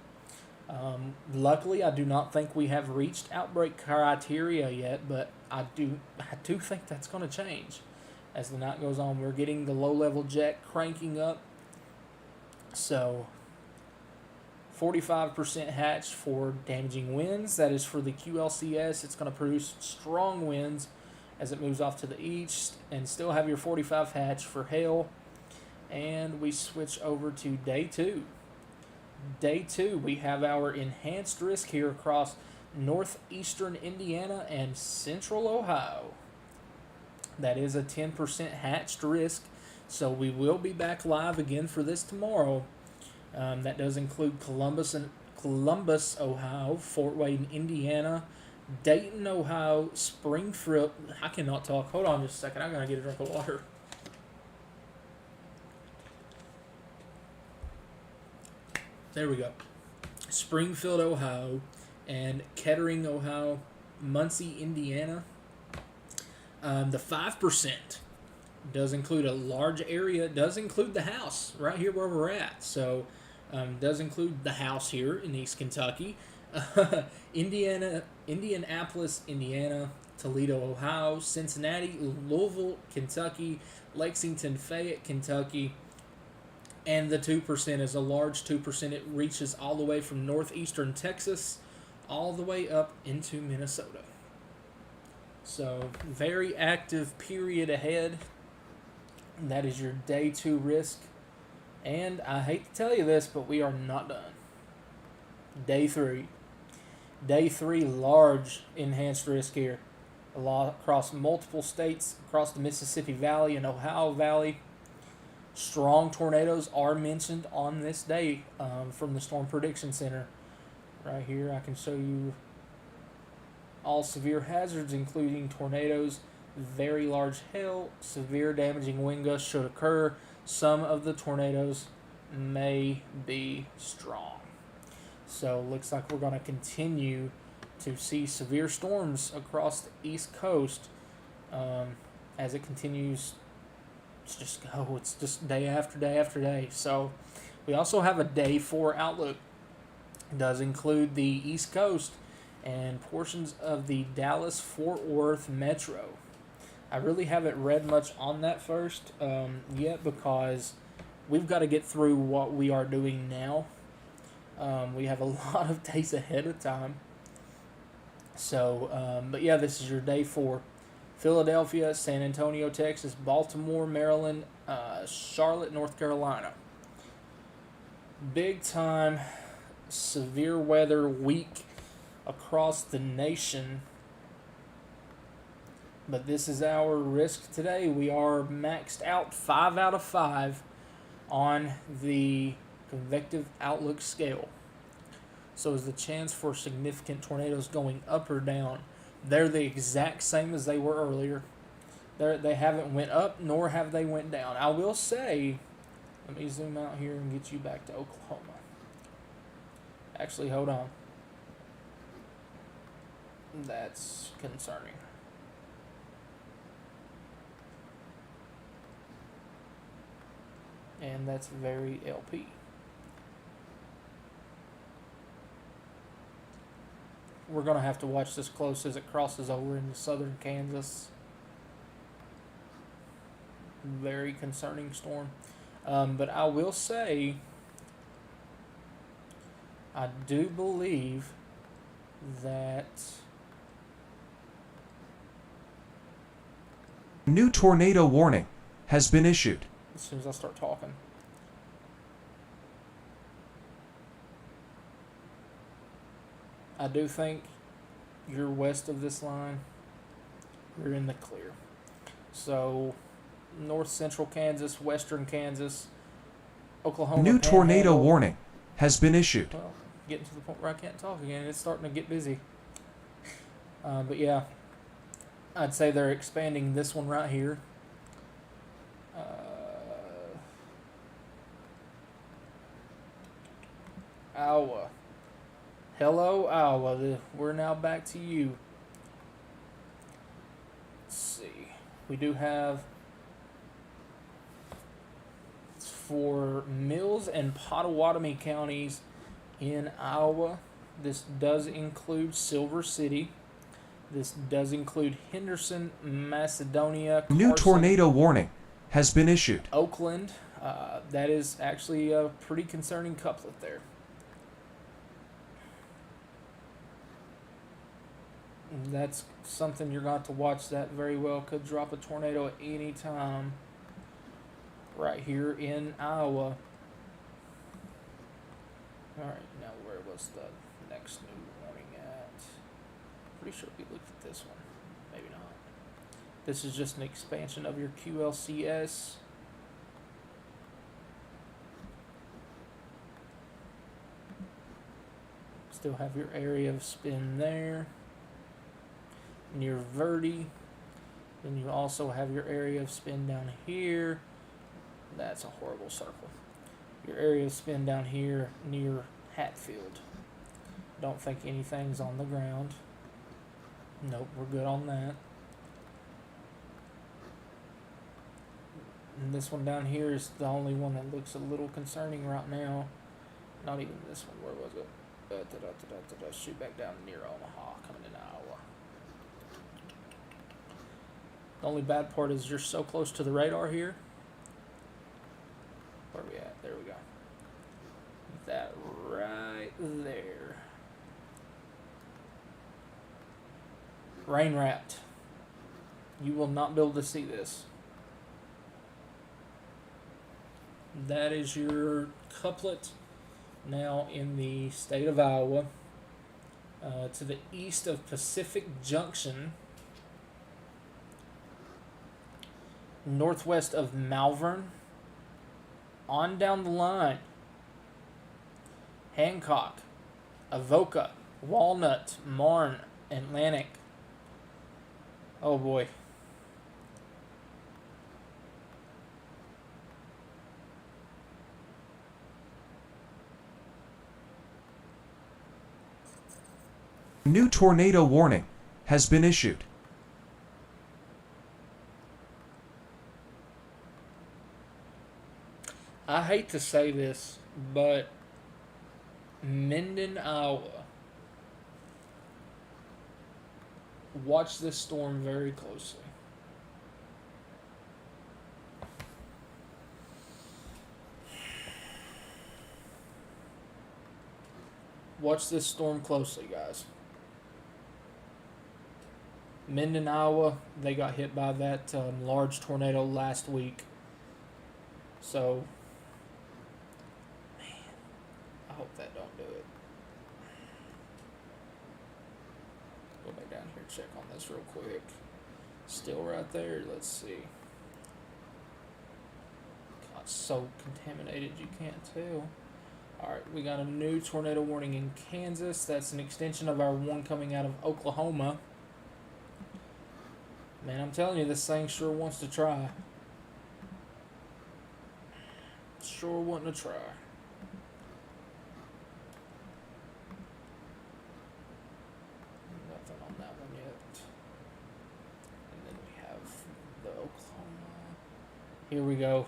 Luckily, I do not think we have reached outbreak criteria yet, but I do think that's going to change as the night goes on. We're getting the low-level jet cranking up, So 45% hatch for damaging winds. That is for the QLCS. It's going to produce strong winds as it moves off to the east, and still have your 45 hatch for hail. And we switch over to day 2. Day 2, we have our enhanced risk here across northeastern Indiana and central Ohio. That is a 10% hatched risk, so we will be back live again for this tomorrow. That does include Columbus, Ohio, Fort Wayne, Indiana, Dayton, Ohio, Springfield. I cannot talk. Hold on just a second. I gotta get a drink of water. There we go. Springfield, Ohio, and Kettering, Ohio, Muncie, Indiana. The 5% does include a large area. It does include the house right here where we're at. So does include the house here in East Kentucky. Indianapolis, Indiana, Toledo, Ohio, Cincinnati, Louisville, Kentucky, Lexington, Fayette, Kentucky. And the 2% is a large 2%. It reaches all the way from northeastern Texas all the way up into Minnesota. So, very active period ahead. That is your day 2 risk. And I hate to tell you this, but we are not done. Day 3. Day 3, large enhanced risk here. Across multiple states, across the Mississippi Valley and Ohio Valley. Strong tornadoes are mentioned on this day from the Storm Prediction Center. Right here, I can show you all severe hazards, including tornadoes, very large hail, severe damaging wind gusts should occur. Some of the tornadoes may be strong. So looks like we're going to continue to see severe storms across the East Coast as it continues to just go. It's just day after day after day. So we also have a day 4 outlook. It does include the East Coast and portions of the Dallas-Fort Worth metro. I really haven't read much on that first yet because we've got to get through what we are doing now. We have a lot of days ahead of time. So, but yeah, this is your day 4. Philadelphia, San Antonio, Texas, Baltimore, Maryland, Charlotte, North Carolina. Big time severe weather week across the nation. But this is our risk today. We are maxed out 5 out of 5 on the convective outlook scale. So is the chance for significant tornadoes going up or down? They're the exact same as they were earlier. They haven't went up, nor have they went down. I will say, let me zoom out here and get you back to Oklahoma. Actually, hold on. That's concerning. And that's very LP. We're going to have to watch this close as it crosses over into southern Kansas. Very concerning storm. But I will say, I do believe that New tornado warning has been issued. as soon as I start talking. I do think you're west of this line. You're in the clear. So, north central Kansas, western Kansas, Oklahoma. New tornado Panhandle. warning has been issued. Well, getting to the point where I can't talk again. It's starting to get busy. But yeah, I'd say they're expanding this one right here. Iowa. Hello, Iowa. We're now back to you. Let's see. We do have for Mills and Pottawatomie counties in Iowa. This does include Silver City. This does include Henderson, Macedonia, Carson, New tornado warning has been issued. Oakland, That is actually a pretty concerning couplet there. And that's something you're going to watch that very well. Could drop a tornado at any time right here in Iowa. Alright, now where was the next new warning at? Pretty sure we looked at this one. Maybe not. This is just an expansion of your QLCS. Still have your area of spin there. Near Verdi. Then you also have your area of spin down here. That's a horrible circle. Your area of spin down here near Hatfield. Don't think anything's on the ground. Nope, we're good on that. And this one down here is the only one that looks a little concerning right now. Not even this one. Where was it? Shoot back down near Omaha, coming into Iowa. The only bad part is you're so close to the radar here. Where are we at? There we go. That right there. Rain wrapped. You will not be able to see this. That is your couplet now in the state of Iowa. To the east of Pacific Junction. Northwest of Malvern. On down the line. Hancock, Avoca, Walnut, Marne, Atlantic. Oh boy. New tornado warning has been issued. I hate to say this, but Minden, Iowa. Watch this storm very closely. Watch this storm closely, guys. Minden, Iowa, they got hit by that large tornado last week. So, man, I hope that don't do it. Go back down here, check on this real quick. Still right there. Let's see. Got so contaminated you can't tell. Alright, we got a new tornado warning in Kansas. That's an extension of our one coming out of Oklahoma. Man, I'm telling you, this thing sure wants to try. Sure wanting to try. Nothing on that one yet. And then we have the Oklahoma. Here we go.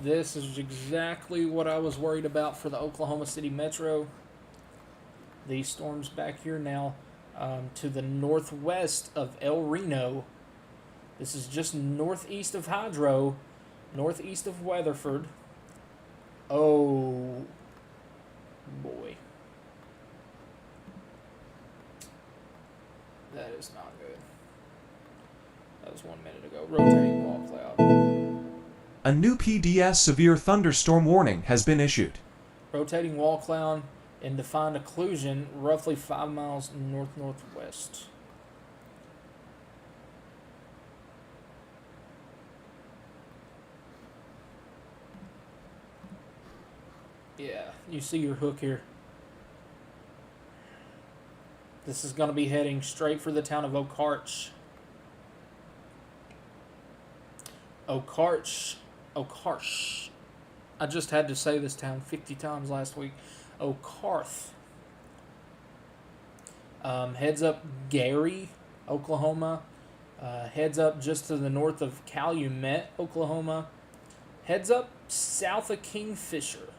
This is exactly what I was worried about for the Oklahoma City Metro. These storms back here now to the northwest of El Reno. This is just northeast of Hydro, northeast of Weatherford. Oh, boy. That is not good. That was 1 minute ago. Rotating wall cloud. A new PDS severe thunderstorm warning has been issued. Rotating wall cloud in defined occlusion, roughly 5 miles north-northwest. Yeah, you see your hook here. This is going to be heading straight for the town of Okarch. Okarch. I just had to say this town 50 times last week. Okarth. Heads up Gary, Oklahoma. Heads up just to the north of Calumet, Oklahoma. Heads up south of Kingfisher.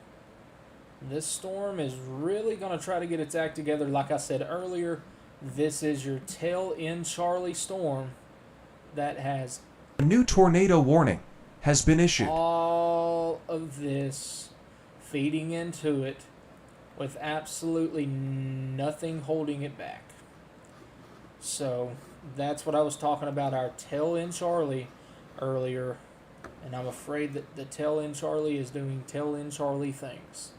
This storm is really going to try to get its act together. Like I said earlier, this is your tail end Charlie storm that has A new tornado warning has been issued. All of this feeding into it with absolutely nothing holding it back. So that's what I was talking about, our tail end Charlie earlier. And I'm afraid that the tail end Charlie is doing tail end Charlie things.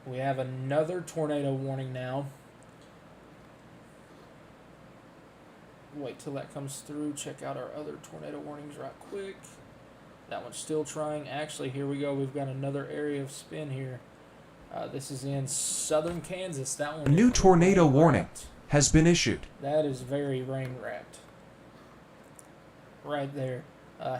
We have another tornado warning now. Wait till that comes through. Check out our other tornado warnings right quick. That one's still trying. Actually, here we go. We've got another area of spin here. This is in southern Kansas. That one. A new is tornado rain warning wrapped. has been issued. That is very rain wrapped. Right there.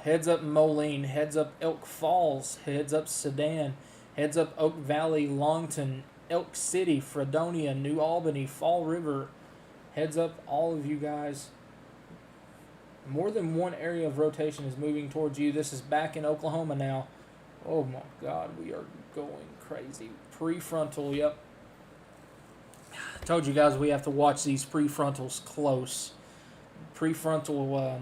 Heads up Moline. Heads up Elk Falls. Heads up Sedan. Heads up Oak Valley, Longton, Elk City, Fredonia, New Albany, Fall River. Heads up all of you guys. More than one area of rotation is moving towards you. This is back in Oklahoma now. Oh my God, we are going crazy. Prefrontal, yep. I told you guys we have to watch these prefrontals close. Prefrontal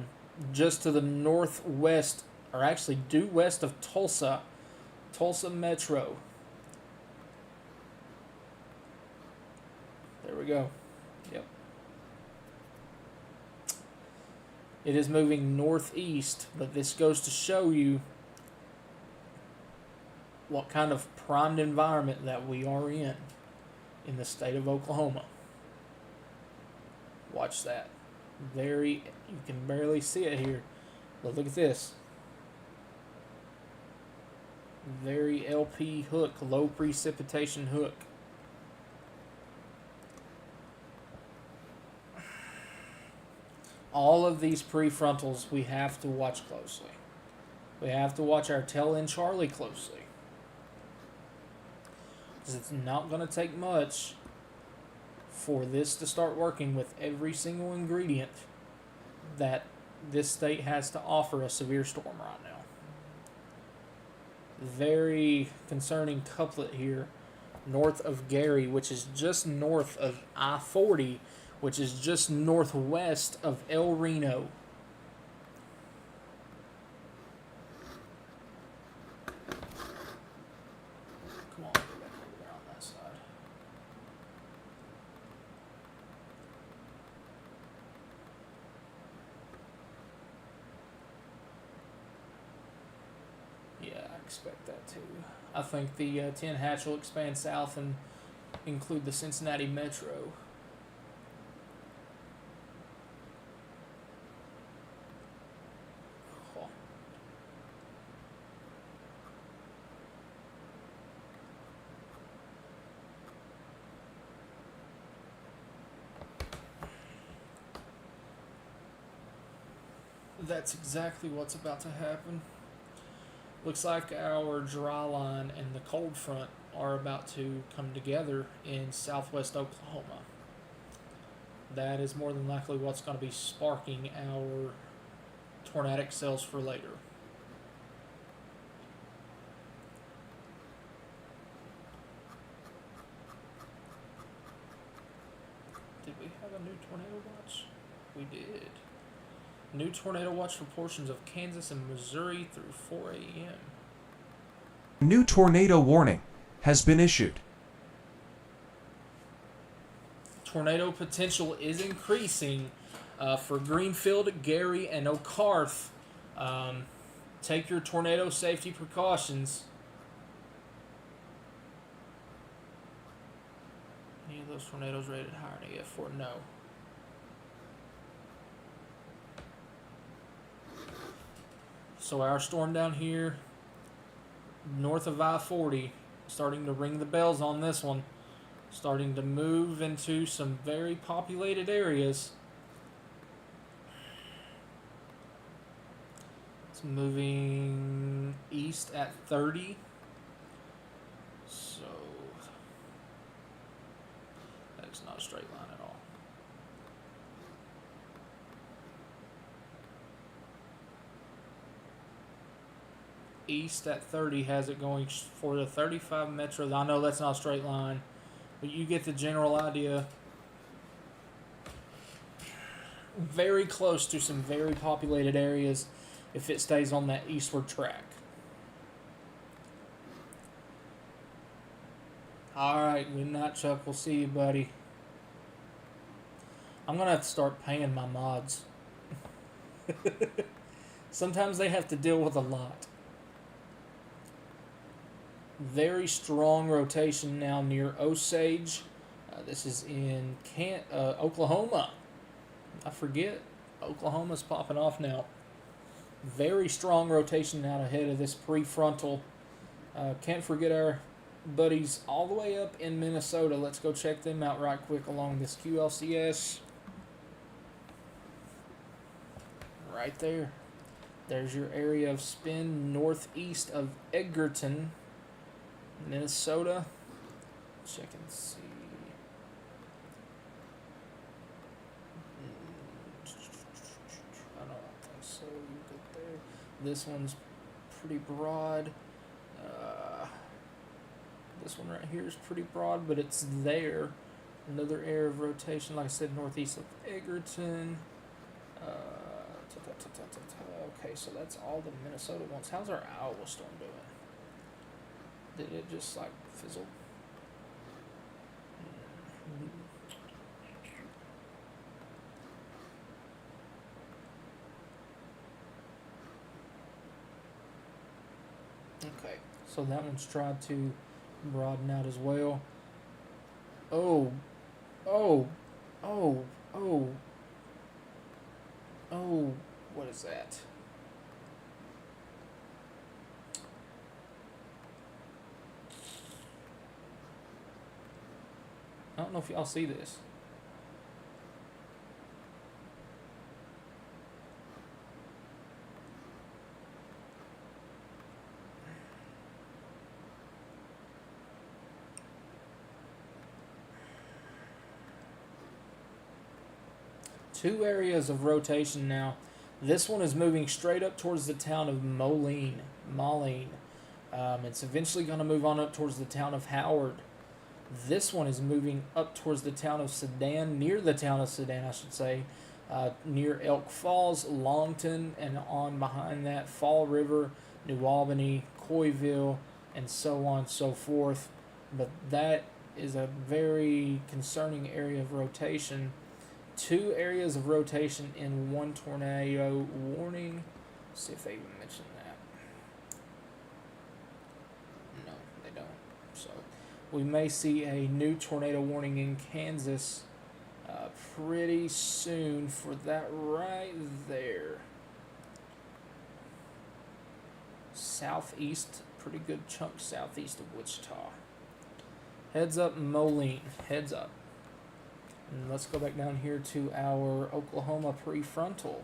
just to the northwest, or actually due west of Tulsa. Tulsa Metro. There we go. Yep. It is moving northeast, but this goes to show you what kind of primed environment that we are in the state of Oklahoma. Watch that. You can barely see it here, but look at this. Very LP hook, low precipitation hook. All of these prefrontals we have to watch closely. We have to watch our tail end Charlie closely. Because it's not going to take much for this to start working with every single ingredient that this state has to offer a severe storm right now. Very concerning couplet here north of Gary, which is just north of I-40, which is just northwest of El Reno. Come on, get back over there on that side. Yeah, I expect that too. I think the 10 hatch will expand south and include the Cincinnati Metro. Oh. That's exactly what's about to happen. Looks like our dry line and the cold front are about to come together in southwest Oklahoma. That is more than likely what's going to be sparking our tornadic cells for later. Did we have a new tornado watch? We did. New tornado watch for portions of Kansas and Missouri through 4 a.m. A new tornado warning has been issued. Tornado potential is increasing for Greenfield, Gary, and Okarth. Take your tornado safety precautions. Any of those tornadoes rated higher than EF4? No. So our storm down here, north of I-40, starting to ring the bells on this one. Starting to move into some very populated areas. It's moving east at 30. So that's not a straight line at all. East at 30 has it going for the 35 Metro. I know that's not a straight line, but you get the general idea. Very close to some very populated areas. if it stays on that eastward track. Alright, good night, Chuck. We'll see you, buddy. I'm going to have to start paying my mods. Sometimes they have to deal with a lot. Very strong rotation now near Osage. This is in Oklahoma. I forget. Oklahoma's popping off now. Very strong rotation out ahead of this prefrontal. Can't forget our buddies all the way up in Minnesota. Let's go check them out right quick along this QLCS. Right there. There's your area of spin northeast of Edgerton, Minnesota. Check and see. I don't think so. You get there. This one's pretty broad. This one right here is pretty broad, but it's there. Another area of rotation, like I said, northeast of Edgerton. Okay, so that's all the Minnesota ones. How's our Iowa storm doing? Did it just like fizzle? Okay, so that one's tried to broaden out as well. Oh, what is that? I don't know if y'all see this. Two areas of rotation now. This one is moving straight up towards the town of Moline. It's eventually going to move on up towards the town of Howard. This one is moving up towards the town of Sedan, near the town of Sedan, I should say, near Elk Falls, Longton, and on behind that, Fall River, New Albany, Coyville, and so on and so forth. But that is a very concerning area of rotation. Two areas of rotation in one tornado warning. Let's see if they even mention that. No, they don't. So we may see a new tornado warning in Kansas pretty soon for that right there. Southeast, pretty good chunk southeast of Wichita. Heads up, Moline. Heads up. And let's go back down here to our Oklahoma prefrontal.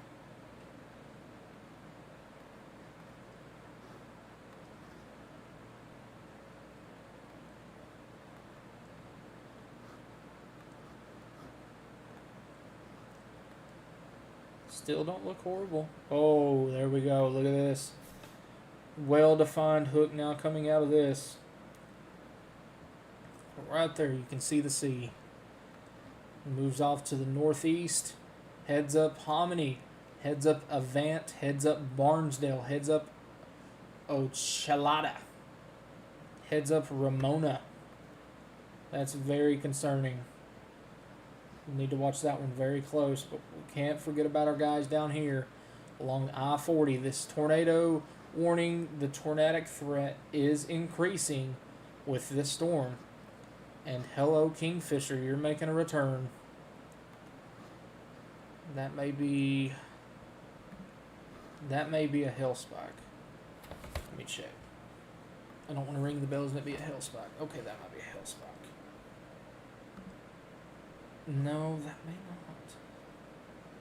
Still don't look horrible. Oh, there we go. Look at this. Well-defined hook now coming out of this. Right there, you can see the sea. Moves off to the northeast. Heads up Hominy. Heads up Avant. Heads up Barnesdale. Heads up Ochalada. Heads up Ramona. That's very concerning. We need to watch that one very close, but we can't forget about our guys down here along I-40. This tornado warning, the tornadic threat is increasing with this storm. And hello, Kingfisher, you're making a return. That may be a hail spike. Let me check. I don't want to ring the bells and it be a hail spike. Okay, that might be a hail spike. No, that may not.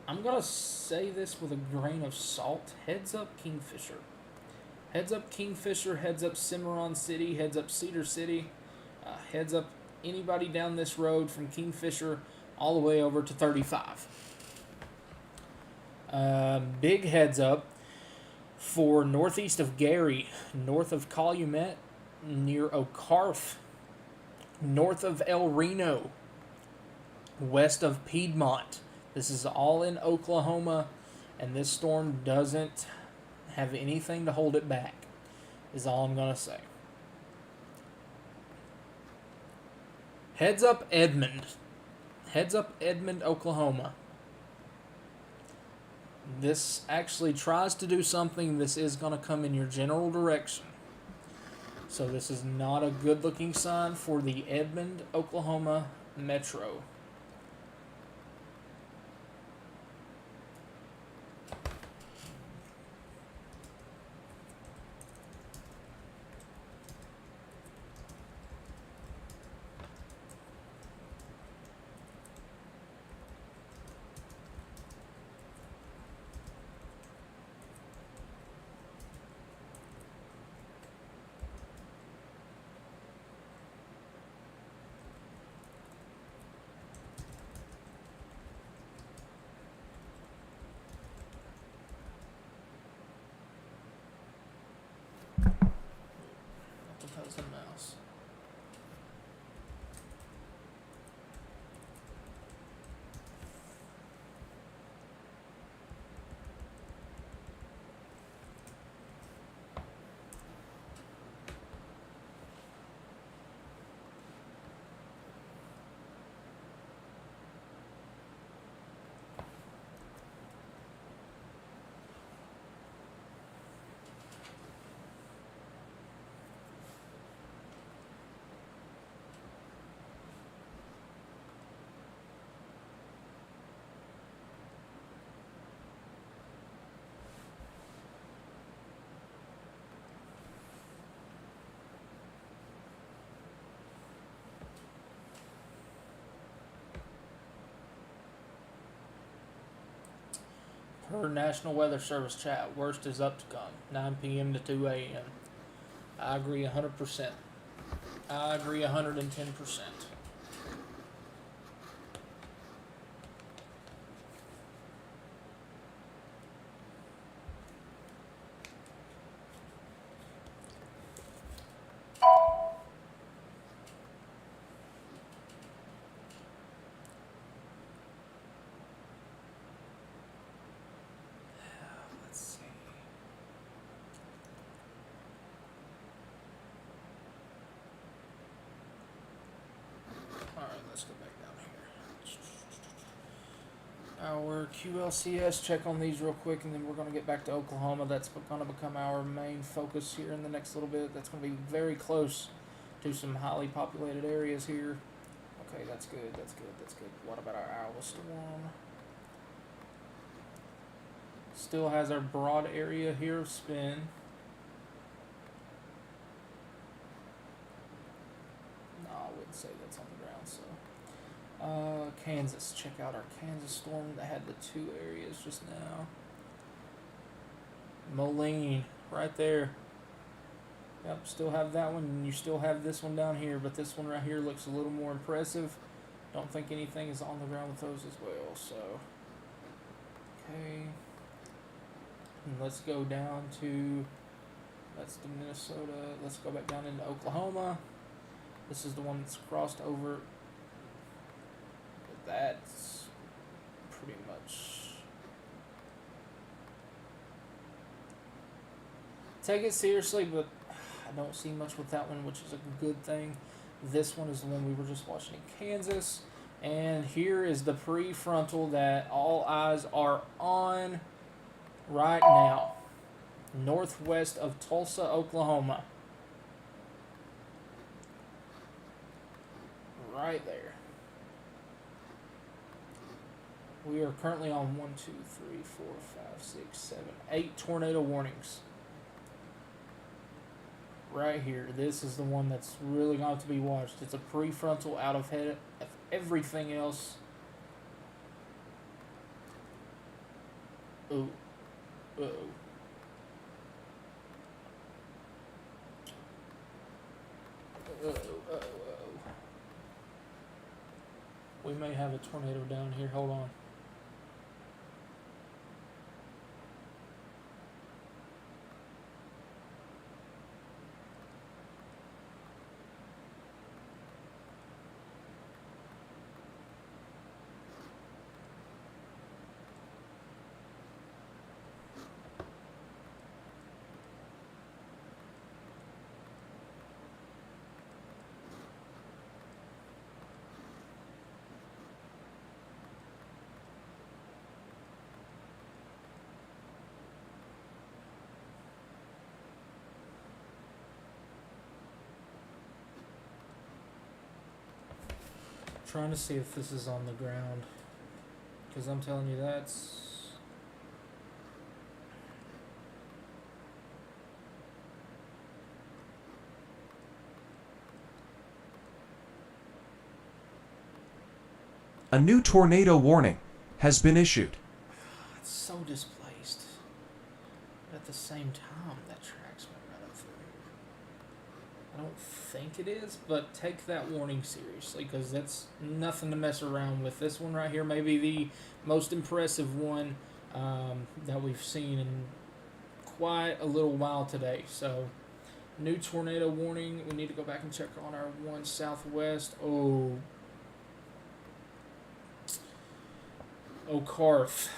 I'm going to say this with a grain of salt. Heads up, Kingfisher. Heads up, Kingfisher. Heads up, Cimarron City. Heads up, Cedar City. Heads up, anybody down this road from Kingfisher all the way over to 35. Big heads up for northeast of Gary, north of Calumet, near Okarth, north of El Reno, west of Piedmont. This is all in Oklahoma, and this storm doesn't have anything to hold it back, is all I'm going to say. Heads up Edmond. Heads up Edmond, Oklahoma. This actually tries to do something. This is going to come in your general direction. So this is not a good looking sign for the Edmond, Oklahoma metro. That was a mouse. Per National Weather Service chat, worst is up to come. 9 p.m. to 2 a.m. I agree 100%. I agree 110%. Let's see. Alright, let's go back down here. Our QLCS, check on these real quick, and then we're going to get back to Oklahoma. That's going to become our main focus here in the next little bit. That's going to be very close to some highly populated areas here. Okay, that's good, that's good, that's good. What about our Iowa storm? Still has our broad area here of spin. No, I wouldn't say that's on the ground, so. Kansas. Check out our Kansas storm that had the two areas just now. Moline, right there. Yep, still have that one, and you still have this one down here, but this one right here looks a little more impressive. Don't think anything is on the ground with those as well, so. Okay. And let's go down to, that's the Minnesota. Let's go back down into Oklahoma. This is the one that's crossed over. But that's pretty much. Take it seriously, but I don't see much with that one, which is a good thing. This one is the one we were just watching in Kansas. And here is the prefrontal that all eyes are on right now. Northwest of Tulsa, Oklahoma. Right there. We are currently on 1, 2, 3, 4, 5, 6, 7, 8 tornado warnings. Right here. This is the one that's really going to have to be watched. It's a prefrontal out of head of everything else. Ooh. Uh-oh. Uh-oh. We may have a tornado down here. Hold on. trying to see if this is on the ground. Because I'm telling you, that's... A new tornado warning has been issued. It's so displaced. But at the same time, that track's went right up through here. I don't think it is, but take that warning seriously, because that's nothing to mess around with. This one right here may be the most impressive one that we've seen in quite a little while today. So, new tornado warning. We need to go back and check on our one southwest. Carth.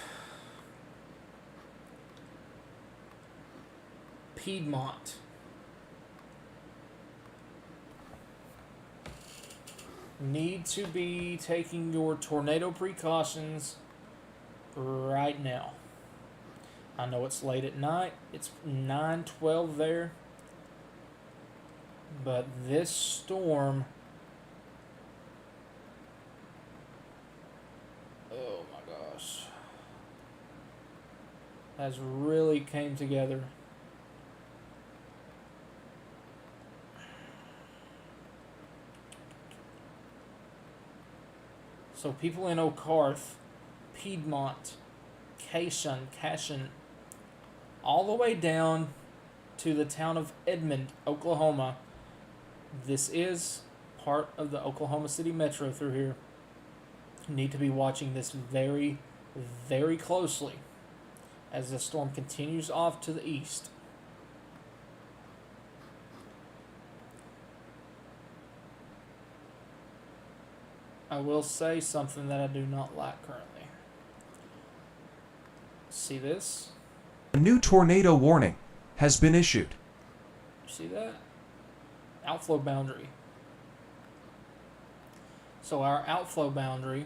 Piedmont. Need to be taking your tornado precautions right now. I know it's late at night. It's 9:12 there. But this storm... Oh my gosh. Has really came together. So people in Okarth, Piedmont, Cashapp, all the way down to the town of Edmond, Oklahoma. This is part of the Oklahoma City Metro through here. You need to be watching this very, very closely as the storm continues off to the east. I will say something that I do not like currently. See this? A new tornado warning has been issued. See that? Outflow boundary. So our outflow boundary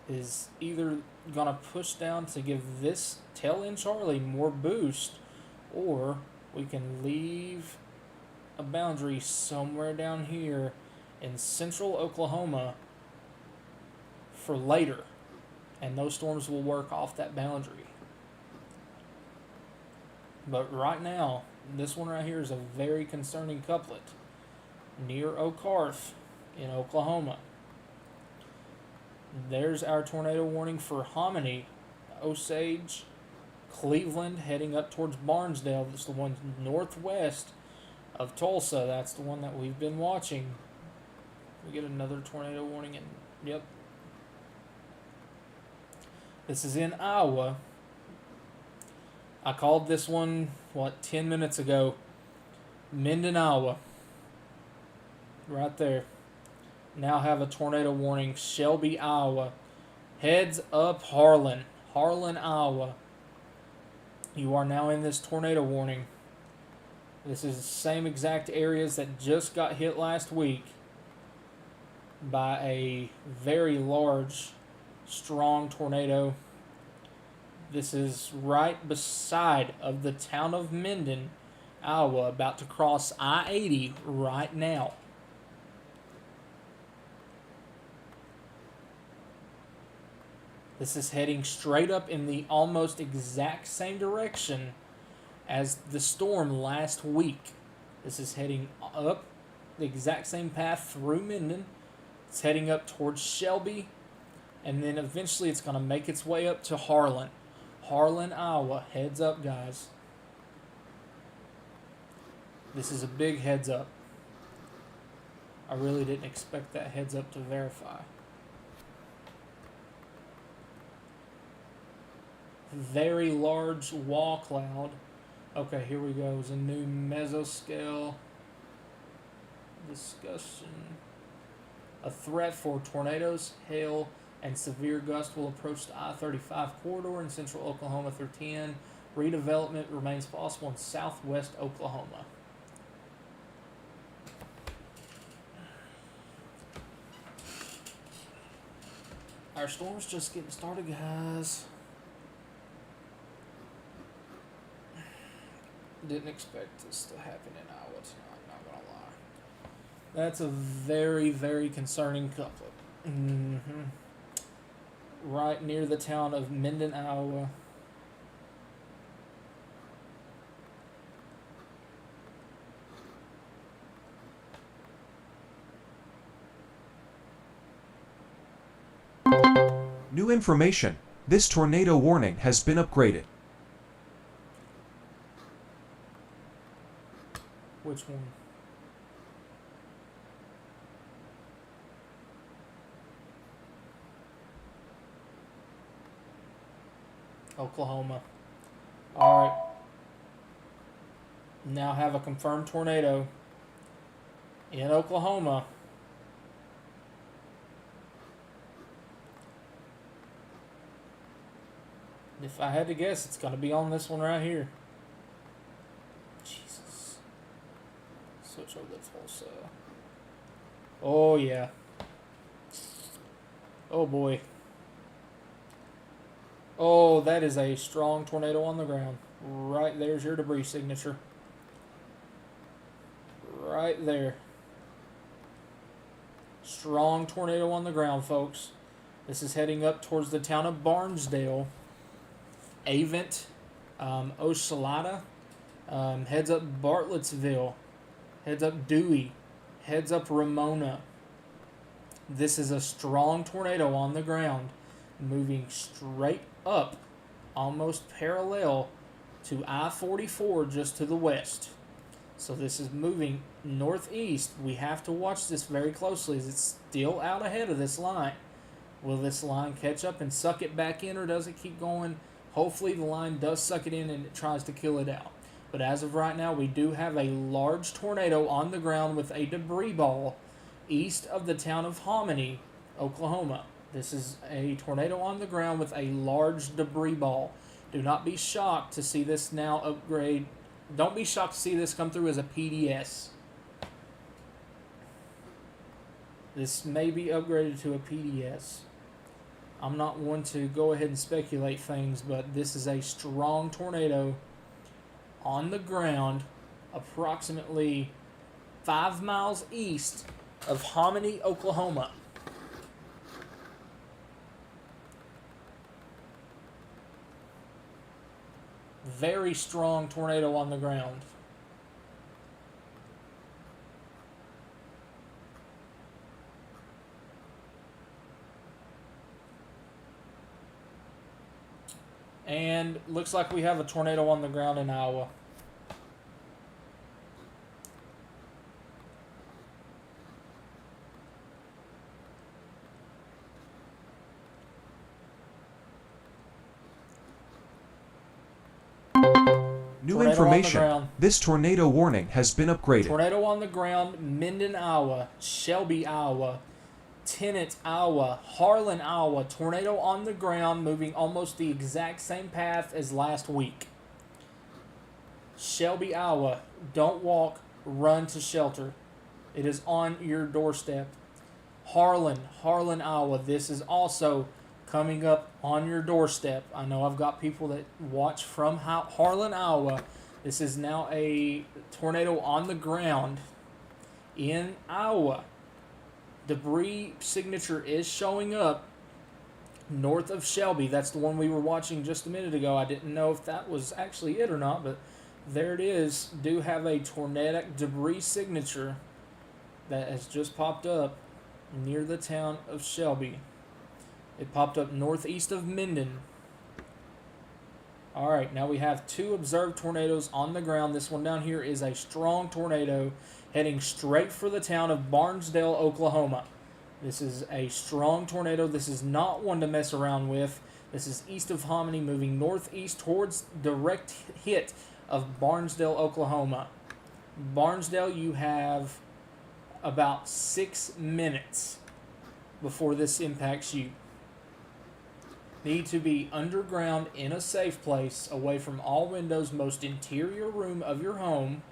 is either going to push down to give this tail end Charlie more boost, or we can leave a boundary somewhere down here in central Oklahoma for later, and those storms will work off that boundary. But right now, this one right here is a very concerning couplet near Okarth in Oklahoma. There's our tornado warning for Hominy, Osage, Cleveland, heading up towards Barnesdale. That's the one northwest of Tulsa. That's the one that we've been watching. We get another tornado warning, and yep. This is in Iowa. I called this one, 10 minutes ago. Minden, Iowa. Right there. Now have a tornado warning. Shelby, Iowa. Heads up, Harlan. Harlan, Iowa. You are now in this tornado warning. This is the same exact areas that just got hit last week by a very large, strong tornado. This is right beside of the town of Minden, Iowa, about to cross I-80 right now. This is heading straight up in the almost exact same direction as the storm last week. This is heading up the exact same path through Minden. It's heading up towards Shelby, and then eventually it's going to make its way up to Harlan. Harlan, Iowa. Heads up, guys. This is a big heads up. I really didn't expect that heads up to verify. Very large wall cloud. Okay, here we go. It's a new mesoscale discussion. A threat for tornadoes, hail, and severe gusts will approach the I-35 corridor in central Oklahoma through 10. Redevelopment remains possible in southwest Oklahoma. Our storm's just getting started, guys. Didn't expect this to happen in Iowa tonight, not gonna lie. That's a very, very concerning couplet. Right near the town of Minden, Iowa. New information. This tornado warning has been upgraded. Which one? Oklahoma. Alright. Now have a confirmed tornado in Oklahoma. If I had to guess, it's going to be on this one right here. Jesus. Switch over to Tulsa. Oh, yeah. Oh, boy. Oh, that is a strong tornado on the ground. Right there's your debris signature. Right there. Strong tornado on the ground, folks. This is heading up towards the town of Barnesdale. Avent, Ochelada, heads up Bartlettsville, heads up Dewey, heads up Ramona. This is a strong tornado on the ground, moving straight up, almost parallel to I-44 just to the west. So this is moving northeast. We have to watch this very closely as it's still out ahead of this line. Will this line catch up and suck it back in, or does it keep going? Hopefully the line does suck it in and it tries to kill it out. But as of right now, we do have a large tornado on the ground with a debris ball east of the town of Hominy, Oklahoma. This is a tornado on the ground with a large debris ball. Do not be shocked to see this now upgrade. Don't be shocked to see this come through as a PDS. This may be upgraded to a PDS. I'm not one to go ahead and speculate things, but this is a strong tornado on the ground approximately 5 miles east of Hominy, Oklahoma. Very strong tornado on the ground. And looks like we have a tornado on the ground in Iowa. New Tornado on the information. ground. This tornado warning has been upgraded. Tornado on the ground, Minden, Iowa, Shelby, Iowa, Tennant, Iowa, Harlan, Iowa. Tornado on the ground, moving almost the exact same path as last week. Shelby, Iowa. Don't walk, run to shelter. It is on your doorstep. Harlan, Iowa. This is also coming up on your doorstep. I know I've got people that watch from Harlan, Iowa. This is now a tornado on the ground in Iowa. Debris signature is showing up north of Shelby. That's the one we were watching just a minute ago. I didn't know if that was actually it or not, but there it is. Do have a tornadic debris signature that has just popped up near the town of Shelby. It popped up northeast of Minden. Alright, now we have 2 observed tornadoes on the ground. This one down here is a strong tornado heading straight for the town of Barnesdale, Oklahoma. This is a strong tornado. This is not one to mess around with. This is east of Hominy, moving northeast towards direct hit of Barnesdale, Oklahoma. Barnesdale, you have about 6 minutes before this impacts you. Need to be underground in a safe place, away from all windows, most interior room of your home.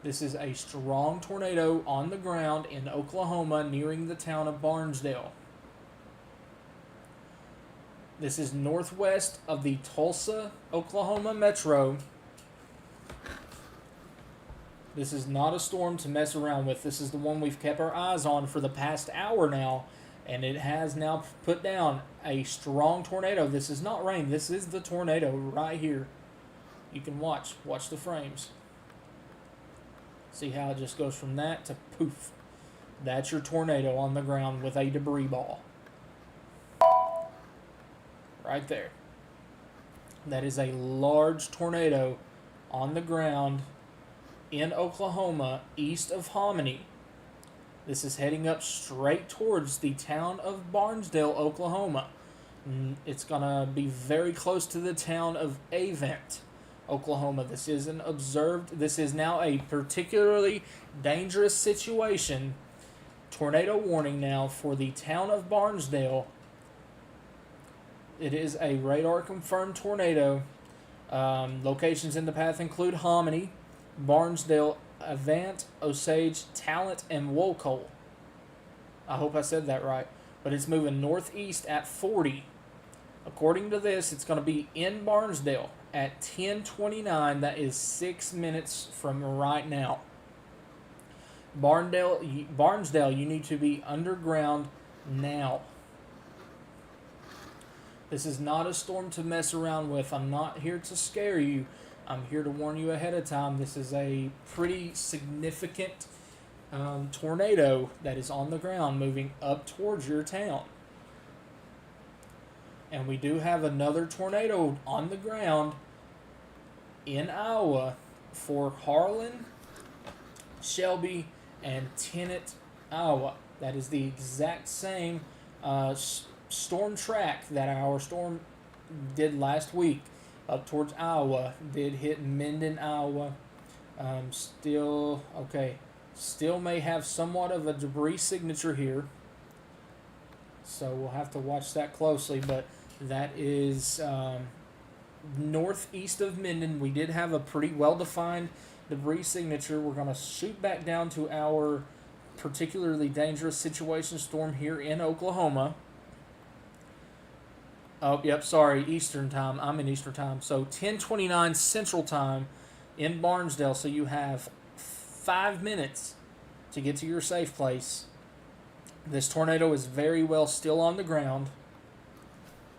This is a strong tornado on the ground in Oklahoma, nearing the town of Barnesdale. This is northwest of the Tulsa, Oklahoma metro. This is not a storm to mess around with. This is the one we've kept our eyes on for the past hour now, and it has now put down a strong tornado. This is not rain. This is the tornado right here. You can watch the frames. See how it just goes from that to poof. That's your tornado on the ground with a debris ball. Right there. That is a large tornado on the ground in Oklahoma, east of Hominy. This is heading up straight towards the town of Barnesdale, Oklahoma. It's going to be very close to the town of Avent, Oklahoma. This is now a particularly dangerous situation. Tornado warning now for the town of Barnesdale. It is a radar confirmed tornado. Locations in the path include Hominy, Barnesdale, Avant, Osage, Talent, and Wolcott. I hope I said that right. But it's moving northeast at 40. According to this, it's going to be in Barnesdale at 10:29. That is 6 minutes from right now. Barnesdale, you need to be underground now. This is not a storm to mess around with. I'm not here to scare you. I'm here to warn you ahead of time. This is a pretty significant tornado that is on the ground moving up towards your town. And we do have another tornado on the ground in Iowa for Harlan, Shelby, and Tennant, Iowa. That is the exact same storm track that our storm did last week up towards Iowa. Did hit Minden, Iowa. Still may have somewhat of a debris signature here, so we'll have to watch that closely. But that is northeast of Minden. We did have a pretty well-defined debris signature. We're going to shoot back down to our particularly dangerous situation storm here in Oklahoma. Oh, yep, sorry, Eastern time. I'm in Eastern time. So 10:29 Central time in Barnesdale. So you have 5 minutes to get to your safe place. This tornado is very well still on the ground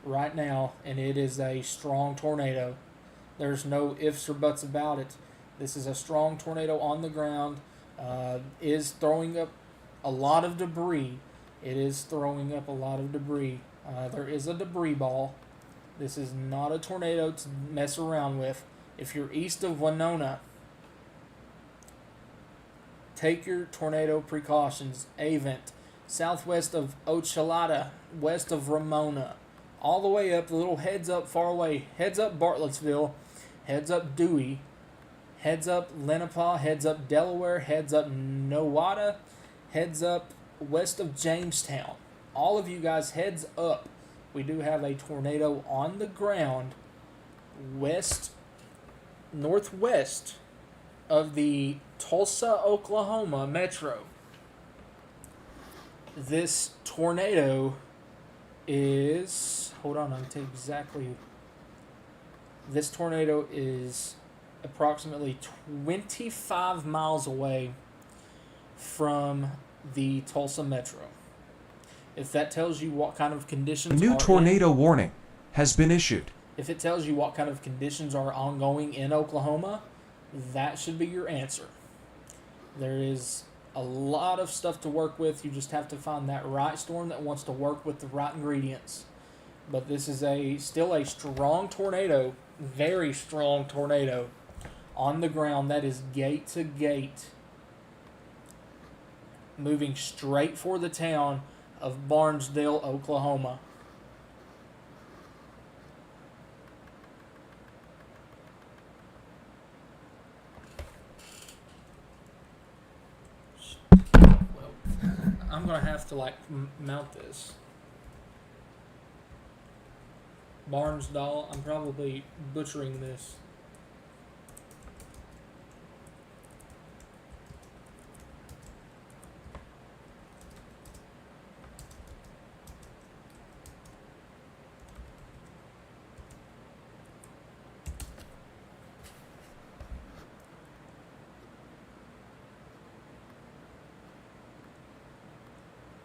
right now, and it is a strong tornado. There's no ifs or buts about it. This is a strong tornado on the ground. Is throwing up a lot of debris. It is throwing up a lot of debris. There is a debris ball. This is not a tornado to mess around with. If you're east of Winona, take your tornado precautions. Avent, southwest of Ochalata, west of Ramona, all the way up, the little heads up far away. Heads up Bartlettsville, heads up Dewey, heads up Lenapaw, heads up Delaware, heads up Nowata, heads up west of Jamestown. All of you guys, heads up. We do have a tornado on the ground northwest of the Tulsa, Oklahoma metro. This tornado is, hold on, I'll tell you exactly. This tornado is approximately 25 miles away from the Tulsa metro. If that tells you what kind of conditions A new tornado warning has been issued. If it tells you what kind of conditions are ongoing in Oklahoma, that should be your answer. There is a lot of stuff to work with. You just have to find that right storm that wants to work with the right ingredients. But this is still a strong tornado, very strong tornado on the ground. That is gate to gate, moving straight for the town of Barnesdale, Oklahoma. Well, I'm going to have to mount this. Barnesdale, I'm probably butchering this.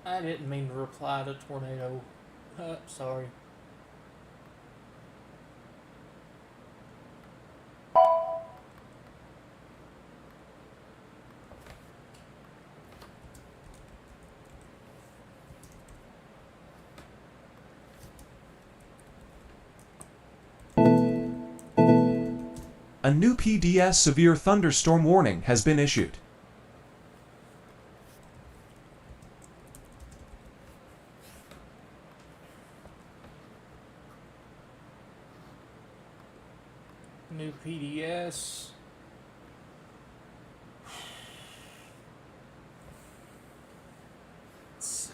I didn't mean to reply to tornado. Sorry. A new PDS severe thunderstorm warning has been issued. New PDS. Let's see.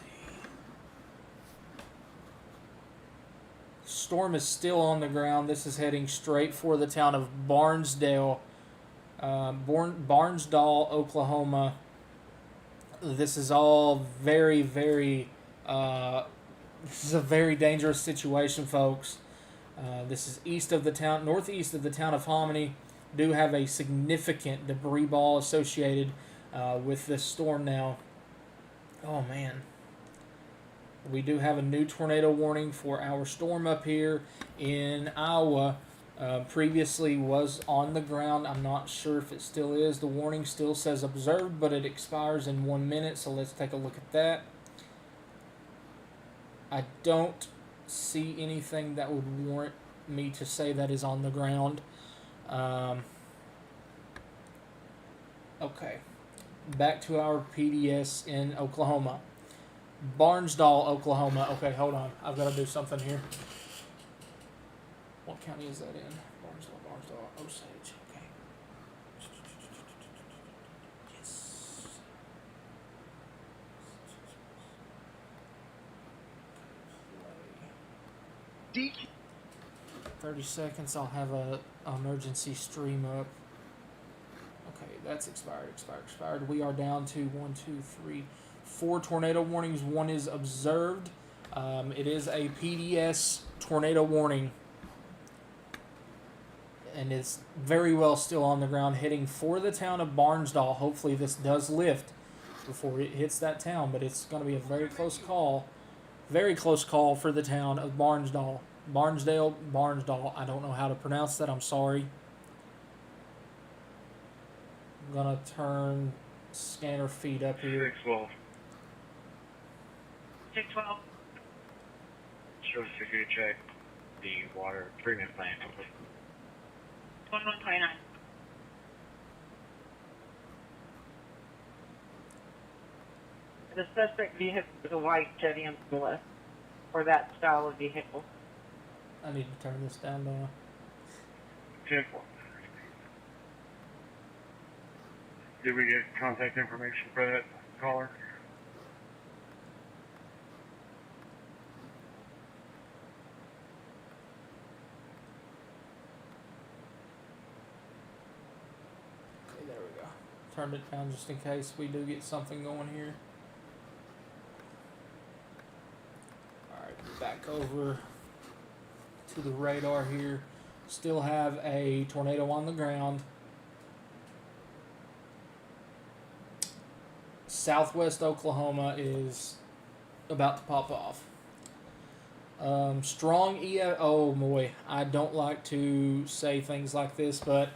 Storm is still on the ground. This is heading straight for the town of Barnesdale, Barnesdall, Oklahoma. This is all very, very. This is a very dangerous situation, folks. This is east of the town, northeast of the town of Hominy. Do have a significant debris ball associated with this storm now. Oh man. We do have a new tornado warning for our storm up here in Iowa. Previously was on the ground. I'm not sure if it still is. The warning still says observed, but it expires in 1 minute. So let's take a look at that. I don't see anything that would warrant me to say that is on the ground. Okay. Back to our PDS in Oklahoma. Barnesdall, Oklahoma. Okay, hold on. I've got to do something here. What county is that in? Barnesdall, Osage. Okay. Yes. 30 seconds. I'll have a emergency stream up. Okay, that's expired. We are down to 1, 2, 3, 4 tornado warnings. One is observed. It is a PDS tornado warning. And it's very well still on the ground, heading for the town of Barnesdall. Hopefully this does lift before it hits that town, but it's going to be a very close call. Very close call for the town of Barnesdall. Barnesdall. I don't know how to pronounce that. I'm sorry. I'm going to turn scanner feed up here. 612. 612. Show security check the water treatment plant. 2129. The suspect vehicle is a white Chevy Impala, or that style of vehicle. I need to turn this down now. 10-4. Did we get contact information for that caller? Okay, there we go. Turned it down just in case we do get something going here. Alright, back over to the radar here. Still have a tornado on the ground. Southwest Oklahoma is about to pop off. Strong EF. Oh boy, I don't like to say things like this, but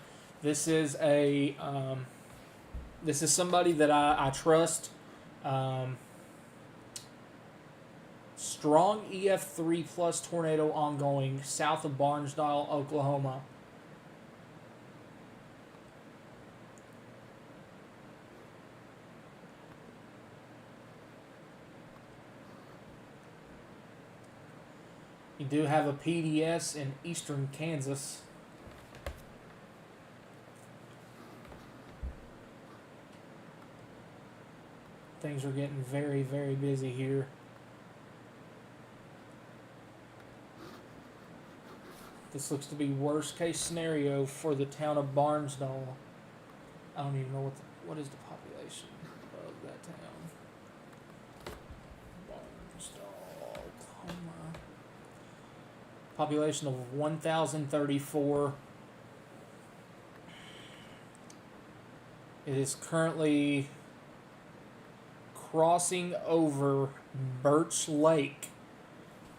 this is a this is somebody that I trust. Strong EF3 plus tornado ongoing south of Barnesdall, Oklahoma. You do have a PDS in eastern Kansas. Things are getting very, very busy here. This looks to be worst case scenario for the town of Barnesdall. I don't even know what is the population of that town. Barnesdall, Oklahoma. Population of 1,034. It is currently crossing over Birch Lake,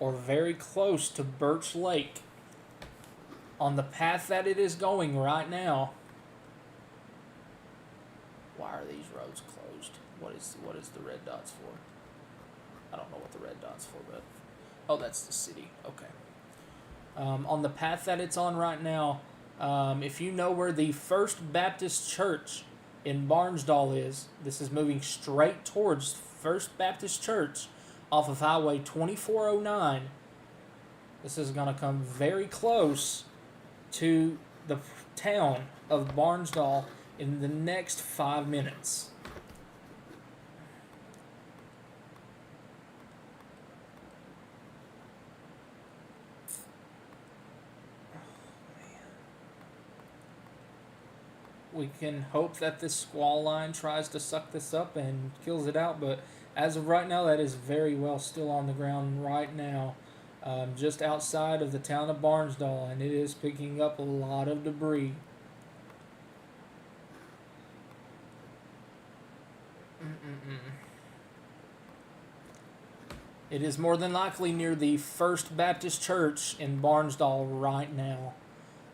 or very close to Birch Lake, on the path that it is going right now. Why are these roads closed? What is the red dots for? I don't know what the red dots for, but oh, that's the city. Okay. On the path that it's on right now, if you know where the First Baptist Church in Barnsdall is, this is moving straight towards First Baptist Church off of Highway 2409. This is going to come very close to the town of Barnsdall in the next 5 minutes. We can hope that this squall line tries to suck this up and kills it out, but as of right now, that is very well still on the ground right now, just outside of the town of Barnsdall, and it is picking up a lot of debris. It is more than likely near the First Baptist Church in Barnsdall right now.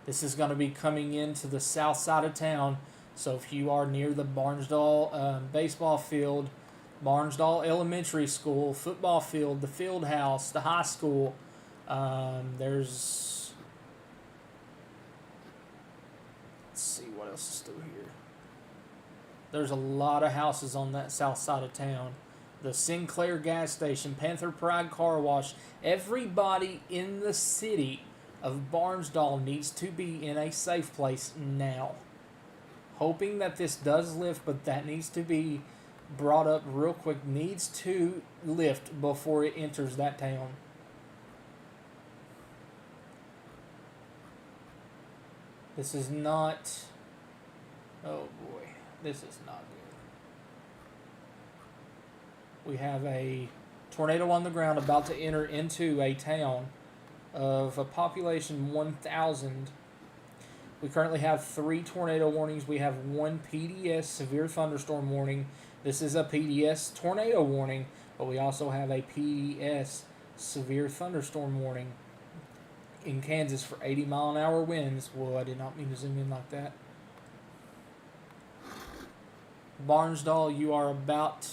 This is going to be coming into the south side of town, so if you are near the Barnsdall baseball field, Barnsdall Elementary School, football field, the field house, the high school, let's see what else is still here. There's a lot of houses on that south side of town. The Sinclair gas station, Panther Pride car wash, everybody in the city of Barnsdall needs to be in a safe place now. Hoping that this does lift, but that needs to be brought up real quick. Needs to lift before it enters that town. This is not... Oh boy, this is not good. We have a tornado on the ground about to enter into a town of a population 1,000. We currently have 3 tornado warnings. We have 1 PDS severe thunderstorm warning. This is a PDS tornado warning, but we also have a PDS severe thunderstorm warning in Kansas for 80-mile-an-hour winds. Whoa, I did not mean to zoom in like that. Barnsdall, you are about...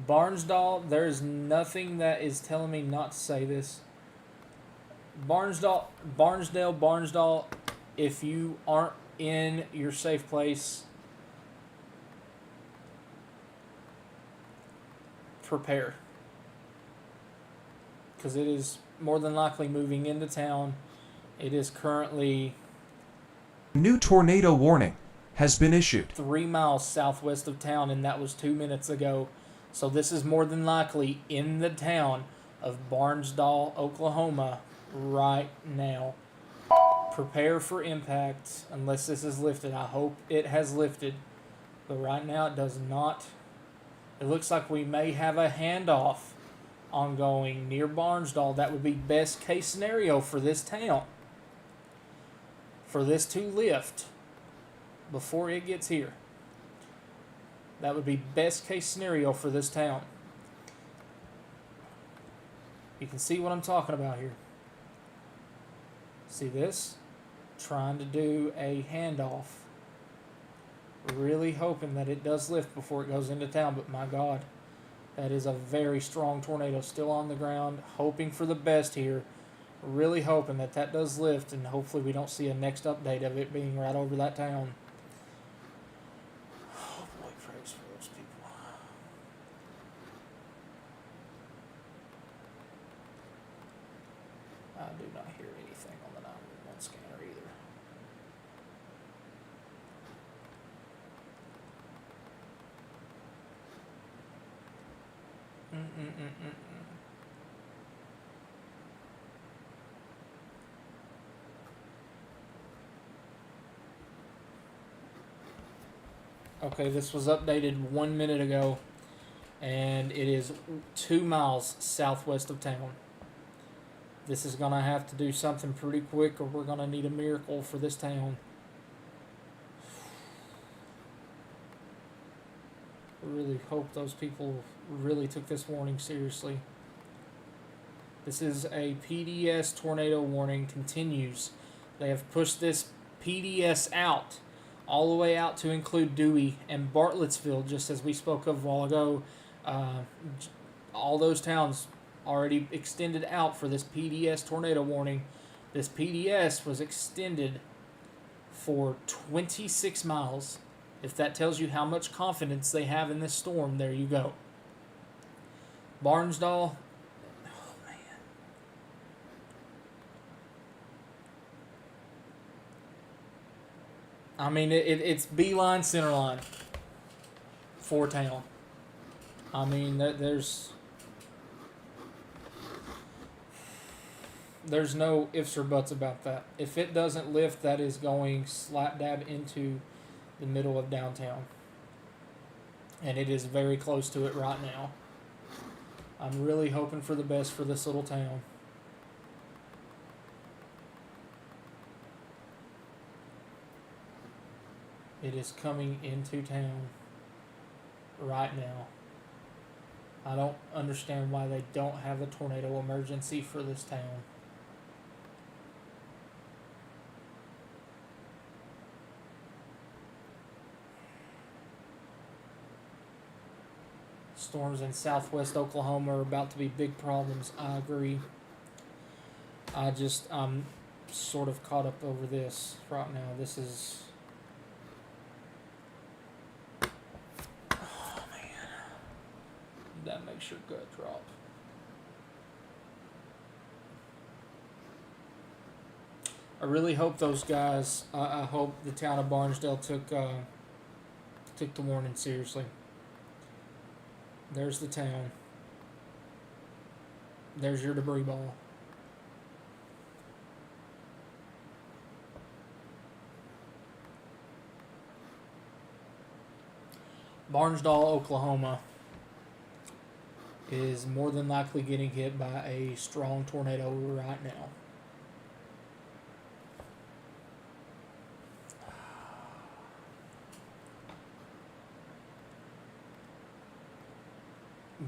Barnsdall, there is nothing that is telling me not to say this. Barnsdall, if you aren't in your safe place, prepare. Because it is more than likely moving into town. It is currently... New tornado warning has been issued. 3 miles southwest of town, and that was 2 minutes ago. So this is more than likely in the town of Barnsdall, Oklahoma, right now. Prepare for impact unless this is lifted. I hope it has lifted. But right now it does not. It looks like we may have a handoff ongoing near Barnsdall. That would be best case scenario for this town. For this to lift before it gets here. That would be best case scenario for this town. You can see what I'm talking about here. See this? Trying to do a handoff. Really hoping that it does lift before it goes into town, but my God, that is a very strong tornado still on the ground. Hoping for the best here. Really hoping that that does lift, and hopefully we don't see a next update of it being right over that town. I do not hear anything on the 911 scanner either. Okay, this was updated 1 minute ago, and it is 2 miles southwest of town. This is going to have to do something pretty quick, or we're going to need a miracle for this town. I really hope those people really took this warning seriously. This is a PDS tornado warning, continues. They have pushed this PDS out, all the way out to include Dewey and Bartlettsville, just as we spoke of a while ago. All those towns already extended out for this PDS tornado warning. This PDS was extended for 26 miles. If that tells you how much confidence they have in this storm, there you go. Barnsdall. Oh, man. I mean, it's beeline, center line for town. I mean, there's no ifs or buts about that. If it doesn't lift, that is going slap dab into the middle of downtown. And it is very close to it right now. I'm really hoping for the best for this little town. It is coming into town right now. I don't understand why they don't have a tornado emergency for this town. Storms in southwest Oklahoma are about to be big problems. I agree. I'm sort of caught up over this right now. This is... Oh, man. That makes your gut drop. I really hope those guys... I hope the town of Barnesdale took the warning seriously. There's the town. There's your debris ball. Barnsdall, Oklahoma is more than likely getting hit by a strong tornado right now.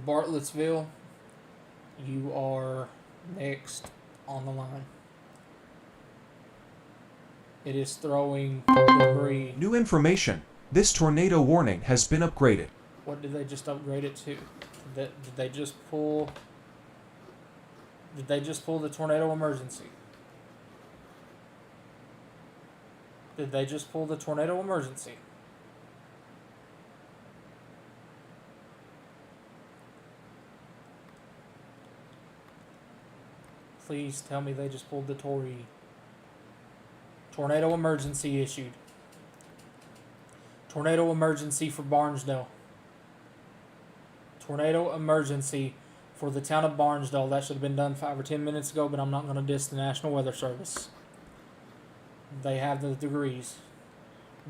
Bartlettsville, you are next on the line. It is throwing debris. New information. This tornado warning has been upgraded. What did they just upgrade it to? Did they just pull? Did they just pull the tornado emergency? Did they just pull the tornado emergency? Please tell me they just pulled the tornado emergency issued. Tornado emergency for Barnesdale. Tornado emergency for the town of Barnesdale. That should have been done 5 or 10 minutes ago, but I'm not going to diss the National Weather Service. They have the degrees.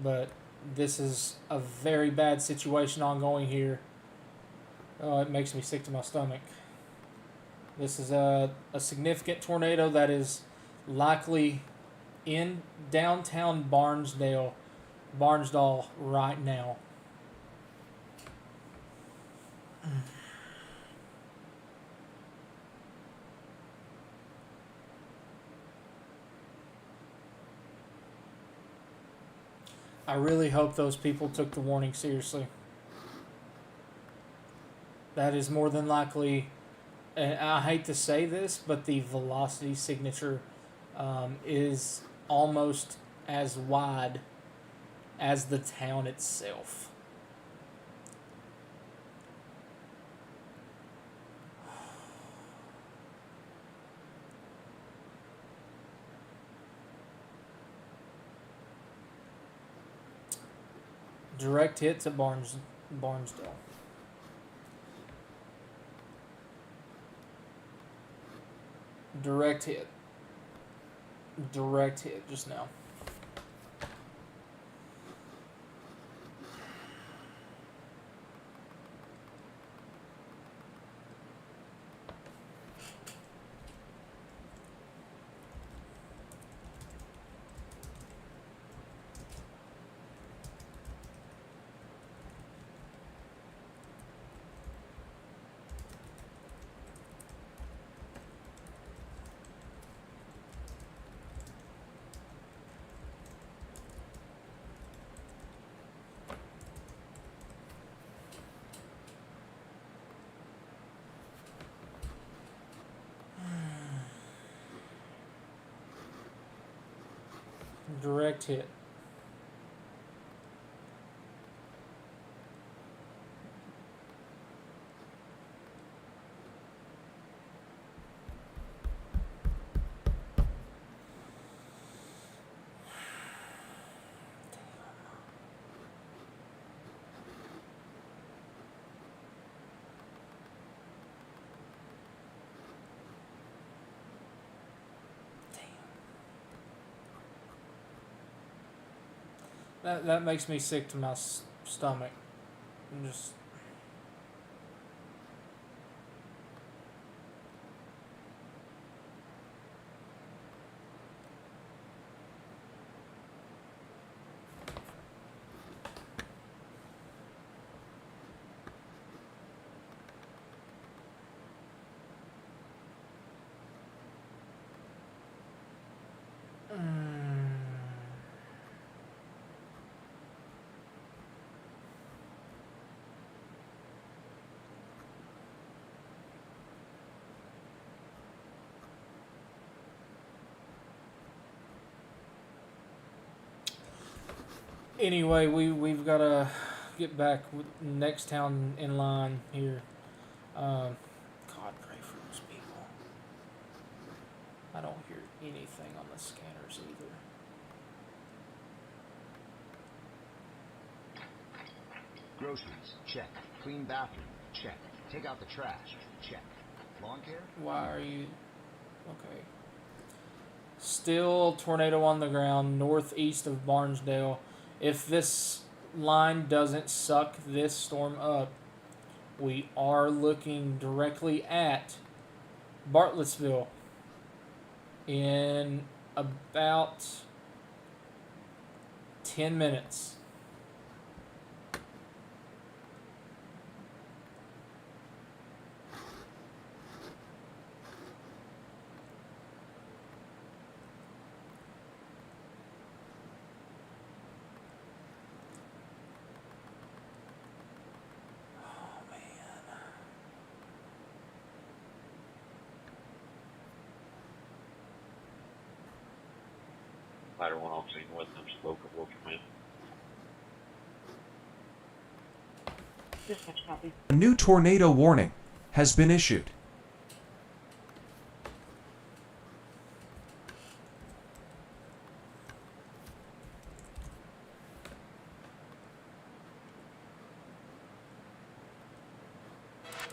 But this is a very bad situation ongoing here. Oh, it makes me sick to my stomach. This is a significant tornado that is likely in downtown Barnesdale right now. I really hope those people took the warning seriously. That is more than likely, and I hate to say this, but the velocity signature is almost as wide as the town itself. Direct hit to Barnesdale. Direct hit. Direct hit just now. Direct hit. That makes me sick to my stomach. I'm just. Anyway, we've got to get back with next town in line here. God, pray for those people. I don't hear anything on the scanners either. Groceries, check. Clean bathroom, check. Take out the trash, check. Lawn care? Why are you... Okay. Still tornado on the ground northeast of Barnesdale. If this line doesn't suck this storm up, we are looking directly at Bartlettsville in about 10 minutes. Ladder 1 on scene with them, spoke of will come in. Dispatch copy. A new tornado warning has been issued.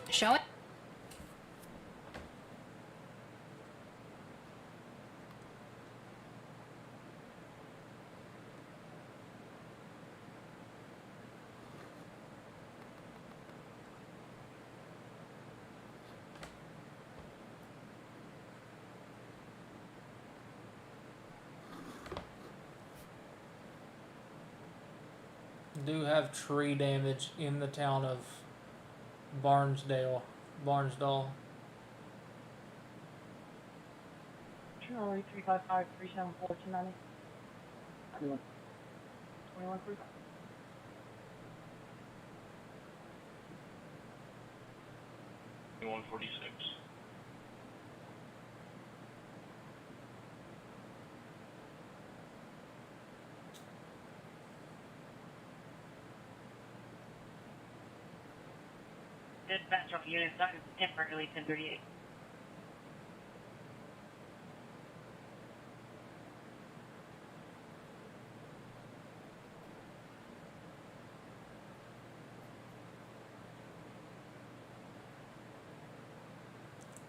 Show it. Do have tree damage in the town of Barnesdale. Charlie 355 374 290. 21 3. Dispatch on unit side is temporarily 1038.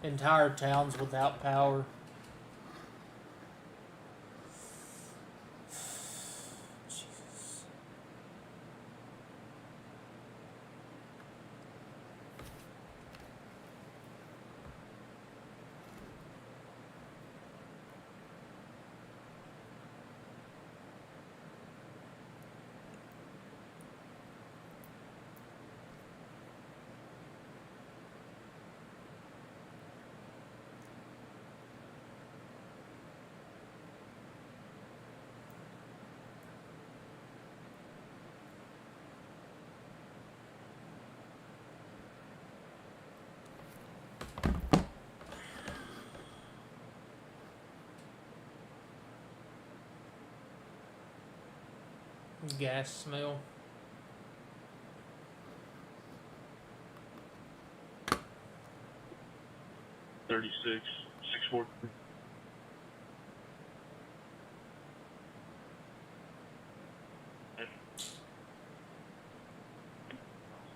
Entire towns without power. Jesus. Gas smell. $36, 640.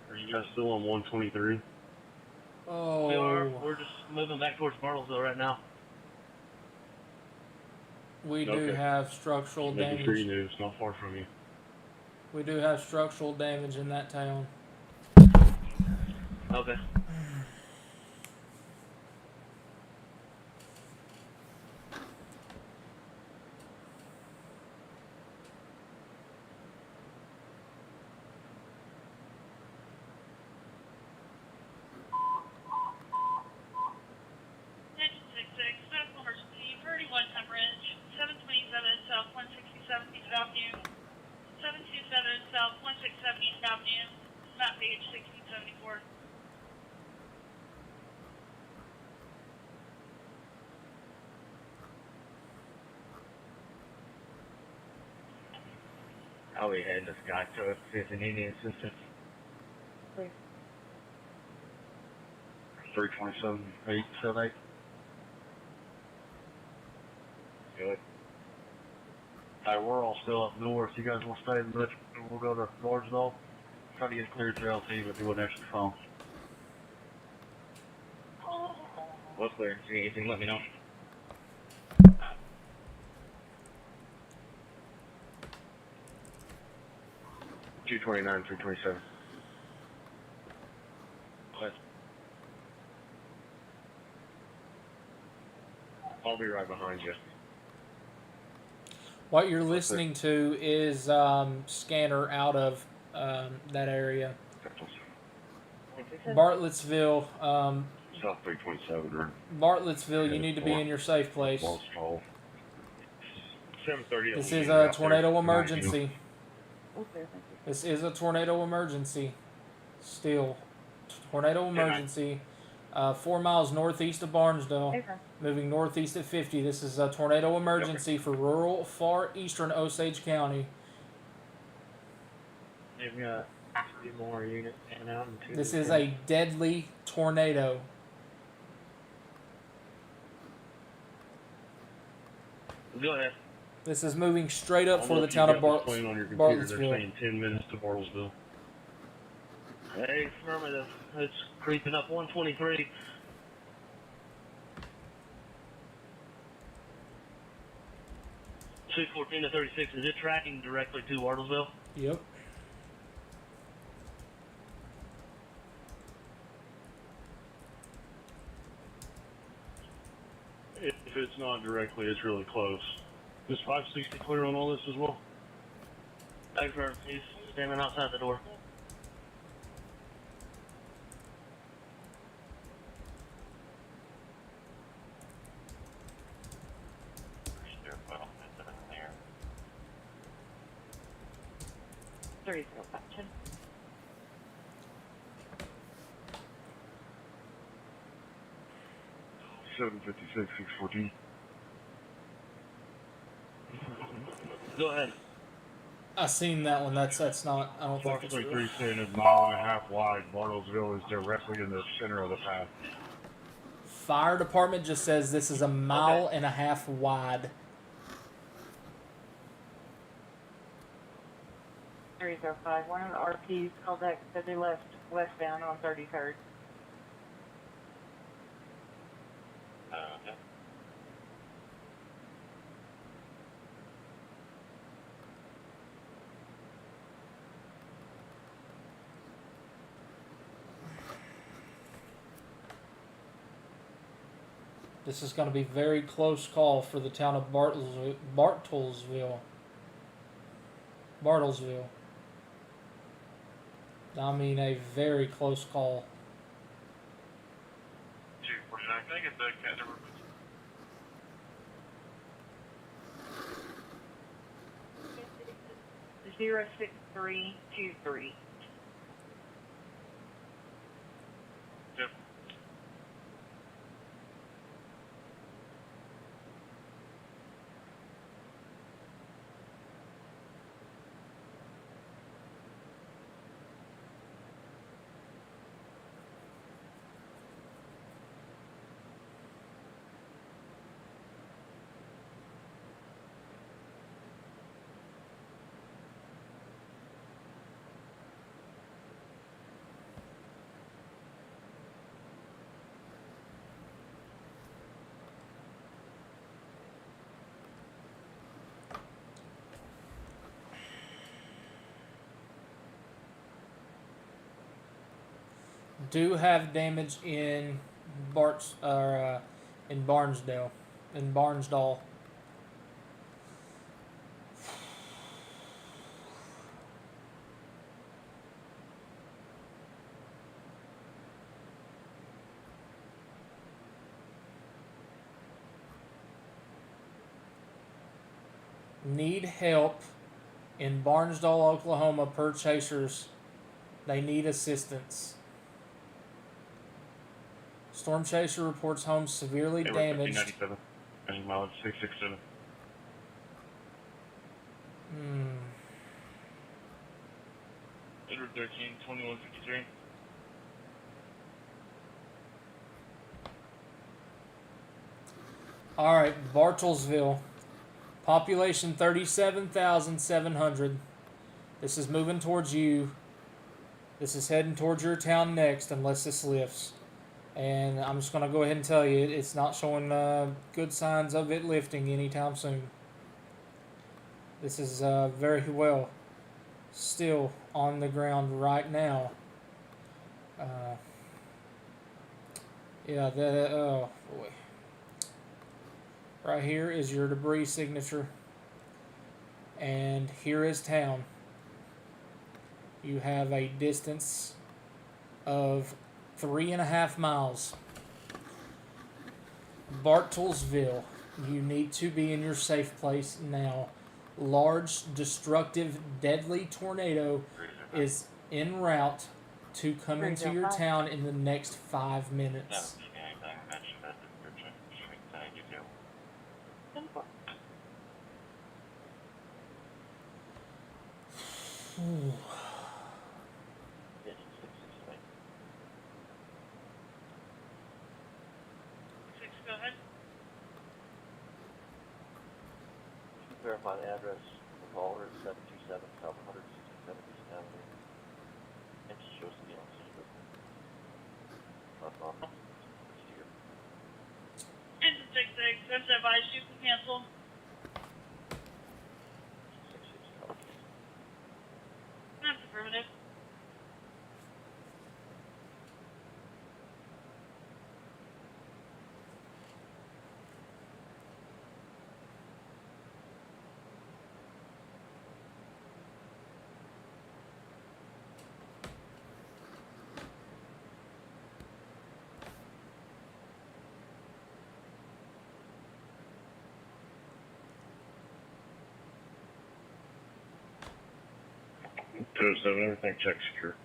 Are you guys still on 123? Oh. We are. We're just moving back towards Bartlesville right now. We do have structural Just making damage. sure you knew. It's not far from you. We do have structural damage in that town. Okay. I'll be heading to Sky to see if they need any assistance. 327, 878. Good. Hey, we're all still up north. You guys want to stay in Richmond? We'll go to Lordsville. Try to get cleared to LT, but do an extra phone. What's clear? If you need anything, let me know. $229, 327. What? I'll be right behind you. What you're listening to is scanner out of that area. Bartlesville. South 327, or Bartlesville, you need to be in your safe place. 730. This is a tornado emergency. This is a tornado emergency. Still. Tornado emergency. 4 miles northeast of Barnesdale. Moving northeast at 50. This is a tornado emergency for rural, far eastern Osage County. They've got 3 more units coming out. This is a deadly tornado. Go ahead. This is moving straight up for the town of Bartlesville. They're saying 10 minutes to Bartlesville. Hey, affirmative. It's creeping up 123. $614 to 36. Is it tracking directly to Bartlesville? Yep. If it's not directly, it's really close. Is 560 clear on all this as well? Thanks, sir. He's standing outside the door. There you go, Captain. $756, 614. Go ahead. I seen that one. That's not. I don't think it's real. 3 saying is 1.5 miles wide. Bartlesville is directly in the center of the path. Fire department just says this is 1.5 miles wide. 305. One of the RPs called back, said they left westbound on 33rd. Okay. This is going to be a very close call for the town of Bartlesville. I mean, a very close call. 249, can I get the cat number? 06323. Yep. do have damage in in Barnsdale, in Barnsdall. Need help in Barnsdall, Oklahoma per chasers. They need assistance. Storm Chaser reports home severely damaged. 1597. Running mileage 667. Edward 13, 2153. All right, Bartlesville. Population 37,700. This is moving towards you. This is heading towards your town next, unless this lifts. And I'm just going to go ahead and tell you, it's not showing good signs of it lifting anytime soon. This is very well still on the ground right now. Yeah, oh boy. Right here is your debris signature. And here is town. You have a distance of 3.5 miles. Bartlesville, you need to be in your safe place now. Large, destructive, deadly tornado is en route to come into your town in the next 5 minutes. Ooh. Go ahead. Verify the address of caller is 727 South 167th East Avenue. And she shows me on secret. Engine 66, that's advice, you can cancel. That's affirmative. Seven, everything check secure.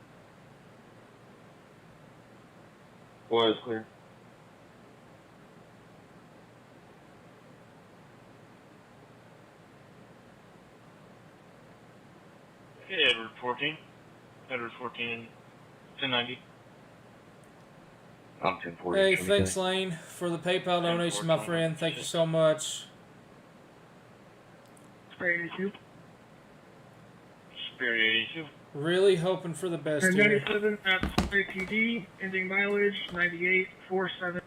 Was clear. Okay, Edward 14. Edward 14, 1090. I'm 1040. Hey, thanks, Lane, for the PayPal donation, my friend. Thank you so much. Spirit 82. Spirit 82. Really hoping for the best here. 97 at APD, ending mileage 9847.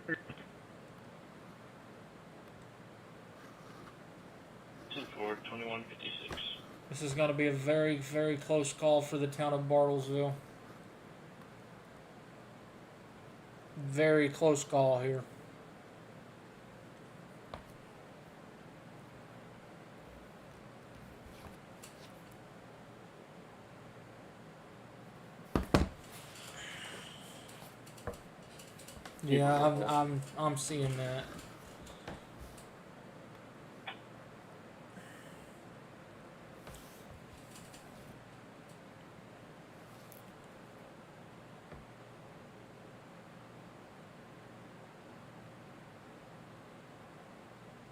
10-4, 2156. This is going to be a very, very close call for the town of Bartlesville. Very close call here. Yeah, I'm seeing that.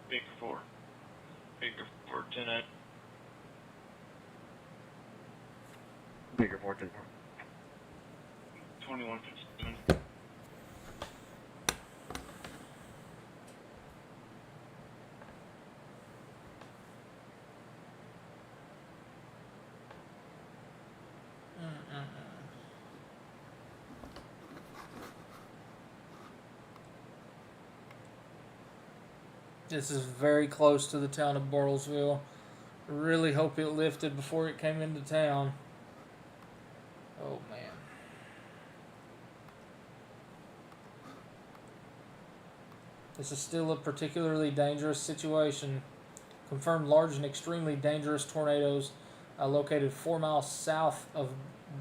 Baker 4. Baker 4, 10 at. Baker 4, 10 2157. This is very close to the town of Bartlesville. Really hope it lifted before it came into town. Oh, man. This is still a particularly dangerous situation. Confirmed large and extremely dangerous tornadoes located 4 miles south of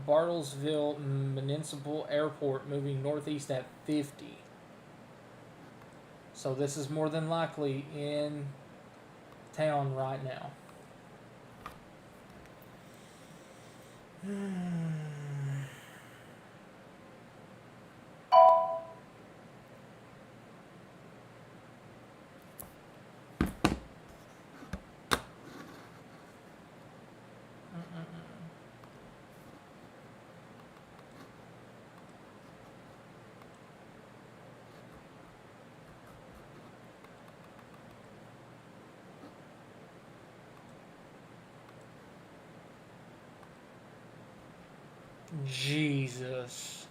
Bartlesville Municipal Airport, moving northeast at 50. So this is more than likely in town right now. Jesus.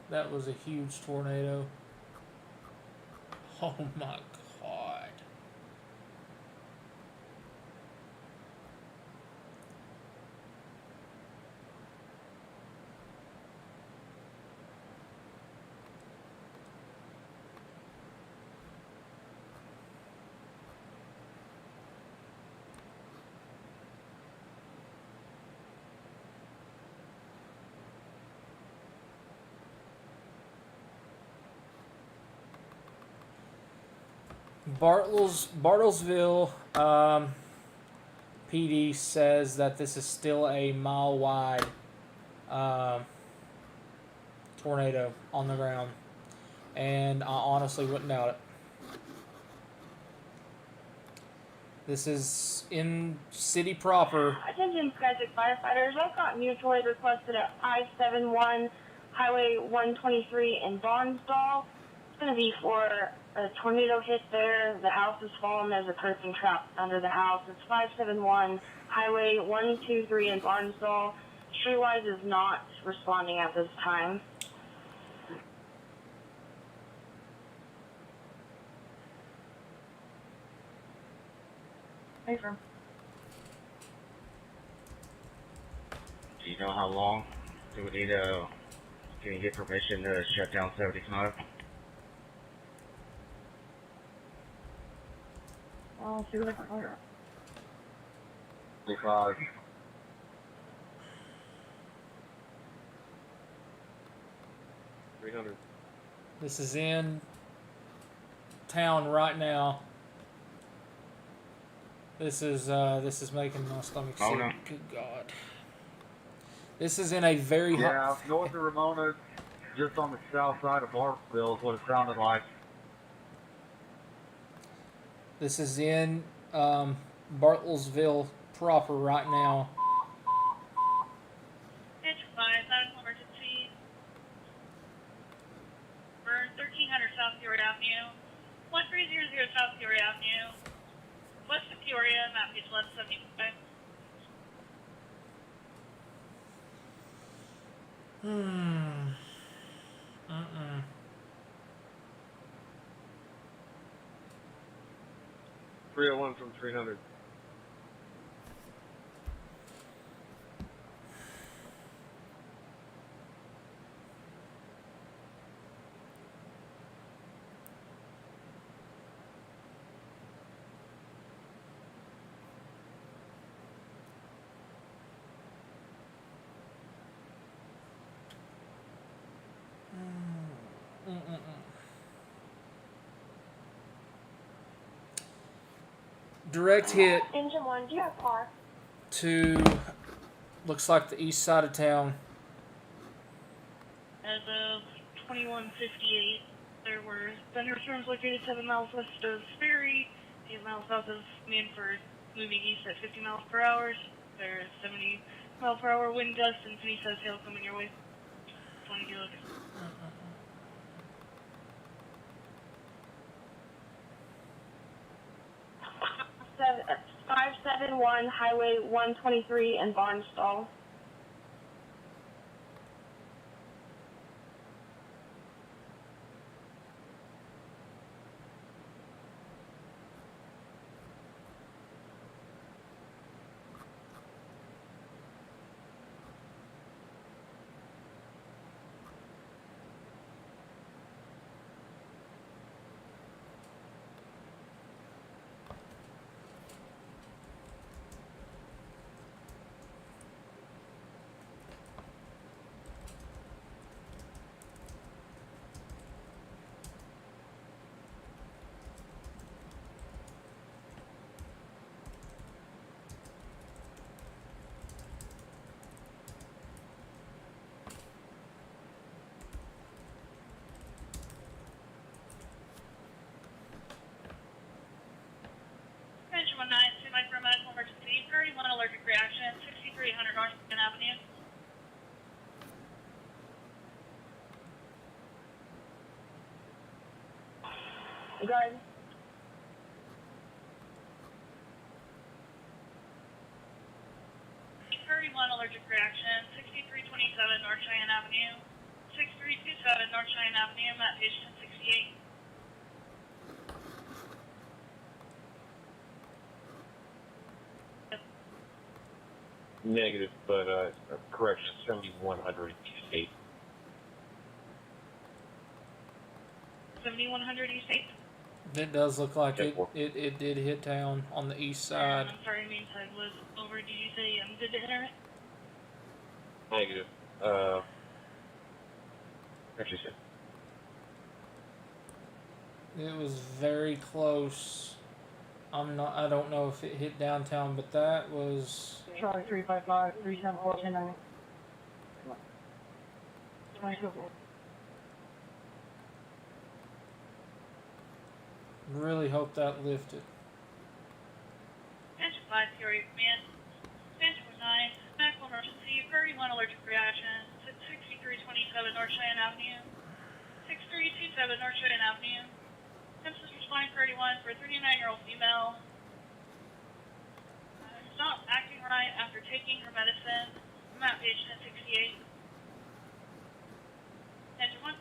That was a huge tornado. Oh my God. Bartlesville PD says that this is still a mile wide tornado on the ground, and I honestly wouldn't doubt it. This is in city proper. Attention, Skagit firefighters. I've got mutual aid requested at 571 Highway 123 in Barnsdall. It's going to be for a tornado hit there. The house has fallen. There's a person trapped under the house. It's 571 Highway 123 in Barnsdall. Streetwise is not responding at this time. Hey, firm. Do you know how long do we need to, can you get permission to shut down 75? I'll see what I can order. 75. $300. This is in town right now. This is making my stomach sick. Ramona. Good God. This is in a very Yeah, north of Ramona, just on the south side of Bartlesville is what it sounded like. This is in Bartlesville proper right now. It's 5, that's emergency. Burn 1300 South Peoria Avenue, 1300 South Peoria Avenue, West of Peoria, map page 1175. Hmm. 301 from 300. Direct hit Engine 1, do you have car? to looks like the east side of town. As of 2158, there were thunderstorms located 7 miles west of Sperry, 8 miles south of Manford, moving east at 50 miles per hour. There's 70 mile per hour wind gusts and Penny says hail coming your way. 20 kilos. 571 Highway 123 in Barnsdall. North Avenue. Guys. 31 allergic reaction, 6327 North Cheyenne Avenue, 6327 North Cheyenne Avenue, Matt page 1068. Negative, but correction, 7100 East 8. 7100 East 8. It does look like it did hit town on the east side. I'm sorry, means I was over. Did you say I'm good to enter it? Negative. Actually, said. It was very close. I don't know if it hit downtown, but that was... Charlie 355 374 1090. Really hope that lifted. Engine 5, Fury Command. Engine 9, medical emergency, 31 allergic reaction, 6327 North Cheyenne Avenue, 6327 North Cheyenne Avenue. Census responding 31 for a 39-year-old female. Who's not acting right after taking her medicine. Map page 1068. Engine 1,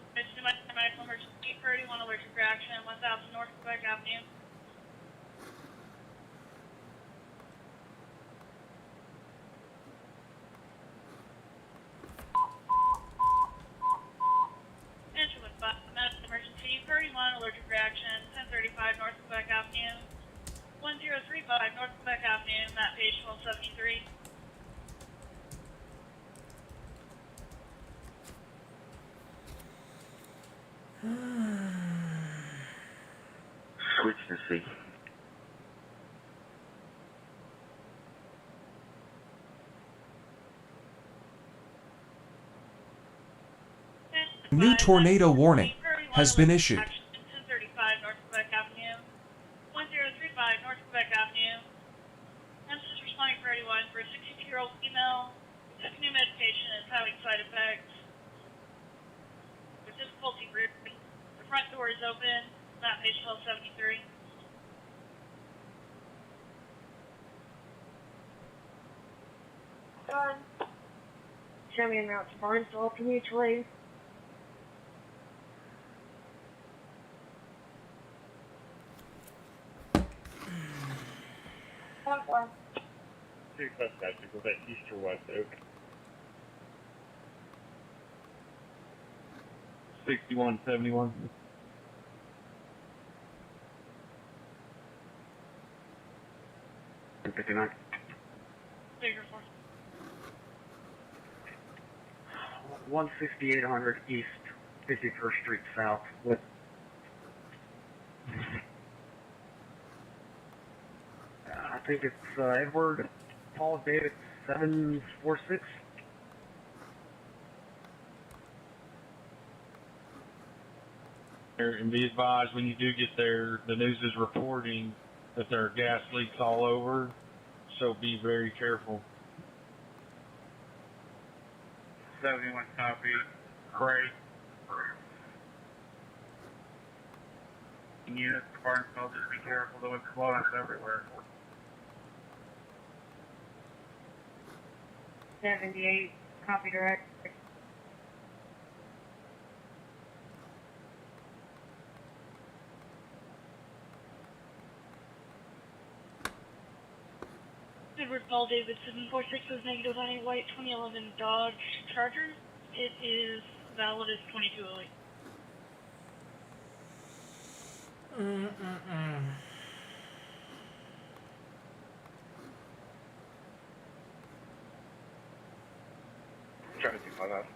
medical emergency, 31 allergic reaction, 1000 North Quebec Avenue. Engine 1, medical emergency, 31 allergic reaction, 1035 North Quebec Avenue, 1035 North Quebec Avenue, map page 1273. Switch to C. New tornado warning has been issued. 1035 North Quebec Avenue, 1035 North Quebec Avenue. Census responding 31 for a 62-year-old female who took new medication and is having side effects with difficulty breathing. The front door is open. Map page 1273. Show me en route to Barnesville, mutual aid. Two suspects to go back east or west Oak. 6171. Figure 4. 16800 East, 51st Street South. With I think it's Edward Paul David 746. And be advised, when you do get there, the news is reporting that there are gas leaks all over, so be very careful. 71 copy. Craig. Units, Barnesville, just be careful, though it's close everywhere. 78, copy direct. Edward Paul David 746 was negative on a white 2011 Dodge Charger. It is valid as 2208. Trying to do 5 out.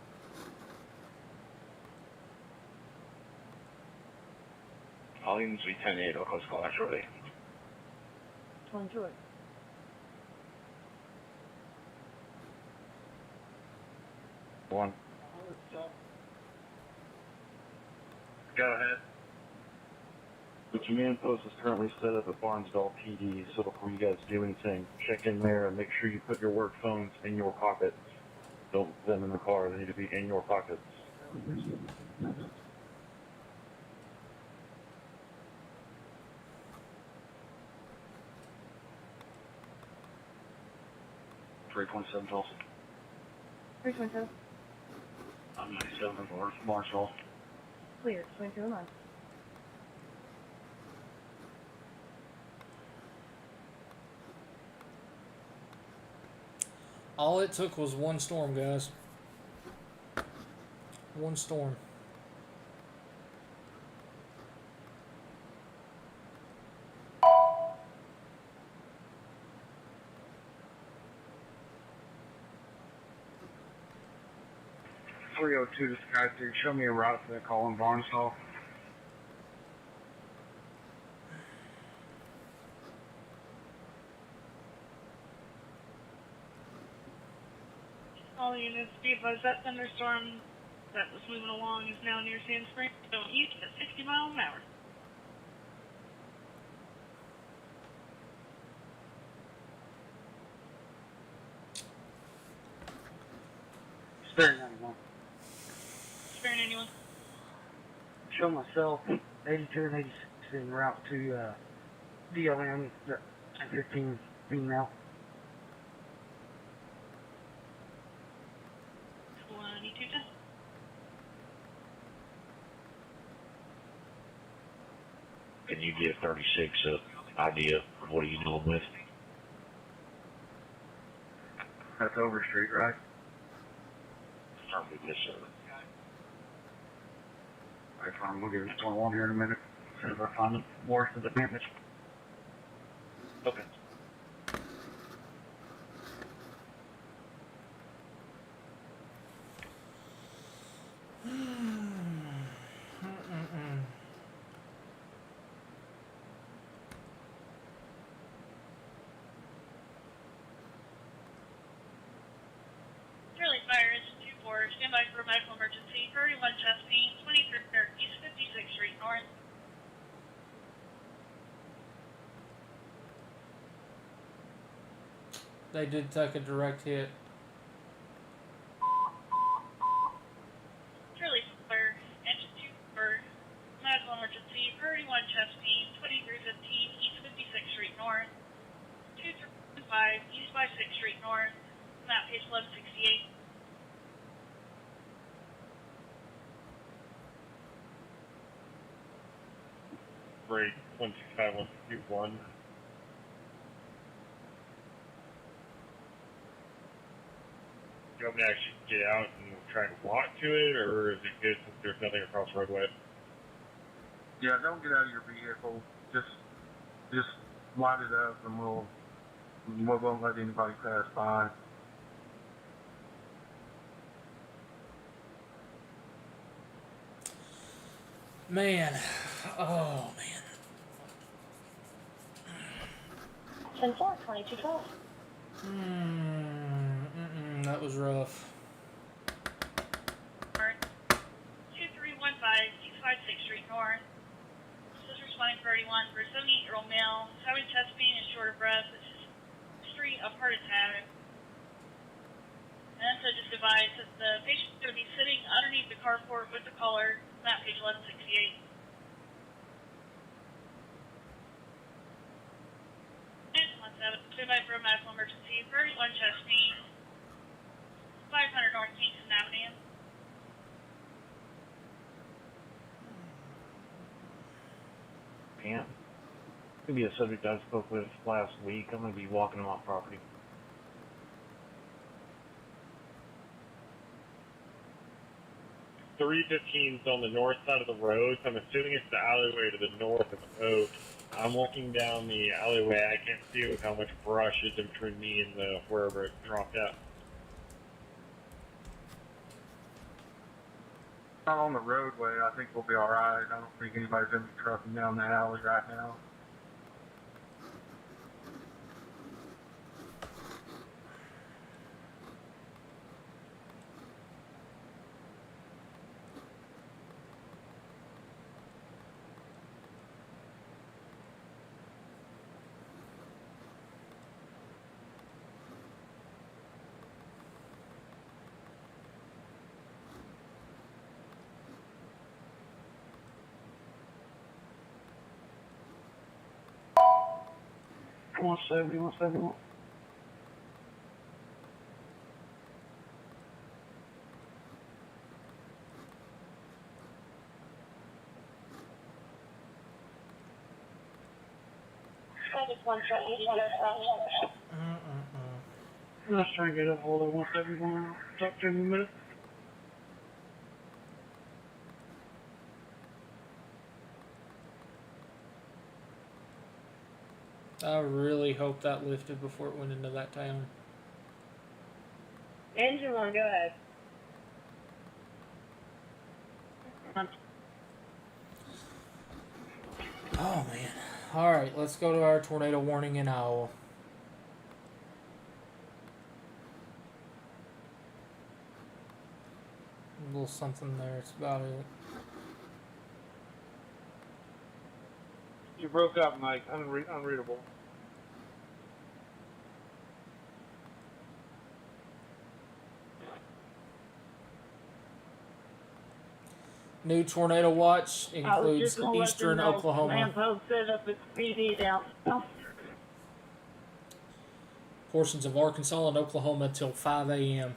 All units be 10-8, or close call shortly. 22. One. Go ahead. The command post is currently set up at Barnesville PD, so before you guys do anything, check in there and make sure you put your work phones in your pockets. Don't put them in the car, they need to be in your pockets. 3.7 Tulsa. 327. I'm 97 in Marshall. Clear. 2209. All it took was one storm, guys. One storm. .302 to Sky 3. Show me a route for that call in Barnesville. All units, be advised that thunderstorm that was moving along is now near Sand Springs. Don't east at 60 miles an hour. Spirit 91. Spirit anyone? Show myself 82 and 86 en route to DLM, 1015 female. 2210. Can you give 36 an idea of what are you dealing with? That's Overstreet, right? Affirmative, yes, sir. Alright, fine, we'll give it 21 here in a minute. As I find the worst of the damage. Okay. Charlie Fire Engine 24, stand by for medical emergency. 31 Chesapeake, 23rd East 56th Street North. They did take a direct hit. Charlie Fire Engine 24, medical emergency. 31 Chesapeake, 2315 East 56th Street North. 235 East by 6th Street North. Map page 1168. Break 165-151. Do you want me to actually get out and try and walk to it, or is it good since there's nothing across the roadway? Yeah, don't get out of your vehicle. Just light it up and we won't let anybody pass by. Man. Oh, man. 10-4, 2212. That was rough. 2315 East 56th Street North. This is responding 31 for a 78-year-old male. He's having chest pain and short of breath. This is history of heart attack. And so just advise that the patient is going to be sitting underneath the carport with the collar. Map page 1168. Stand by for a medical emergency. 31 chest pain. 500 North Kingston Avenue. Can't. It's going to be a subject I spoke with last week. I'm going to be walking him off property. .315's on the north side of the road, so I'm assuming it's the alleyway to the north of the Oak. I'm walking down the alleyway. I can't see with how much brush is in between me and the wherever it dropped out. Not on the roadway, I think we'll be alright. I don't think anybody's gonna be trucking down the alley right now. 170, 171. Let's try and get a hold of 171. Talk to him in a minute. I really hope that lifted before it went into that town. Engine one, go ahead. Oh man. Alright, let's go to our tornado warning in Iowa. A little something there, it's about it. You broke up, Mike. Unreadable. New tornado watch includes eastern Oklahoma. Set up its PD down. Portions of Arkansas and Oklahoma till 5 a.m.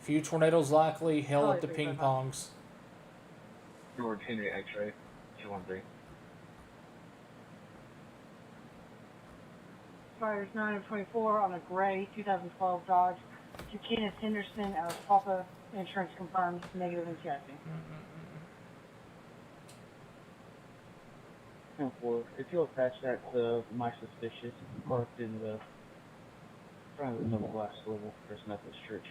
Few tornadoes likely, hell at the ping pongs. George Henry X-ray 213. Fires 924 on a gray 2012 Dodge. To Kenneth Henderson out of Papa. Insurance confirmed negative in chassis. 10-4. If you'll attach that to my suspicious, parked in the front of the double glass level, First Methodist Church.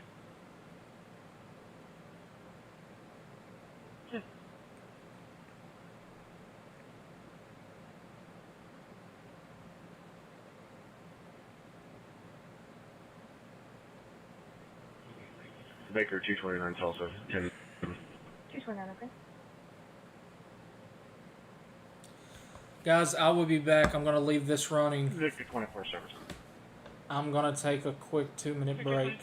Baker 229 Tulsa 10. 229, okay. Guys, I will be back. I'm going to leave this running. Victor 24 service. I'm going to take a quick 2-minute break.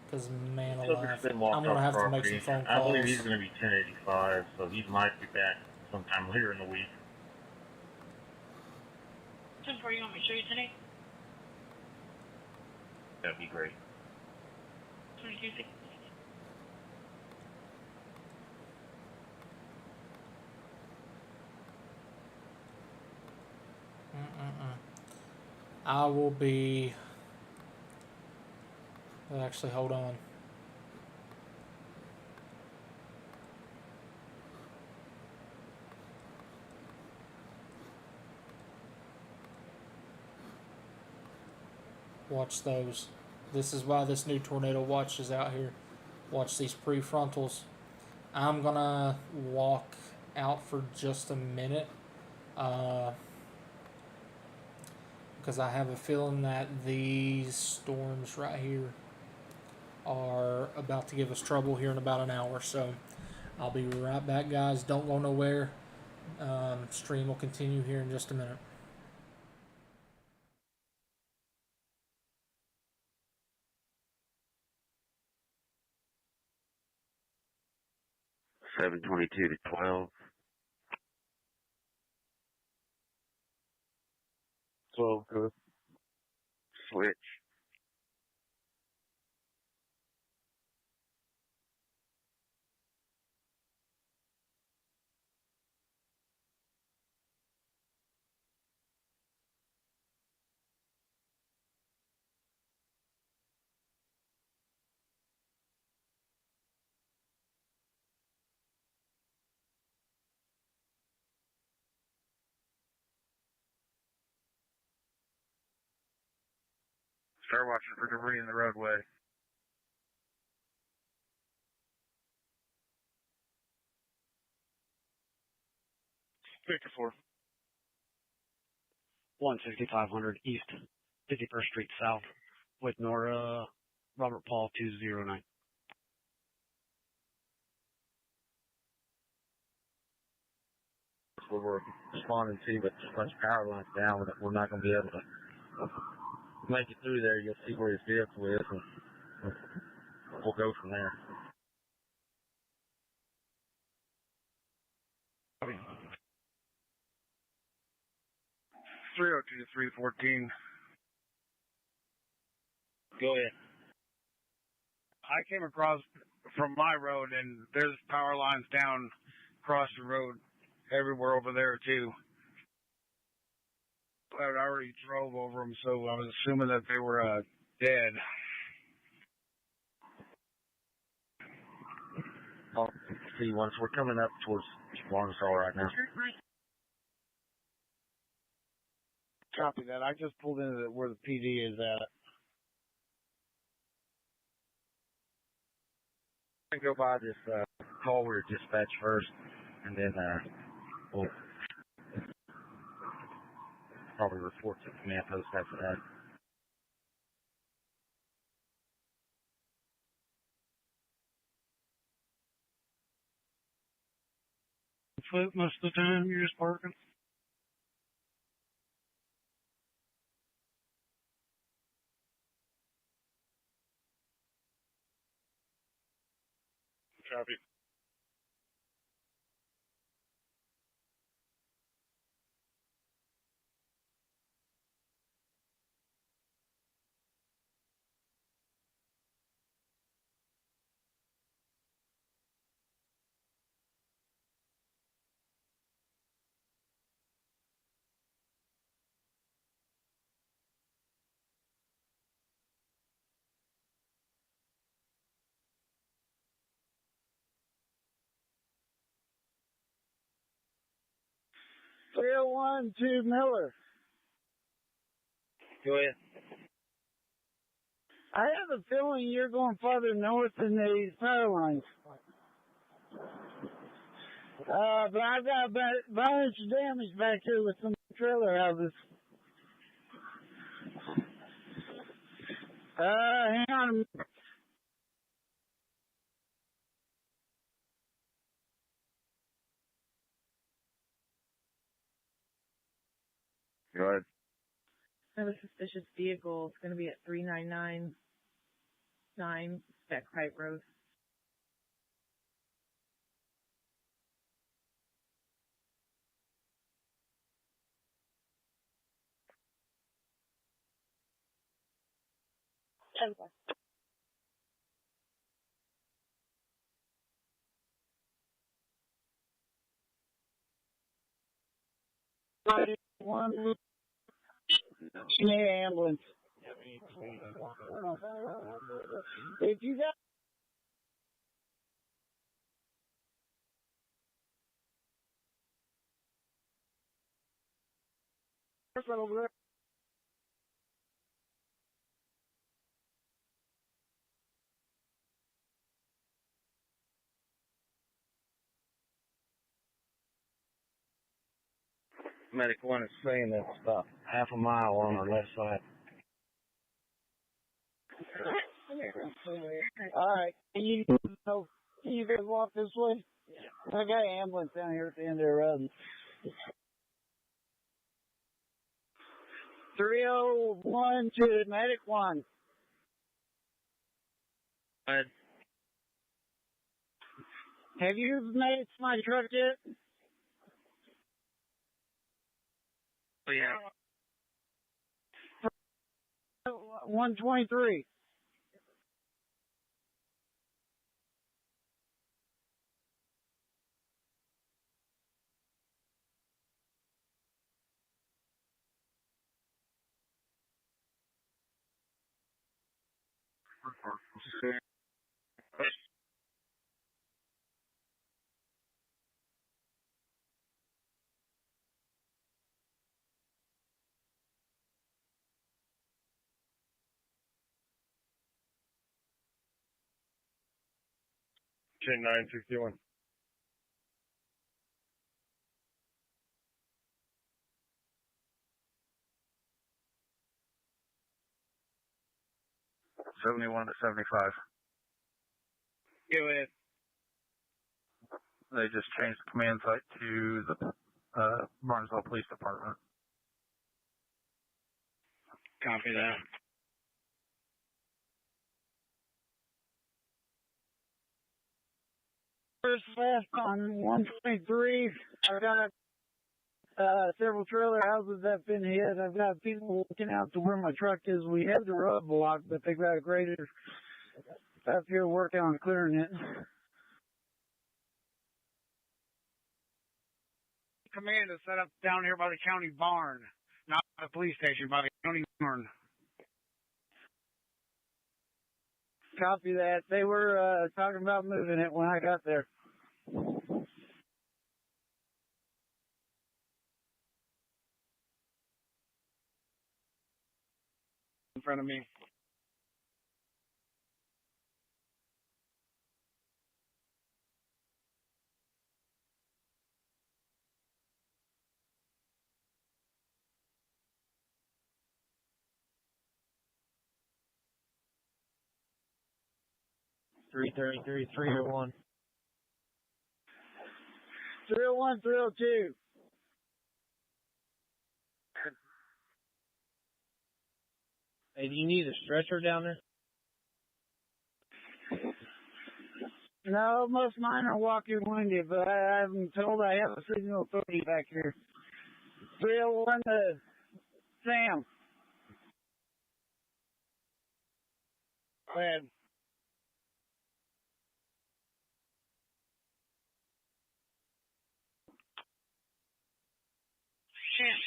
Because, man alive, I'm going to have to make some phone calls. I believe he's going to be 1085, so he might be back sometime later in the week. 10-4, you want me to show you today? That'd be great. 22. I will be... Actually, hold on. Watch those. This is why this new tornado watch is out here. Watch these prefrontals. I'm gonna walk out for just a minute. Because I have a feeling that these storms right here are about to give us trouble here in about an hour. So I'll be right back, guys. Don't go nowhere. Stream will continue here in just a minute. $722 to 12. 12, good. Switch. Start watching for debris in the roadway. Victor 4. 16500 East, 51st Street South, with Nora Robert Paul 209. We're responding to, but bunch of power lines down, we're not going to be able to make it through there. You'll see where his vehicle is, and we'll go from there. 302 to 314. Go ahead. I came across from my road, and there's power lines down across the road everywhere over there, too. I already drove over them, so I was assuming that they were dead. I'll see once we're coming up towards Arkansas right now. Copy that. I just pulled into where the PD is at. I can go by this call we're dispatch first, and then we'll probably report to the command post after that. Foot most of the time, you're just parking. Copy. One to Miller. Go ahead. I have a feeling you're going farther north than these power lines. But I've got a bunch of damage back here with some trailer houses. Hang on a minute. Go ahead. I have a suspicious vehicle. It's going to be at 3999 Spec Height Road. One ambulance. If you got over there. Medic 1 is saying that's about half a mile on our left side. All right. Can you guys walk this way? I got an ambulance down here at the end of the road. 301 to Medic 1. Have you made it to my truck yet? Oh, yeah. 123. Chain 961. $71 to $75. Go ahead. They just changed the command site to the Barnesville Police Department. Copy that. First left on 123. I got several trailer houses have been hit. I've got people looking out to where my truck is. We have the road blocked, but they've got a grader up here working on clearing it. Command is set up down here by the county barn, not the police station, by the county barn. Copy that. They were talking about moving it when I got there. In front of me. Three 301. 301, 302. Hey, do you need a stretcher down there? No, most of mine are walking wounded, but I'm told I have a signal authority back here. 301 to Sam. Go ahead.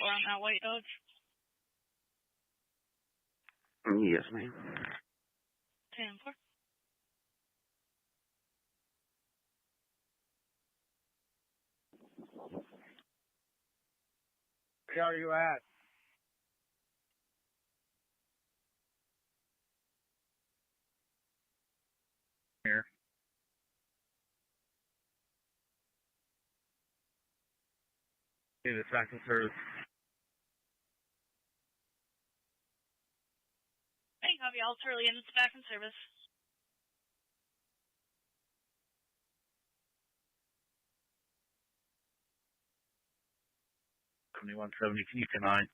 We're on that white Dodge. Yes, ma'am. 10-4. Where are you at? Here. See this back in service. Hey, copy. All Turley and it's back in service. Can you tonight?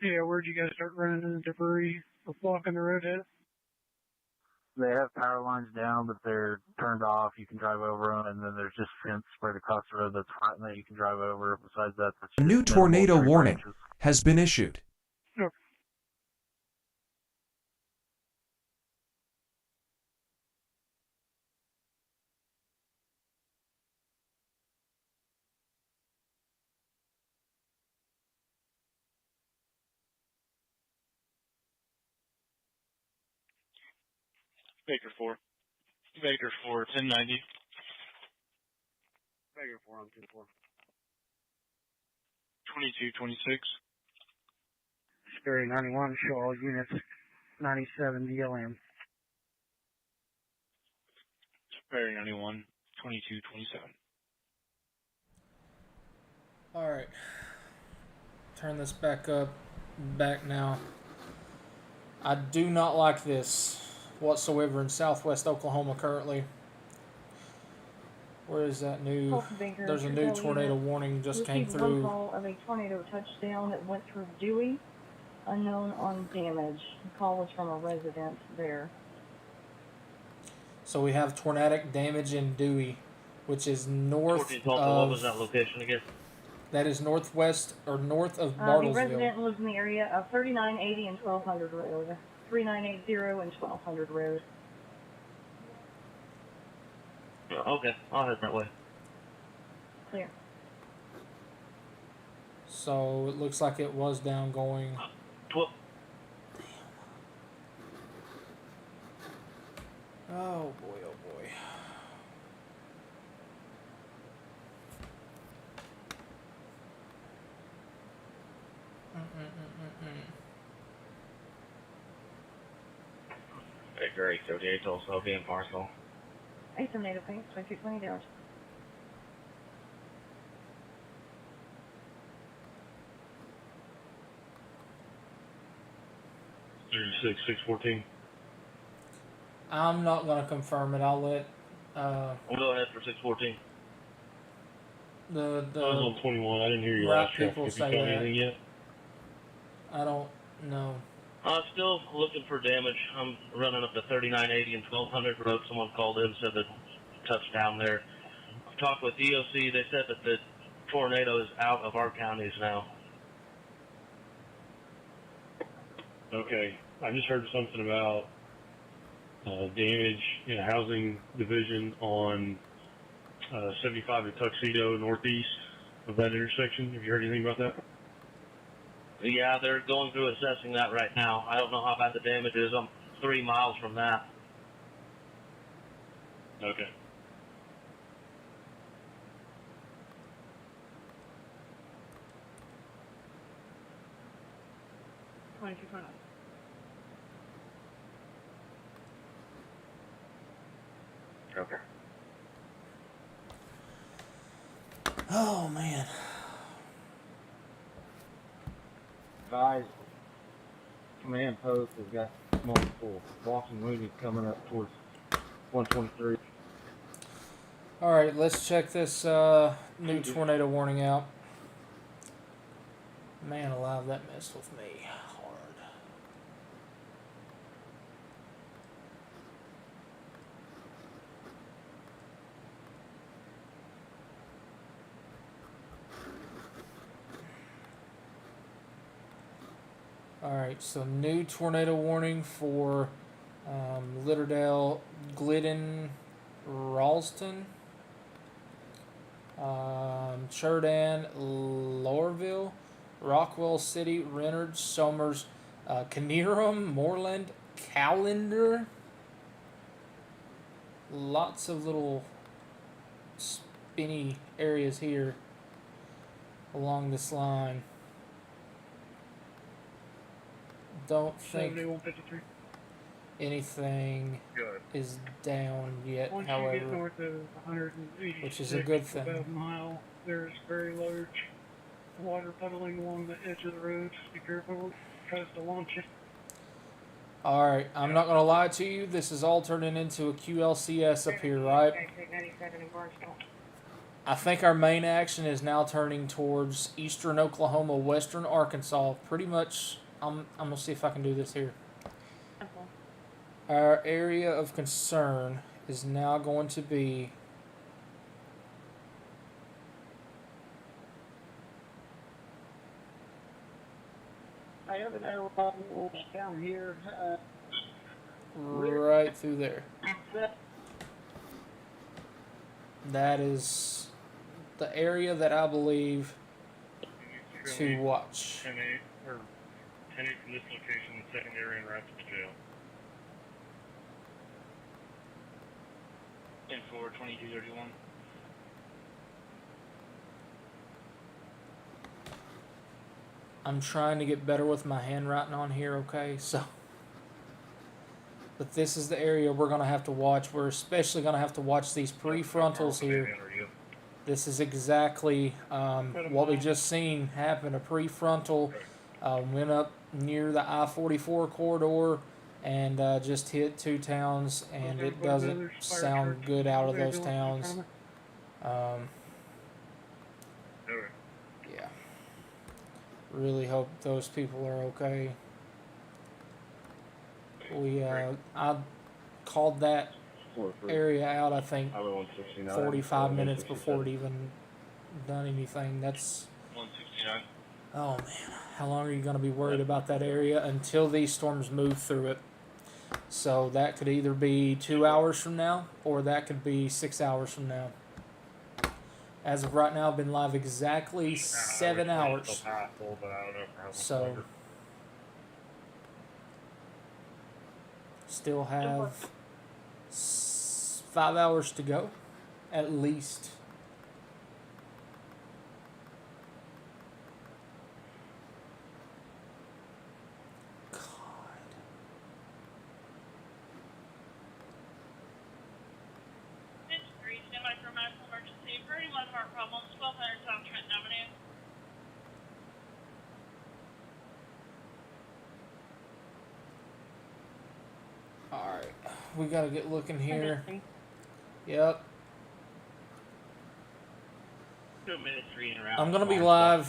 Yeah, where'd you guys start running into debris or blocking the road at? They have power lines down, but they're turned off. You can drive over them, and then there's just fence spread across the road that's flat that you can drive over. Besides that, that's A new just tornado minimal tree warning branches. has been issued. Sure. Baker 4. Baker 4, 1090. Baker 4 on 2-4. 2226. Sperry 91, show all units 97 DLM. Sperry 91, 2227. Alright. Turn this back up. Back now. I do not like this whatsoever in southwest Oklahoma currently. Where is that new... There's a new tornado warning just came Received through. one call of a tornado touchdown that went through Dewey. Unknown on damage. The call was from a resident there. So we have tornadic damage in Dewey, which is north What was that location again? That is northwest or north of The Bartlesville. resident lives in the area of 3980 and 1200 Road. 3980 and 1200 Road. Okay, I'll head that way. Clear. So it looks like it was down going. Oh boy, oh boy. Baker 838 also being parcel. 8 tornado paint, 2220 damage. 614. I'm not gonna confirm it. I'll let. We'll go ahead for 614. The I was on 21. I didn't hear you right last traffic. people Have you say found that. anything yet? I don't know. Still looking for damage. I'm running up to 3980 and 1200 Road. Someone called in, said that touchdown there. I've talked with EOC. They said that the tornadoes out of our counties now. Okay. I just heard something about damage in a housing division on 75 to Tuxedo northeast of that intersection. Have you heard anything about that? Yeah, they're going through assessing that right now. I don't know how bad the damage is. I'm 3 miles from that. Okay. Okay. Oh man. Advise command post has got multiple walking wounded coming up towards 123. All right, let's check this new tornado warning out. Man alive, that messed with me hard. Alright, so new tornado warning for Litterdale, Glidden, Ralston, Cherdan, Lorville, Rockwell City, Reynolds, Somers, Canerum, Moreland, Callender. Lots of little spinny areas here along this line. Don't think 7153. anything Good. is down yet, Once you get however, north of 186, which is a good thing. about a mile, there's very large water puddling along the edge of the road. Just be careful. Tries to launch it. Alright, I'm not gonna lie to you, this is all turning into a QLCS up here, right? I think our main action is now turning towards eastern Oklahoma, western Arkansas. Pretty much, I'm gonna see if I can do this here. Our area of concern is now going to be I have an arrow problem down here. right through there. That is the area that I believe to watch. 10-8 or 10-8 from this location, secondary and route to the jail. 10-4, 2231. I'm trying to get better with my handwriting on here, okay? So, but this is the area we're going to have to watch. We're especially going to have to watch these prefrontals here. This is exactly what we just seen happen. A prefrontal went up near the I-44 corridor and just hit two towns, and it doesn't sound good out of those towns. Yeah. Really hope those people are okay. I called that area out, I think, 45 minutes before it even done anything. That's 169. Oh man, how long are you going to be worried about that area until these storms move through it? So that could either be 2 hours from now, or that could be 6 hours from now. As of right now, I've been live exactly 7 hours. So still have 5 hours to go, at least. Alright, we gotta get looking here. Yep. I'm gonna be live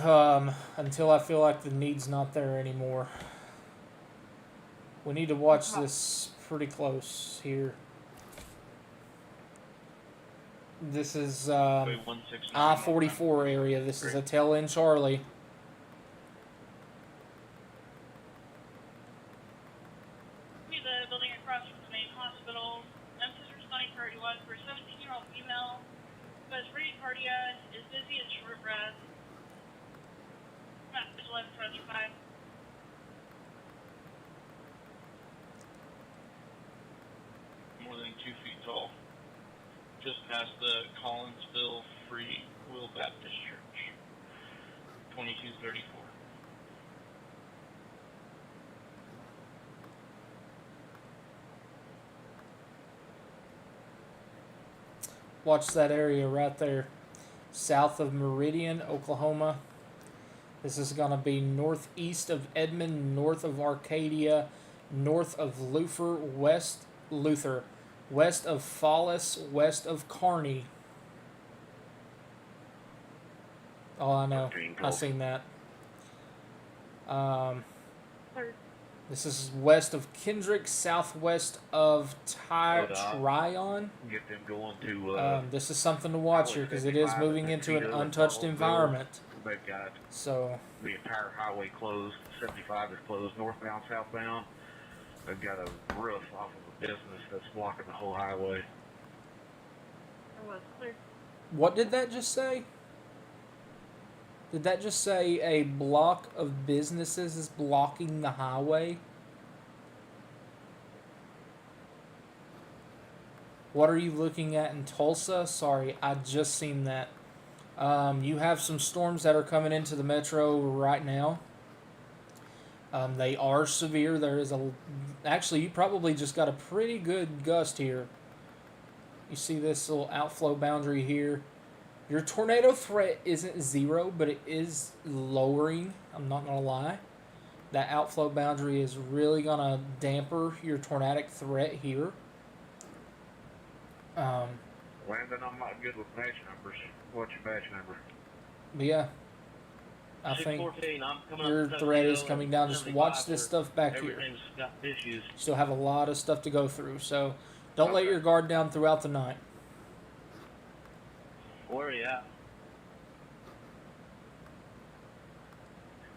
until I feel like the need's not there anymore. We need to watch this pretty close here. This is Way 169. I-44 area. This is a tail end Charlie. Be the building across from the main hospital. Memphis responding priority 1 for a 17-year-old female who has bradycardia, is dizzy and short of breath. Map is 1175. More than 2 feet tall. Just past the Collinsville Free Will Baptist Church. 2234. Watch that area right there. South of Meridian, Oklahoma. This is going to be northeast of Edmond, north of Arcadia, north of Luther, west of Fallis, west of Kearney. Oh, I know. I seen that. This is west of Kendrick, southwest of Tryon. Get them going to. This is something to watch here because it is moving into an untouched environment. They've got So the entire highway closed. 75 is closed, northbound, southbound. They've got a roof off of a business that's blocking the whole highway. what did that just say? Did that just say a block of businesses is blocking the highway? What are you looking at in Tulsa? Sorry, I just seen that. You have some storms that are coming into the metro right now. They are severe. There is actually, you probably just got a pretty good gust here. You see this little outflow boundary here. Your tornado threat isn't zero, but it is lowering. I'm not going to lie. That outflow boundary is really going to damper your tornadic threat here. Landon, I'm not good with batch numbers. What's your batch number? But yeah, I think your threat is coming down. Just watch this stuff back here. Everything's got issues. Still have a lot of stuff to go through, so don't let your guard down throughout the night. Where are you at?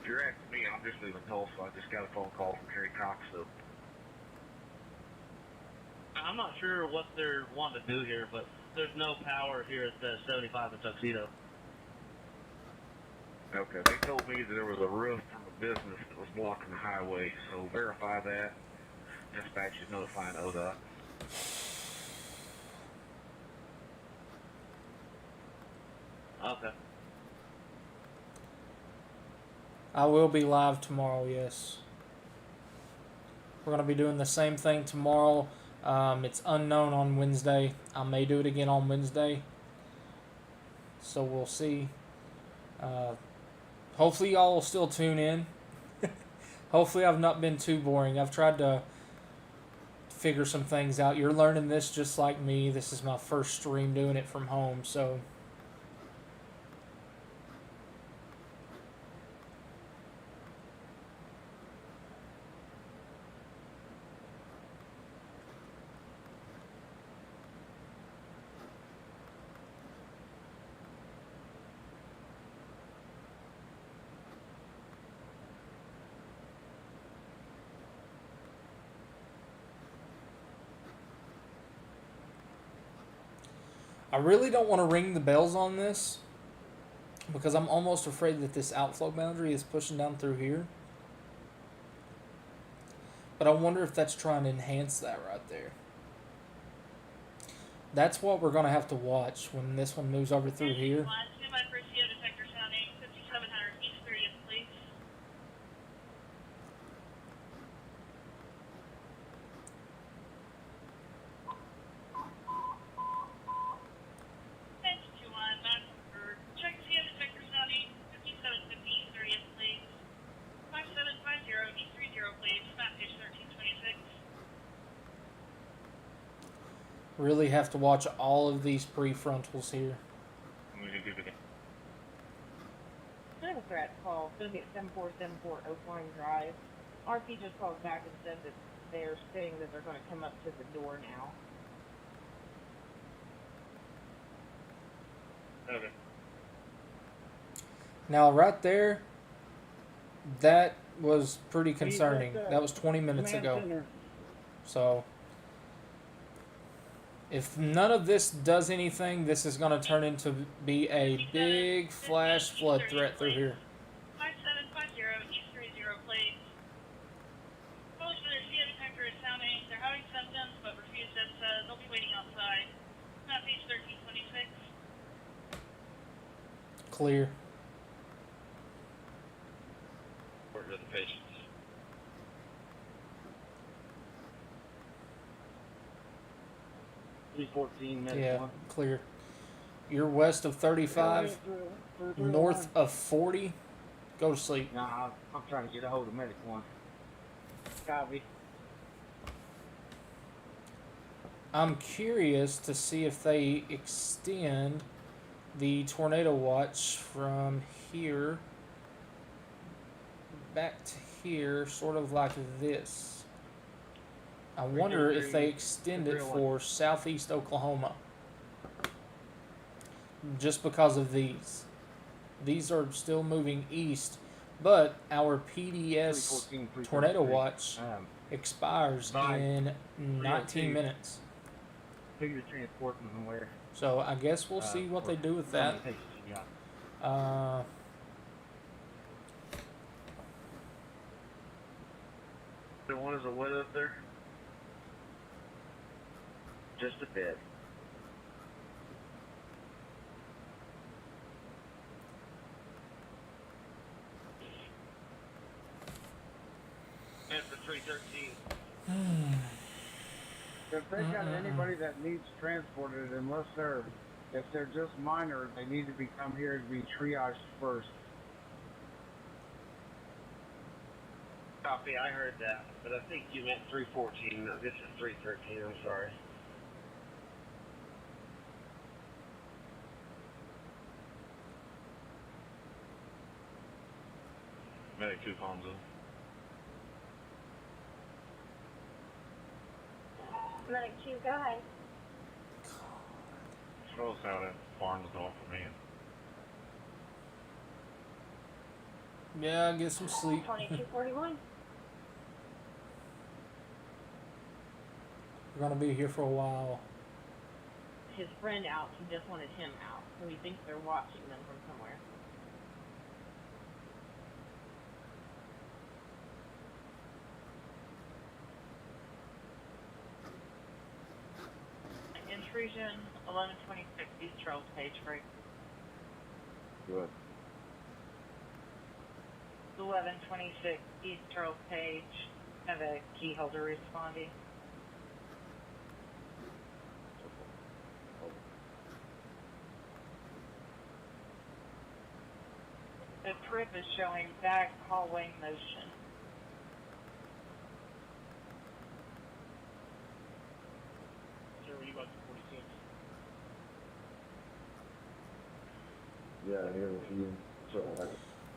If you're asking me, I'm just leaving Tulsa. I just got a phone call from Harry Cox, so. I'm not sure what they're wanting to do here, but there's no power here at the 75 in Tuxedo. Okay, they told me that there was a roof from a business that was blocking the highway, so verify that. Dispatch is notifying ODOT. Okay. I will be live tomorrow, yes. We're going to be doing the same thing tomorrow. It's unknown on Wednesday. I may do it again on Wednesday. So we'll see. Hopefully y'all will still tune in. Hopefully I've not been too boring. I've tried to figure some things out. You're learning this just like me. This is my first stream doing it from home, so... I really don't want to ring the bells on this because I'm almost afraid that this outflow boundary is pushing down through here. But I wonder if that's trying to enhance that right there. That's what we're going to have to watch when this one moves over through here. Really have to watch all of these prefrontals here. I have a threat call. It's going to be at 7474 Oakline Drive. RP just called back and said that they're saying that they're going to come up to the door now. Okay. Now, right there, that was pretty concerning. That was 20 minutes Command ago. center. So, if none of this does anything, this is going to turn into be a big flash flood threat through here. 5750 East 30 plate. Polish for their CO detector is sounding. They're having symptoms, but refuse it. They'll be waiting outside. Southeast 1326. Clear. Where are the patients? Yeah, clear. You're west of 35, north of 40. Go to sleep. Nah, I'm trying to get a hold of Medic 1. Copy. I'm curious to see if they extend the tornado watch from here back to here, sort of like this. I wonder if they extend it for southeast Oklahoma. Just because of these. These are still moving east, but our PDS tornado watch expires in 19 minutes. Who you're transporting and where? So I guess we'll see what they do with that. The one is a wet up there? Just a bit. After 313. If they got anybody that needs transported, if they're just minor, they need to come here to be triaged first. Copy, I heard that, but I think you meant 314. No, this is 313, I'm sorry. Medic 2 Fonzo. Medic 2, go ahead. Throw us out at Barnesdall for me. Yeah, get some sleep. 2241. We're gonna be here for a while. His friend out, he just wanted him out, so he thinks they're watching them from somewhere. Intrusion 1126 East Charles Page break. Good. 1126 East Charles Page. Have a key holder responding. The trip is showing back hallway motion. Sir, were you about to 46? Yeah, here with you. So,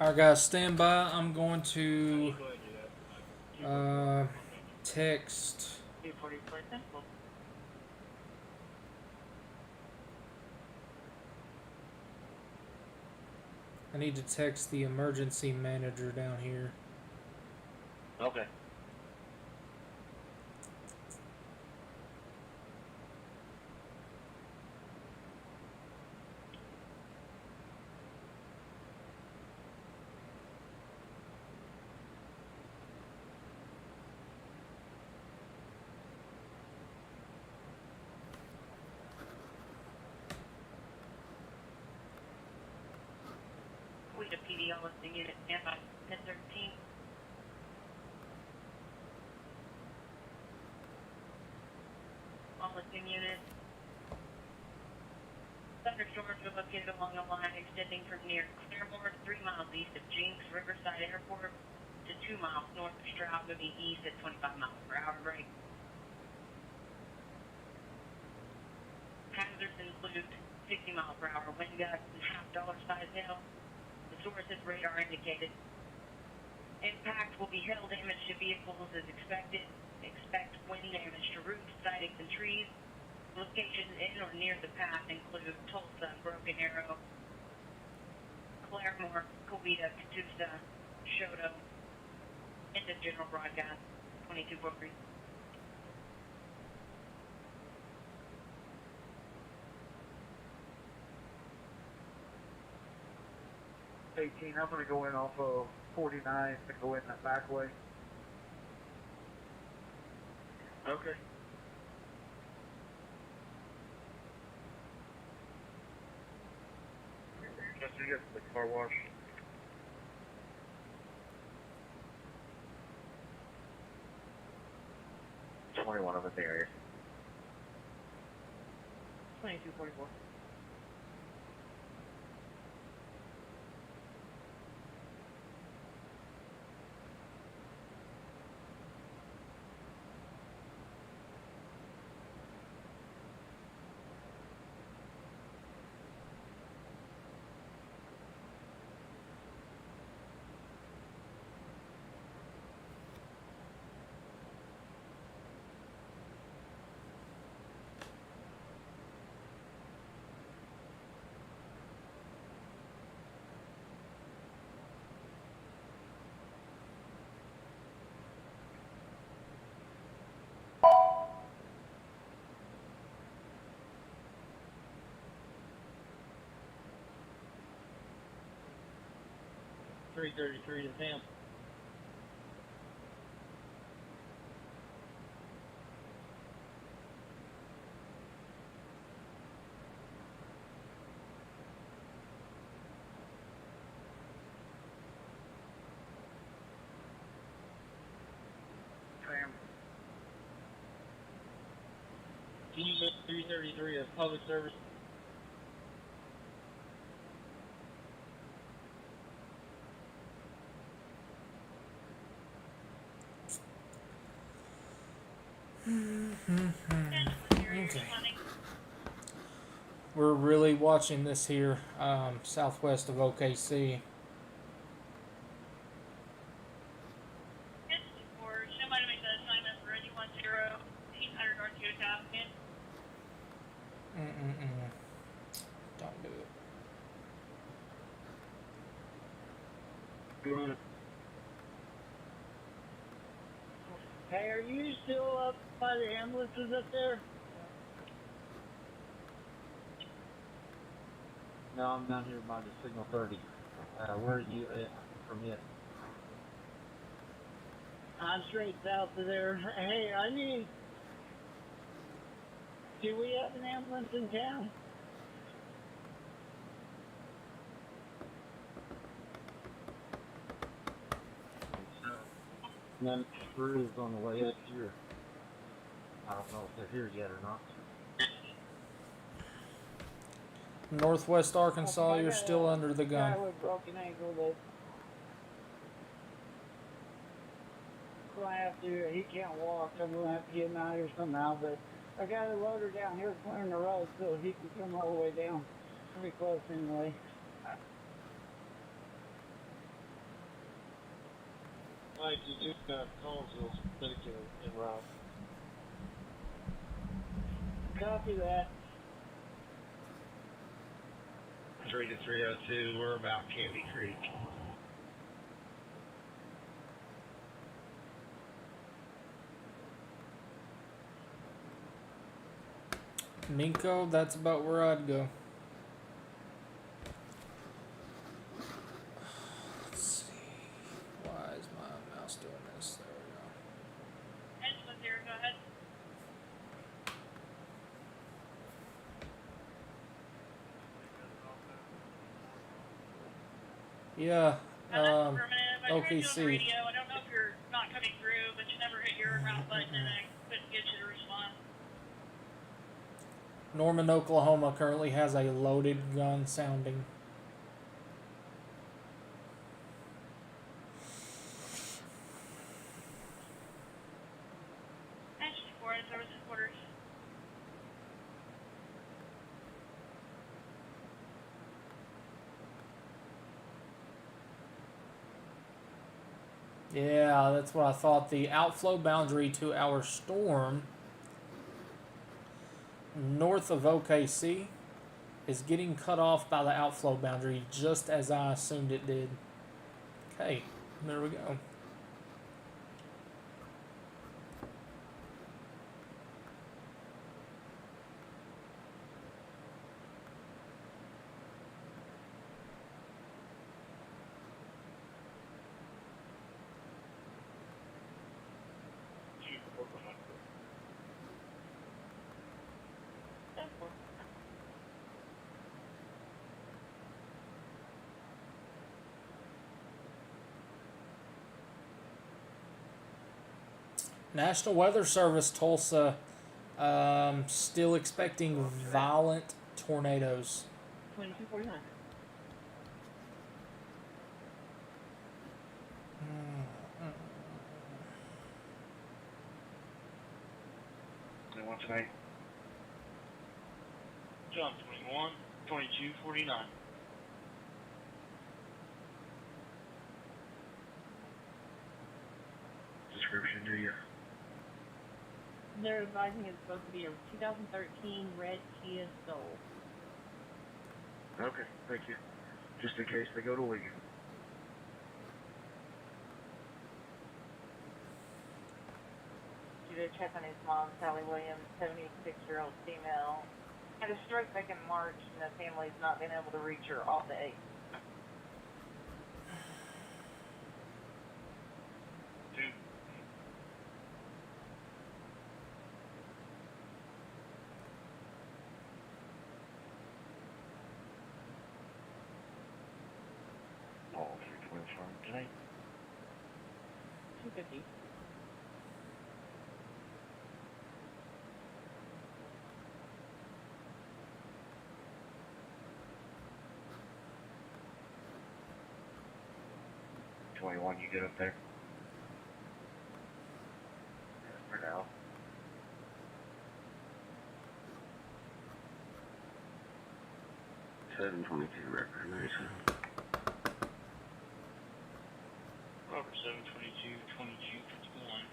Alright guys, stand by. I'm going to text I need to text the emergency manager down here. Okay. We the PD on listing unit stand by 1013. On listing unit. Thunderstorms are located along a line extending from near Claremore 3 miles east of Jinx Riverside Airport to 2 miles north of Stroud, moving east at 25 miles per hour rate. Hazards include 60 mile per hour wind gusts and $half size hail. The source is radar indicated. Impact will be hail damage to vehicles as expected. Expect wind damage to roofs, sidings, and trees. Locations in or near the path include Tulsa, Broken Arrow, Claremore, Coweta, Catoosa, Shoto. End of general broadcast, 2243. 18, I'm going to go in off of 49 and go in that back way. Okay. Just you get the car wash. $21 of it there. 2244. .333 to Tampa. Can you get 333 as public service? Okay. We're really watching this here, southwest of OKC. Don't do it. Hey, are you still up by the ambulances up there? No, I'm down here by the signal 30. Where are you at from it? I'm straight south of there. Hey, I need... Do we have an ambulance in town? And then crew is on the way up here. I don't know if they're here yet or not. Northwest Arkansas, I you're got still a under the gun. guy with broken ankle that... He can't walk, so I'm going to have to get him out here somehow, but I got a loader down here clearing the road so he can come all the way down. Pretty close anyway. Mike, you do have Collinsville Medicare en route. Copy that. 3 to 302, we're about Candy Creek. Minko, that's about where I'd go. Let's see. Why is my mouse doing this? There we go. Go ahead. Yeah, OKC. OKC. Radio. I don't know if you're not coming through, but you never hit your route button and I couldn't get you to respond. Norman, Oklahoma currently has a loaded gun sounding. Service headquarters. Yeah, that's what I thought. The outflow boundary to our storm north of OKC is getting cut off by the outflow boundary, just as I assumed it did. Okay, there we go. National Weather Service, Tulsa, still expecting violent tornadoes. 2249. Anyone tonight? John 21, 2249. Description, do you? They're advising it's supposed to be a 2013 red Kia Soul. Okay, thank you. Just in case they go to leave. You did check on his mom, Sally Williams, 76-year-old female. Had a stroke back in March, and the family's not been able to reach her all day. All 320 from tonight. 250. You get up there? For now. Seven 22 recognition. Robert 722, 2251.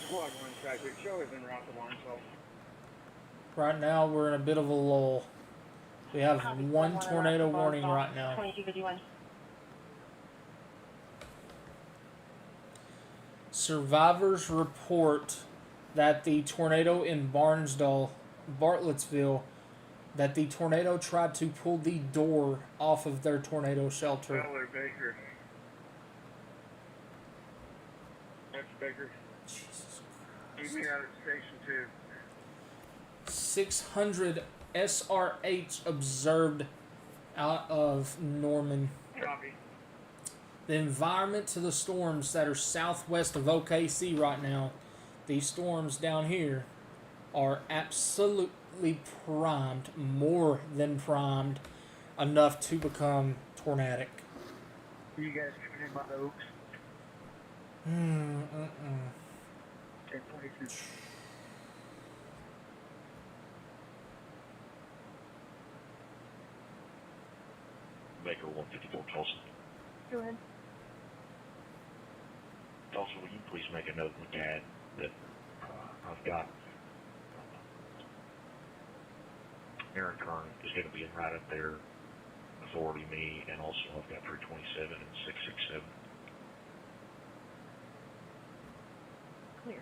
Squad 1 traffic show is en route to Lawrenceville. Right now, we're in a bit of a lull. We have one tornado warning right now. 2251. Survivors report that the tornado in Bartlesville, that the tornado tried to pull the door off of their tornado shelter. Butler Baker. That's Baker. Jesus Meet me out at Station 2. 600 SRH observed out of Norman. Copy. The environment to the storms that are southwest of OKC right now, these storms down here, are absolutely primed, more than primed, enough to become tornadic. Are you guys coming in by the Oaks? 1022. Baker 154 Tulsa. Go ahead. Tulsa, will you please make a note with Dad that I've got Aaron Kern is going to be right up there authority me, and also I've got 327 and 667. Clear.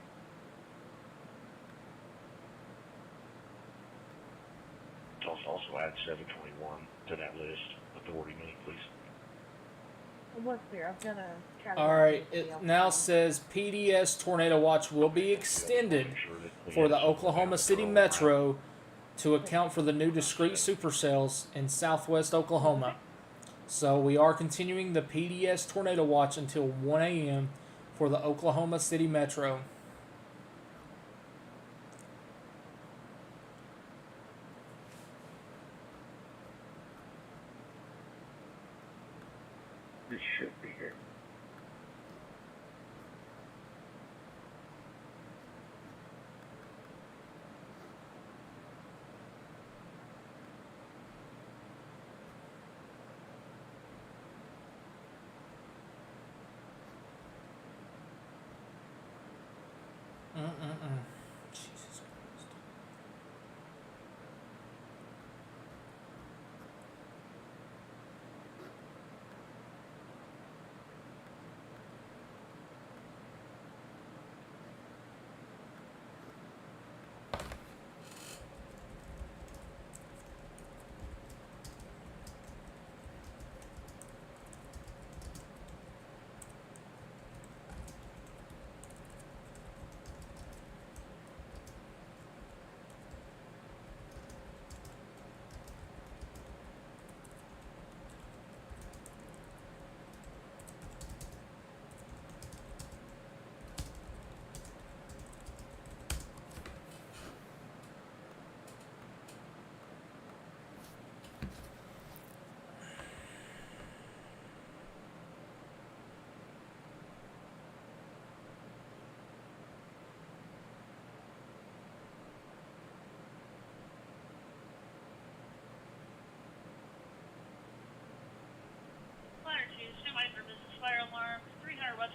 Tulsa, also add 721 to that list. Authority me, please. It was clear. I've done a Alright, it now says PDS Tornado Watch will be extended for the Oklahoma City Metro to account for the new discrete supercells in southwest Oklahoma. So we are continuing the PDS Tornado Watch until 1 a.m. for the Oklahoma City Metro. This should be here.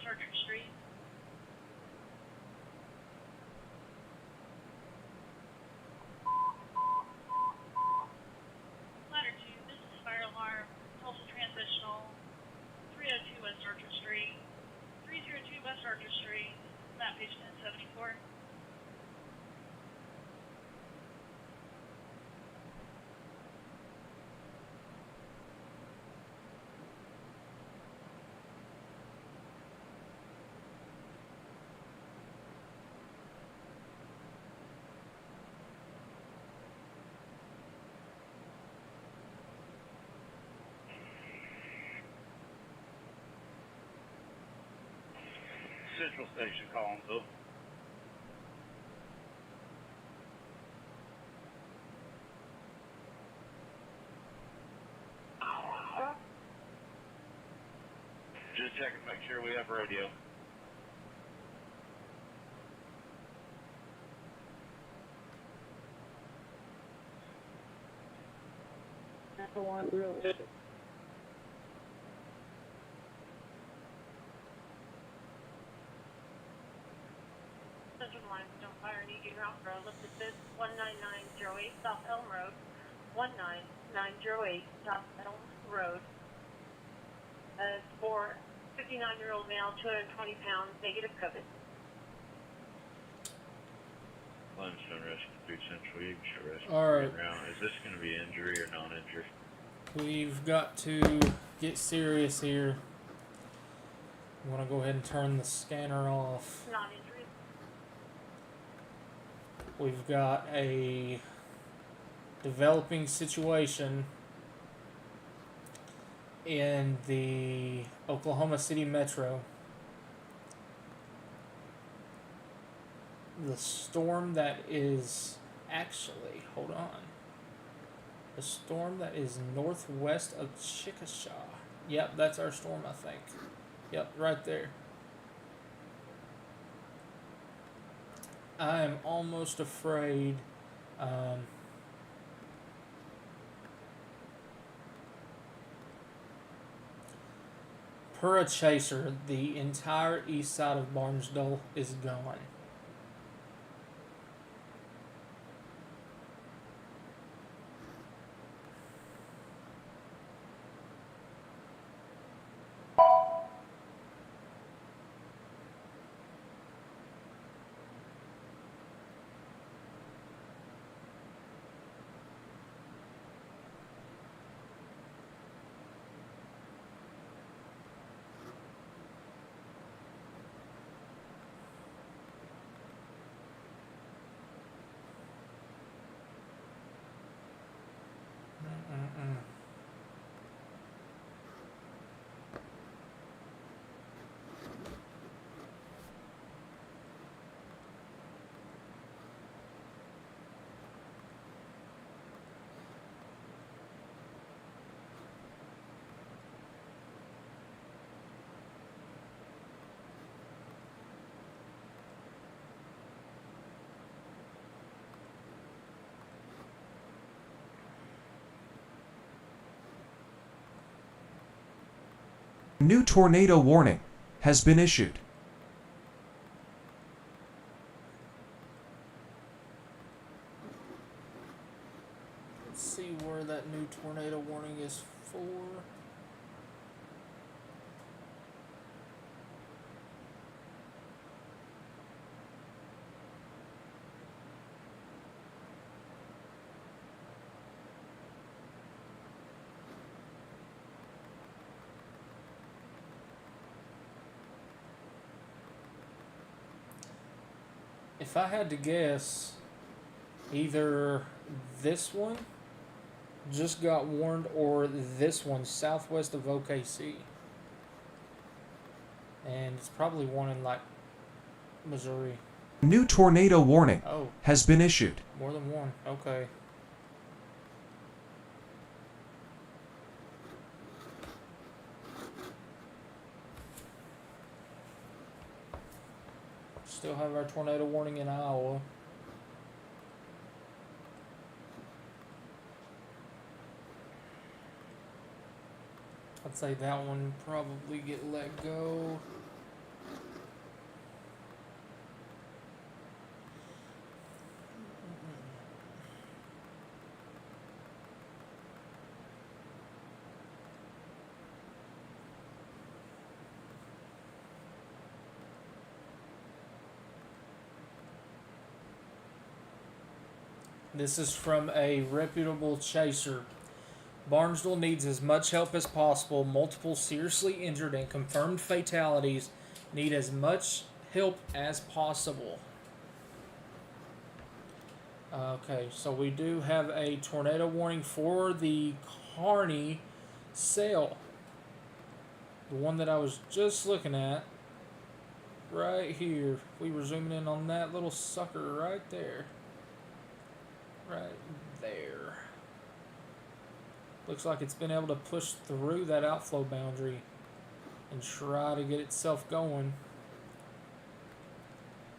West Orchard Street. Ladder 2, this is fire alarm, Tulsa Transitional, 302 West Orchard Street, 302 West Orchard Street, map page 1074. Central Station Collinsville. Just checking to make sure we have radio. That's the one real issue. Central Lines, don't fire, need you route road. Look at this, 19908 South Elm Road, 19908 South Elm Road. For 59-year-old male, 220 pounds, negative COVID. Limestone Rescue 3 Central, you can show rescue All right. around. Is this going to be injury or non-injury? We've got to get serious here. I'm going to go ahead and turn the scanner off. Non-injury. We've got a developing situation in the Oklahoma City Metro. The storm that is actually, hold on. The storm that is northwest of Chickasha. Yep, that's our storm, I think. Yep, right there. I am almost afraid. Per a chaser, the entire east side of Barnesdale is gone. New tornado warning has been issued. Let's see where that new tornado warning is for. If I had to guess, either this one just got warned or this one southwest of OKC. And it's probably one in like Missouri. New tornado warning Oh. has been issued. More than one. Okay. Still have our tornado warning in Iowa. I'd say that one probably get let go. This is from a reputable chaser. Barnesville needs as much help as possible. Multiple seriously injured and confirmed fatalities need as much help as possible. Okay, so we do have a tornado warning for the Kearney Zelle. The one that I was just looking at. Right here. We were zooming in on that little sucker right there. Right there. Looks like it's been able to push through that outflow boundary and try to get itself going.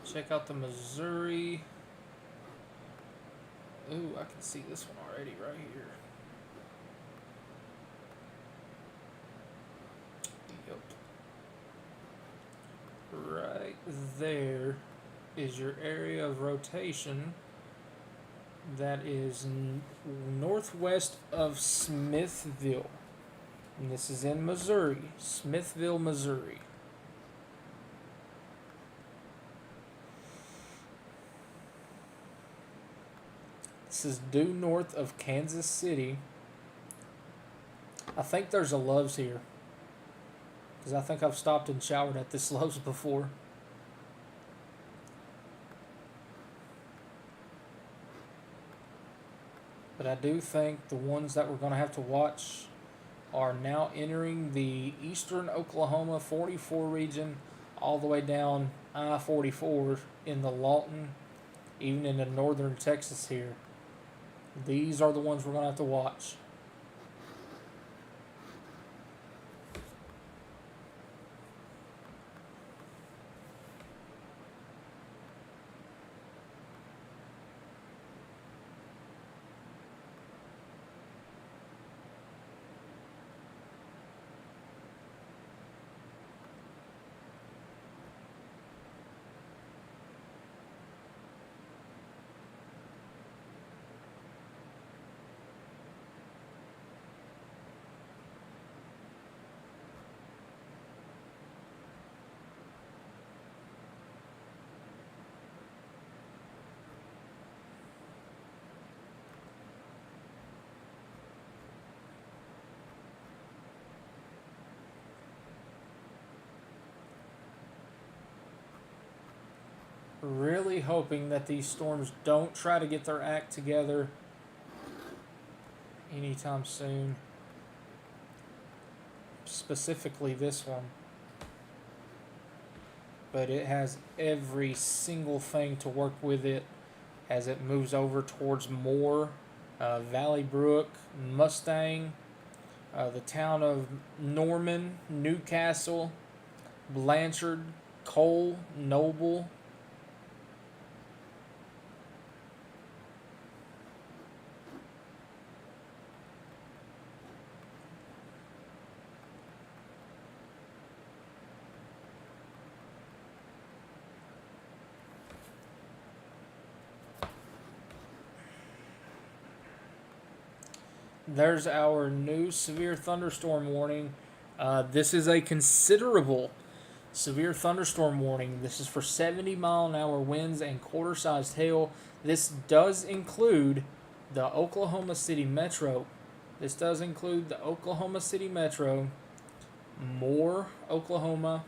Check out the Missouri. Ooh, I can see this one already right here. Yep. Right there is your area of rotation. That is northwest of Smithville. And this is in Missouri. Smithville, Missouri. This is due north of Kansas City. I think there's a Love's here. Because I think I've stopped and showered at this Love's before. But I do think the ones that we're going to have to watch are now entering the eastern Oklahoma 44 region all the way down I-44 in the Lawton, even into northern Texas here. These are the ones we're going to have to watch. Really hoping that these storms don't try to get their act together anytime soon. Specifically this one. But it has every single thing to work with it as it moves over towards Moore, Valley Brook, Mustang, the town of Norman, Newcastle, Blanchard, Cole, Noble. There's our new severe thunderstorm warning. This is a considerable severe thunderstorm warning. This is for 70-mile-an-hour winds and quarter-sized hail. This does include the Oklahoma City Metro. This does include the Oklahoma City Metro, Moore, Oklahoma.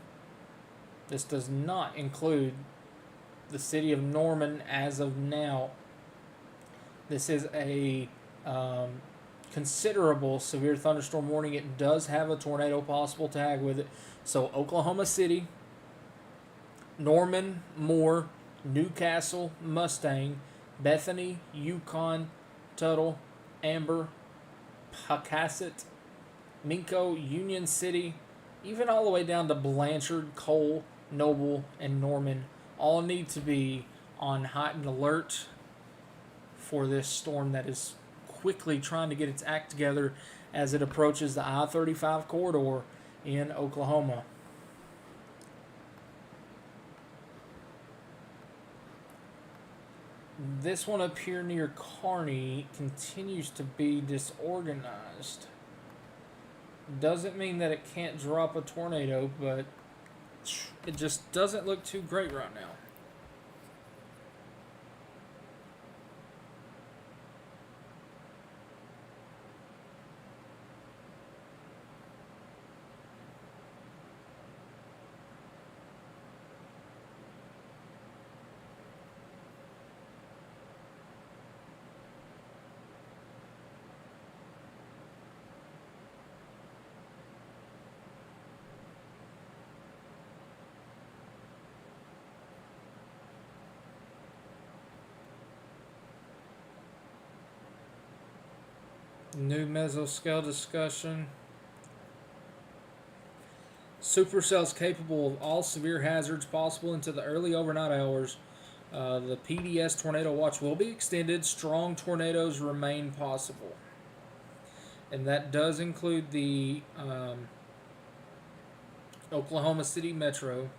This does not include the city of Norman as of now. This is a considerable severe thunderstorm warning. It does have a tornado possible tag with it. So Oklahoma City, Norman, Moore, Newcastle, Mustang, Bethany, Yukon, Tuttle, Amber, Pocasset, Minco, Union City, even all the way down to Blanchard, Cole, Noble, and Norman all need to be on heightened alert for this storm that is quickly trying to get its act together as it approaches the I-35 corridor in Oklahoma. This one up here near Kearney continues to be disorganized. Doesn't mean that it can't drop a tornado, but it just doesn't look too great right now. New mesoscale discussion. Supercells capable of all severe hazards possible into the early overnight hours. The PDS tornado watch will be extended. Strong tornadoes remain possible. And that does include the Oklahoma City Metro.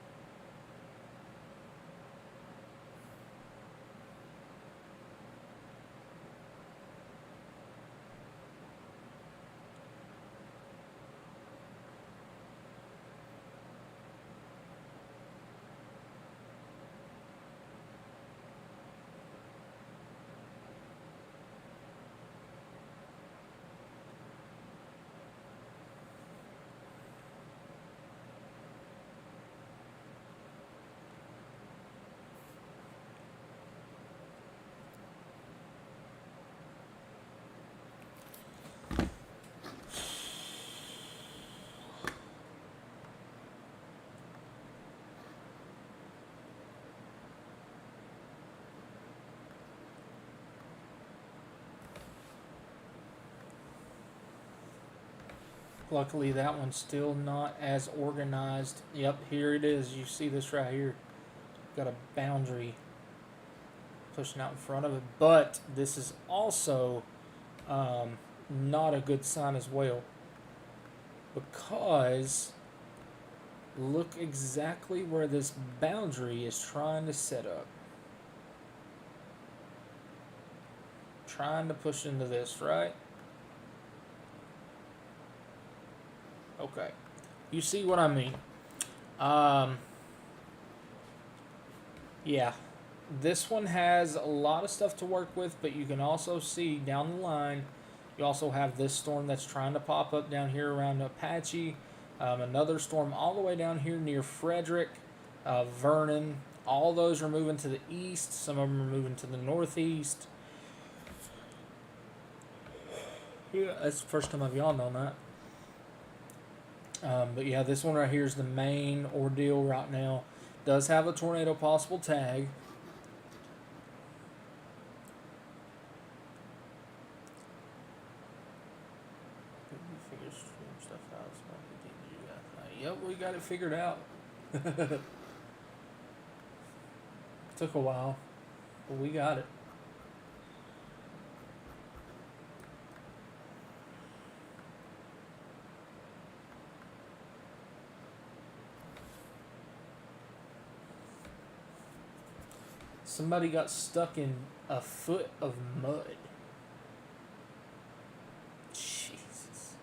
Luckily, that one's still not as organized. Yep, here it is. You see this right here. Got a boundary pushing out in front of it. But this is also not a good sign as well. Because look exactly where this boundary is trying to set up. Trying to push into this, right? Okay. You see what I mean? Yeah. This one has a lot of stuff to work with, but you can also see down the line, you also have this storm that's trying to pop up down here around Apache. Another storm all the way down here near Frederick, Vernon. All those are moving to the east. Some of them are moving to the northeast. Yeah, that's the first time I've yawned on that. But yeah, this one right here is the main ordeal right now. Does have a tornado possible tag. Yep, we got it figured out. Took a while, but we got it. Somebody got stuck in a foot of mud. Jesus.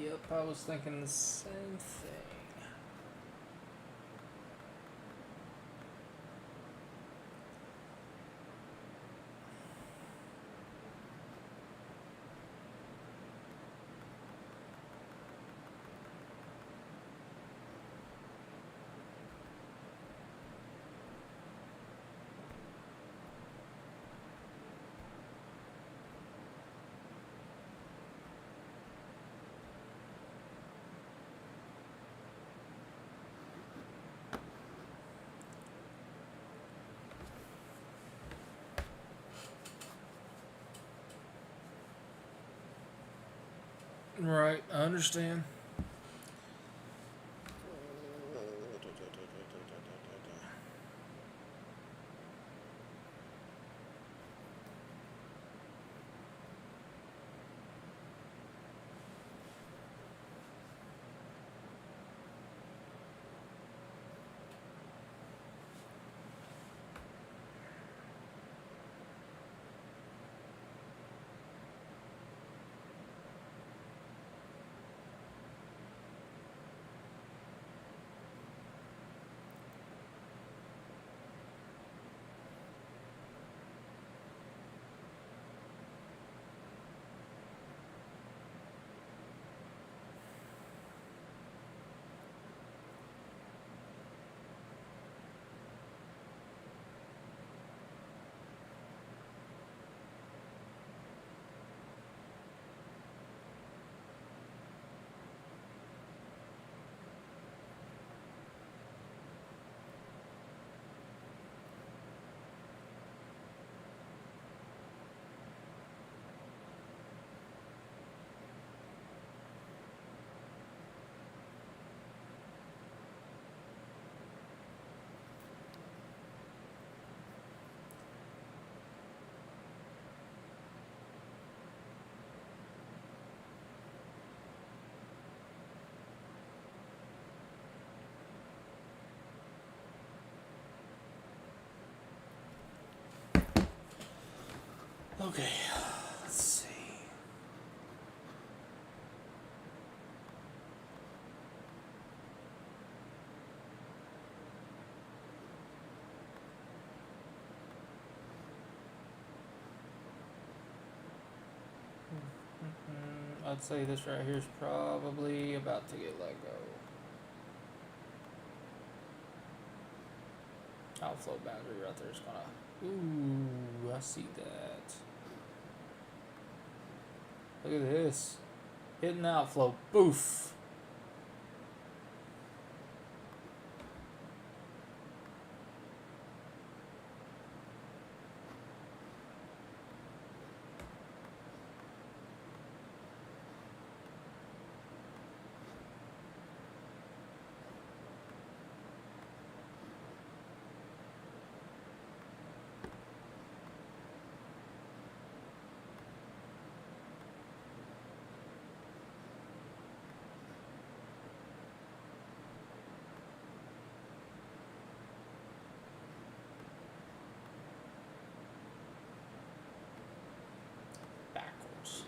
Yep, I was thinking the same thing. Right, I understand. Okay, let's see. I'd say this right here is probably about to get let go. Outflow boundary right there is gonna. Ooh, I see that. Look at this. Hitting the outflow. Boof. Backwards.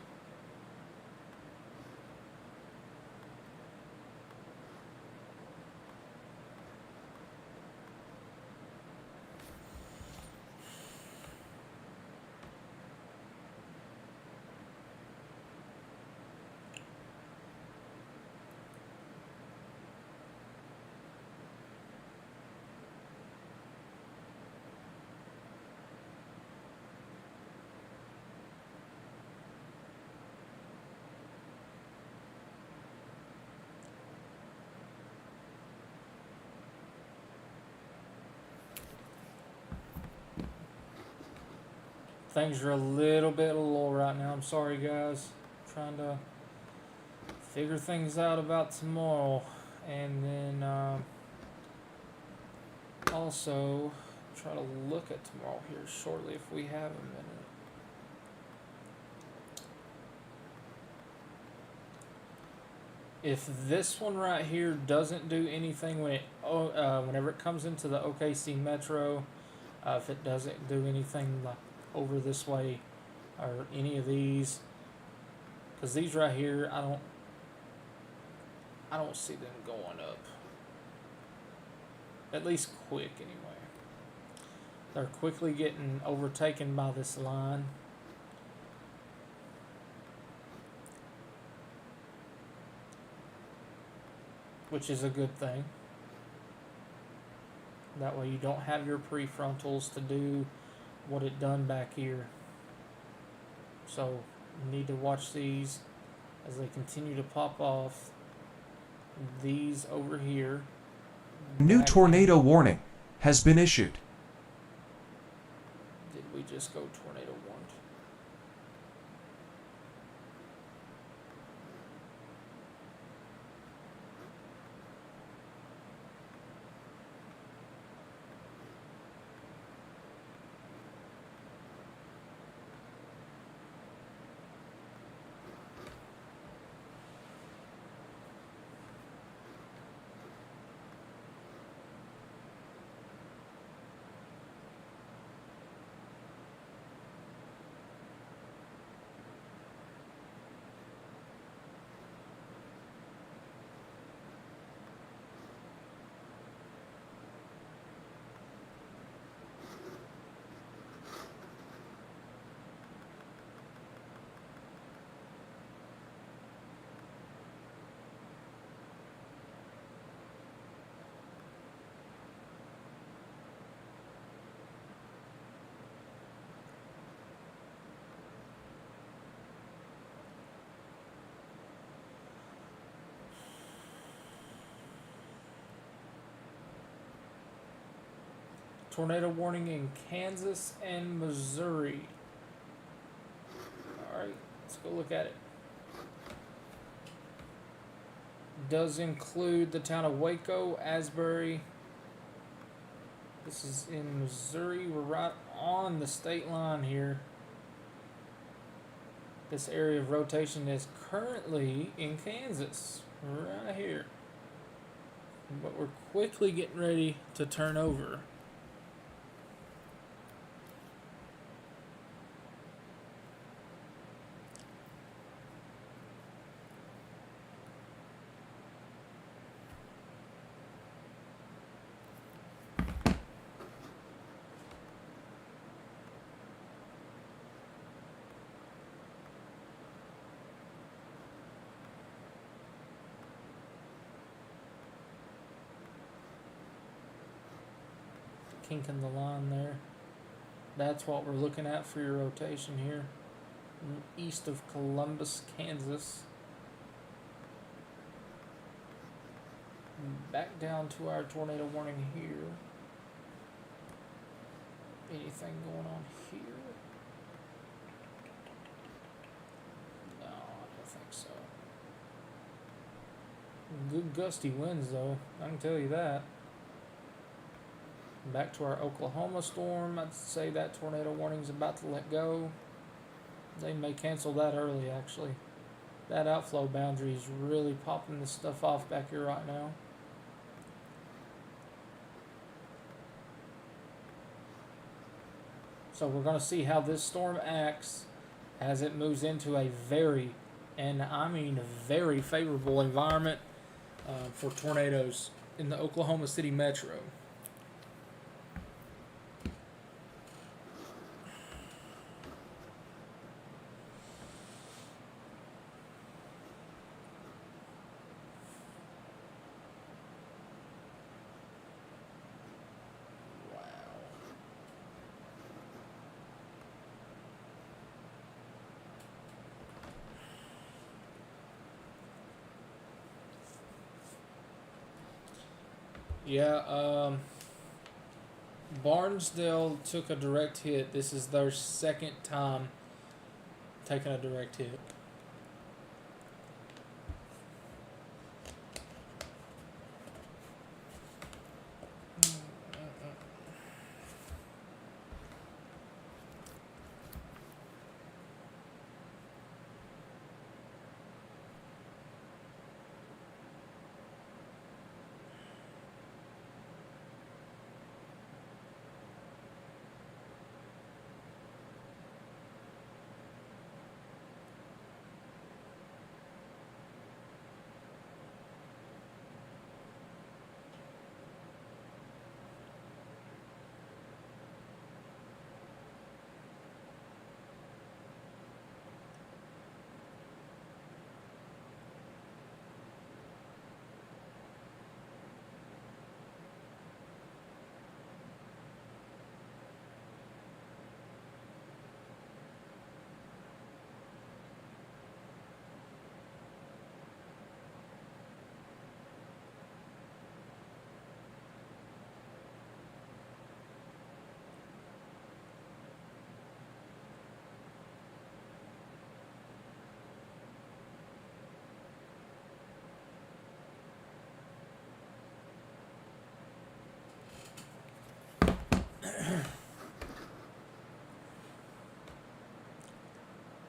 Things are a little bit low right now. I'm sorry, guys. I'm trying to figure things out about tomorrow, and then also try to look at tomorrow here shortly if we have a minute. If this one right here doesn't do anything when whenever it comes into the OKC Metro, if it doesn't do anything like over this way or any of these, because these right here, I don't see them going up. At least quick, anyway. They're quickly getting overtaken by this line. Which is a good thing. That way you don't have your prefrontals to do what it done back here. So you need to watch these as they continue to pop off. These over here. New tornado warning has been issued. Did we just go tornado warned? Tornado warning in Kansas and Missouri. Alright, let's go look at it. Does include the town of Waco, Asbury. This is in Missouri. We're right on the state line here. This area of rotation is currently in Kansas, right here. But we're quickly getting ready to turn over. kink in the line there. That's what we're looking at for your rotation here. East of Columbus, Kansas. Back down to our tornado warning here. Anything going on here? No, I don't think so. Good gusty winds though, I can tell you that. Back to our Oklahoma storm. I'd say that tornado warning's about to let go. They may cancel that early actually. That outflow boundary is really popping this stuff off back here right now. So we're going to see how this storm acts as it moves into a very, and I mean very favorable environment for tornadoes in the Oklahoma City metro. Yeah, Barnesdale took a direct hit. This is their second time taking a direct hit.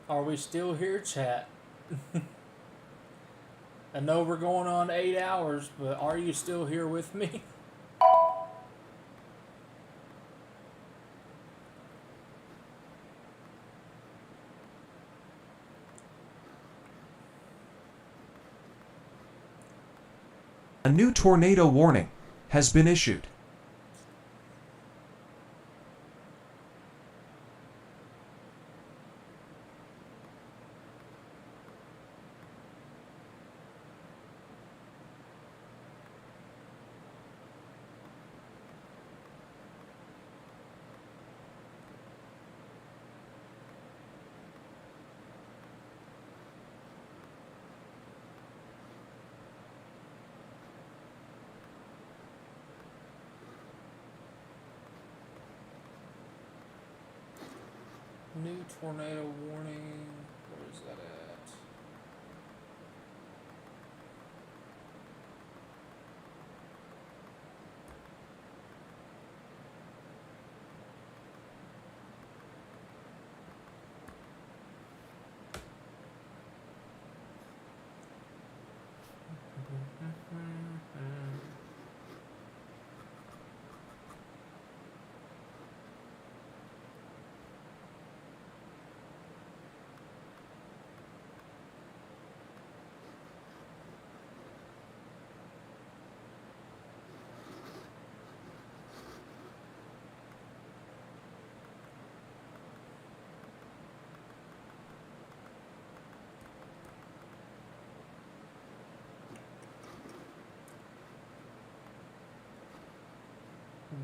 Are we still here, chat? I know we're going on 8 hours, but are you still here with me? A new tornado warning has been issued. New tornado warning. Where is that at?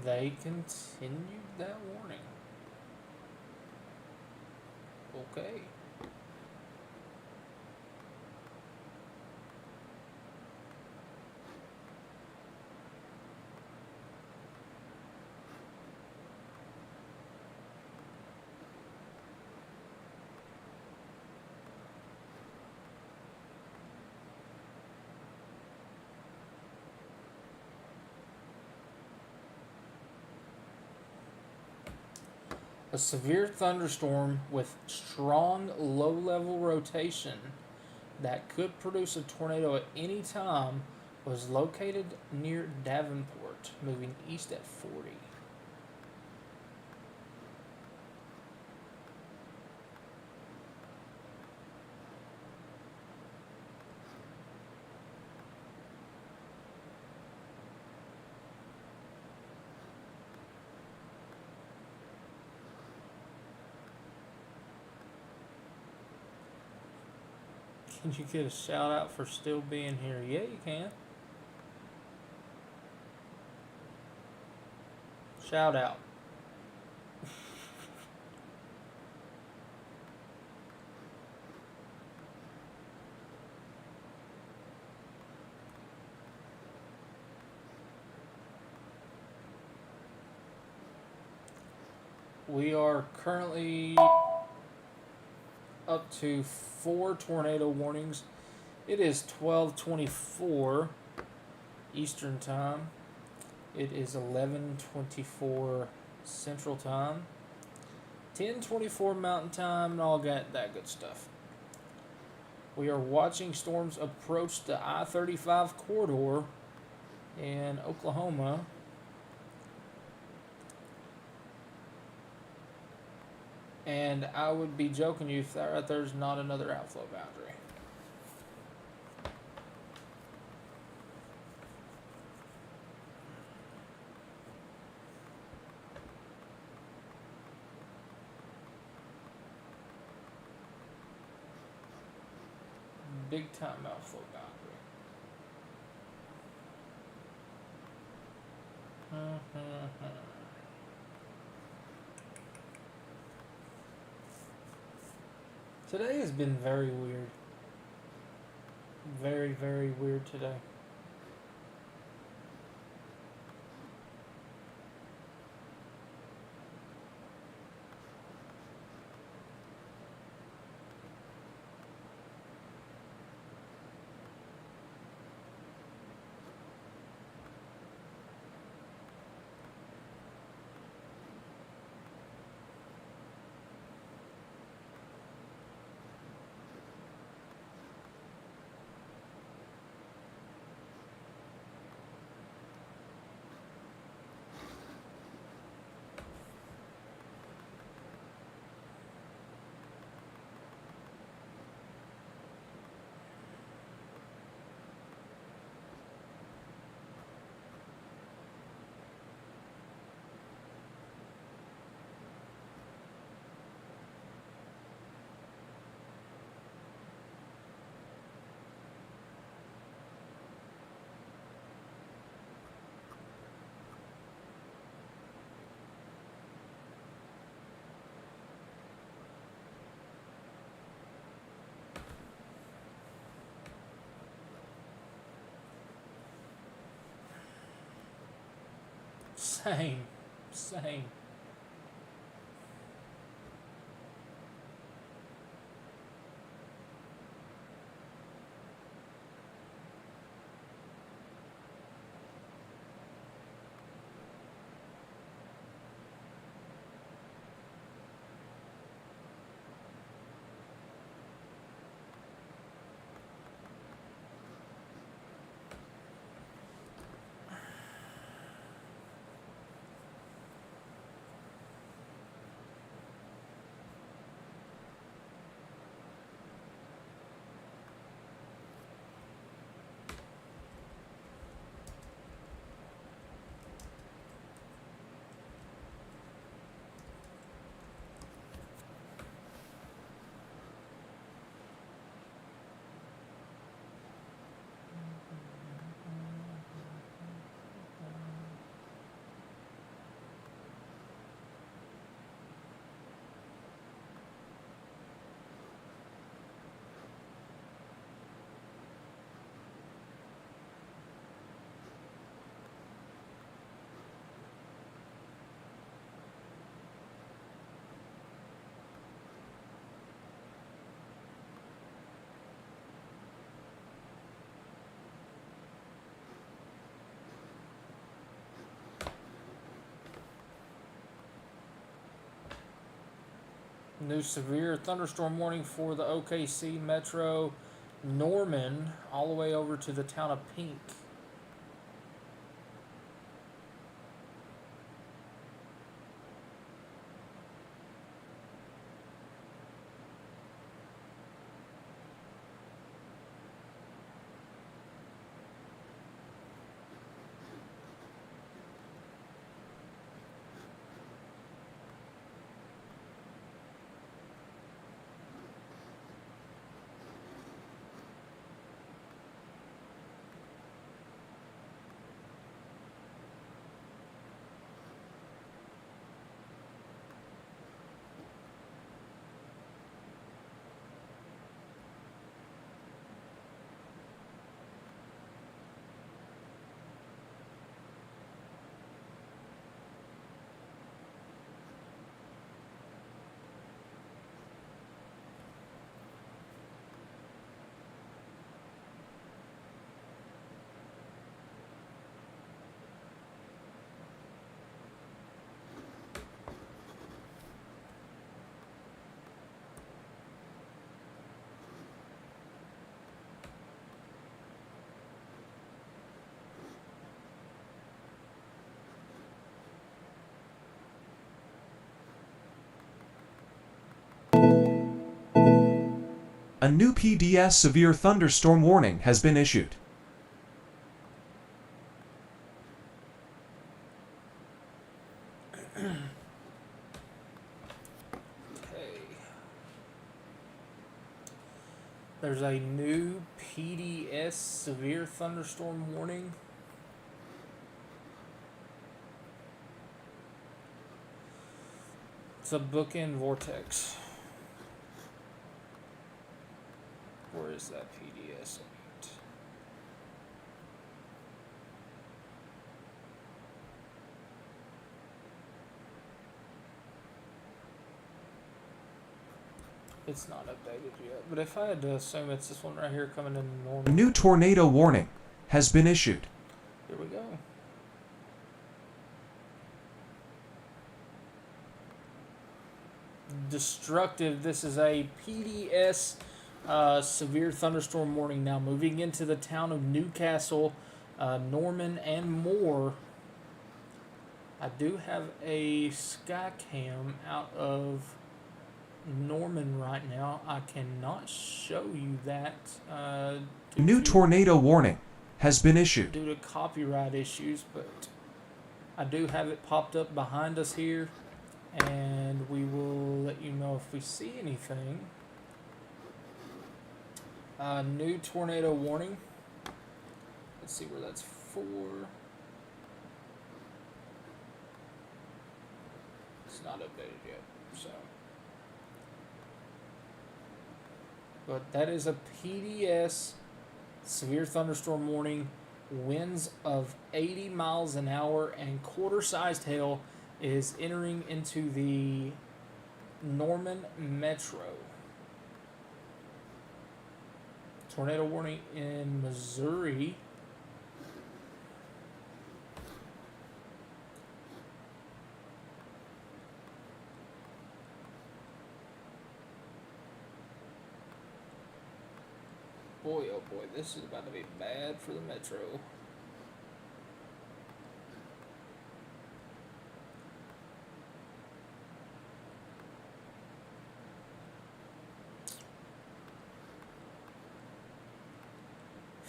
They continued that warning. Okay. A severe thunderstorm with strong low level rotation that could produce a tornado at any time was located near Davenport, moving east at 40. Can you get a shout out for still being here? Yeah, you can. Shout out. We are currently up to 4 tornado warnings. It is 12:24 Eastern Time. It is 11:24 Central Time. 10:24 Mountain Time, and all that good stuff. We are watching storms approach the I-35 corridor in Oklahoma. And I would be joking you if that right there's not another outflow boundary. Big time outflow boundary. Today has been very weird. Very, very weird today. Same. Same. New severe thunderstorm warning for the OKC Metro, Norman, all the way over to the town of Pink. A new PDS severe thunderstorm warning has been issued. There's a new PDS severe thunderstorm warning. It's a bookend vortex. Where is that PDS at? It's not updated yet, but if I had to assume it's this one right here coming in normal. A new tornado warning has been issued. Here we go. Destructive. This is a PDS severe thunderstorm warning now. Moving into the town of Newcastle, Norman, and more. I do have a sky cam out of Norman right now. I cannot show you that. A new tornado warning has been issued. Due to copyright issues, but I do have it popped up behind us here, and we will let you know if we see anything. New tornado warning. Let's see where that's for. It's not updated yet, so. But that is a PDS severe thunderstorm warning. Winds of 80 miles an hour and quarter-sized hail is entering into the Norman Metro. Tornado warning in Missouri. Boy, oh boy, this is about to be bad for the Metro.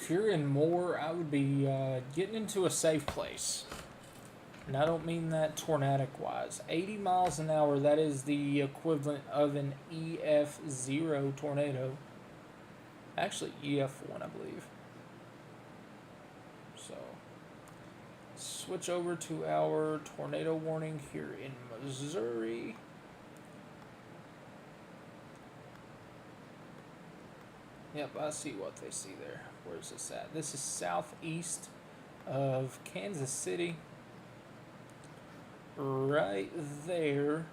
If you're in Moore, I would be getting into a safe place. And I don't mean that tornadic-wise. 80 miles an hour, that is the equivalent of an EF0 tornado. Actually, EF1, I believe. So, switch over to our tornado warning here in Missouri. Yep, I see what they see there. Where's this at? This is southeast of Kansas City. Right there.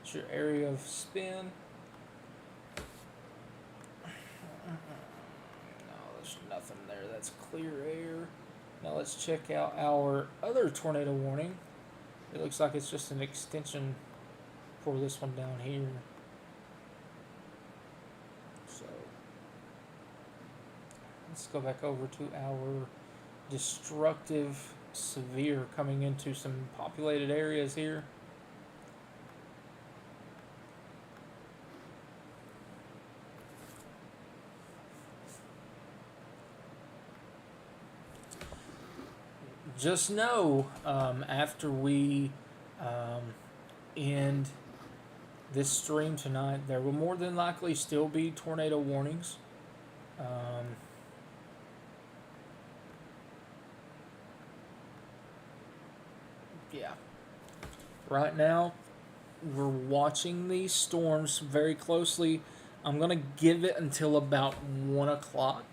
It's your area of spin. No, there's nothing there. That's clear air. Now let's check out our other tornado warning. It looks like it's just an extension for this one down here. So let's go back over to our destructive severe coming into some populated areas here. Just know, after we end this stream tonight, there will more than likely still be tornado warnings. Yeah. Right now, we're watching these storms very closely. I'm going to give it until about 1 o'clock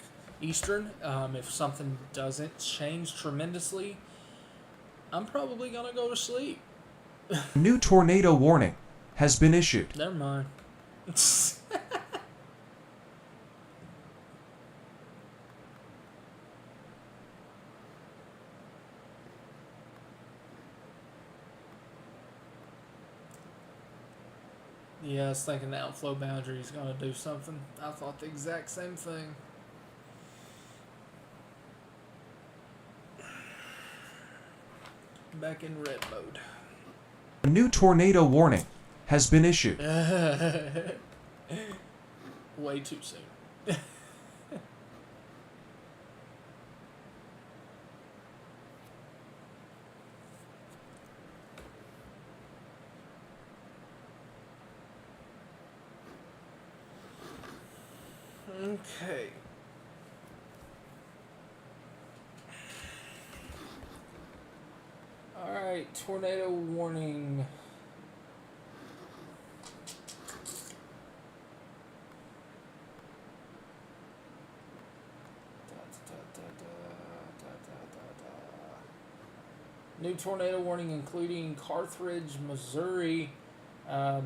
Eastern. If something doesn't change tremendously, I'm probably going to go to sleep. A new tornado warning has been issued. Never mind. Yeah, I was thinking the outflow boundary is going to do something. I thought the exact same thing. Back in red mode. A new tornado warning has been issued. Way too soon. Okay. Alright, tornado warning. New tornado warning including Carthage, Missouri. That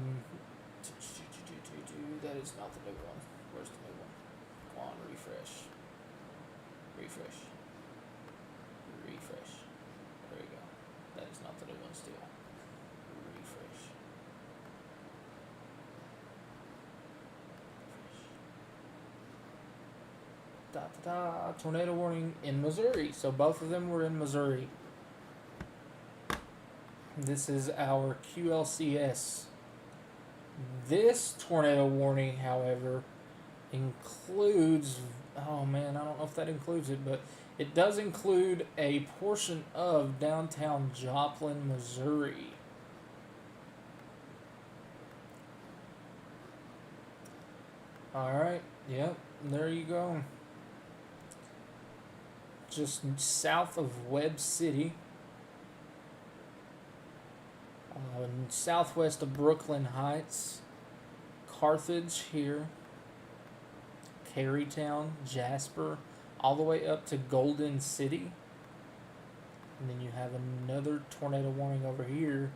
is not the new one. Where's the new one? Come on, refresh. Refresh. Refresh. There you go. That is not the new one still. Refresh. Tornado warning in Missouri. So both of them were in Missouri. This is our QLCS. This tornado warning, however, includes... Oh man, I don't know if that includes it, but it does include a portion of downtown Joplin, Missouri. Alright, yep, there you go. Just south of Webb City. Southwest of Brooklyn Heights, Carthage here, Carytown, Jasper, all the way up to Golden City. And then you have another tornado warning over here.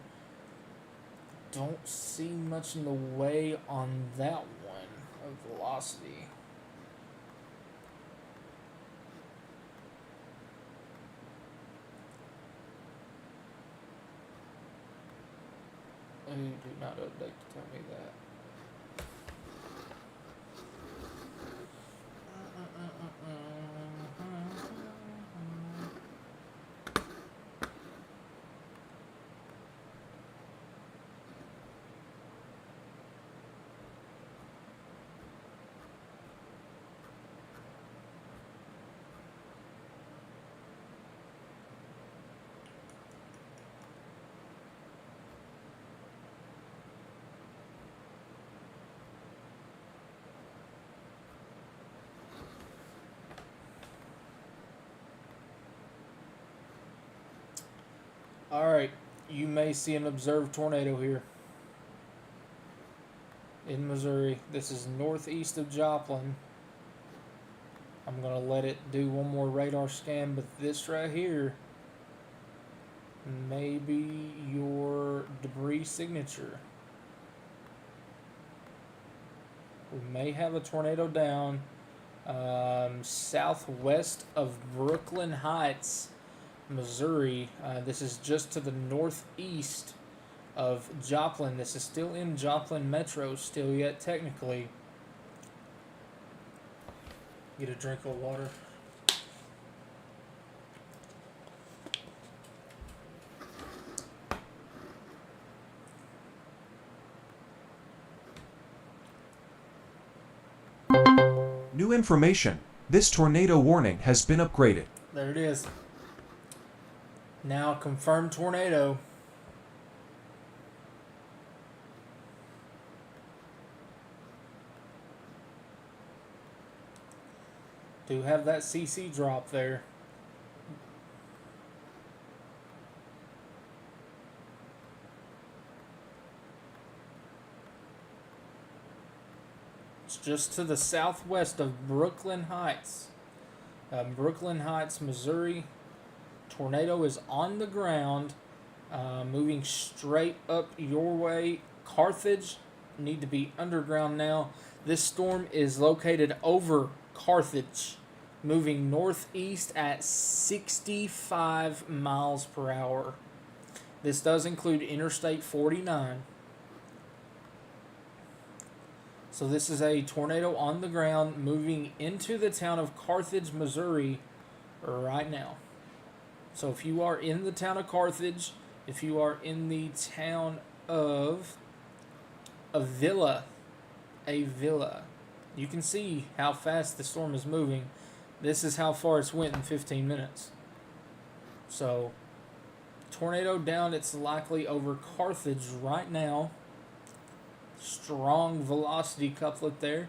Don't see much in the way on that one of velocity. You do not update to tell me that. Alright, you may see an observed tornado here in Missouri. This is northeast of Joplin. I'm going to let it do one more radar scan, but this right here may be your debris signature. We may have a tornado down southwest of Brooklyn Heights. Missouri. This is just to the northeast of Joplin. This is still in Joplin Metro, still yet technically. Get a drink of water. New information. This tornado warning has been upgraded. There it is. Now confirmed tornado. Do have that CC drop there. It's just to the southwest of Brooklyn Heights. Brooklyn Heights, Missouri. Tornado is on the ground, moving straight up your way. Carthage, need to be underground now. This storm is located over Carthage, moving northeast at 65 miles per hour. This does include Interstate 49. So this is a tornado on the ground moving into the town of Carthage, Missouri right now. So if you are in the town of Carthage, if you are in the town of Avila, you can see how fast the storm is moving. This is how far it's went in 15 minutes. So tornado down, it's likely over Carthage right now. Strong velocity couplet there.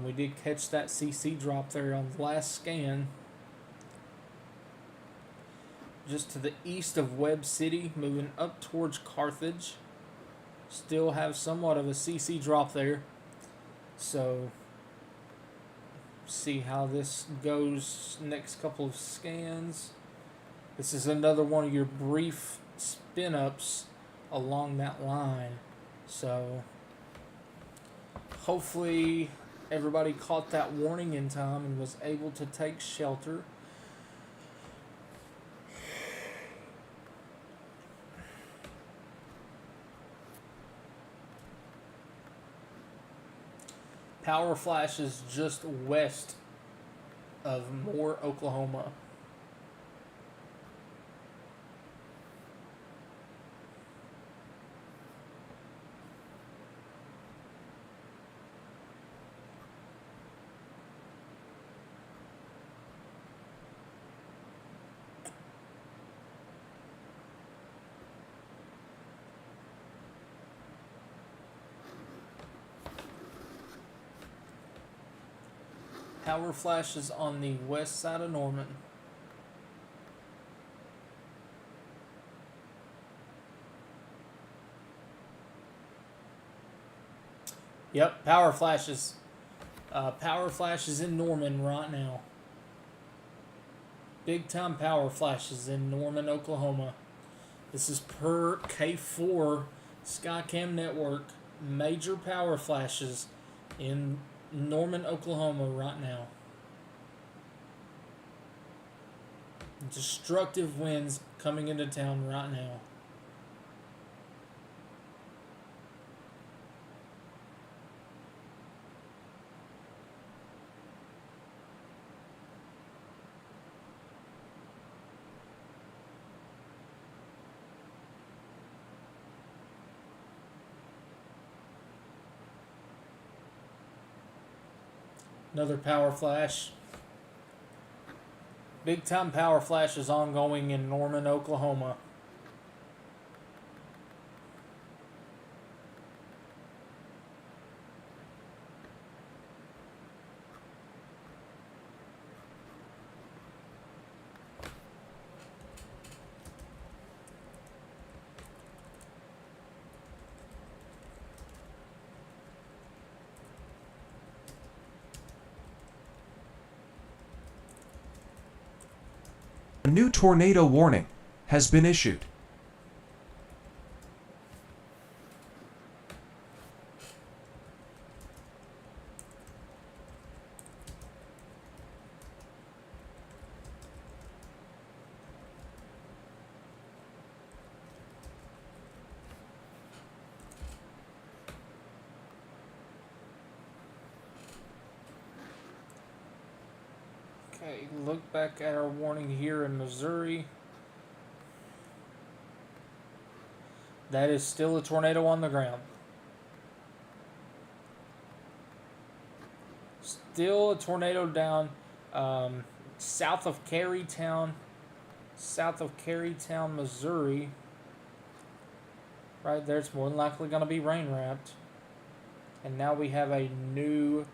We did catch that CC drop there on the last scan. Just to the east of Webb City, moving up towards Carthage. Still have somewhat of a CC drop there. So, see how this goes next couple of scans. This is another one of your brief spin-ups along that line. So, hopefully everybody caught that warning in time and was able to take shelter. Power flashes just west of Moore, Oklahoma. Power flashes on the west side of Norman. Yep, power flashes. Power flashes in Norman right now. Big time power flashes in Norman, Oklahoma. This is per K4 Skycam Network. Major power flashes in Norman, Oklahoma right now. Destructive winds coming into town right now. Another power flash. Big time power flash is ongoing in Norman, Oklahoma. A new tornado warning has been issued. Okay, look back at our warning here in Missouri. That is still a tornado on the ground. Still a tornado down south of Carytown, Missouri. Right there, it's more than likely going to be rain wrapped. And now we have a new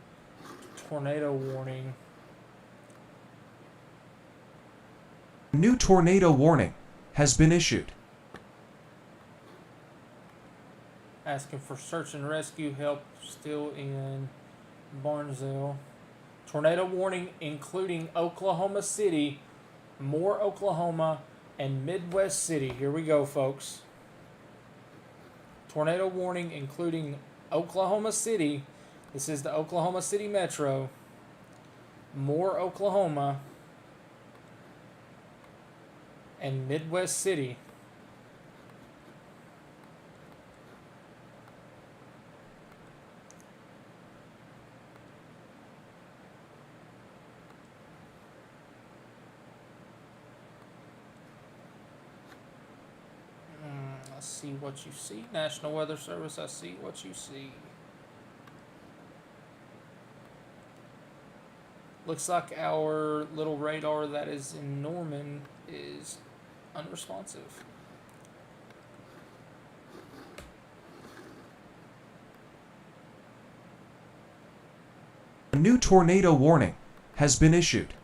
tornado warning. A new tornado warning has been issued. Asking for search and rescue help still in Barnesville. Tornado warning including Oklahoma City, Moore, Oklahoma, and Midwest City. Here we go, folks. Tornado warning including Oklahoma City. This is the Oklahoma City Metro, Moore, Oklahoma, and Midwest City. I see what you see. National Weather Service, I see what you see. Looks like our little radar that is in Norman is unresponsive. A new tornado warning has been issued.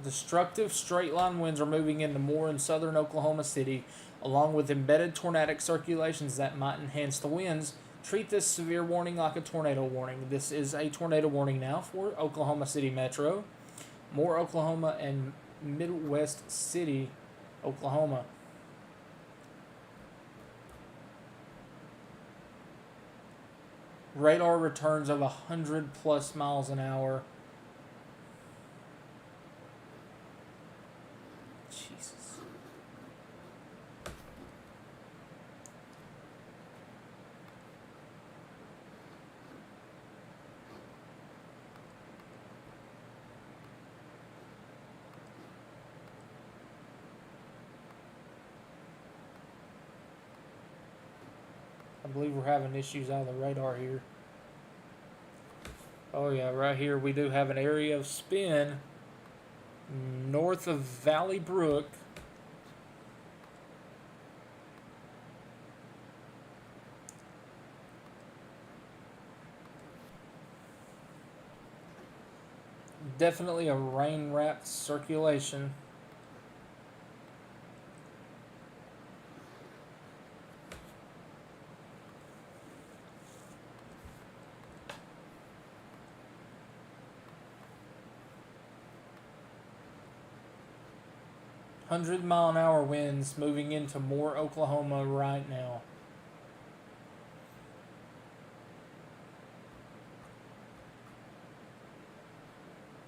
Destructive straight-line winds are moving into Moore and southern Oklahoma City, along with embedded tornadic circulations that might enhance the winds. Treat this severe warning like a tornado warning. This is a tornado warning now for Oklahoma City Metro, Moore, Oklahoma, and Midwest City, Oklahoma. Radar returns of 100 plus miles an hour. Jesus. I believe we're having issues out of the radar here. Oh yeah, right here we do have an area of spin north of Valley Brook. Definitely a rain-wrapped circulation. $100-mile-an-hour winds moving into Moore, Oklahoma right now.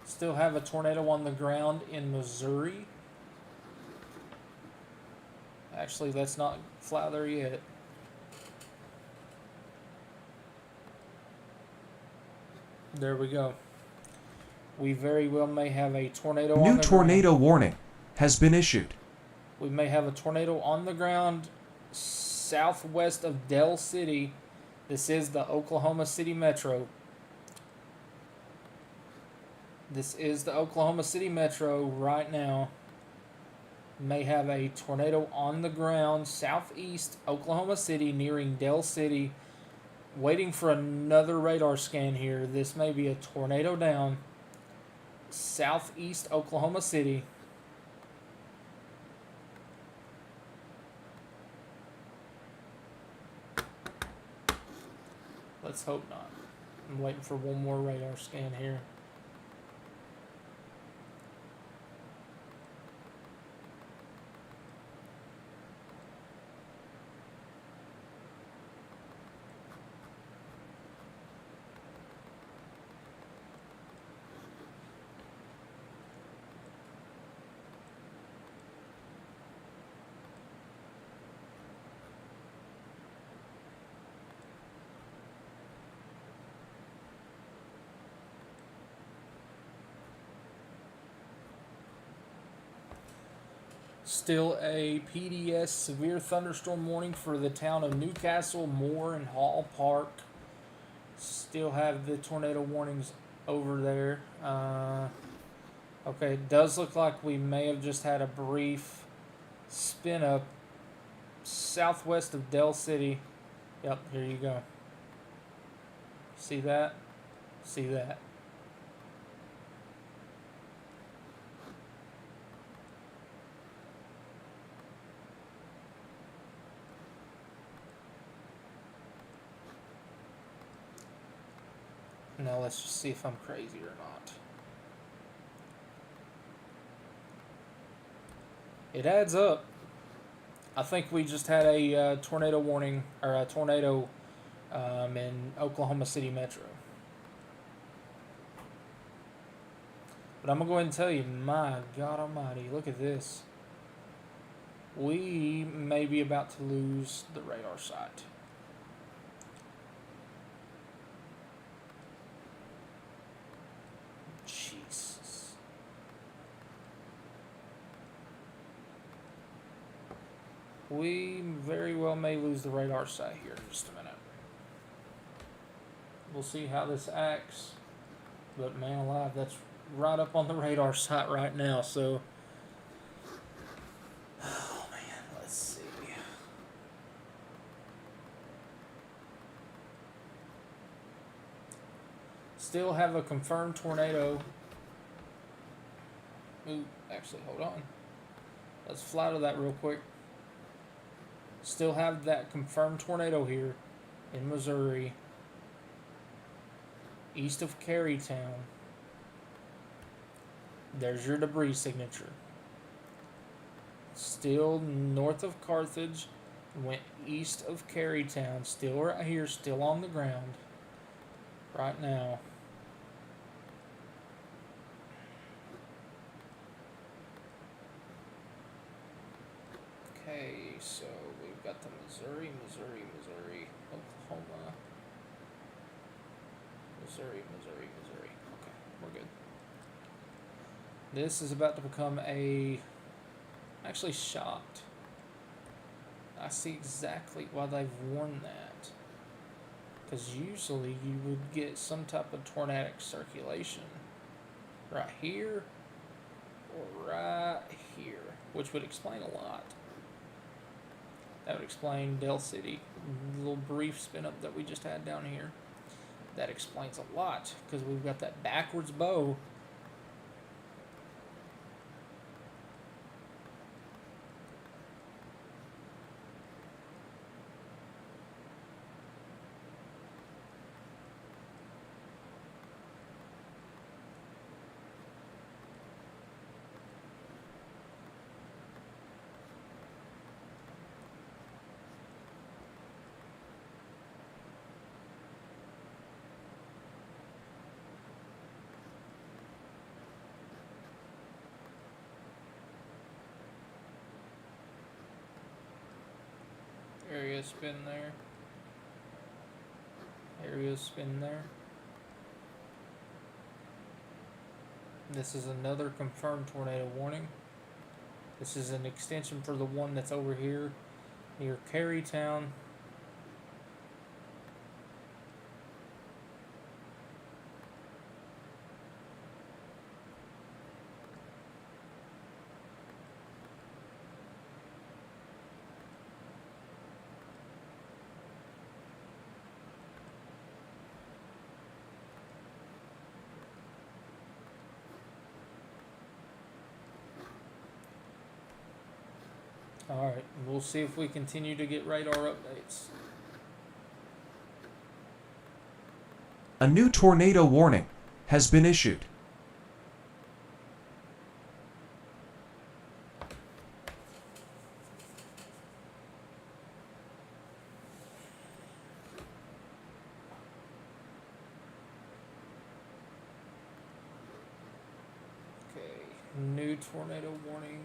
Still have a tornado on the ground in Missouri. Actually, let's not fly there yet. There we go. We very well may have a tornado on the ground. New tornado warning has been issued. We may have a tornado on the ground southwest of Dell City. This is the Oklahoma City Metro. This is the Oklahoma City Metro right now. May have a tornado on the ground southeast Oklahoma City nearing Dell City. Waiting for another radar scan here. This may be a tornado down southeast Oklahoma City. Let's hope not. I'm waiting for one more radar scan here. Still a PDS severe thunderstorm warning for the town of Newcastle, Moore, and Hall Park. Still have the tornado warnings over there. Okay, it does look like we may have just had a brief spin up southwest of Dell City. Yep, here you go. See that? See that? Now let's just see if I'm crazy or not. It adds up. I think we just had a tornado warning, or a tornado in Oklahoma City Metro. But I'm going to go ahead and tell you, my God almighty, look at this. We may be about to lose the radar site. Jesus. We very well may lose the radar site here in just a minute. We'll see how this acts. But man alive, that's right up on the radar site right now, so... Oh man, let's see. Still have a confirmed tornado. Ooh, actually, hold on. Let's fly to that real quick. Still have that confirmed tornado here in Missouri, east of Carytown. There's your debris signature. Still north of Carthage, went east of Carytown, still right here, still on the ground right now. Okay, so we've got the Missouri, Oklahoma, Missouri. Okay, we're good. This is about to become a... Actually shocked. I see exactly why they've warned that. Because usually you would get some type of tornadic circulation right here or right here, which would explain a lot. That would explain Dell City, the little brief spin up that we just had down here. That explains a lot because we've got that backwards bow. Area spin there. Area spin there. This is another confirmed tornado warning. This is an extension for the one that's over here near Carytown. Alright, we'll see if we continue to get radar updates. A new tornado warning has been issued. Okay, new tornado warning.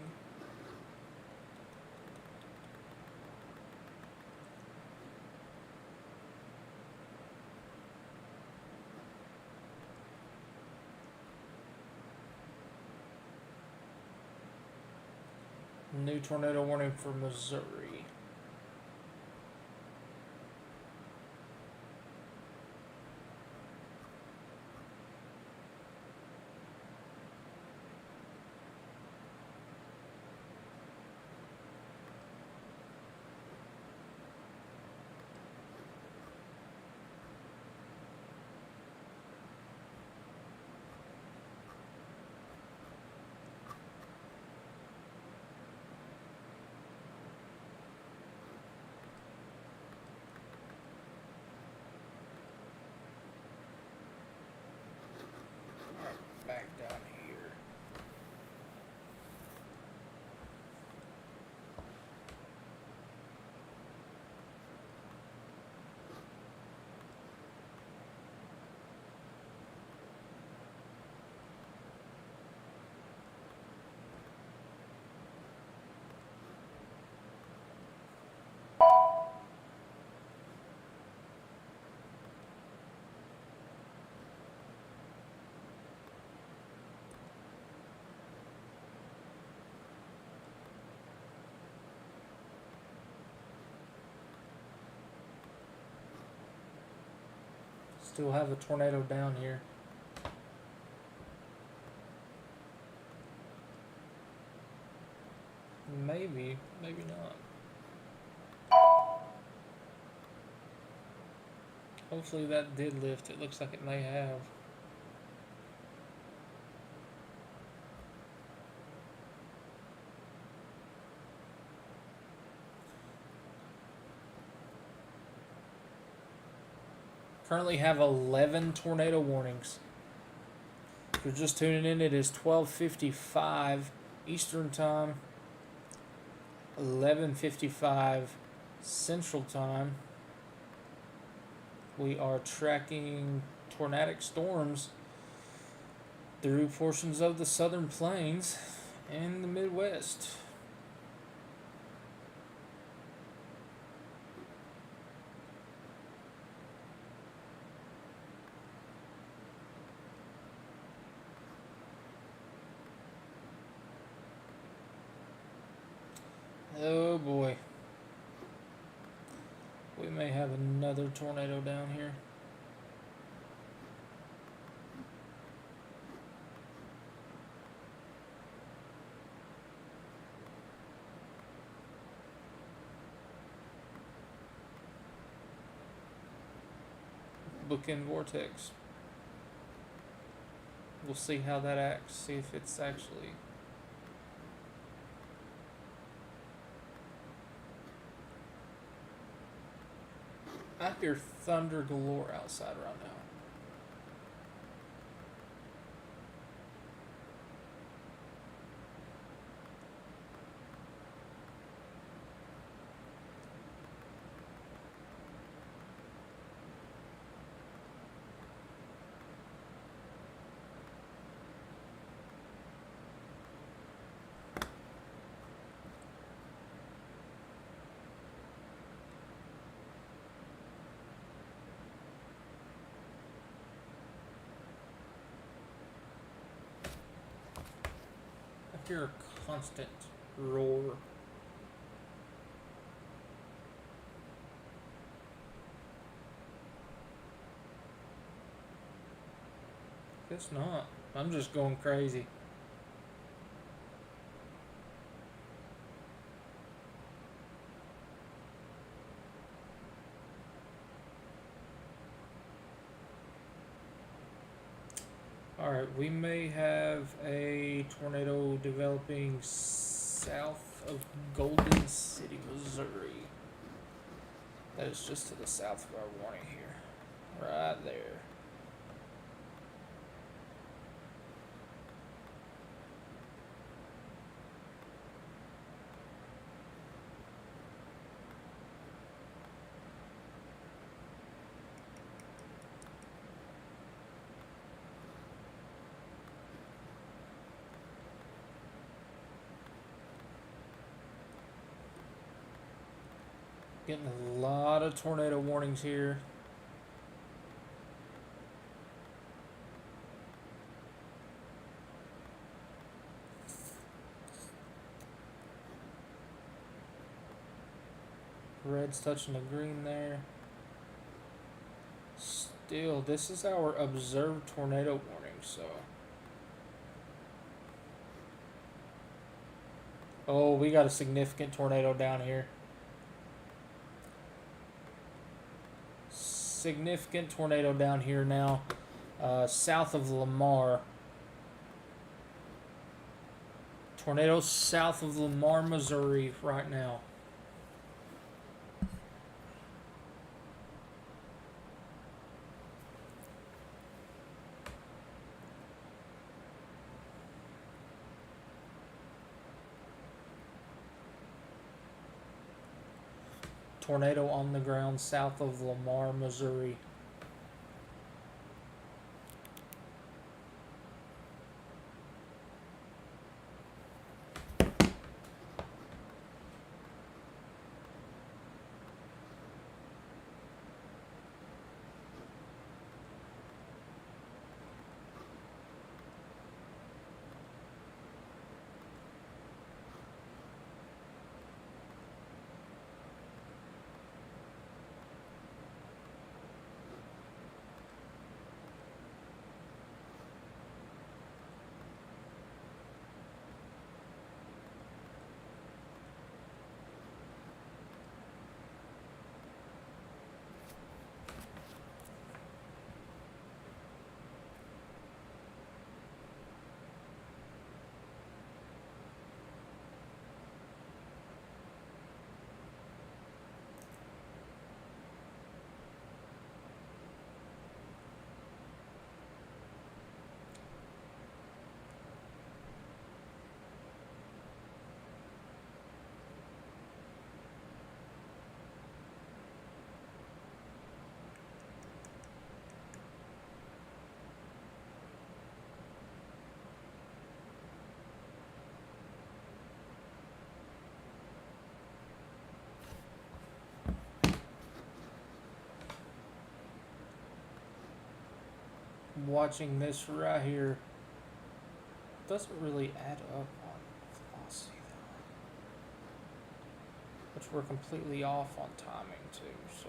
New tornado warning for Missouri. Back down here. Still have a tornado down here. Maybe, maybe not. Hopefully that did lift. It looks like it may have. Currently have 11 tornado warnings. If you're just tuning in, it is 12:55 Eastern Time, 11:55 Central Time. We are tracking tornadic storms through portions of the southern plains and the Midwest. Oh boy. We may have another tornado down here. Bookend vortex. We'll see how that acts, see if it's actually... I hear thunder galore outside right now. I hear a constant roar. Guess not. I'm just going crazy. Alright, we may have a tornado developing south of Golden City, Missouri. That is just to the south of our warning here. Right there. Getting a lot of tornado warnings here. Red's touching the green there. Still, this is our observed tornado warning, so. Oh, we got a significant tornado down here. Significant tornado down here now, south of Lamar. Tornado south of Lamar, Missouri right now. Tornado on the ground south of Lamar, Missouri. Watching this right here doesn't really add up on velocity though, which we're completely off on timing too, so.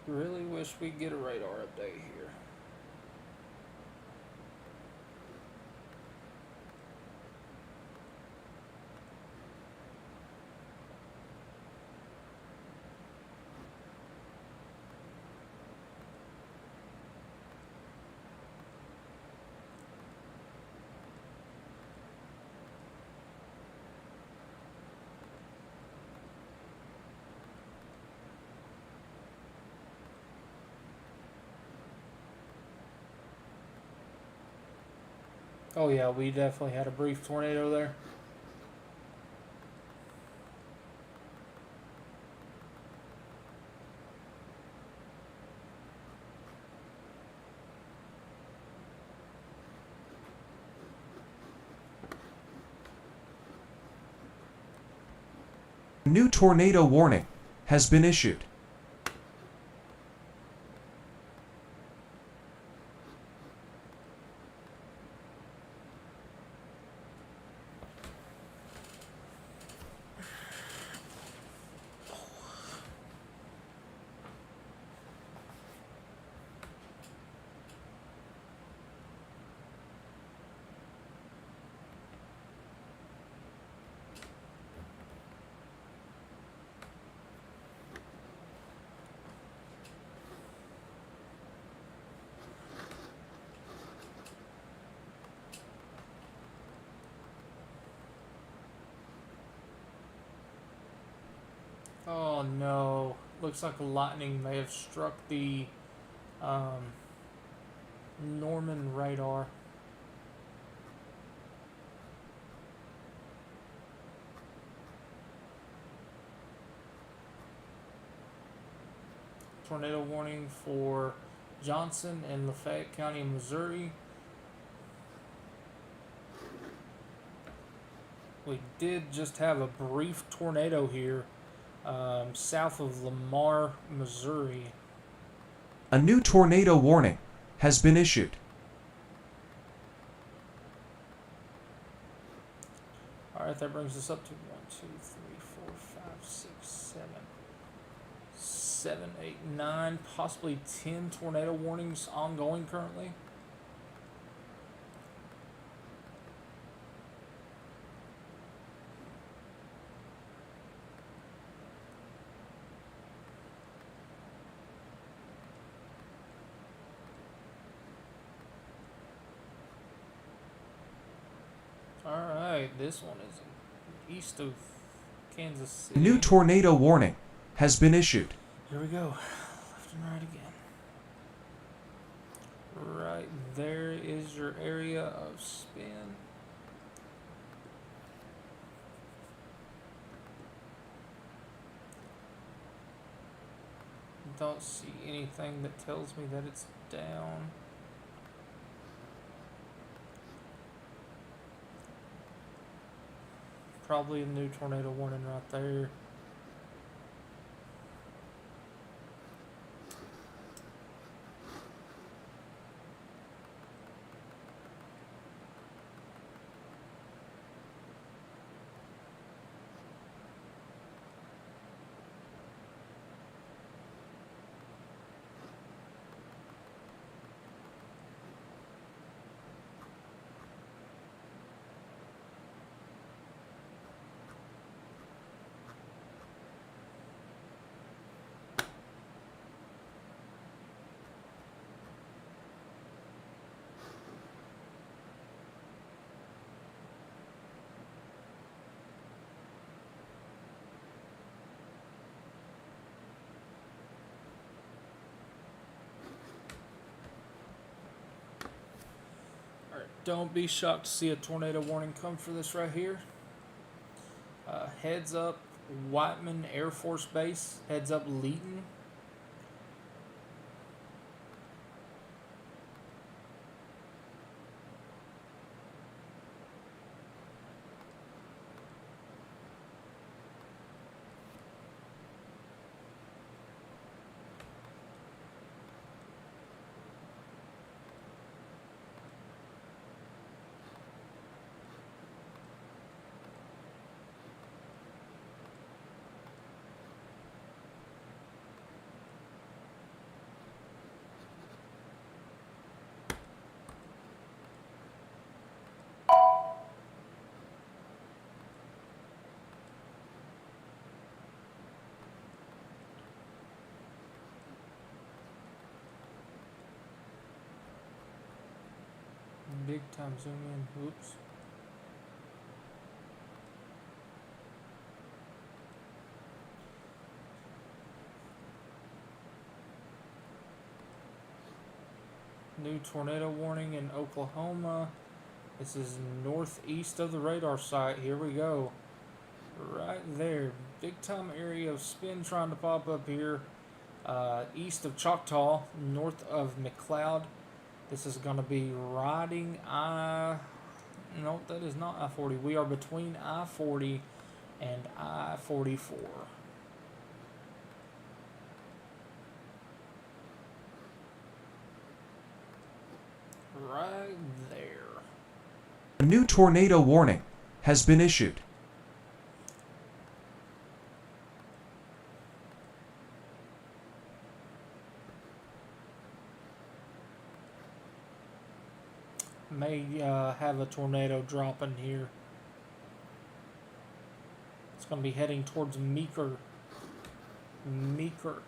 Really wish we'd get a radar update here. Oh yeah, we definitely had a brief tornado there. New tornado warning has been issued. Oh no. Looks like lightning may have struck the Norman radar. Tornado warning for Johnson and Lafayette County, Missouri. We did just have a brief tornado here south of Lamar, Missouri. A new tornado warning has been issued. Alright, that brings us up to 1, 2, 3, 4, 5, 6, 7, 8, 9, possibly 10 tornado warnings ongoing currently. Alright, this one is east of Kansas City. A new tornado warning has been issued. Here we go. Left and right again. Right there is your area of spin. Don't see anything that tells me that it's down. Probably a new tornado warning right there. Don't be shocked to see a tornado warning come for this right here. Heads up Whiteman Air Force Base. Heads up Leeton. Big time zoom in. Oops. New tornado warning in Oklahoma. This is northeast of the radar site. Here we go. Right there. Big time area of spin trying to pop up here. East of Choctaw, north of McLeod. This is going to be riding no, that is not I-40. We are between I-40 and I-44. Right there. A new tornado warning has been issued. May have a tornado dropping here. It's going to be heading towards Meeker. Meeker.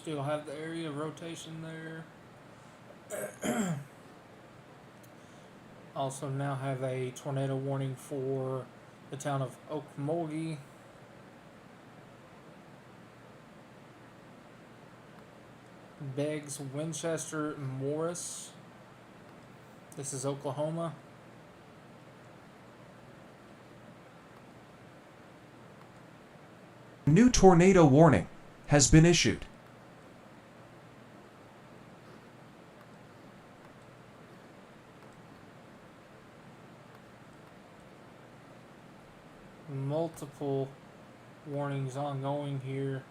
Still have the area of rotation there. Also now have a tornado warning for the town of Okmulgee. Beggs, Winchester, Morris. This is Oklahoma. New tornado warning has been issued. Multiple warnings ongoing here.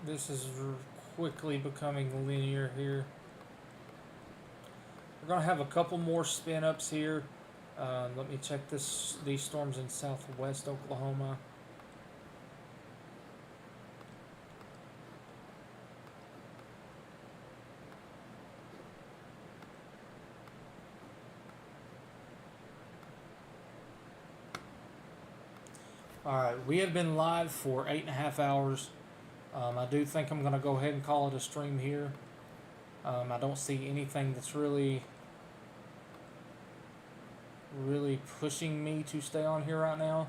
This is quickly becoming linear here. We're gonna have a couple more spin ups here. Let me check these storms in southwest Oklahoma. Alright, we have been live for 8.5 hours. I do think I'm going to go ahead and call it a stream here. I don't see anything that's really pushing me to stay on here right now.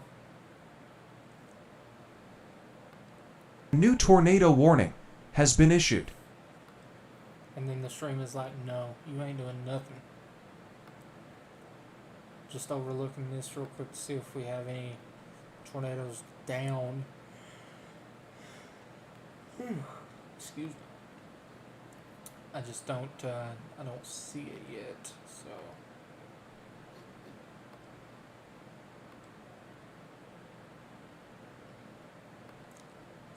New tornado warning has been issued. And then the stream is like, no, you ain't doing nothing. Just overlooking this real quick to see if we have any tornadoes down. Excuse me. I just don't see it yet, so.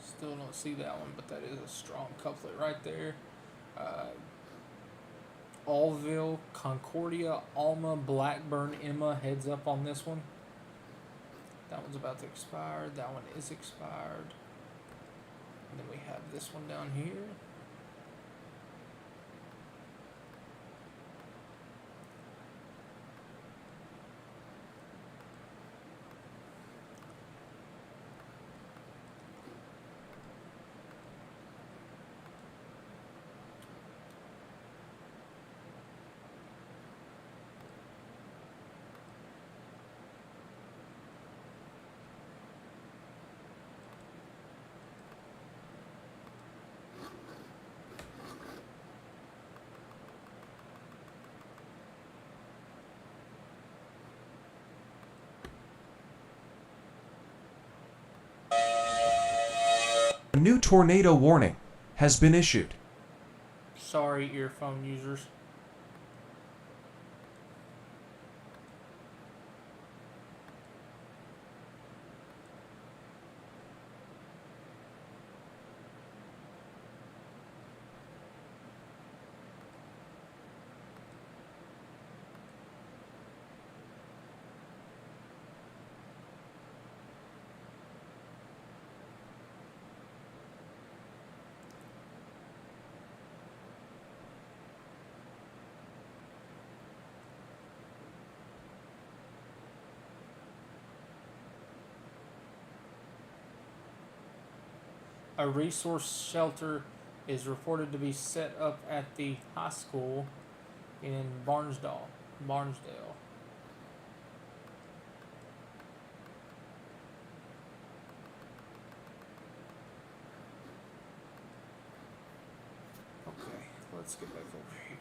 Still don't see that one, but that is a strong couplet right there. Allville, Concordia, Alma, Blackburn, Emma, heads up on this one. That one's about to expire. That one is expired. And then we have this one down here. A new tornado warning has been issued. Sorry, earphone users. A resource shelter is reported to be set up at the high school in Barnsdale. let's get back over here.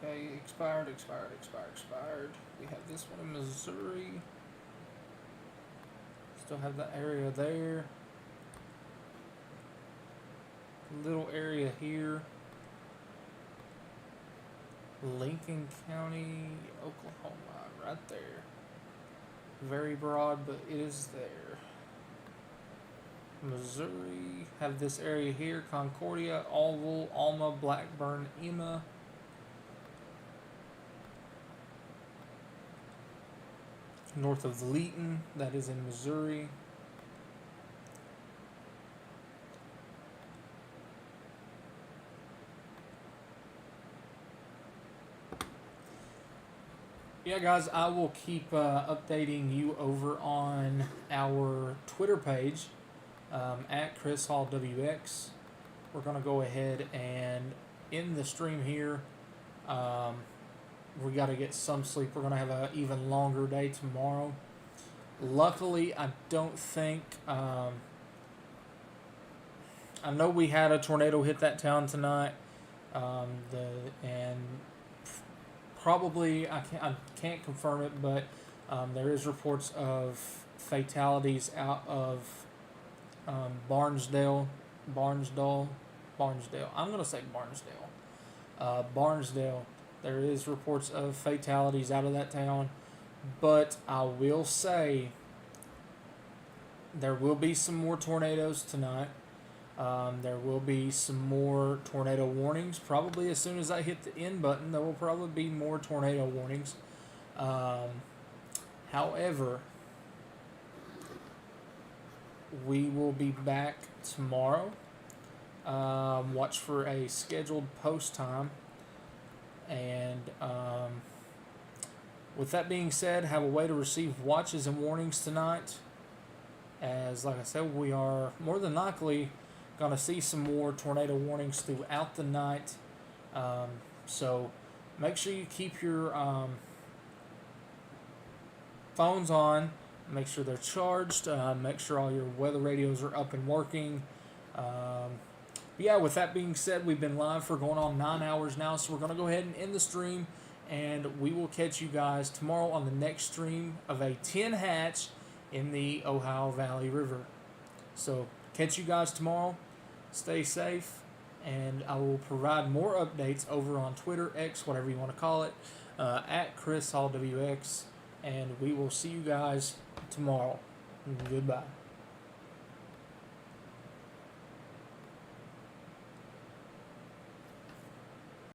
Okay, expired. We have this one in Missouri. Still have that area there. Little area here. Lincoln County, Oklahoma, right there. Very broad, but it is there. Missouri, have this area here. Concordia, Allville, Alma, Blackburn, Emma. North of Leeton, that is in Missouri. Yeah, guys, I will keep updating you over on our Twitter page at Chris Hall WX. We're going to go ahead and end the stream here. We got to get some sleep. We're going to have an even longer day tomorrow. Luckily, I don't think... I know we had a tornado hit that town tonight. Probably, I can't confirm it, but there is reports of fatalities out of Barnesdale. I'm going to say Barnesdale. Barnesdale. There is reports of fatalities out of that town, but I will say there will be some more tornadoes tonight. There will be some more tornado warnings. Probably as soon as I hit the end button, there will probably be more tornado warnings. However, we will be back tomorrow. Watch for a scheduled post time. And with that being said, have a way to receive watches and warnings tonight. As, like I said, we are more than likely going to see some more tornado warnings throughout the night. So make sure you keep your phones on. Make sure they're charged. Make sure all your weather radios are up and working. Yeah, with that being said, we've been live for going on 9 hours now, so we're going to go ahead and end the stream, and we will catch you guys tomorrow on the next stream of a 10 hatch in the Ohio Valley River. So catch you guys tomorrow. Stay safe, and I will provide more updates over on Twitter, X, whatever you want to call it, at Chris Hall WX, and we will see you guys tomorrow. Goodbye.